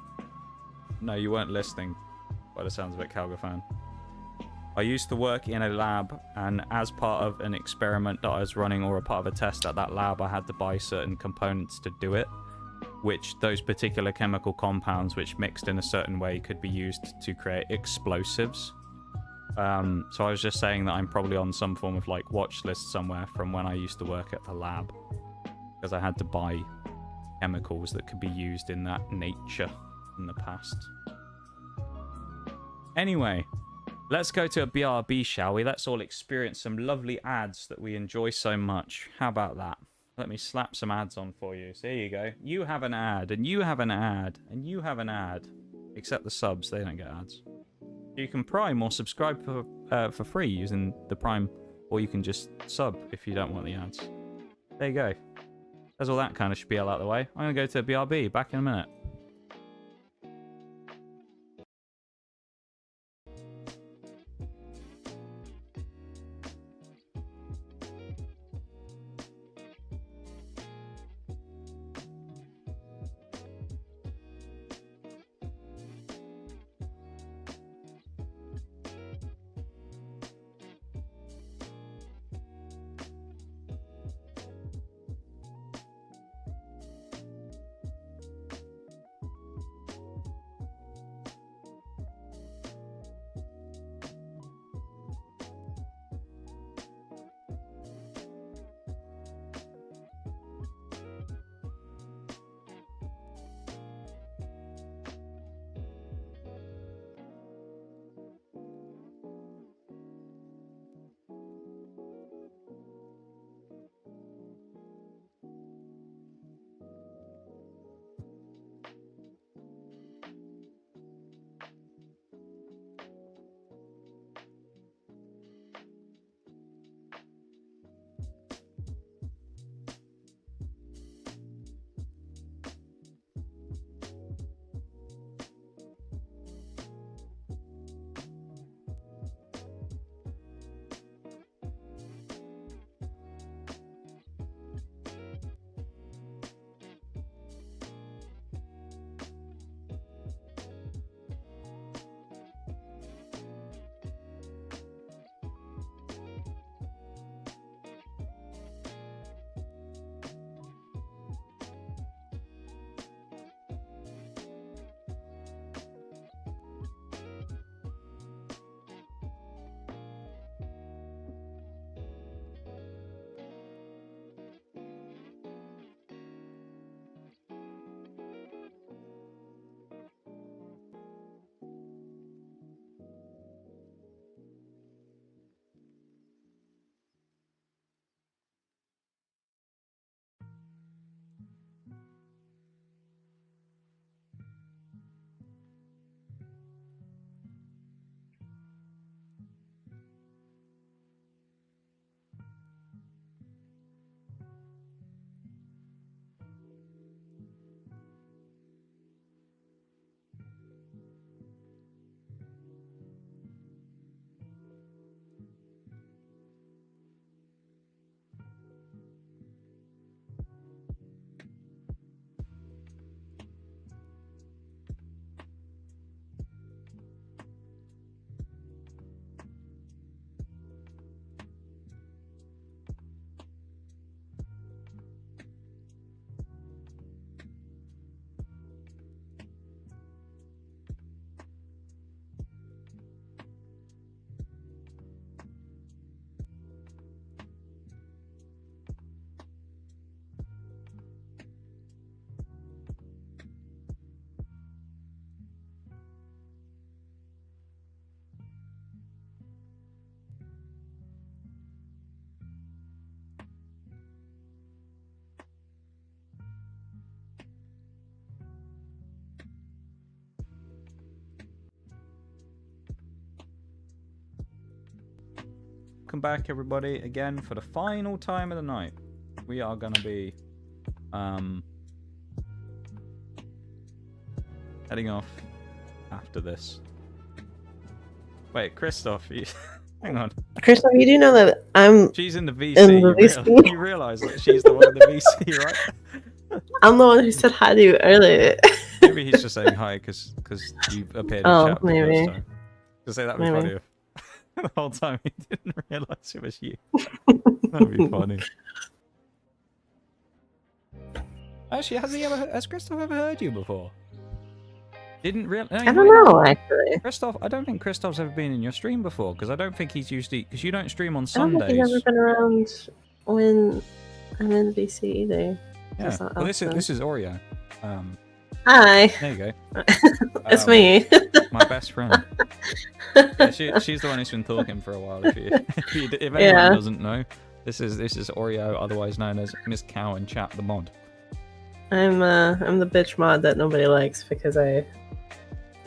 No, you weren't listening, by the sounds of it, Calga fan. I used to work in a lab, and as part of an experiment that I was running or a part of a test at that lab, I had to buy certain components to do it. Which those particular chemical compounds, which mixed in a certain way, could be used to create explosives. So I was just saying that I'm probably on some form of like watch list somewhere from when I used to work at the lab, because I had to buy chemicals that could be used in that nature in the past. Anyway, let's go to a BRB, shall we? Let's all experience some lovely ads that we enjoy so much. How about that? Let me slap some ads on for you. So here you go. You have an ad, and you have an ad, and you have an ad. Except the subs, they don't get ads. You can Prime or subscribe for free using the Prime, or you can just sub if you don't want the ads. There you go. There's all that kind of spiel out of the way. I'm going to go to BRB. Back in a minute. welcome back everybody again for the final time of the night. We are gonna be heading off after this. Wait, Christoph, hang on. Christoph, you do know that I'm She's in the VC. in the VC. You realize that she's the one in the VC, right? I'm the one who said hi to you earlier. Maybe he's just saying hi because you appeared in chat for the maybe. first time. To say that would be funny. The whole time he didn't realize it was you. That'd be funny. Actually, has Christoph ever heard you before? Didn't really. No, I don't know, actually. Christoph, I don't think Christoph's ever been in your stream before because I don't think he's usually because you don't stream on I don't Sundays. think he's ever been around when I'm in VC either. Yeah. Well, this is Oreo. Hi. There you go. It's me. My best friend. Yeah, she's the one who's been talking for a while. If anyone doesn't know, this is Oreo, otherwise known as Miss Cow in chat, the mod. I'm the bitch mod that nobody likes because I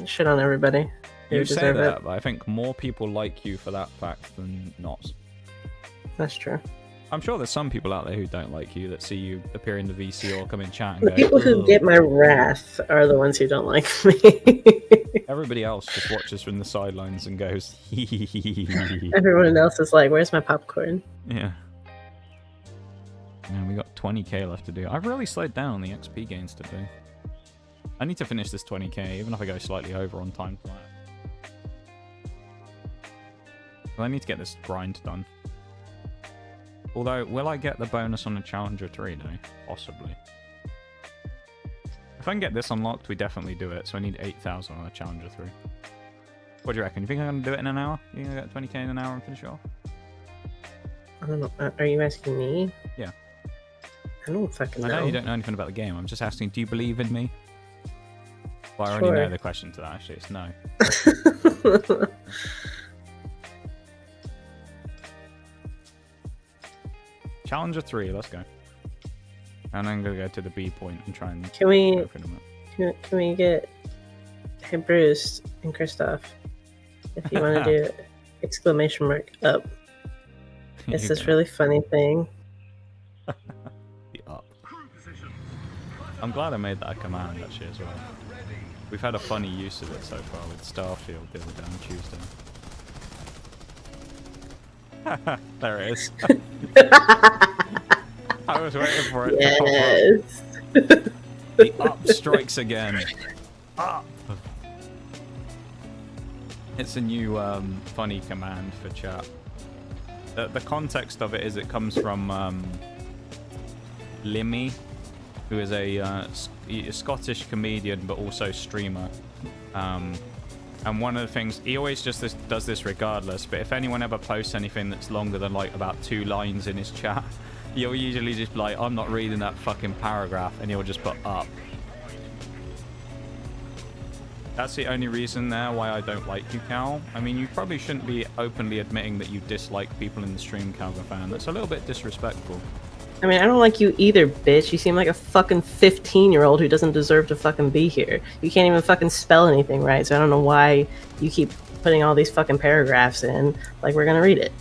shit on everybody. You say that, but I think more people like you for that fact than not. That's true. I'm sure there's some people out there who don't like you that see you appear in the VC or come in chat and The go, people who get my wrath are the ones who don't like me. Everybody else just watches from the sidelines and goes, Everyone else is like, where's my popcorn? Yeah. And we got 20k left to do. I've really slowed down on the XP gains today. I need to finish this 20k, even if I go slightly over on time tonight. Well, I need to get this grind done. Although, will I get the bonus on the Challenger 3 though? Possibly. If I can get this unlocked, we definitely do it. So I need 8,000 on a Challenger 3. What do you reckon? You think I'm going to do it in an hour? You think I get 20k in an hour and finish it off? I don't know. Are you asking me? Yeah. I don't fucking know. I know you don't know anything about the game. I'm just asking, do you believe in me? Well, I already know the question to that, actually. It's no. Challenger 3, let's go. And I'm going to go to the B point and try and... Can we... go for them. Can we get... Hey, Bruce and Christoph, if you want to do exclamation mark up. It's this really funny thing. The up. I'm glad I made that a command, actually, as well. We've had a funny use of it so far with Starfield the other day on Tuesday. There it is. I was waiting for it to pop up. The up strikes again. Up! It's a new funny command for chat. The context of it is it comes from Limmy, who is a Scottish comedian but also streamer. And one of the things, he always just does this regardless, but if anyone ever posts anything that's longer than like about 2 lines in his chat, he'll usually just be like, I'm not reading that fucking paragraph, and he'll just put up. That's the only reason there why I don't like you, Cal. I mean, you probably shouldn't be openly admitting that you dislike people in the stream, Calga fan. That's a little bit disrespectful. I mean, I don't like you either, bitch. You seem like a fucking 15-year-old who doesn't deserve to fucking be here. You can't even fucking spell anything right, so I don't know why you keep putting all these fucking paragraphs in like we're gonna read it.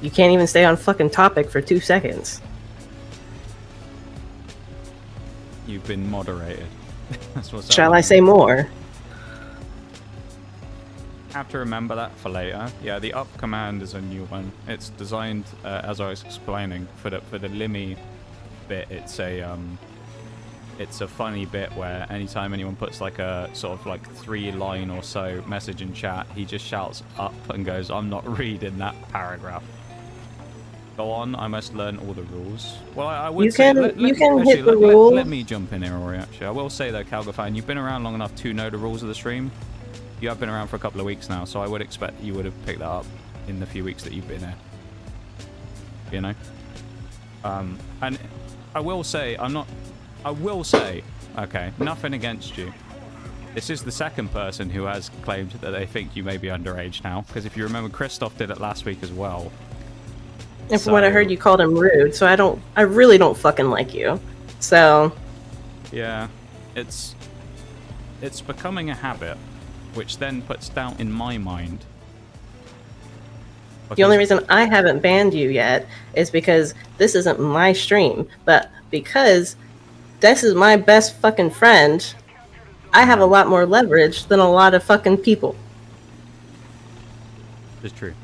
You can't even stay on fucking topic for 2 seconds. You've been moderated. That's what's Shall I say more? Have to remember that for later. Yeah, the up command is a new one. It's designed, as I was explaining, for the Limmy bit. It's a funny bit where anytime anyone puts like a sort of like 3-line or so message in chat, he just shouts up and goes, "I'm not reading that paragraph." Go on, I must learn all the rules. Well, I would say... Hit the rules. Let me jump in here, Rory, actually. I will say, though, Calga fan, you've been around long enough to know the rules of the stream. You have been around for a couple of weeks now, so I would expect you would have picked that up in the few weeks that you've been here. You know? And I will say, okay, nothing against you. This is the second person who has claimed that they think you may be underage now, because if you remember, Christoph did it last week as well. And from what I heard, you called him rude, so I really don't fucking like you. So... Yeah, it's becoming a habit, which then puts doubt in my mind The only Because- reason I haven't banned you yet is because this isn't my stream, but because this is my best fucking friend, I have a lot more leverage than a lot of fucking people. It's true.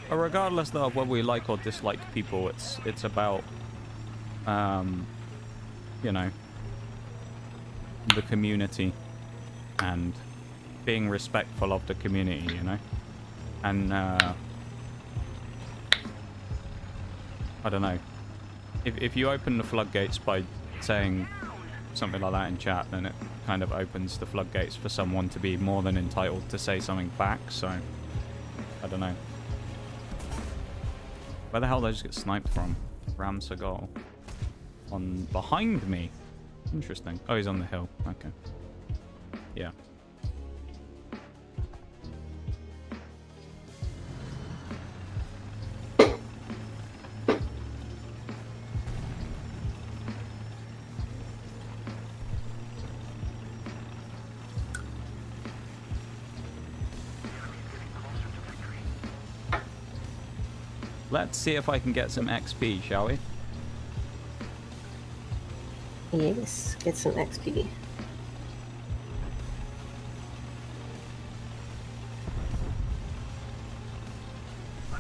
But regardless though of whether we like or dislike people, it's about you know, the community and being respectful of the community, you know? And I don't know. If you open the floodgates by saying something like that in chat, then it kind of opens the floodgates for someone to be more than entitled to say something back, so I don't know. Where the hell did I just get sniped from? Ram Seagal. On behind me. Interesting. Oh, he's on the hill. Okay. Yeah. Let's see if I can get some XP, shall we? Yes, get some XP.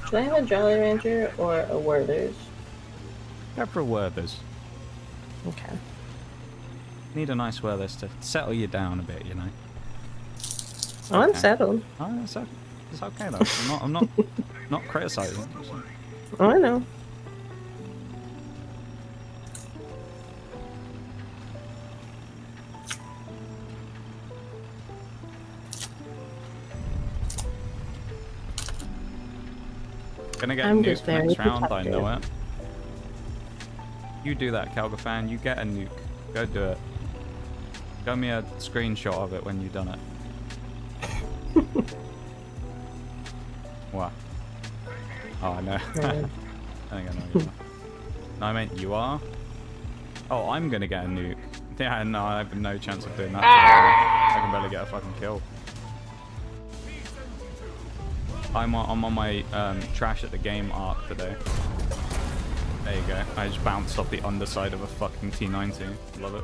Should I have a Jolly Rancher or a Werther's? Go for a Werther's. Okay. Need a nice Werther's to settle you down a bit, you know. Oh, I'm Okay. settled. Oh, it's okay though. I'm not criticizing. Oh, I know. Gonna get I'm nuked just very next round, I protective. know it. You do that, Calga fan. You get a nuke. Go do it. Show me a screenshot of it when you've done it. What? Oh, I know. I think I know you are. No, I meant you are. Oh, I'm gonna get a nuke. Yeah, no, I have no chance of doing that. I can barely get a fucking kill. I'm on my trash at the game arc today. There you go. I just bounced off the underside of a fucking T90. Love it.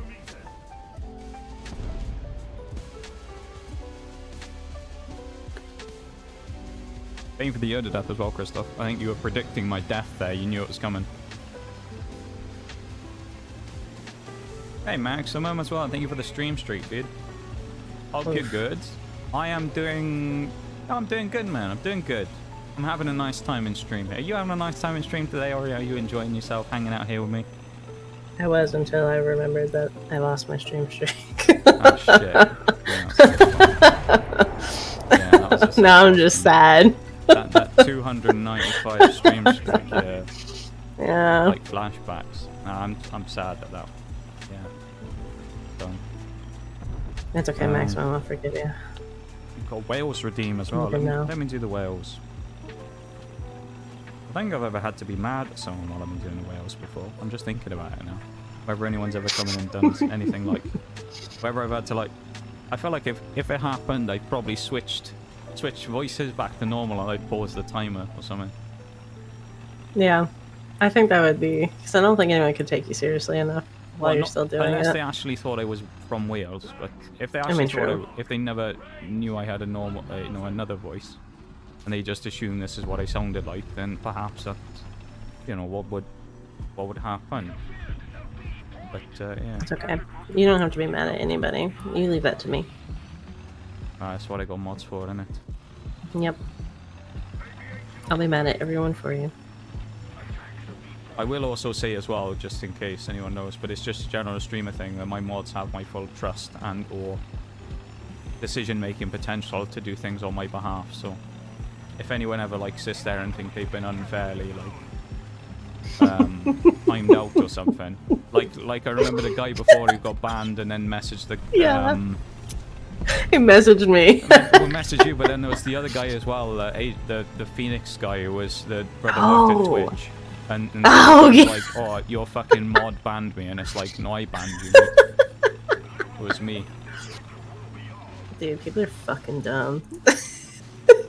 Thank you for the Yoda death as well, Christoph. I think you were predicting my death there. You knew it was coming. Hey, Maximum as well. Thank you for the stream streak, dude. All good. I am doing... I'm doing good, man. I'm doing good. I'm having a nice time in stream. Are you having a nice time in stream today, or are you enjoying yourself hanging out here with me? I was until I remembered that I lost my stream streak. Oh, shit. Yeah, that was a Now I'm just sad. that 295 stream streak, yeah. Yeah. Like flashbacks. Nah, I'm sad at that. Yeah. Done. That's okay, Maximum. I'll forgive you. You've got Wales redeem as well. Never know. Let me do the Wales. I don't think I've ever had to be mad at someone while I've been doing the Wales before. I'm just thinking about it now. Whether anyone's ever come in and done anything like... Whether I've had to like... I feel like if it happened, I'd probably switched voices back to normal and I'd pause the timer or something. Yeah. I think that would be... Because I don't think anyone could take you seriously enough while you're still doing unless it. they actually thought I was from Wales, but if they I actually mean, thought true. if they never knew I had a normal, another voice, and they just assumed this is what I sounded like, then perhaps that's, what would happen. But yeah, It's okay. You don't have to be mad at anybody. You leave that to me. that's what I got mods for, isn't it? Yep. I'll be mad at everyone for you. I will also say as well, just in case anyone knows, but it's just a general streamer thing that my mods have my full trust and or decision-making potential to do things on my behalf. So if anyone ever sits there and think they've been unfairly timed out or something, like I remember the guy before who got banned and then messaged the Yeah. He messaged me. We'll message you, but then there was the other guy as well, the Phoenix guy who was the brother who worked at Twitch. And Oh, it's yeah. like, oh, your fucking mod banned me, and it's like, no, I banned you. It was me. Dude, people are fucking dumb.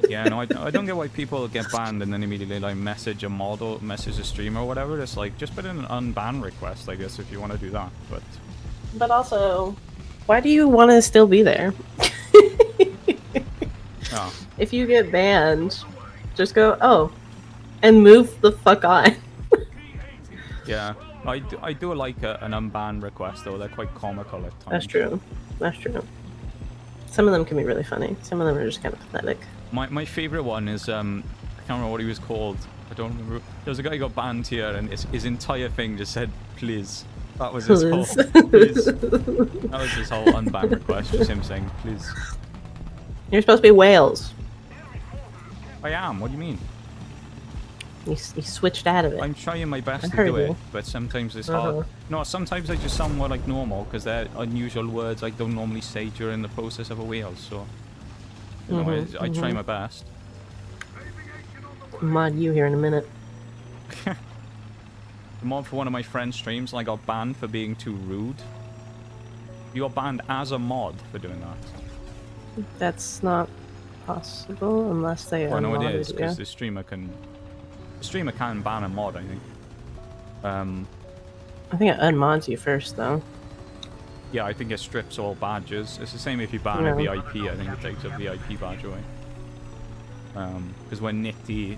Yeah, no, I don't get why people get banned and then immediately like message a mod or message a streamer or whatever. It's like just put in an unban request, I guess, if you want to do that. But also, why do you want to still be there? Oh, If you get banned, just go, oh, and move the fuck on. yeah. I do like an unban request though. They're quite comical at times. That's true. That's true. Some of them can be really funny. Some of them are just kind of pathetic. My favorite one is I can't remember what he was called. I don't remember. There was a guy who got banned here, and his entire thing just said please. That was his whole please. That was his whole unban request. Just him saying please. You're supposed to be Wales. I am. What do you mean? You switched out of it. I'm trying my best I to heard do it, you. but sometimes it's hard. No, sometimes I just sound more like normal because they're unusual words I don't normally say during the process of a wheel. So, you know, I try my best. Mod you here in a minute. The mod for one of my friend's streams, I got banned for being too rude. You got banned as a mod for doing that. That's not possible unless they Well, no, it unmodded is because you. the streamer can ban a mod, I think. I think it unmods you first, though. Yeah, I think it strips all badges. It's the same if you ban a VIP. I think it takes a VIP badge away. Because when Nitty,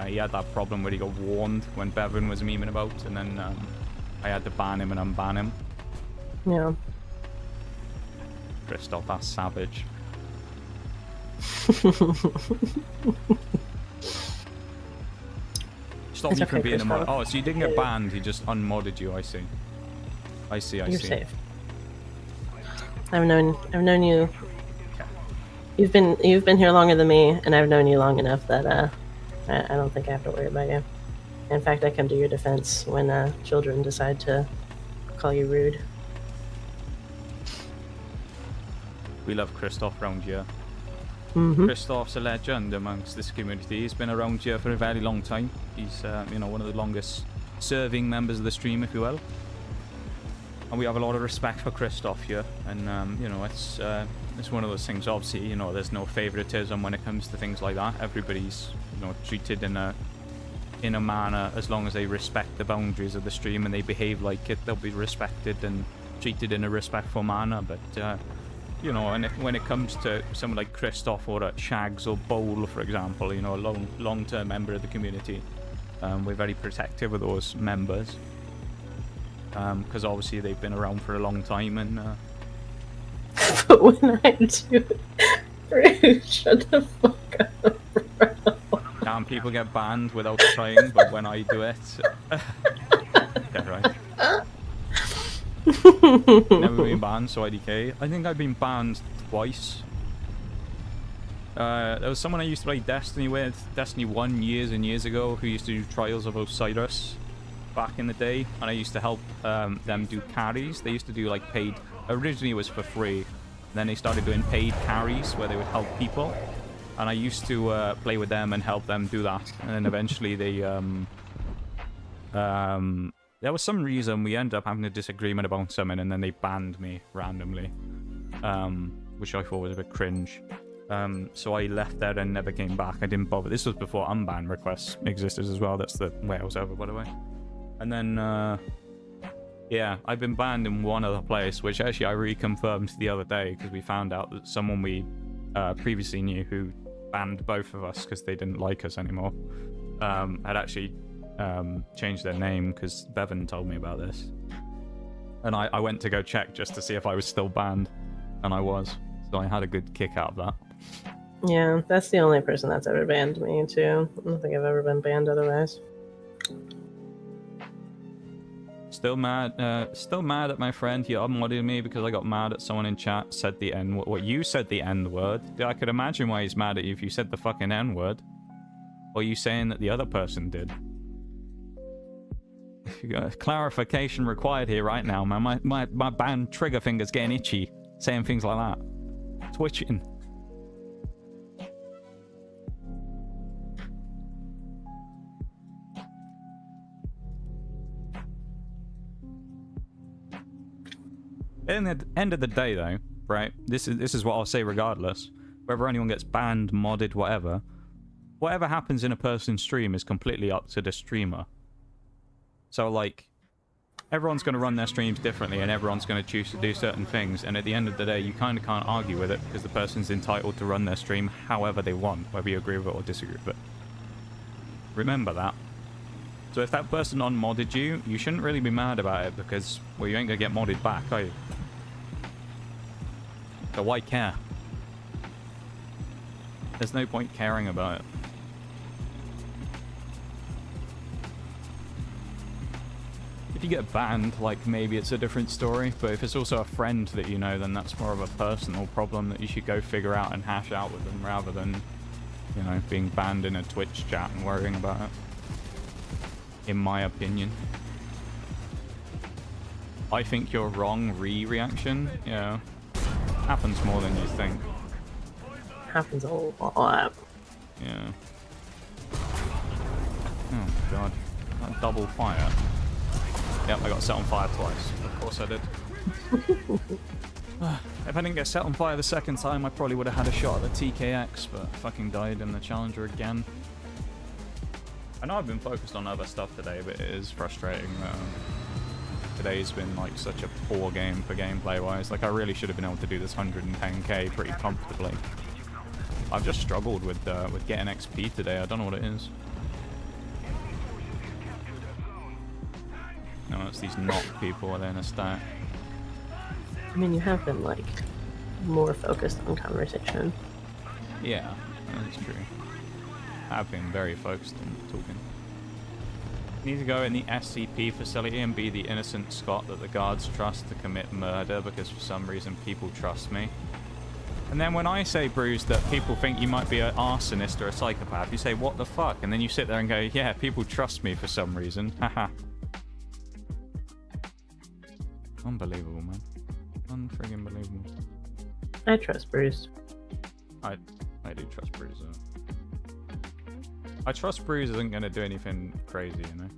he had that problem where he got warned when Bevan was memeing about, and then I had to ban him and unban him. Yeah. Christoph, that's savage. Stop It's me from okay, being a mod. Christoph. Oh, so you didn't get banned, he just unmodded you, I see. I see. You're safe. I've known you. Okay. You've been here longer than me, and I've known you long enough that I don't think I have to worry about you. In fact, I come to your defense when children decide to call you rude. We love Christoph around here. Christoph's a legend amongst this community. He's been around here for a very long time. He's, you know, one of the longest serving members of the stream, if you will. And we have a lot of respect for Christoph here. And, you know, it's one of those things, obviously, you know, there's no favoritism when it comes to things like that. Everybody's, you know, treated in a manner as long as they respect the boundaries of the stream and they behave like it, they'll be respected and treated in a respectful manner. But, you know, and when it comes to someone like Christoph or Shags or Bowl, for example, you know, a long-term member of the community, we're very protective of those members because obviously they've been around for a long time. And But when I do it, shut the fuck up, bro. damn, people get banned without trying, but when I do it, yeah, right. Never been banned, so IDK. I think I've been banned twice. There was someone I used to play Destiny with, Destiny 1 years and years ago, who used to do Trials of Osiris back in the day, and I used to help them do carries. They used to do like paid, originally it was for free, then they started doing paid carries where they would help people, and I used to play with them and help them do that, and then eventually they there was some reason we ended up having a disagreement about something, and then they banned me randomly, which I thought was a bit cringe. So I left there and never came back. I didn't bother. This was before unban requests existed as well. That's the Wales over, by the way. And then, yeah, I've been banned in one other place, which actually I reconfirmed the other day because we found out that someone we previously knew who banned both of us because they didn't like us anymore had actually changed their name because Bevan told me about this, and I went to go check just to see if I was still banned, and I was, so I had a good kick out of that. Yeah, that's the only person that's ever banned me too. I don't think I've ever been banned otherwise. Still mad at my friend. He unmodded me because I got mad at someone in chat, said the N word. What, you said the N word? I could imagine why he's mad at you if you said the fucking N word. Or you saying that the other person did? Clarification required here right now, man. My band trigger finger's getting itchy saying things like that. Twitching. the end of the day, though, right? This is what I'll say regardless. Whether anyone gets banned, modded, whatever happens in a person's stream is completely up to the streamer. So, like, everyone's going to run their streams differently, and everyone's going to choose to do certain things, and at the end of the day, you kind of can't argue with it, because the person's entitled to run their stream however they want, whether you agree with it or disagree with it. Remember that. So if that person unmodded you, you shouldn't really be mad about it, because, well, you ain't going to get modded back, are you? So why care? There's no point caring about it. If you get banned, like, maybe it's a different story, but if it's also a friend that you know, then that's more of a personal problem that you should go figure out and hash out with them, rather than, you know, being banned in a Twitch chat and worrying about it. In my opinion. I think you're wrong reaction, yeah. Happens more than you think. Happens a lot. Yeah. Oh god. That double fire. Yep, I got set on fire twice. Of course I did. If I didn't get set on fire the second time, I probably would have had a shot at the TKX, but I fucking died in the Challenger again. I know I've been focused on other stuff today, but it is frustrating that today's been like such a poor game for gameplay-wise. Like, I really should have been able to do this 110k pretty comfortably. I've just struggled with getting XP today. I don't know what it is. No, it's these knock people are in a stack. I mean, you have been, like, more focused on conversation. Yeah, that's true. I've been very focused on talking. Need to go in the SCP facility and be the innocent Scot that the guards trust to commit murder because for some reason people trust me. And then when I say, Bruce, that people think you might be an arsonist or a psychopath, you say, what the fuck? And then you sit there and go, yeah, people trust me for some reason. Haha. Unbelievable, man. Unfriggin' believable. I trust Bruce. I do trust Bruce. I trust Bruce isn't going to do anything crazy, you know?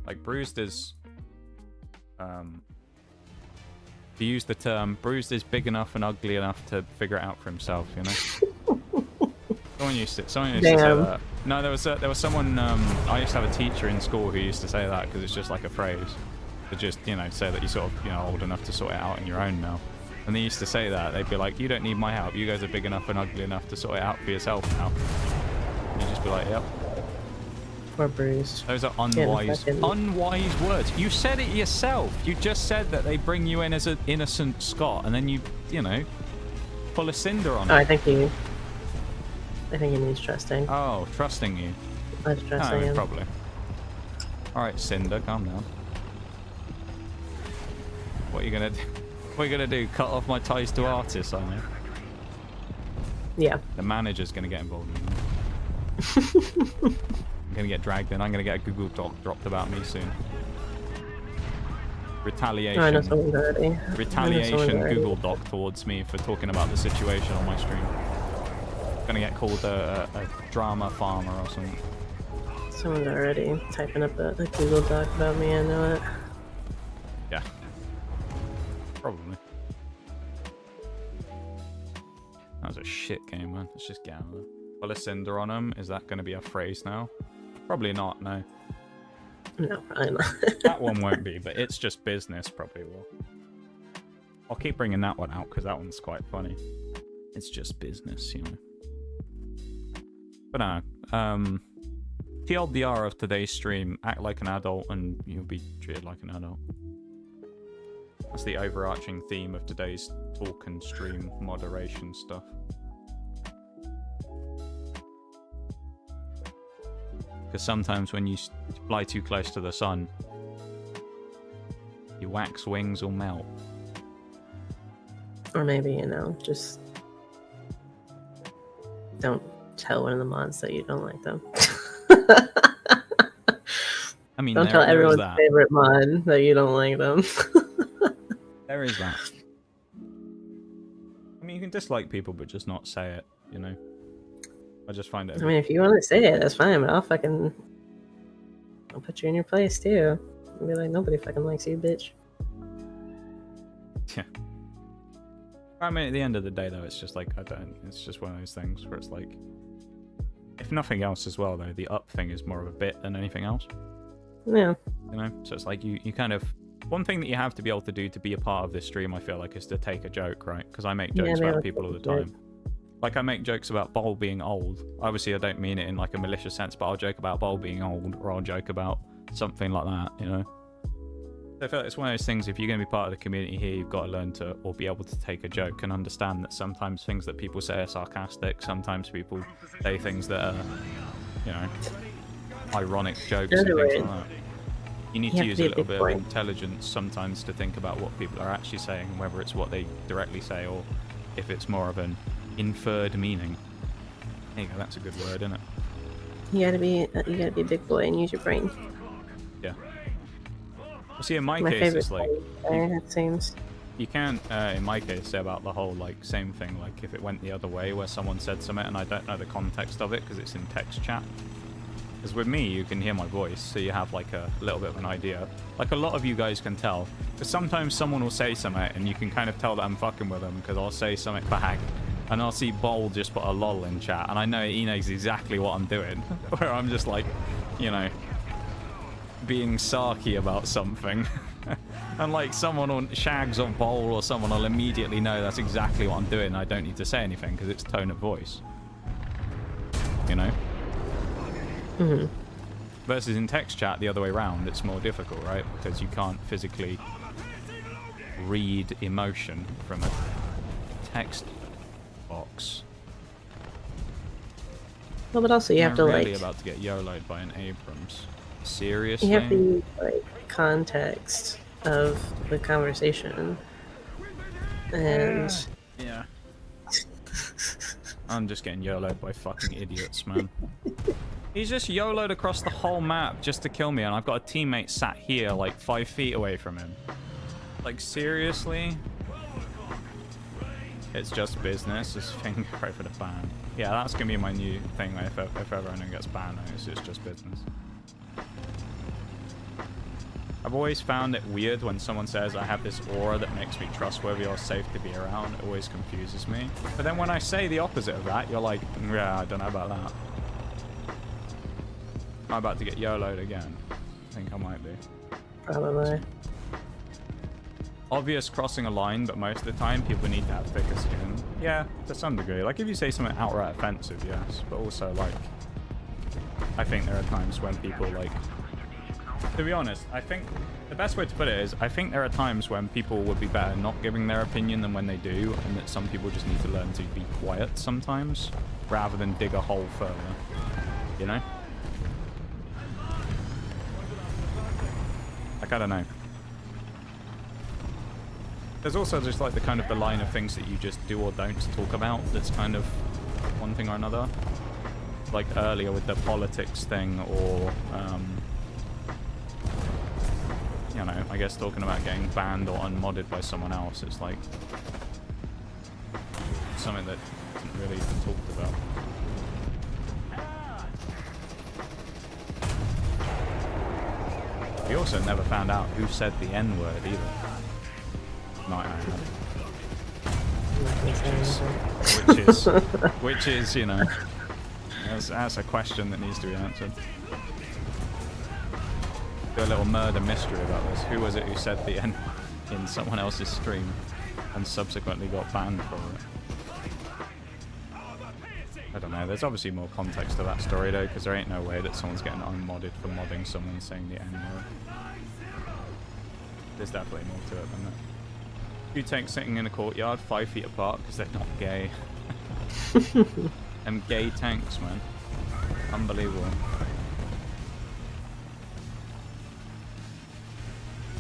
Like, Bruce is... to use the term, Bruce is big enough and ugly enough to figure it out for himself, you know? Someone used to say that. No, there was someone, I used to have a teacher in school who used to say that, because it's just like a phrase. To just, you know, say that you're sort of, you know, old enough to sort it out on your own now. And they used to say that. They'd be like, you don't need my help. You guys are big enough and ugly enough to sort it out for yourself now. And you'd just be like, yep. Poor Bruce. Those are unwise words. You said it yourself. You just said that they bring you in as an innocent Scot, and then you know, pull a cinder on it. I think he needs trusting. Oh, trusting you. Let's trusting him. Probably. Alright, Cinder, calm down. What are you gonna do? What are you gonna do? Cut off my ties to artists, I know. Yeah. The manager's gonna get involved in that. I'm gonna get dragged in. I'm gonna get a Google Doc dropped about me soon. Retaliation. Oh, I know someone's already. Retaliation Google Doc towards me for talking about the situation on my stream. Gonna get called a drama farmer or something. Someone's already typing up a Google Doc about me, I know it. Yeah. Probably. That was a shit game, man. Let's just get out of there. Pull a cinder on him. Is that going to be a phrase now? Probably not, no. No, probably not. That one won't be, but it's just business probably will. I'll keep bringing that one out because that one's quite funny. It's just business, you know. But no, TLDR of today's stream, act like an adult and you'll be treated like an adult. That's the overarching theme of today's talk and stream moderation stuff. Because sometimes when you fly too close to the sun, your wax wings will melt. Or maybe, you know, just don't tell one of the mods that you don't like them. I mean, don't tell everyone's favorite mod that you don't like them. There is that. I mean, you can dislike people, but just not say it, you know? I just find it... I mean, if you want to say it, that's fine, but I'll put you in your place, too. I'll be like, nobody fucking likes you, bitch. I mean, at the end of the day, though, it's just like, it's just one of those things where it's like, if nothing else as well, though, the up thing is more of a bit than anything else. Yeah. You know? So it's like, you kind of, one thing that you have to be able to do to be a part of this stream, I feel like, is to take a joke, right? Because I make jokes about people all the time. Like, I make jokes about Bol being old. Obviously, I don't mean it in, like, a malicious sense, but I'll joke about Bol being old, or I'll joke about something like that, you know? So I feel like it's one of those things, if you're going to be part of the community here, you've got to learn to, or be able to take a joke and understand that sometimes things that people say are sarcastic, sometimes people say things that are, you know, ironic jokes and things like that. You need to use a little bit of intelligence sometimes to think about what people are actually saying, whether it's what they directly say or if it's more of an inferred meaning. There you go, that's a good word, isn't it? You gotta be a big boy and use your brain. Yeah. Well, see, in my case, favorite it's like it seems. you can't, in my case, say about the whole like same thing. Like if it went the other way, where someone said something and I don't know the context of it because it's in text chat. Because with me, you can hear my voice, so you have like a little bit of an idea. Like a lot of you guys can tell. Because sometimes someone will say something and you can kind of tell that I'm fucking with them because I'll say something bag. And I'll see Bol just put a lol in chat, and I know he knows exactly what I'm doing. Where I'm just like, you know, being sarky about something. And like someone on Shags or Bol or someone will immediately know that's exactly what I'm doing. I don't need to say anything because it's tone of voice. You know? Mm-hmm. Versus in text chat, the other way around, it's more difficult, right? Because you can't physically read emotion from a text box. Well, but also you have to really like. About to get YOLO'd by an Abrams. Seriously? You have to use like context of the conversation, and yeah. I'm just getting YOLO'd by fucking idiots, man. He's just YOLO'd across the whole map just to kill me, and I've got a teammate sat here like 5 feet away from him. Like, seriously? It's just business. Just finger over the ban. Yeah, that's gonna be my new thing if ever anyone gets banned. It's just business. I've always found it weird when someone says I have this aura that makes me trustworthy or safe to be around. It always confuses me. But then when I say the opposite of that, you're like, yeah, I don't know about that. I'm about to get YOLO'd again. I think I might be. probably. Obvious crossing a line, but most of the time people need to have thicker skin. Yeah, to some degree. Like if you say something outright offensive, yes. But also like, I think there are times when people like, to be honest, I think the best way to put it is, I think there are times when people would be better not giving their opinion than when they do, and that some people just need to learn to be quiet sometimes, rather than dig a hole further. You know? Like, I don't know. There's also just like the kind of the line of things that you just do or don't talk about that's kind of one thing or another. Like earlier with the politics thing, or you know, I guess talking about getting banned or unmodded by someone else. It's like something that isn't really talked about. We also never found out who said the N-word either. No, I haven't. Which is, you know, that's a question that needs to be answered. Do a little murder mystery about this. Who was it who said the N in someone else's stream and subsequently got banned for it? I don't know. There's obviously more context to that story though, because there ain't no way that someone's getting unmodded for modding someone saying the N-word. There's definitely more to it than that. Two tanks sitting in a courtyard 5 feet apart because they're not gay. Them gay tanks, man. Unbelievable.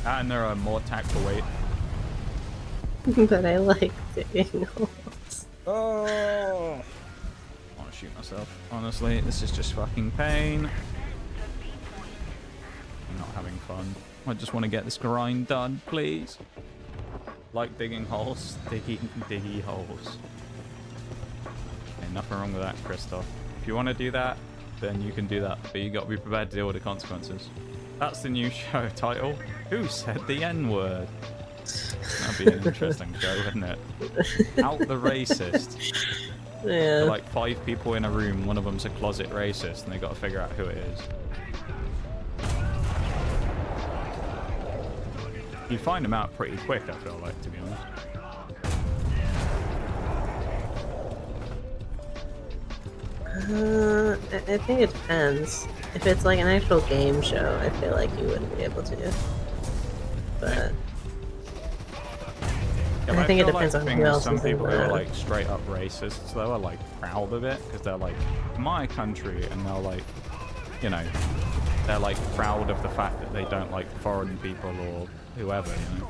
And there are more tactful weight. But I like digging holes. Oh! I want to shoot myself. Honestly, this is just fucking pain. I'm not having fun. I just want to get this grind done, please. Like digging holes, diggy holes. Okay, nothing wrong with that, Christoph. If you want to do that, then you can do that. But you got to be prepared to deal with the consequences. That's the new show title. Who said the N-word? That'd be an interesting show, wouldn't it? Out the racist. Yeah. Like 5 people in a room, one of them's a closet racist, and they got to figure out who it is. You find them out pretty quick, I feel like, to be honest. I think it depends. If it's like an actual game show, I feel like you wouldn't be able to. But Yeah, I think it feel depends like on who else some is in people who are the- like straight up racists though are like proud of it because they're like my country, and they're like, you know, they're like proud of the fact that they don't like foreign people or whoever, you know.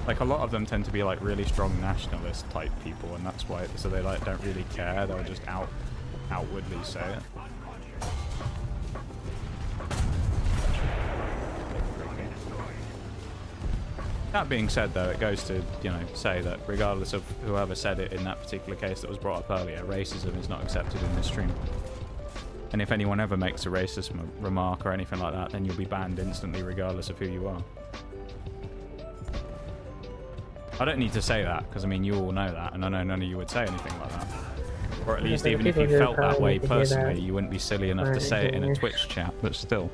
Like a lot of them tend to be like really strong nationalist type people, and that's why. So they like don't really care. They'll just outwardly say it. That being said, though, it goes to, you know, say that regardless of whoever said it in that particular case that was brought up earlier, racism is not accepted in this stream. And if anyone ever makes a racist remark or anything like that, then you'll be banned instantly regardless of who you are. I don't need to say that, because, I mean, you all know that, and I know none of you would say anything like that. Or at least even if you felt that way personally, you wouldn't be silly enough to say it in a Twitch chat, but still.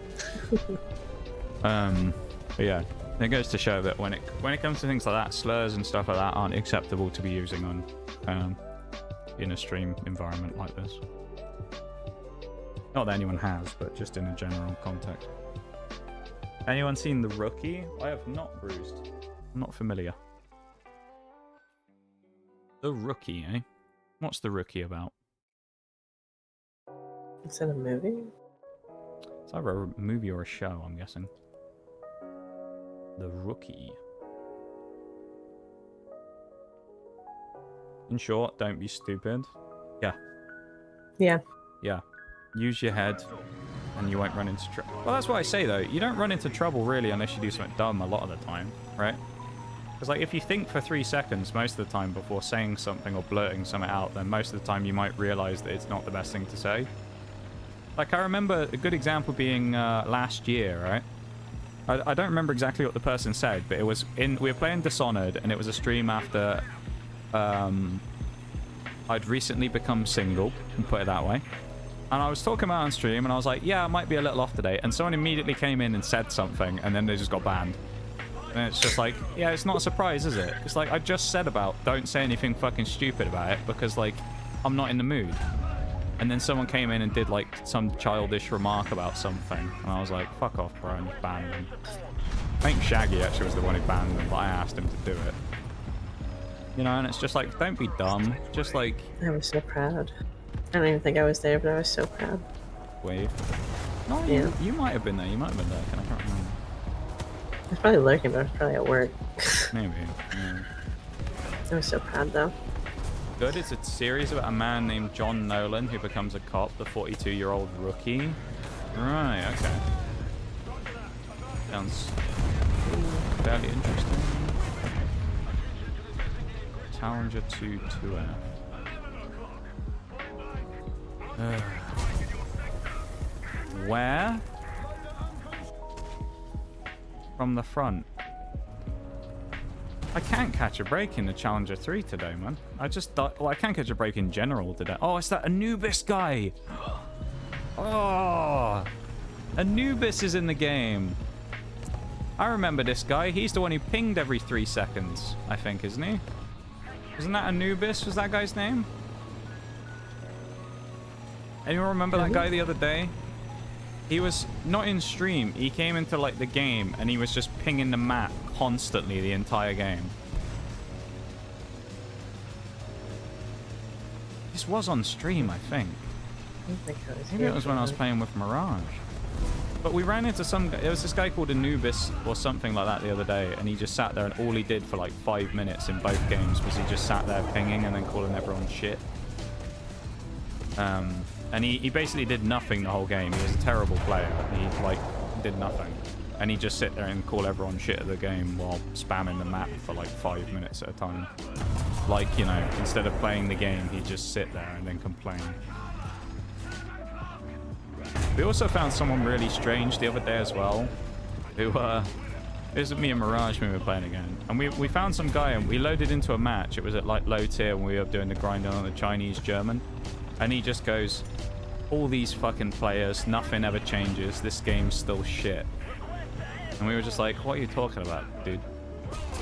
But yeah. It goes to show that when it comes to things like that, slurs and stuff like that aren't acceptable to be using on in a stream environment like this. Not that anyone has, but just in a general context. Anyone seen The Rookie? I have not, Bruised. I'm not familiar. The Rookie, eh? What's The Rookie about? Is it a movie? It's either a movie or a show, I'm guessing. The Rookie. In short, don't be stupid. Yeah. Yeah. Yeah. Use your head, and you won't run into trouble. Well, that's what I say, though. You don't run into trouble, really, unless you do something dumb a lot of the time, right? Because, like, if you think for 3 seconds most of the time before saying something or blurting something out, then most of the time you might realize that it's not the best thing to say. Like, I remember a good example being last year, right? I don't remember exactly what the person said, but it was we were playing Dishonored, and it was a stream after I'd recently become single, and put it that way. And I was talking about it on stream, and I was like, yeah, I might be a little off today. And someone immediately came in and said something, and then they just got banned. And it's just like, yeah, it's not a surprise, is it? It's like, I just said about don't say anything fucking stupid about it, because, like, I'm not in the mood. And then someone came in and did, like, some childish remark about something. And I was like, fuck off, bro, and just banned them. I think Shaggy actually was the one who banned them, but I asked him to do it. You know, and it's just like, don't be dumb. Just, like... I was so proud. I don't even think I was there, but I was so proud. Wave. No, Yeah. you might have been there. You might have been there. I can't remember. I was probably lurking, but I was probably at work. Maybe. Yeah. I was so proud, though. Good. It's a series about a man named John Nolan who becomes a cop, the 42-year-old rookie. Right, okay. Sounds fairly interesting. Challenger 2 2F. Where? From the front. I can't catch a break in the Challenger 3 today, man. I just thought... Well, I can't catch a break in general today. Oh, it's that Anubis guy! Oh! Anubis is in the game. I remember this guy. He's the one who pinged every 3 seconds, I think, isn't he? Isn't that Anubis? Was that guy's name? Anyone remember that guy the other day? He was not in stream. He came into, like, the game, and he was just pinging the map constantly the entire game. This was on stream, I think. I don't think I was Maybe here it was when I was for playing with Mirage. But we ran into some guy. There was this guy called Anubis or something like that the other day, and he just sat there, and all he did for like 5 minutes in both games was he just sat there pinging and then calling everyone shit. And he basically did nothing the whole game. He was a terrible player. He, like, did nothing. And he'd just sit there and call everyone shit at the game while spamming the map for, like, 5 minutes at a time. Like, you know, instead of playing the game, he'd just sit there and then complain. We also found someone really strange the other day as well, who It was me and Mirage when we were playing again. And we found some guy and we loaded into a match. It was at like low tier when we were doing the grinding on the Chinese German. And he just goes, all these fucking players, nothing ever changes. This game's still shit. And we were just like, what are you talking about, dude?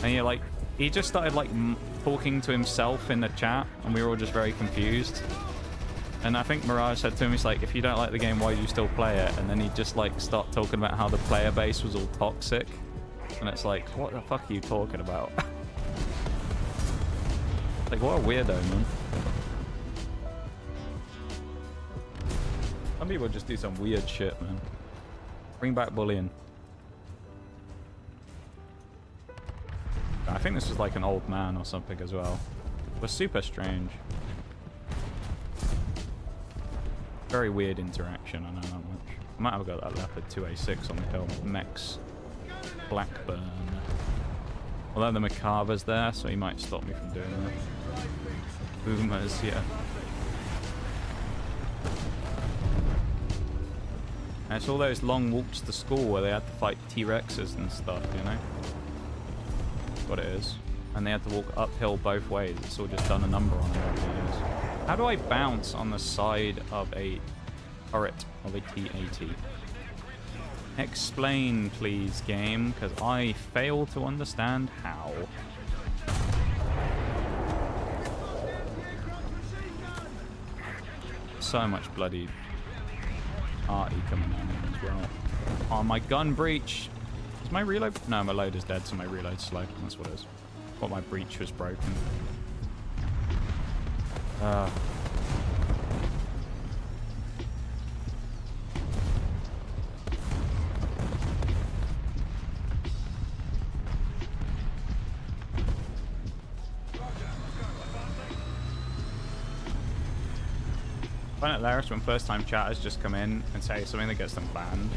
And he just started like talking to himself in the chat. And we were all just very confused. And I think Mirage said to him, he's like, if you don't like the game, why do you still play it? And then he'd just like start talking about how the player base was all toxic. And it's like, what the fuck are you talking about? Like, what a weirdo, man. Some people just do some weird shit, man. Bring back bullying. I think this was like an old man or something as well. It was super strange. Very weird interaction, I know that much. I might have got that leopard 2A6 on the hill. Mex Blackburn. Although the Macabra's there, so he might stop me from doing that. Boomers, yeah. And it's all those long walks to school where they had to fight T-Rexes and stuff, you know? That's what it is. And they had to walk uphill both ways. It's all just done a number on them over the years. How do I bounce on the side of a turret of a T-80? Explain, please, game, because I fail to understand how. So much bloody arty coming down here as well. Oh, my gun breach. Is my reload? No, my load is dead, so my reload's slow. That's what it is. What my breach was broken. I find it hilarious when first time chatters just come in and say something that gets them banned.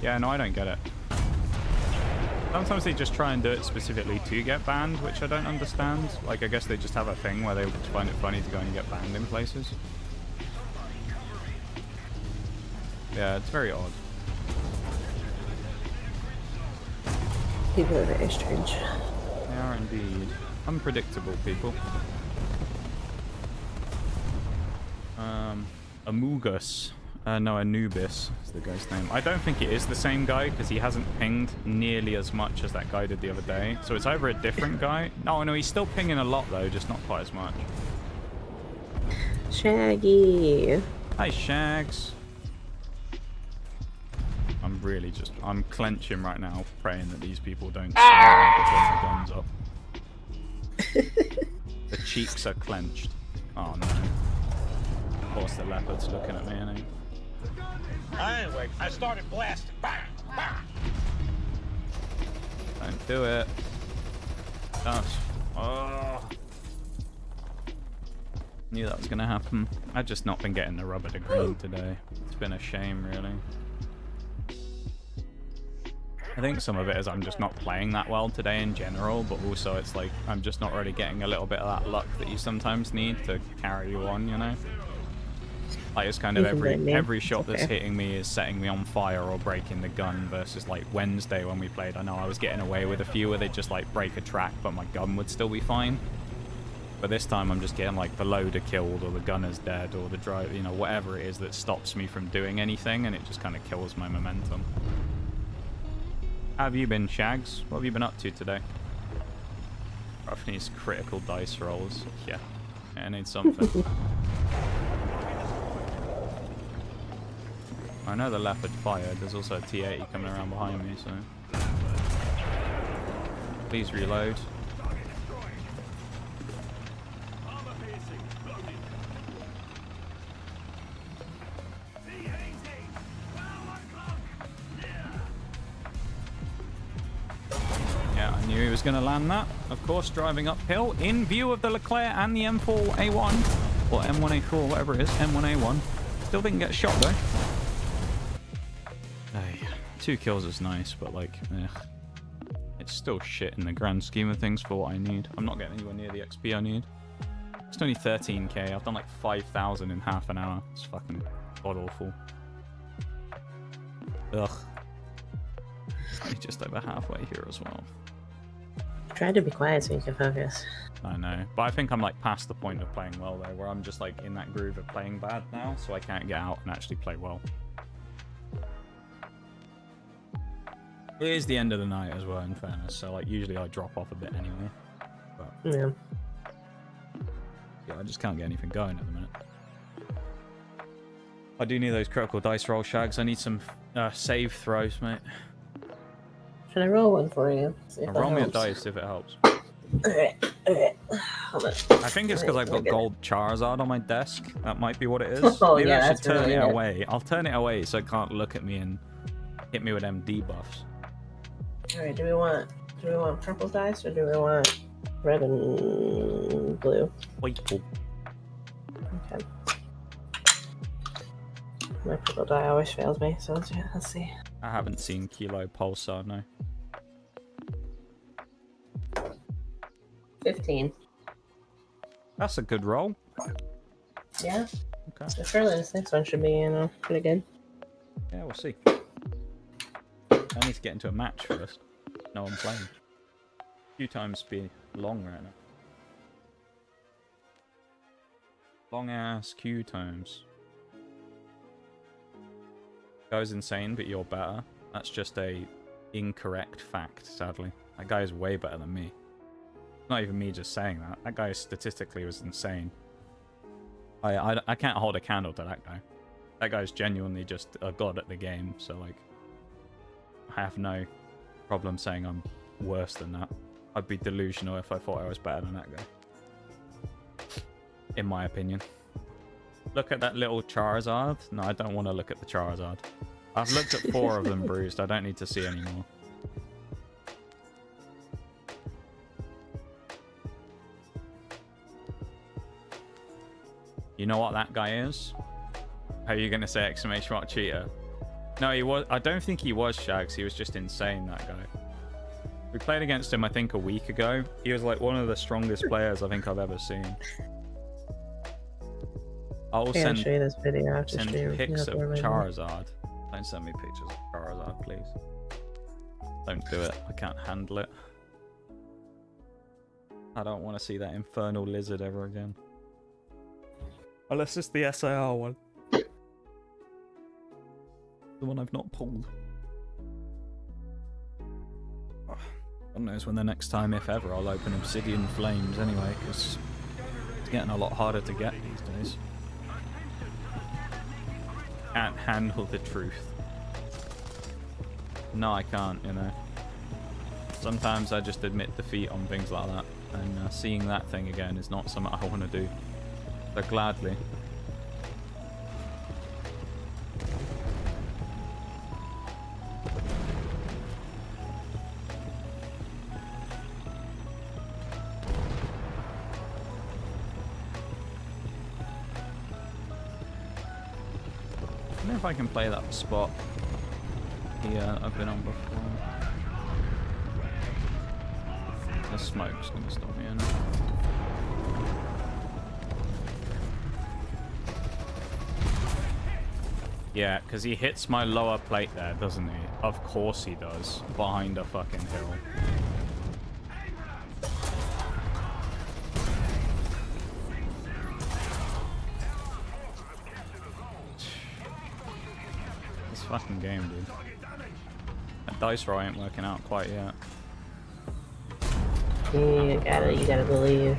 Yeah, no, I don't get it. Sometimes they just try and do it specifically to get banned, which I don't understand. Like, I guess they just have a thing where they just find it funny to go and get banned in places. Yeah, it's very odd. People are very strange. They are indeed. Unpredictable people. Amugus. No, Anubis is the guy's name. I don't think it is the same guy because he hasn't pinged nearly as much as that guy did the other day. So it's either a different guy. No, he's still pinging a lot though, just not quite as much. Shaggy. Hi, Shags. I'm clenching right now, praying that these people don't surround me before my gun's up. The cheeks are clenched. Oh no. Of course the leopard's looking at me, ain't he? Anyway, I started blasting. Bang, bang. Don't do it. Don't. Oh. Knew that was gonna happen. I've just not been getting the rubber to green today. It's been a shame, really. I think some of it is I'm just not playing that well today in general, but also it's like I'm just not really getting a little bit of that luck that you sometimes need to carry you on, you know? Like, it's kind of every shot that's hitting me is setting me on fire or breaking the gun versus like Wednesday when we played. I know I was getting away with a few where they'd just like break a track, but my gun would still be fine. But this time I'm just getting like the loader killed or the gunner's dead or the drive, you know, whatever it is that stops me from doing anything, and it just kind of kills my momentum. How have you been, Shags? What have you been up to today? Rough needs critical dice rolls. Yeah, I need something. I know the leopard fired. There's also a T-80 coming around behind me, so... Please reload. Yeah, I knew he was going to land that. Of course, driving uphill in view of the Leclerc and the M4A1. Or M1A4, whatever it is. M1A1. Still didn't get shot, though. Hey, 2 kills is nice, but like, it's still shit in the grand scheme of things for what I need. I'm not getting anywhere near the XP I need. It's only 13k. I've done like 5,000 in half an hour. It's fucking god awful. Ugh. Only just over halfway here as well. Tried to be quiet so you can focus. I know, but I think I'm like past the point of playing well though, where I'm just like in that groove of playing bad now, so I can't get out and actually play well. It is the end of the night as well, in fairness, so like usually I drop off a bit anyway. But Yeah. yeah, I just can't get anything going at the minute. I do need those critical dice roll, Shags. I need some save throws, mate. Should I roll one for you? See if that Roll me a helps. dice if it helps. Alright, alright. Hold on. I think it's because I've got We're good. gold Charizard on my desk. That might be what it is. Oh, Maybe yeah, I should that's turn really it it. away. I'll turn it away so it can't look at me and hit me with them debuffs. Alright, do we want purple dice or do we want red and blue? Wait, oh, Okay. My purple die always fails me, so let's see. I haven't seen Kilo Pulsar, no. 15. That's a good roll. Yeah? Okay. So surely this next one should be, pretty good. Yeah, we'll see. I need to get into a match first. No, I'm playing. Queue times be long right now. Long ass queue times. Guy's insane, but you're better. That's just a incorrect fact, sadly. That guy is way better than me. Not even me just saying that. That guy statistically was insane. I can't hold a candle to that guy. That guy's genuinely just a god at the game, so like I have no problem saying I'm worse than that. I'd be delusional if I thought I was better than that guy. In my opinion. Look at that little Charizard. No, I don't want to look at the Charizard. I've looked at 4 of them bruised. I don't need to see any more. You know what that guy is? How are you going to say exclamation mark cheater? No, he was. I don't think he was Shags. He was just insane, that guy. We played against him, I think, a week ago. He was like one of the strongest players I think I've ever seen. I'll Yeah, I'll send show you this video after send stream. pics Yeah, of right now. Charizard. Don't send me pictures of Charizard, please. Don't do it. I can't handle it. I don't want to see that infernal lizard ever again. Unless it's the SAR one. The one I've not pulled. God knows when the next time, if ever, I'll open Obsidian Flames anyway, because it's getting a lot harder to get these days. Can't handle the truth. No, I can't, you know. Sometimes I just admit defeat on things like that, and seeing that thing again is not something I want to do. So gladly. I wonder if I can play that spot here I've been on before. The smoke's gonna stop me in. Yeah, because he hits my lower plate there, doesn't he? Of course he does. Behind a fucking hill. This fucking game, dude. That dice roll ain't working out quite yet. You gotta believe.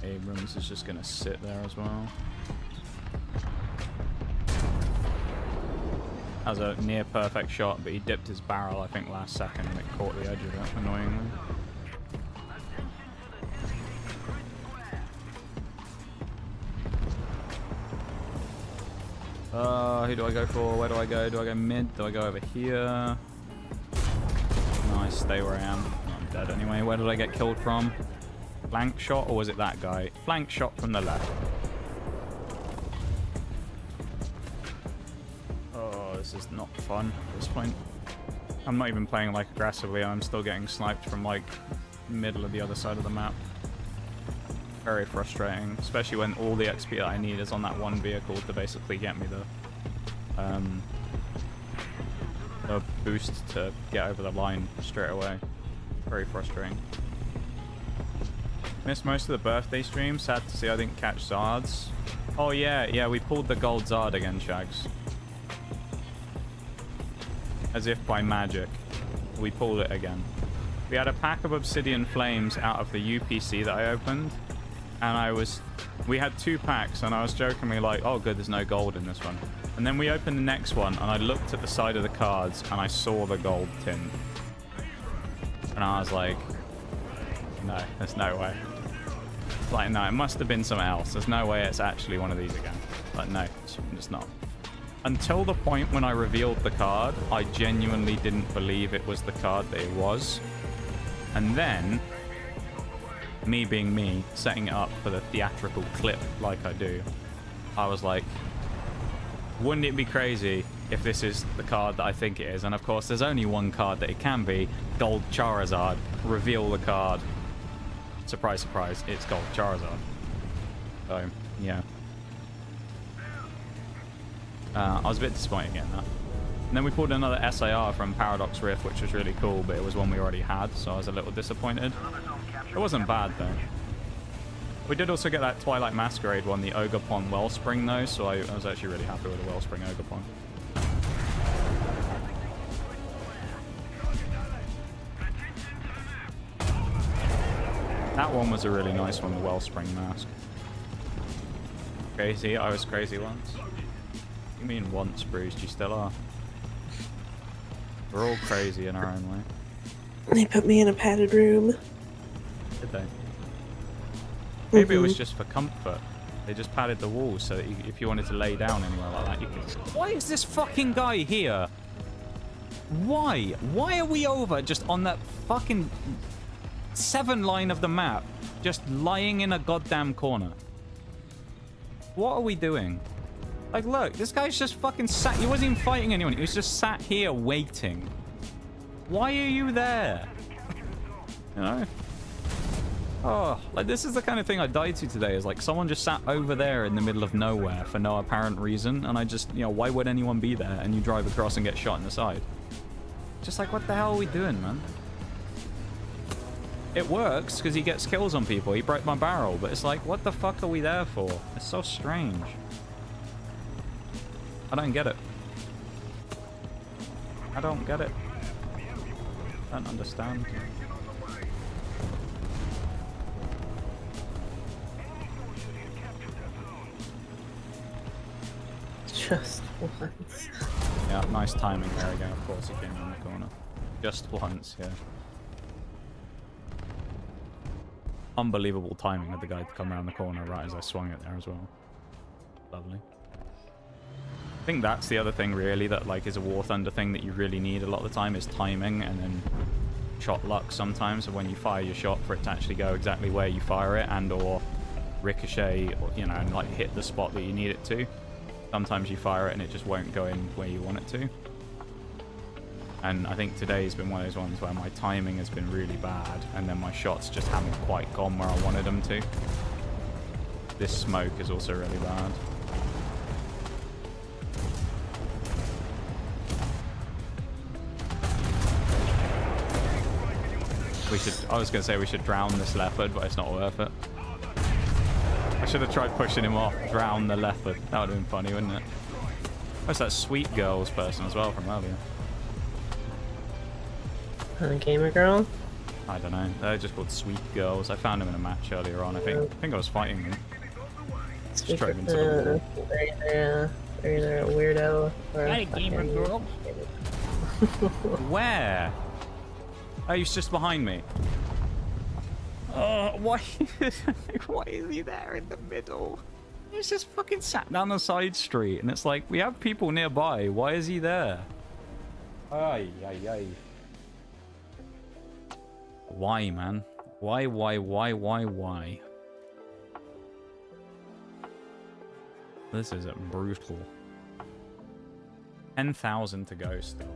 Abrams is just gonna sit there as well. That was a near perfect shot, but he dipped his barrel, I think, last second and it caught the edge of it, annoyingly. Who do I go for? Where do I go? Do I go mid? Do I go over here? No, I stay where I am. I'm dead anyway. Where did I get killed from? Flank shot, or was it that guy? Flank shot from the left. Oh, this is not fun at this point. I'm not even playing like aggressively. I'm still getting sniped from like middle of the other side of the map. Very frustrating, especially when all the XP that I need is on that one vehicle to basically get me the boost to get over the line straight away. Very frustrating. Missed most of the birthday stream. Sad to see I didn't catch Zards. Oh yeah, we pulled the gold Zard again, Shags. As if by magic, we pulled it again. We had a pack of Obsidian Flames out of the UPC that I opened, and we had 2 packs, and I was jokingly like, oh good, there's no gold in this one. And then we opened the next one, and I looked at the side of the cards, and I saw the gold tint. And I was like, no, there's no way. Like, no, it must have been something else. There's no way it's actually one of these again. Like, no, it's just not. Until the point when I revealed the card, I genuinely didn't believe it was the card that it was. And then, me being me, setting it up for the theatrical clip like I do, I was like, wouldn't it be crazy if this is the card that I think it is? And of course, there's only one card that it can be. Gold Charizard. Reveal the card. Surprise, surprise, it's Gold Charizard. So, yeah. I was a bit disappointed getting that. And then we pulled another SAR from Paradox Rift, which was really cool, but it was one we already had, so I was a little disappointed. It wasn't bad, though. We did also get that Twilight Masquerade one, the Ogerpon Wellspring, though, so I was actually really happy with the Wellspring Ogerpon. That one was a really nice one, the Wellspring Mask. Crazy, I was crazy once. You mean once, Bruce? You still are. We're all crazy in our own way. They put me in a padded room. Did they? Maybe it was just for comfort. They just padded the walls so that if you wanted to lay down anywhere like that, you could. Why is this fucking guy here? Why? Why are we over just on that fucking 7 line of the map, just lying in a goddamn corner? What are we doing? Like, look, this guy's just fucking sat. He wasn't even fighting anyone. He was just sat here waiting. Why are you there? You know? Oh, like, this is the kind of thing I died to today. Is like someone just sat over there in the middle of nowhere for no apparent reason, and I just, you know, why would anyone be there? And you drive across and get shot in the side. Just like, what the hell are we doing, man? It works because he gets kills on people. He broke my barrel, but it's like, what the fuck are we there for? It's so strange. I don't get it. I don't get it. I don't understand. Just once. Yeah, nice timing there again. Of course, he came in the corner. Just once, yeah. Unbelievable timing of the guy to come around the corner right as I swung it there as well. Lovely. I think that's the other thing really that like is a War Thunder thing that you really need a lot of the time is timing and then shot luck sometimes of when you fire your shot for it to actually go exactly where you fire it and or ricochet or, you know, and like hit the spot that you need it to. Sometimes you fire it and it just won't go in where you want it to. And I think today's been one of those ones where my timing has been really bad and then my shots just haven't quite gone where I wanted them to. This smoke is also really bad. I was going to say we should drown this leopard, but it's not worth it. I should have tried pushing him off, drown the leopard. That would have been funny, wouldn't it? What's that Sweet Girls person as well from earlier? Gamer girl? I don't know. They're just called Sweet Girls. I found them in a match earlier on. I think I was fighting them. Just drove into the wall. They're either a weirdo or a gamer girl. Where? Oh, he's just behind me. Why? Why is he there in the middle? He's just fucking sat down the side street, and it's like we have people nearby. Why is he there? Ay, ay, ay. Why, man? Why? This is brutal. 10,000 to go still.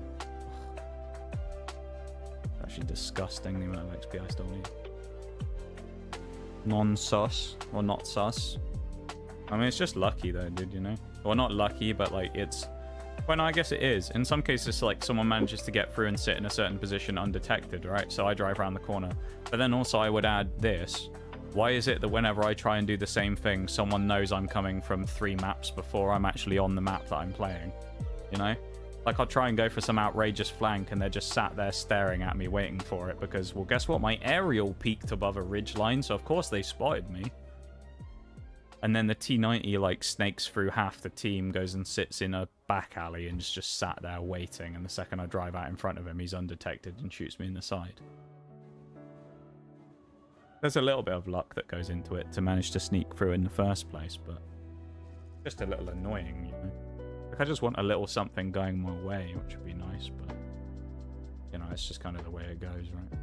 Actually disgusting the amount of XP I still need. non-sus or not sus. I mean, it's just lucky though, dude, you know? Well, not lucky, but like it's... Well, no, I guess it is. In some cases, like someone manages to get through and sit in a certain position undetected, right? So I drive around the corner. But then also I would add this. Why is it that whenever I try and do the same thing, someone knows I'm coming from 3 maps before I'm actually on the map that I'm playing? You know? Like, I'll try and go for some outrageous flank, and they're just sat there staring at me, waiting for it, because, well, guess what? My aerial peaked above a ridge line, so of course they spotted me. And then the T-90, like, snakes through half the team, goes and sits in a back alley, and is just sat there waiting, and the second I drive out in front of him, he's undetected and shoots me in the side. There's a little bit of luck that goes into it to manage to sneak through in the first place, but just a little annoying, you know? Like, I just want a little something going my way, which would be nice, but, you know, it's just kind of the way it goes, right?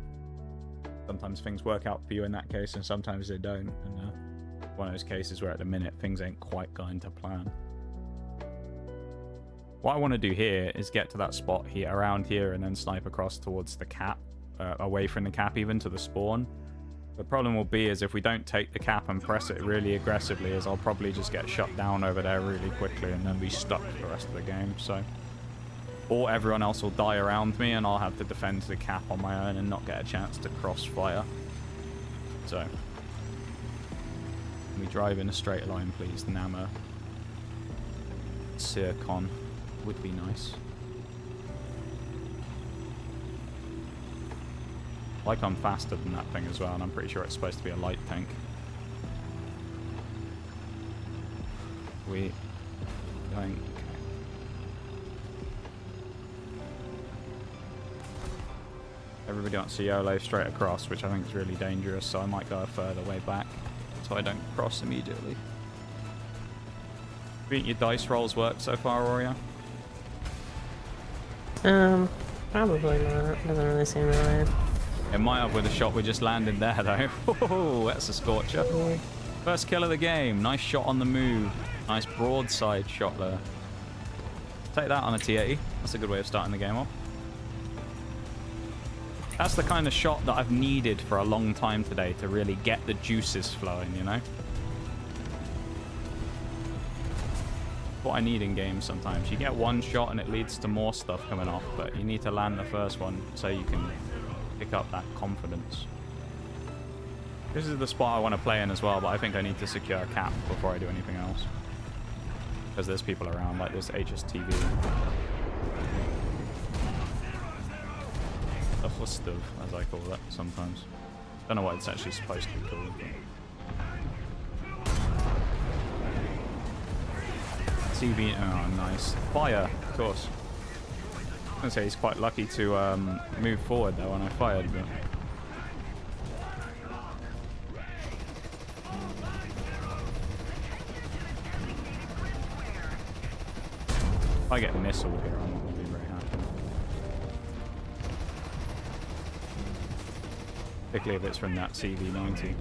Sometimes things work out for you in that case, and sometimes they don't, and one of those cases where at the minute things ain't quite going to plan. What I want to do here is get to that spot here, around here, and then snipe across towards the cap, away from the cap even, to the spawn. The problem will be is if we don't take the cap and press it really aggressively, is I'll probably just get shut down over there really quickly and then be stuck for the rest of the game, so... Or everyone else will die around me and I'll have to defend the cap on my own and not get a chance to crossfire. So... Can we drive in a straight line, please? Nama. Sircon would be nice. Like, I'm faster than that thing as well, and I'm pretty sure it's supposed to be a light tank. We going. Okay. Everybody wants to YOLO straight across, which I think is really dangerous, so I might go a further way back so I don't cross immediately. Do you think your dice rolls work so far, Aurea? Probably not. Doesn't really seem right. It might have with the shot we just landed there, though. Whoa, that's a scorcher. Yeah. First kill of the game. Nice shot on the move. Nice broadside shot there. Take that on a T80. That's a good way of starting the game off. That's the kind of shot that I've needed for a long time today to really get the juices flowing, you know? What I need in games sometimes. You get one shot and it leads to more stuff coming off, but you need to land the first one so you can pick up that confidence. This is the spot I want to play in as well, but I think I need to secure a cap before I do anything else. Because there's people around, like this HSTV. A Fustav, as I call it sometimes. Don't know what it's actually supposed to be called. TV, oh nice. Fire, of course. I was gonna say he's quite lucky to move forward though when I fired, but... If I get missiled here, I'm not gonna be very happy. Particularly if it's from that CV-90.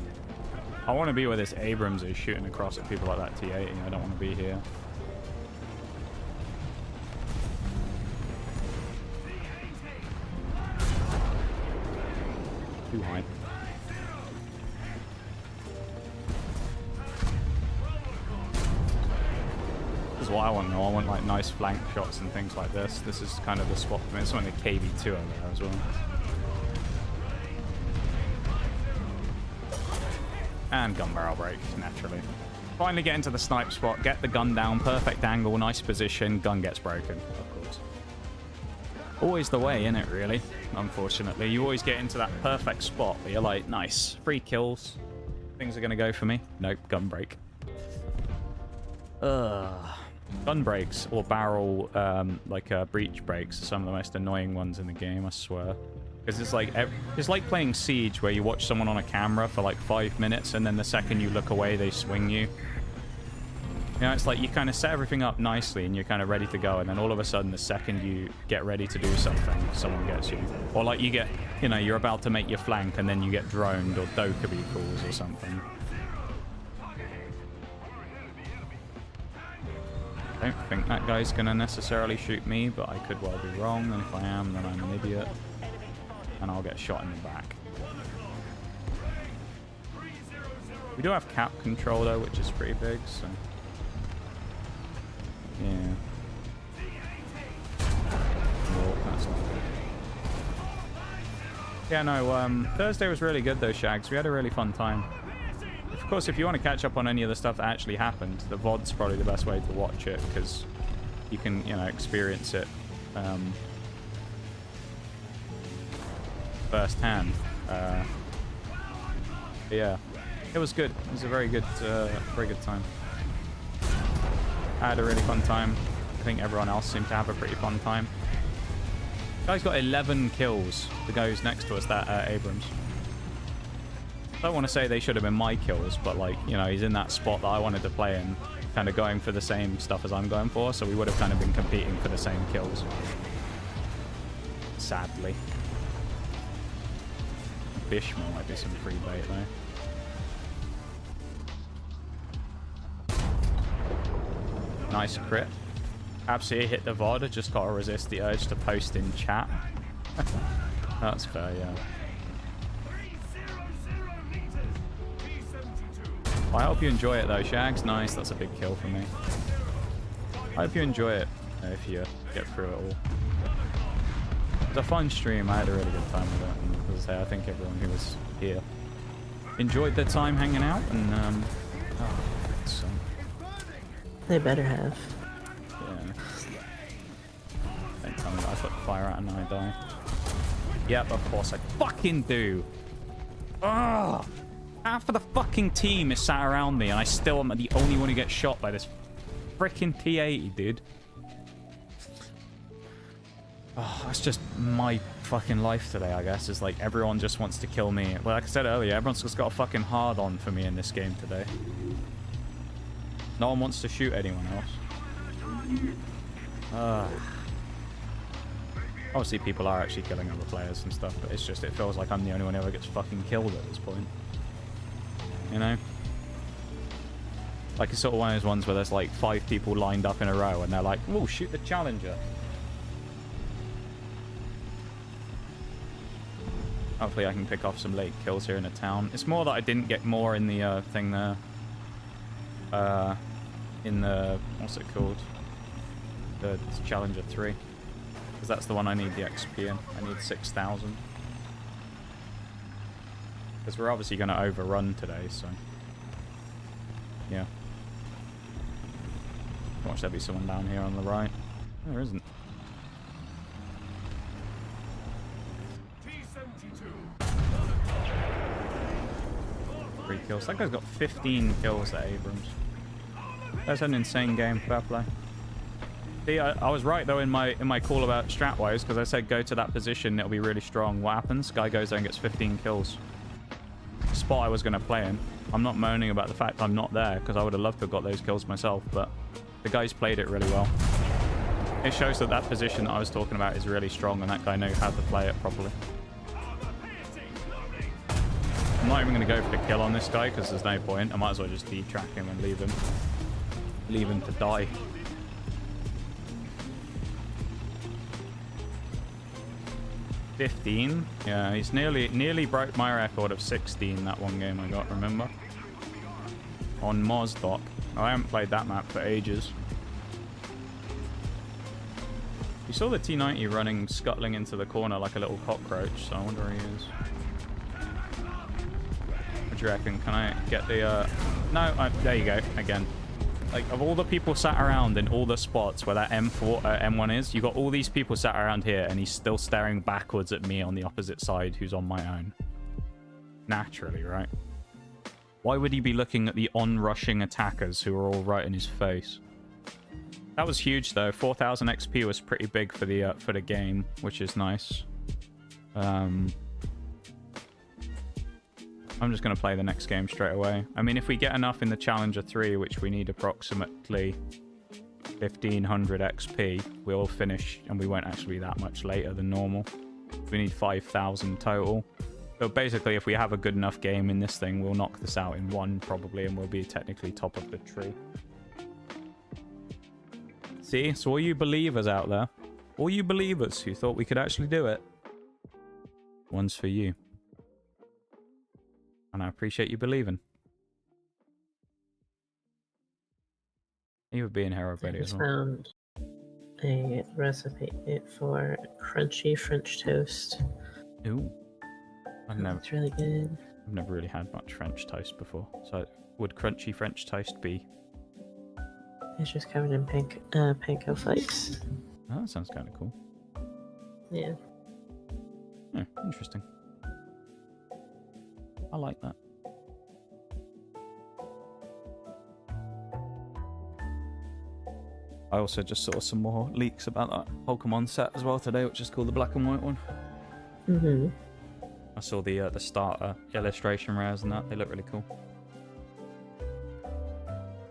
I want to be where this Abrams is shooting across at people like that T-80. I don't want to be here. Too high. This is what I want though. I want like nice flank shots and things like this. This is kind of the spot for me. It's something the KV2 over there as well. And gun barrel break, naturally. Finally get into the snipe spot, get the gun down, perfect angle, nice position, gun gets broken, of course. Always the way, innit, really? Unfortunately, you always get into that perfect spot where you're like, nice, 3 kills. Things are going to go for me. Nope, gun break. Gun breaks or barrel, breach breaks are some of the most annoying ones in the game, I swear. Because it's like playing Siege where you watch someone on a camera for like 5 minutes and then the second you look away, they swing you. You know, it's like you kind of set everything up nicely and you're kind of ready to go, and then all of a sudden the second you get ready to do something, someone gets you. Or like you get, you know, you're about to make your flank and then you get droned or Dokkaebi calls or something. I don't think that guy's going to necessarily shoot me, but I could well be wrong, and if I am, then I'm an idiot. And I'll get shot in the back. We do have cap control though, which is pretty big, so yeah. Well, that's not good. Yeah, no, Thursday was really good though, Shags. We had a really fun time. Of course, if you want to catch up on any of the stuff that actually happened, the VOD's probably the best way to watch it, because you can, you know, experience it firsthand. Yeah, it was good. It was a very good time. I had a really fun time. I think everyone else seemed to have a pretty fun time. Guy's got 11 kills. The guy who's next to us, that Abrams. I don't want to say they should have been my kills, but like, you know, he's in that spot that I wanted to play in, kind of going for the same stuff as I'm going for, so we would have kind of been competing for the same kills. Sadly. Bishma might be some free bait though. Nice crit. Absolutely hit the VOD, just gotta resist the urge to post in chat. That's fair, yeah. Well, I hope you enjoy it though, Shags. Nice, that's a big kill for me. I hope you enjoy it if you get through it all. It was a fun stream. I had a really good time with it. And as I say, I think everyone who was here enjoyed their time hanging out. And oh, so. They better have. Yeah. Don't tell me that I put the fire out and I die. Yep, of course I fucking do. Ugh. Half of the fucking team is sat around me, and I still am the only one who gets shot by this freaking T-80, dude. Oh, that's just my fucking life today, I guess. Is like everyone just wants to kill me. Well, like I said earlier, everyone's just got a fucking hard on for me in this game today. No one wants to shoot anyone else. Obviously, people are actually killing other players and stuff, but it's just, it feels like I'm the only one who ever gets fucking killed at this point. You know? Like, it's sort of one of those ones where there's like 5 people lined up in a row and they're like, "Whoa, shoot the challenger." Hopefully I can pick off some late kills here in the town. It's more that I didn't get more in the thing there. In the, what's it called? The Challenger 3. Because that's the one I need the XP in. I need 6,000. Because we're obviously going to overrun today, so... yeah. Watch there be someone down here on the right. No, there isn't. Three kills. That guy's got 15 kills at Abrams. That's an insane game. Fair play. See, I was right though in my call about strat-wise, because I said go to that position, it'll be really strong. What happens? Guy goes there and gets 15 kills. Spot I was going to play in. I'm not moaning about the fact I'm not there, because I would have loved to have got those kills myself, but the guy's played it really well. It shows that that position that I was talking about is really strong, and that guy knows how to play it properly. I'm not even going to go for the kill on this guy, because there's no point. I might as well just detrack him and leave him. Leave him to die. $15? Yeah, he's nearly broke my record of 16 that one game I got, remember? On Mosdoc. I haven't played that map for ages. You saw the T-90 running, scuttling into the corner like a little cockroach, so I wonder where he is. What do you reckon? Can I get the, No, there you go, again. Like, of all the people sat around in all the spots where that M1 is, you got all these people sat around here, and he's still staring backwards at me on the opposite side, who's on my own. Naturally, right? Why would he be looking at the on-rushing attackers who are all right in his face? That was huge, though. 4,000 XP was pretty big for the game, which is nice. I'm just going to play the next game straight away. I mean, if we get enough in the Challenger 3, which we need approximately 1,500 XP, we'll finish, and we won't actually be that much later than normal. We need 5,000 total. So basically, if we have a good enough game in this thing, we'll knock this out in one, probably, and we'll be technically top of the tree. See? So all you believers out there, all you believers who thought we could actually do it, one's for you. And I appreciate you believing. He would be in Hero I Ready as just well. found a recipe for crunchy French toast. Ooh. I've never It's really good. really had much French toast before. So would crunchy French toast be... It's just covered in panko flakes. Oh, that sounds kind of cool. Yeah. Yeah, interesting. I like that. I also just saw some more leaks about that Pokemon set as well today, which is called the black and white one. Mm-hmm. I saw the starter illustration rares and that. They look really cool.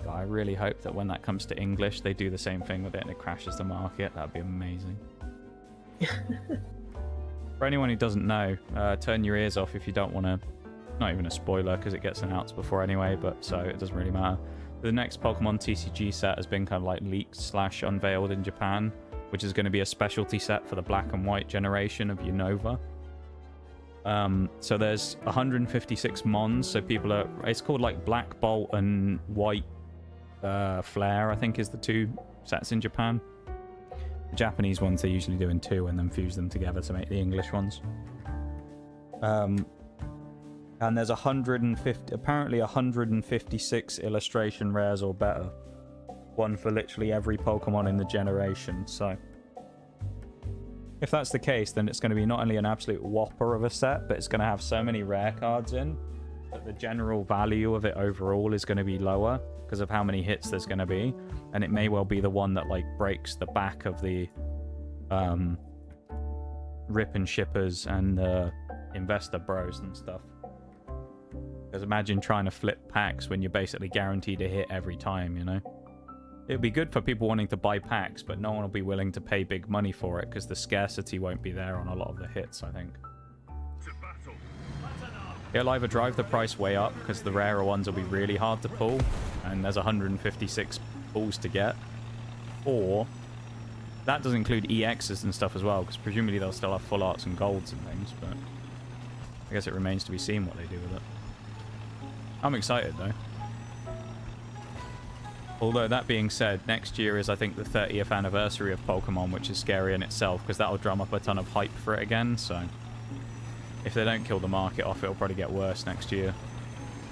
God, I really hope that when that comes to English, they do the same thing with it and it crashes the market. That'd be amazing. For anyone who doesn't know, turn your ears off if you don't want to... Not even a spoiler, because it gets announced before anyway, but so it doesn't really matter. The next Pokemon TCG set has been kind of like leaked / unveiled in Japan, which is going to be a specialty set for the black and white generation of Unova. So there's 156 Mons, so people are... It's called like Black Bolt and White Flare, I think is the two sets in Japan. The Japanese ones they usually do in two and then fuse them together to make the English ones. And there's 150, apparently 156 illustration rares or better. One for literally every Pokemon in the generation, so... If that's the case, then it's going to be not only an absolute whopper of a set, but it's going to have so many rare cards in that the general value of it overall is going to be lower because of how many hits there's going to be. And it may well be the one that like breaks the back of the rip and shippers and investor bros and stuff. Because imagine trying to flip packs when you're basically guaranteed a hit every time, you know? It would be good for people wanting to buy packs, but no one will be willing to pay big money for it because the scarcity won't be there on a lot of the hits, I think. It'll either drive the price way up because the rarer ones will be really hard to pull, and there's 156 pulls to get, or that does include EXs and stuff as well, because presumably they'll still have full arts and golds and things, but I guess it remains to be seen what they do with it. I'm excited though. Although, that being said, next year is, I think, the 30th anniversary of Pokemon, which is scary in itself, because that'll drum up a ton of hype for it again, so... If they don't kill the market off, it'll probably get worse next year.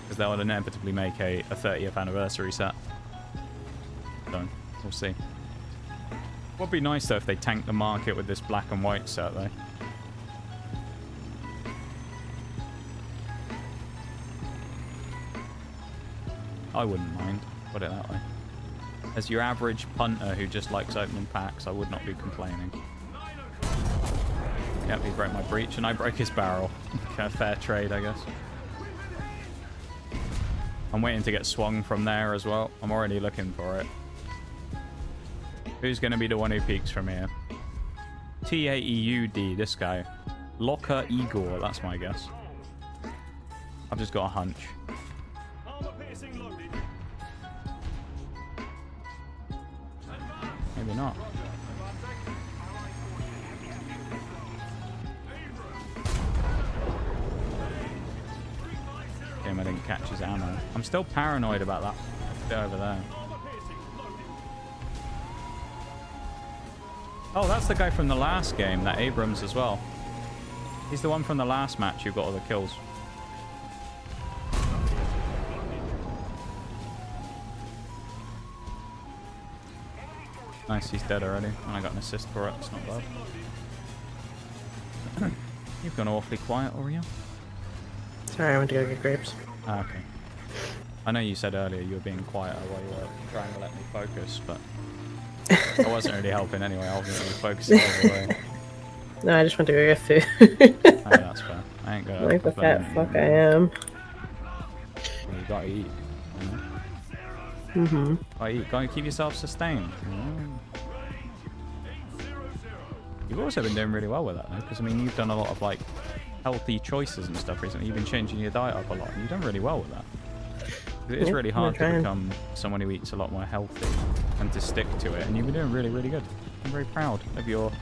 Because they'll inevitably make a 30th anniversary set. So, we'll see. Would be nice, though, if they tanked the market with this black and white set, though. I wouldn't mind, put it that way. As your average punter who just likes opening packs, I would not be complaining. Yep, he broke my breach and I broke his barrel. Okay, fair trade, I guess. I'm waiting to get swung from there as well. I'm already looking for it. Who's going to be the one who peeks from here? T-A-E-U-D, this guy. Locker Igor, that's my guess. I've just got a hunch. Maybe not. Damn, I didn't catch his ammo. I'm still paranoid about that bit over there. Oh, that's the guy from the last game, that Abrams as well. He's the one from the last match who got all the kills. Nice, he's dead already. And I got an assist for it. It's not bad. You've gone awfully quiet, Oreo. Sorry, I went to go get grapes. Ah, okay. I know you said earlier you were being quieter while you were trying to let me focus, but I wasn't really helping anyway. I wasn't really focusing all the way. No, I just went to go get food. Oh, that's fair. I ain't gonna... Like the fat fuck I am. You gotta eat. You know? Mm-hmm. Gotta eat. Gotta keep yourself sustained. You know? You've also been doing really well with that, though, because, I mean, you've done a lot of, like, healthy choices and stuff recently. You've been changing your diet up a lot, and you've done really well with that. It is really hard to become someone who eats a lot more healthy and to stick to it, and you've been doing really, really good. I'm very proud of your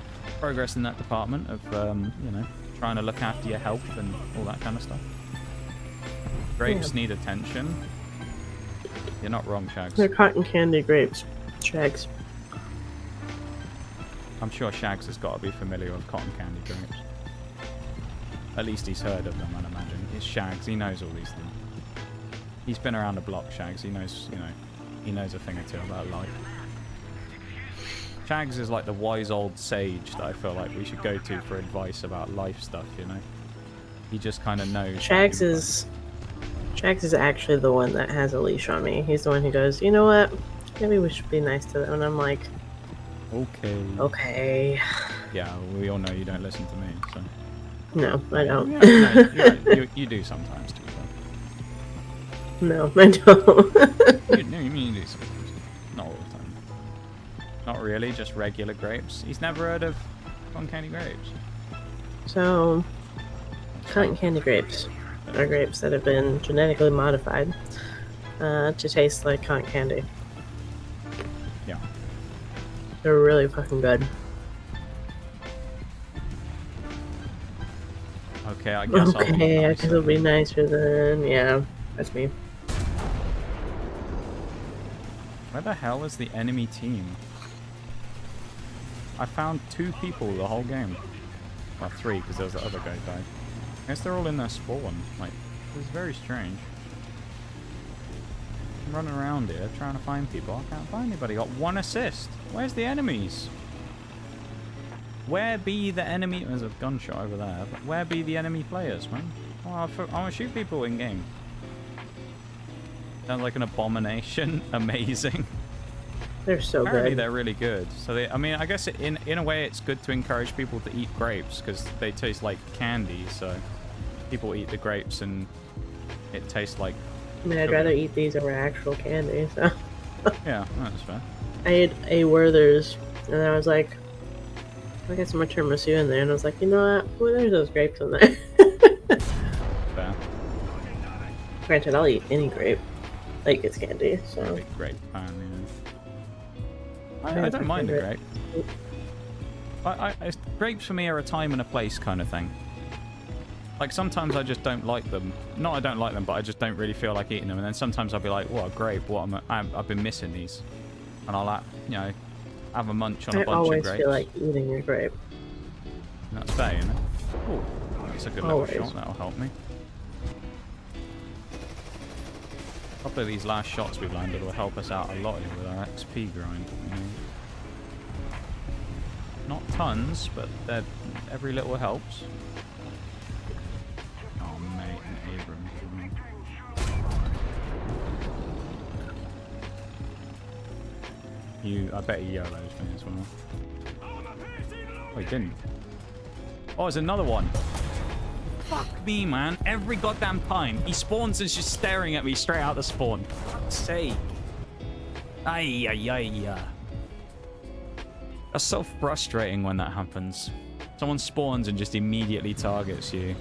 progress in that department of, you know, trying to look after your health and all that kind of stuff. Grapes need attention. You're not wrong, Shags. They're cotton candy grapes. Shags. I'm sure Shags has got to be familiar with cotton candy grapes. At least he's heard of them, I'd imagine. It's Shags, he knows all these things. He's been around the block, Shags. He knows, you know, he knows a thing or two about life. Shags is like the wise old sage that I feel like we should go to for advice about life stuff, you know? He just kind of knows. Shags is actually the one that has a leash on me. He's the one who goes, you know what? Maybe we should be nice to them. And I'm like, okay. Okay. Yeah, we all know you don't listen to me, so. No, I don't. Yeah, no, you're right. You do sometimes, too. No, I don't. You mean you do sometimes. Not all the time. Not really, just regular grapes. He's never heard of cotton candy grapes. So, cotton candy grapes are grapes that have been genetically modified to taste like cotton candy. Yeah. They're really fucking good. Okay, I guess I'll be I nice guess it'll be nicer than... Yeah, that's me. Where the hell is the enemy team? I found 2 people the whole game. Well, 3, because there was the other guy died. I guess they're all in their spawn. Like, this is very strange. I'm running around here trying to find people. I can't find anybody. Got 1 assist. Where's the enemies? Where be the enemy... There's a gunshot over there. But where be the enemy players, man? Oh, I want to shoot people in game. Sounds like an abomination. Amazing. They're so Apparently good. they're really good. So they, I mean, I guess in a way it's good to encourage people to eat grapes because they taste like candy. So people eat the grapes and it tastes like. I mean, I'd rather eat these over actual candy. So Yeah, that's fair. I ate a Werther's, and I was like, I got some more tiramisu in there, and I was like, you know what? Well, there's those grapes in there. Fair. Granted, I'll eat any grape, like it's candy. So Big grape fan, yeah. I don't mind a grape. Grapes for me are a time and a place kind of thing. Like sometimes I just don't like them. Not I don't like them, but I just don't really feel like eating them. And then sometimes I'll be like, "What a grape! I've been missing these," and I'll you know, have a munch on a bunch of grapes. I always feel like eating a grape. And that's fair, you know. Oh, that's a good little shot. That'll help me. A couple of these last shots we've landed will help us out a lot here with our XP grind. You know. Not tons, but every little helps. Oh, mate, an Abram. I bet he YOLOs me as well. Oh, he didn't. Oh, there's another one. Fuck me, man. Every goddamn time he spawns and just staring at me straight out the spawn. Fuck's sake. Ay, ay, ay. That's so frustrating when that happens. Someone spawns and just immediately targets you.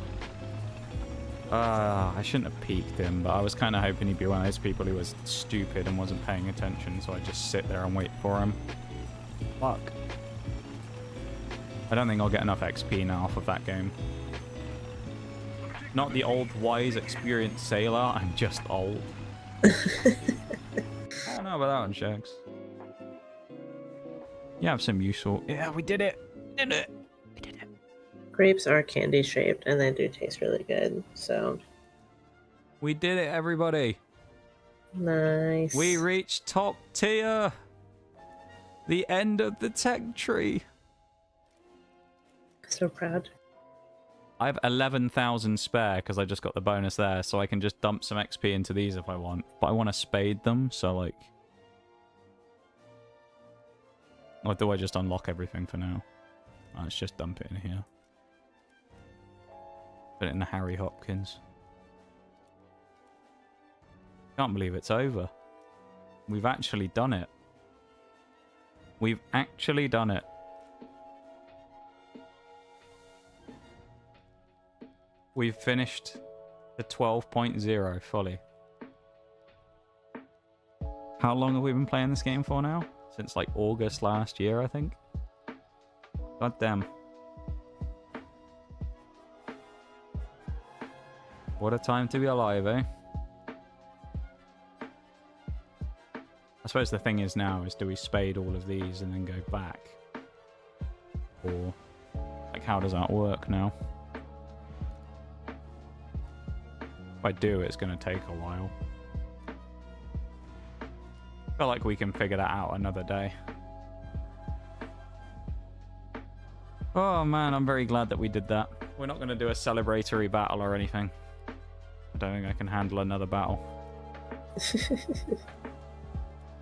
I shouldn't have peeked him, but I was kind of hoping he'd be one of those people who was stupid and wasn't paying attention, so I just sit there and wait for him. Fuck. I don't think I'll get enough XP now off of that game. Not the old, wise, experienced sailor, I'm just old. I don't know about that one, Shags. You have some useful... Yeah, we did it! We did it! We did it! Grapes are candy shaped, and they do taste really good. So we did it, everybody! nice. We reached top tier! The end of the tech tree! So proud. I have 11,000 spare because I just got the bonus there, so I can just dump some XP into these if I want. But I want to spade them, so like... Or do I just unlock everything for now? Let's just dump it in here. Put it in the Harry Hopkins. Can't believe it's over. We've actually done it. We've actually done it. We've finished the 12.0 fully. How long have we been playing this game for now? Since like August last year, I think. God damn. What a time to be alive, eh? That's suppose the thing is now is do we spade all of these and then go back? Or, like, how does that work now? If I do, it's going to take a while. I feel like we can figure that out another day. Oh man, I'm very glad that we did that. We're not going to do a celebratory battle or anything. I don't think I can handle another battle.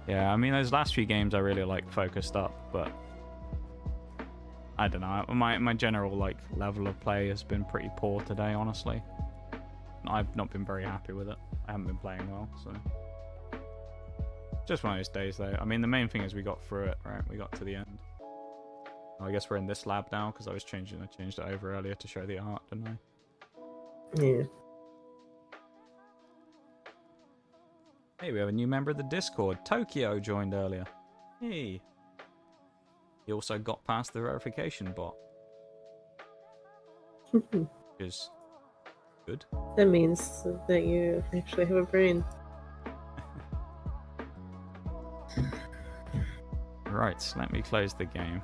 Yeah, I mean, those last few games I really, like, focused up, but I don't know. My general, like, level of play has been pretty poor today, honestly. I've not been very happy with it. I haven't been playing well, so... Just one of those days, though. I mean, the main thing is we got through it, right? We got to the end. Oh, I guess we're in this lab now, because I changed it over earlier to show the art, didn't I? Yeah. Hey, we have a new member of the Discord. Tokyo joined earlier. Hey. He also got past the verification bot. Which is good. That means that you actually have a brain. Right, let me close the game.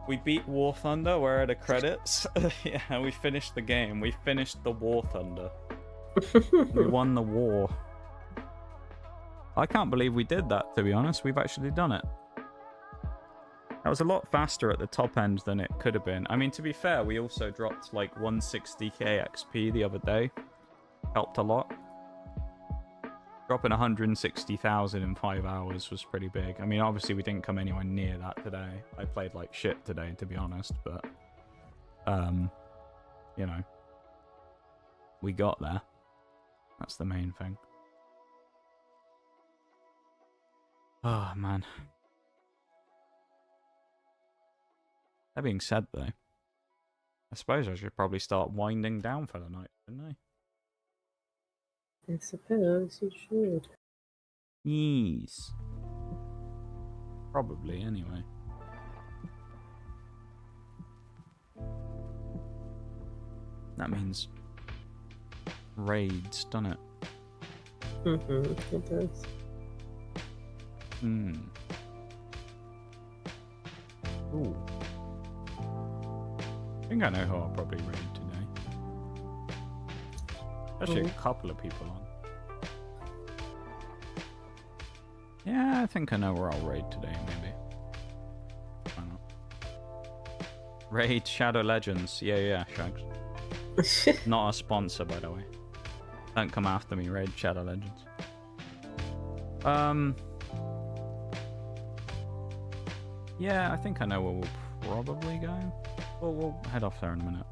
We beat War Thunder. Where are the credits? Yeah, we finished the game. We finished the War Thunder. We won the war. I can't believe we did that, to be honest. We've actually done it. That was a lot faster at the top end than it could have been. I mean, to be fair, we also dropped like 160k XP the other day. Helped a lot. Dropping 160,000 in 5 hours was pretty big. I mean, obviously we didn't come anywhere near that today. I played like shit today, to be honest, but you know, we got there. That's the main thing. Oh man. That being said, though, I suppose I should probably start winding down for the night, shouldn't I? I suppose you should. Yes. Probably, anyway. That means raids, doesn't it? It does. Ooh. I think I know who I'll probably raid today. Actually, a couple of people on. Yeah, I think I know where I'll raid today, maybe. Why not? Raid Shadow Legends. Yeah, Shags. Not a sponsor, by the way. Don't come after me, Raid Shadow Legends. Yeah, I think I know where we'll probably go. Well, we'll head off there in a minute.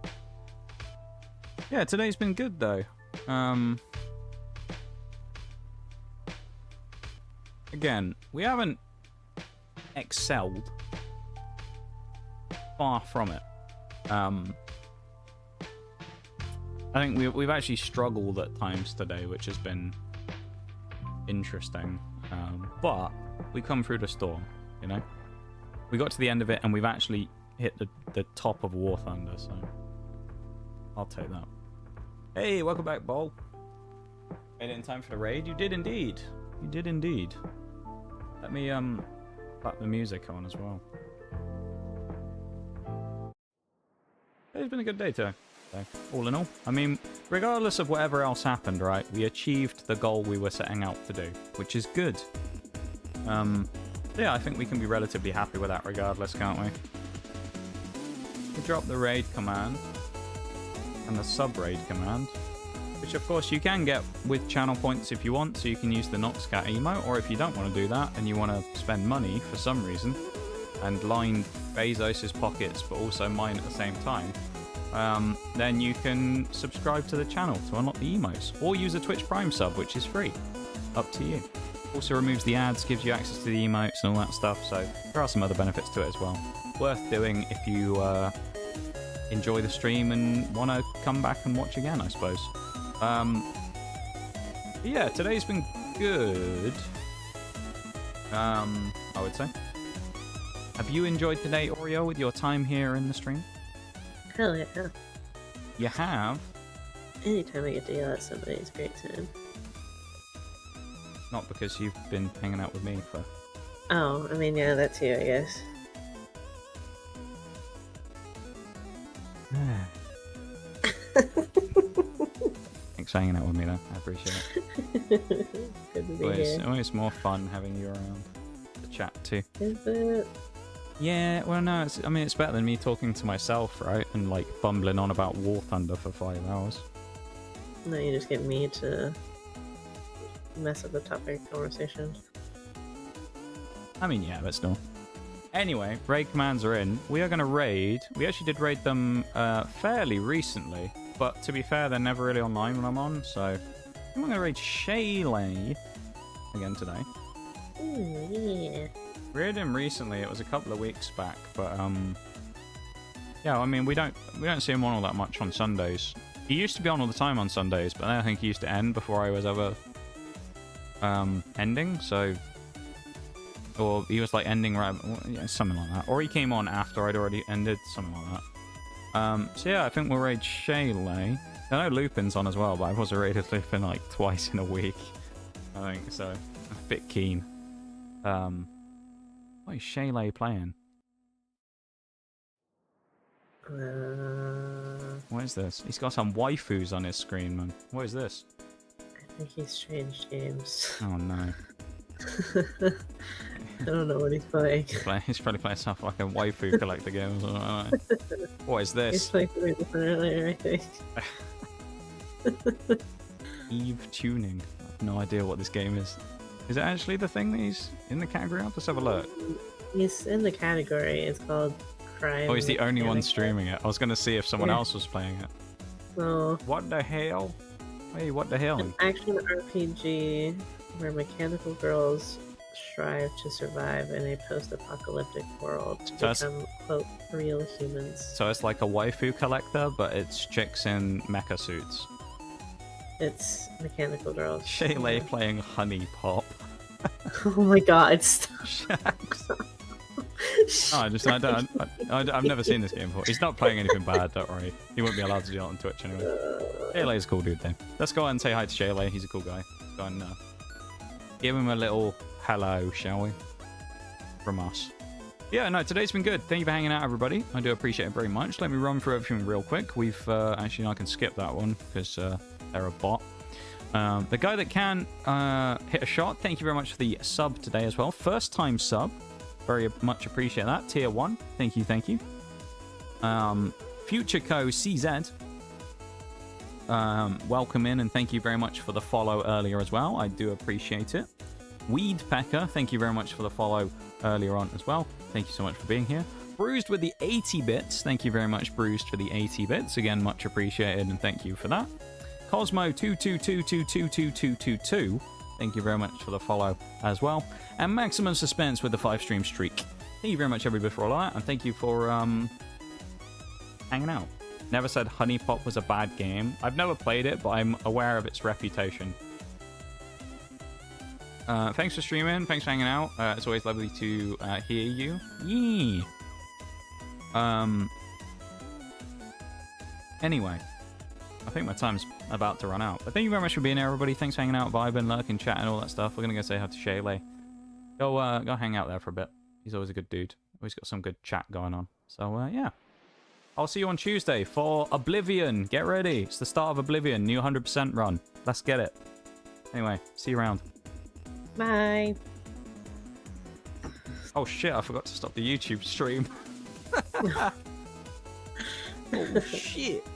Yeah, today's been good, though. Again, we haven't excelled. Far from it. I think we've actually struggled at times today, which has been interesting. But we come through the storm, you know? We got to the end of it, and we've actually hit the top of War Thunder, so I'll take that. Hey, welcome back, Bol. Made it in time for the raid? You did indeed. You did indeed. Let me put the music on as well. It's been a good day today. So, all in all, I mean, regardless of whatever else happened, right, we achieved the goal we were setting out to do, which is good. Yeah, I think we can be relatively happy with that regardless, can't we? We drop the raid command and the sub-raid command, which of course you can get with channel points if you want, so you can use the Noxcat emote, or if you don't want to do that and you want to spend money for some reason and line Bezos's pockets but also mine at the same time, then you can subscribe to the channel to unlock the emotes, or use a Twitch Prime sub, which is free. Up to you. Also removes the ads, gives you access to the emotes and all that stuff, so there are some other benefits to it as well. Worth doing if you enjoy the stream and want to come back and watch again, I suppose. Yeah, today's been good, I would say. Have you enjoyed today, Oreo, with your time here in the stream? Hell yeah. You have? Anytime I get to yell at somebody, it's a great time. Not because you've been hanging out with me for... Oh, I mean, yeah, that too, I guess. Thanks for hanging out with me, though. I appreciate it. Good to be here. Always more fun having you around to chat to. Is it? Yeah, well, no, it's better than me talking to myself, right? And, like, bumbling on about War Thunder for 5 hours. No, you just get me to mess up the topic conversation. I mean, yeah, but still. Anyway, raid commands are in. We are going to raid. We actually did raid them fairly recently. But to be fair, they're never really online when I'm on, so... I think we're going to raid Shaylay again today. Ooh, yeah. We raided him recently. It was a couple of weeks back, but yeah, I mean, we don't see him on all that much on Sundays. He used to be on all the time on Sundays, but then I think he used to end before I was ever ending, so... Or he was like ending right... Yeah, something like that. Or he came on after I'd already ended, something like that. So yeah, I think we'll raid Shaylay. I know Lupin's on as well, but I've also raided Lupin like twice in a week. I think, so I'm a bit keen. What is Shaylay playing? What is this? He's got some waifus on his screen, man. What is this? I think he's changed games. Oh no. I don't know what he's playing. He's probably playing stuff like a waifu collector game or something. I don't know. What is He's this? playing something different earlier, I think. Eve tuning. I have no idea what this game is. Is it actually the thing that he's in the category of? Let's have a look. He's in the category. It's called Crime. Oh, he's the only one Mechanic. streaming it. I was going to see if someone Yeah. else was playing it. So, What the hell? Wait, what the hell? an action RPG where mechanical girls strive to survive in a post-apocalyptic world to So that's- become, quote, real humans. So it's like a waifu collector, but it's chicks in mecha suits. It's mechanical girls. Shaylay playing Honey Pop. Oh my god, stop. Shax. I've never seen this game before. He's not playing anything bad, don't worry. He wouldn't be allowed to do it on Twitch anyway. Shaylay's a cool dude then. Let's go ahead and say hi to Shaylay. He's a cool guy. Let's go and give him a little hello, shall we? From us. Yeah, no, today's been good. Thank you for hanging out, everybody. I do appreciate it very much. Let me run through everything real quick. We've actually, I can skip that one because they're a bot. The guy that can hit a shot, thank you very much for the sub today as well. First time sub. Very much appreciate that. Tier 1. Thank you, thank you. Future Co CZ. Welcome in and thank you very much for the follow earlier as well. I do appreciate it. Weed Pecker, thank you very much for the follow earlier on as well. Thank you so much for being here. Bruised with the 80 bits. Thank you very much, Bruised, for the 80 bits. Again, much appreciated and thank you for that. Cosmo22222222. Thank you very much for the follow as well. And Maximum Suspense with the 5-stream streak. Thank you very much, everybody, for all that. And thank you for hanging out. Never said Honey Pop was a bad game. I've never played it, but I'm aware of its reputation. Thanks for streaming. Thanks for hanging out. It's always lovely to hear you. Yee. Anyway, I think my time's about to run out. But thank you very much for being here, everybody. Thanks for hanging out, vibing, lurking, chatting, all that stuff. We're gonna go say hi to Shaylay. Go hang out there for a bit. He's always a good dude. Always got some good chat going on. So yeah. I'll see you on Tuesday for Oblivion. Get ready. It's the start of Oblivion. New 100% run. Let's get it. Anyway, see you around. Bye. Oh shit, I forgot to stop the YouTube stream. Oh shit.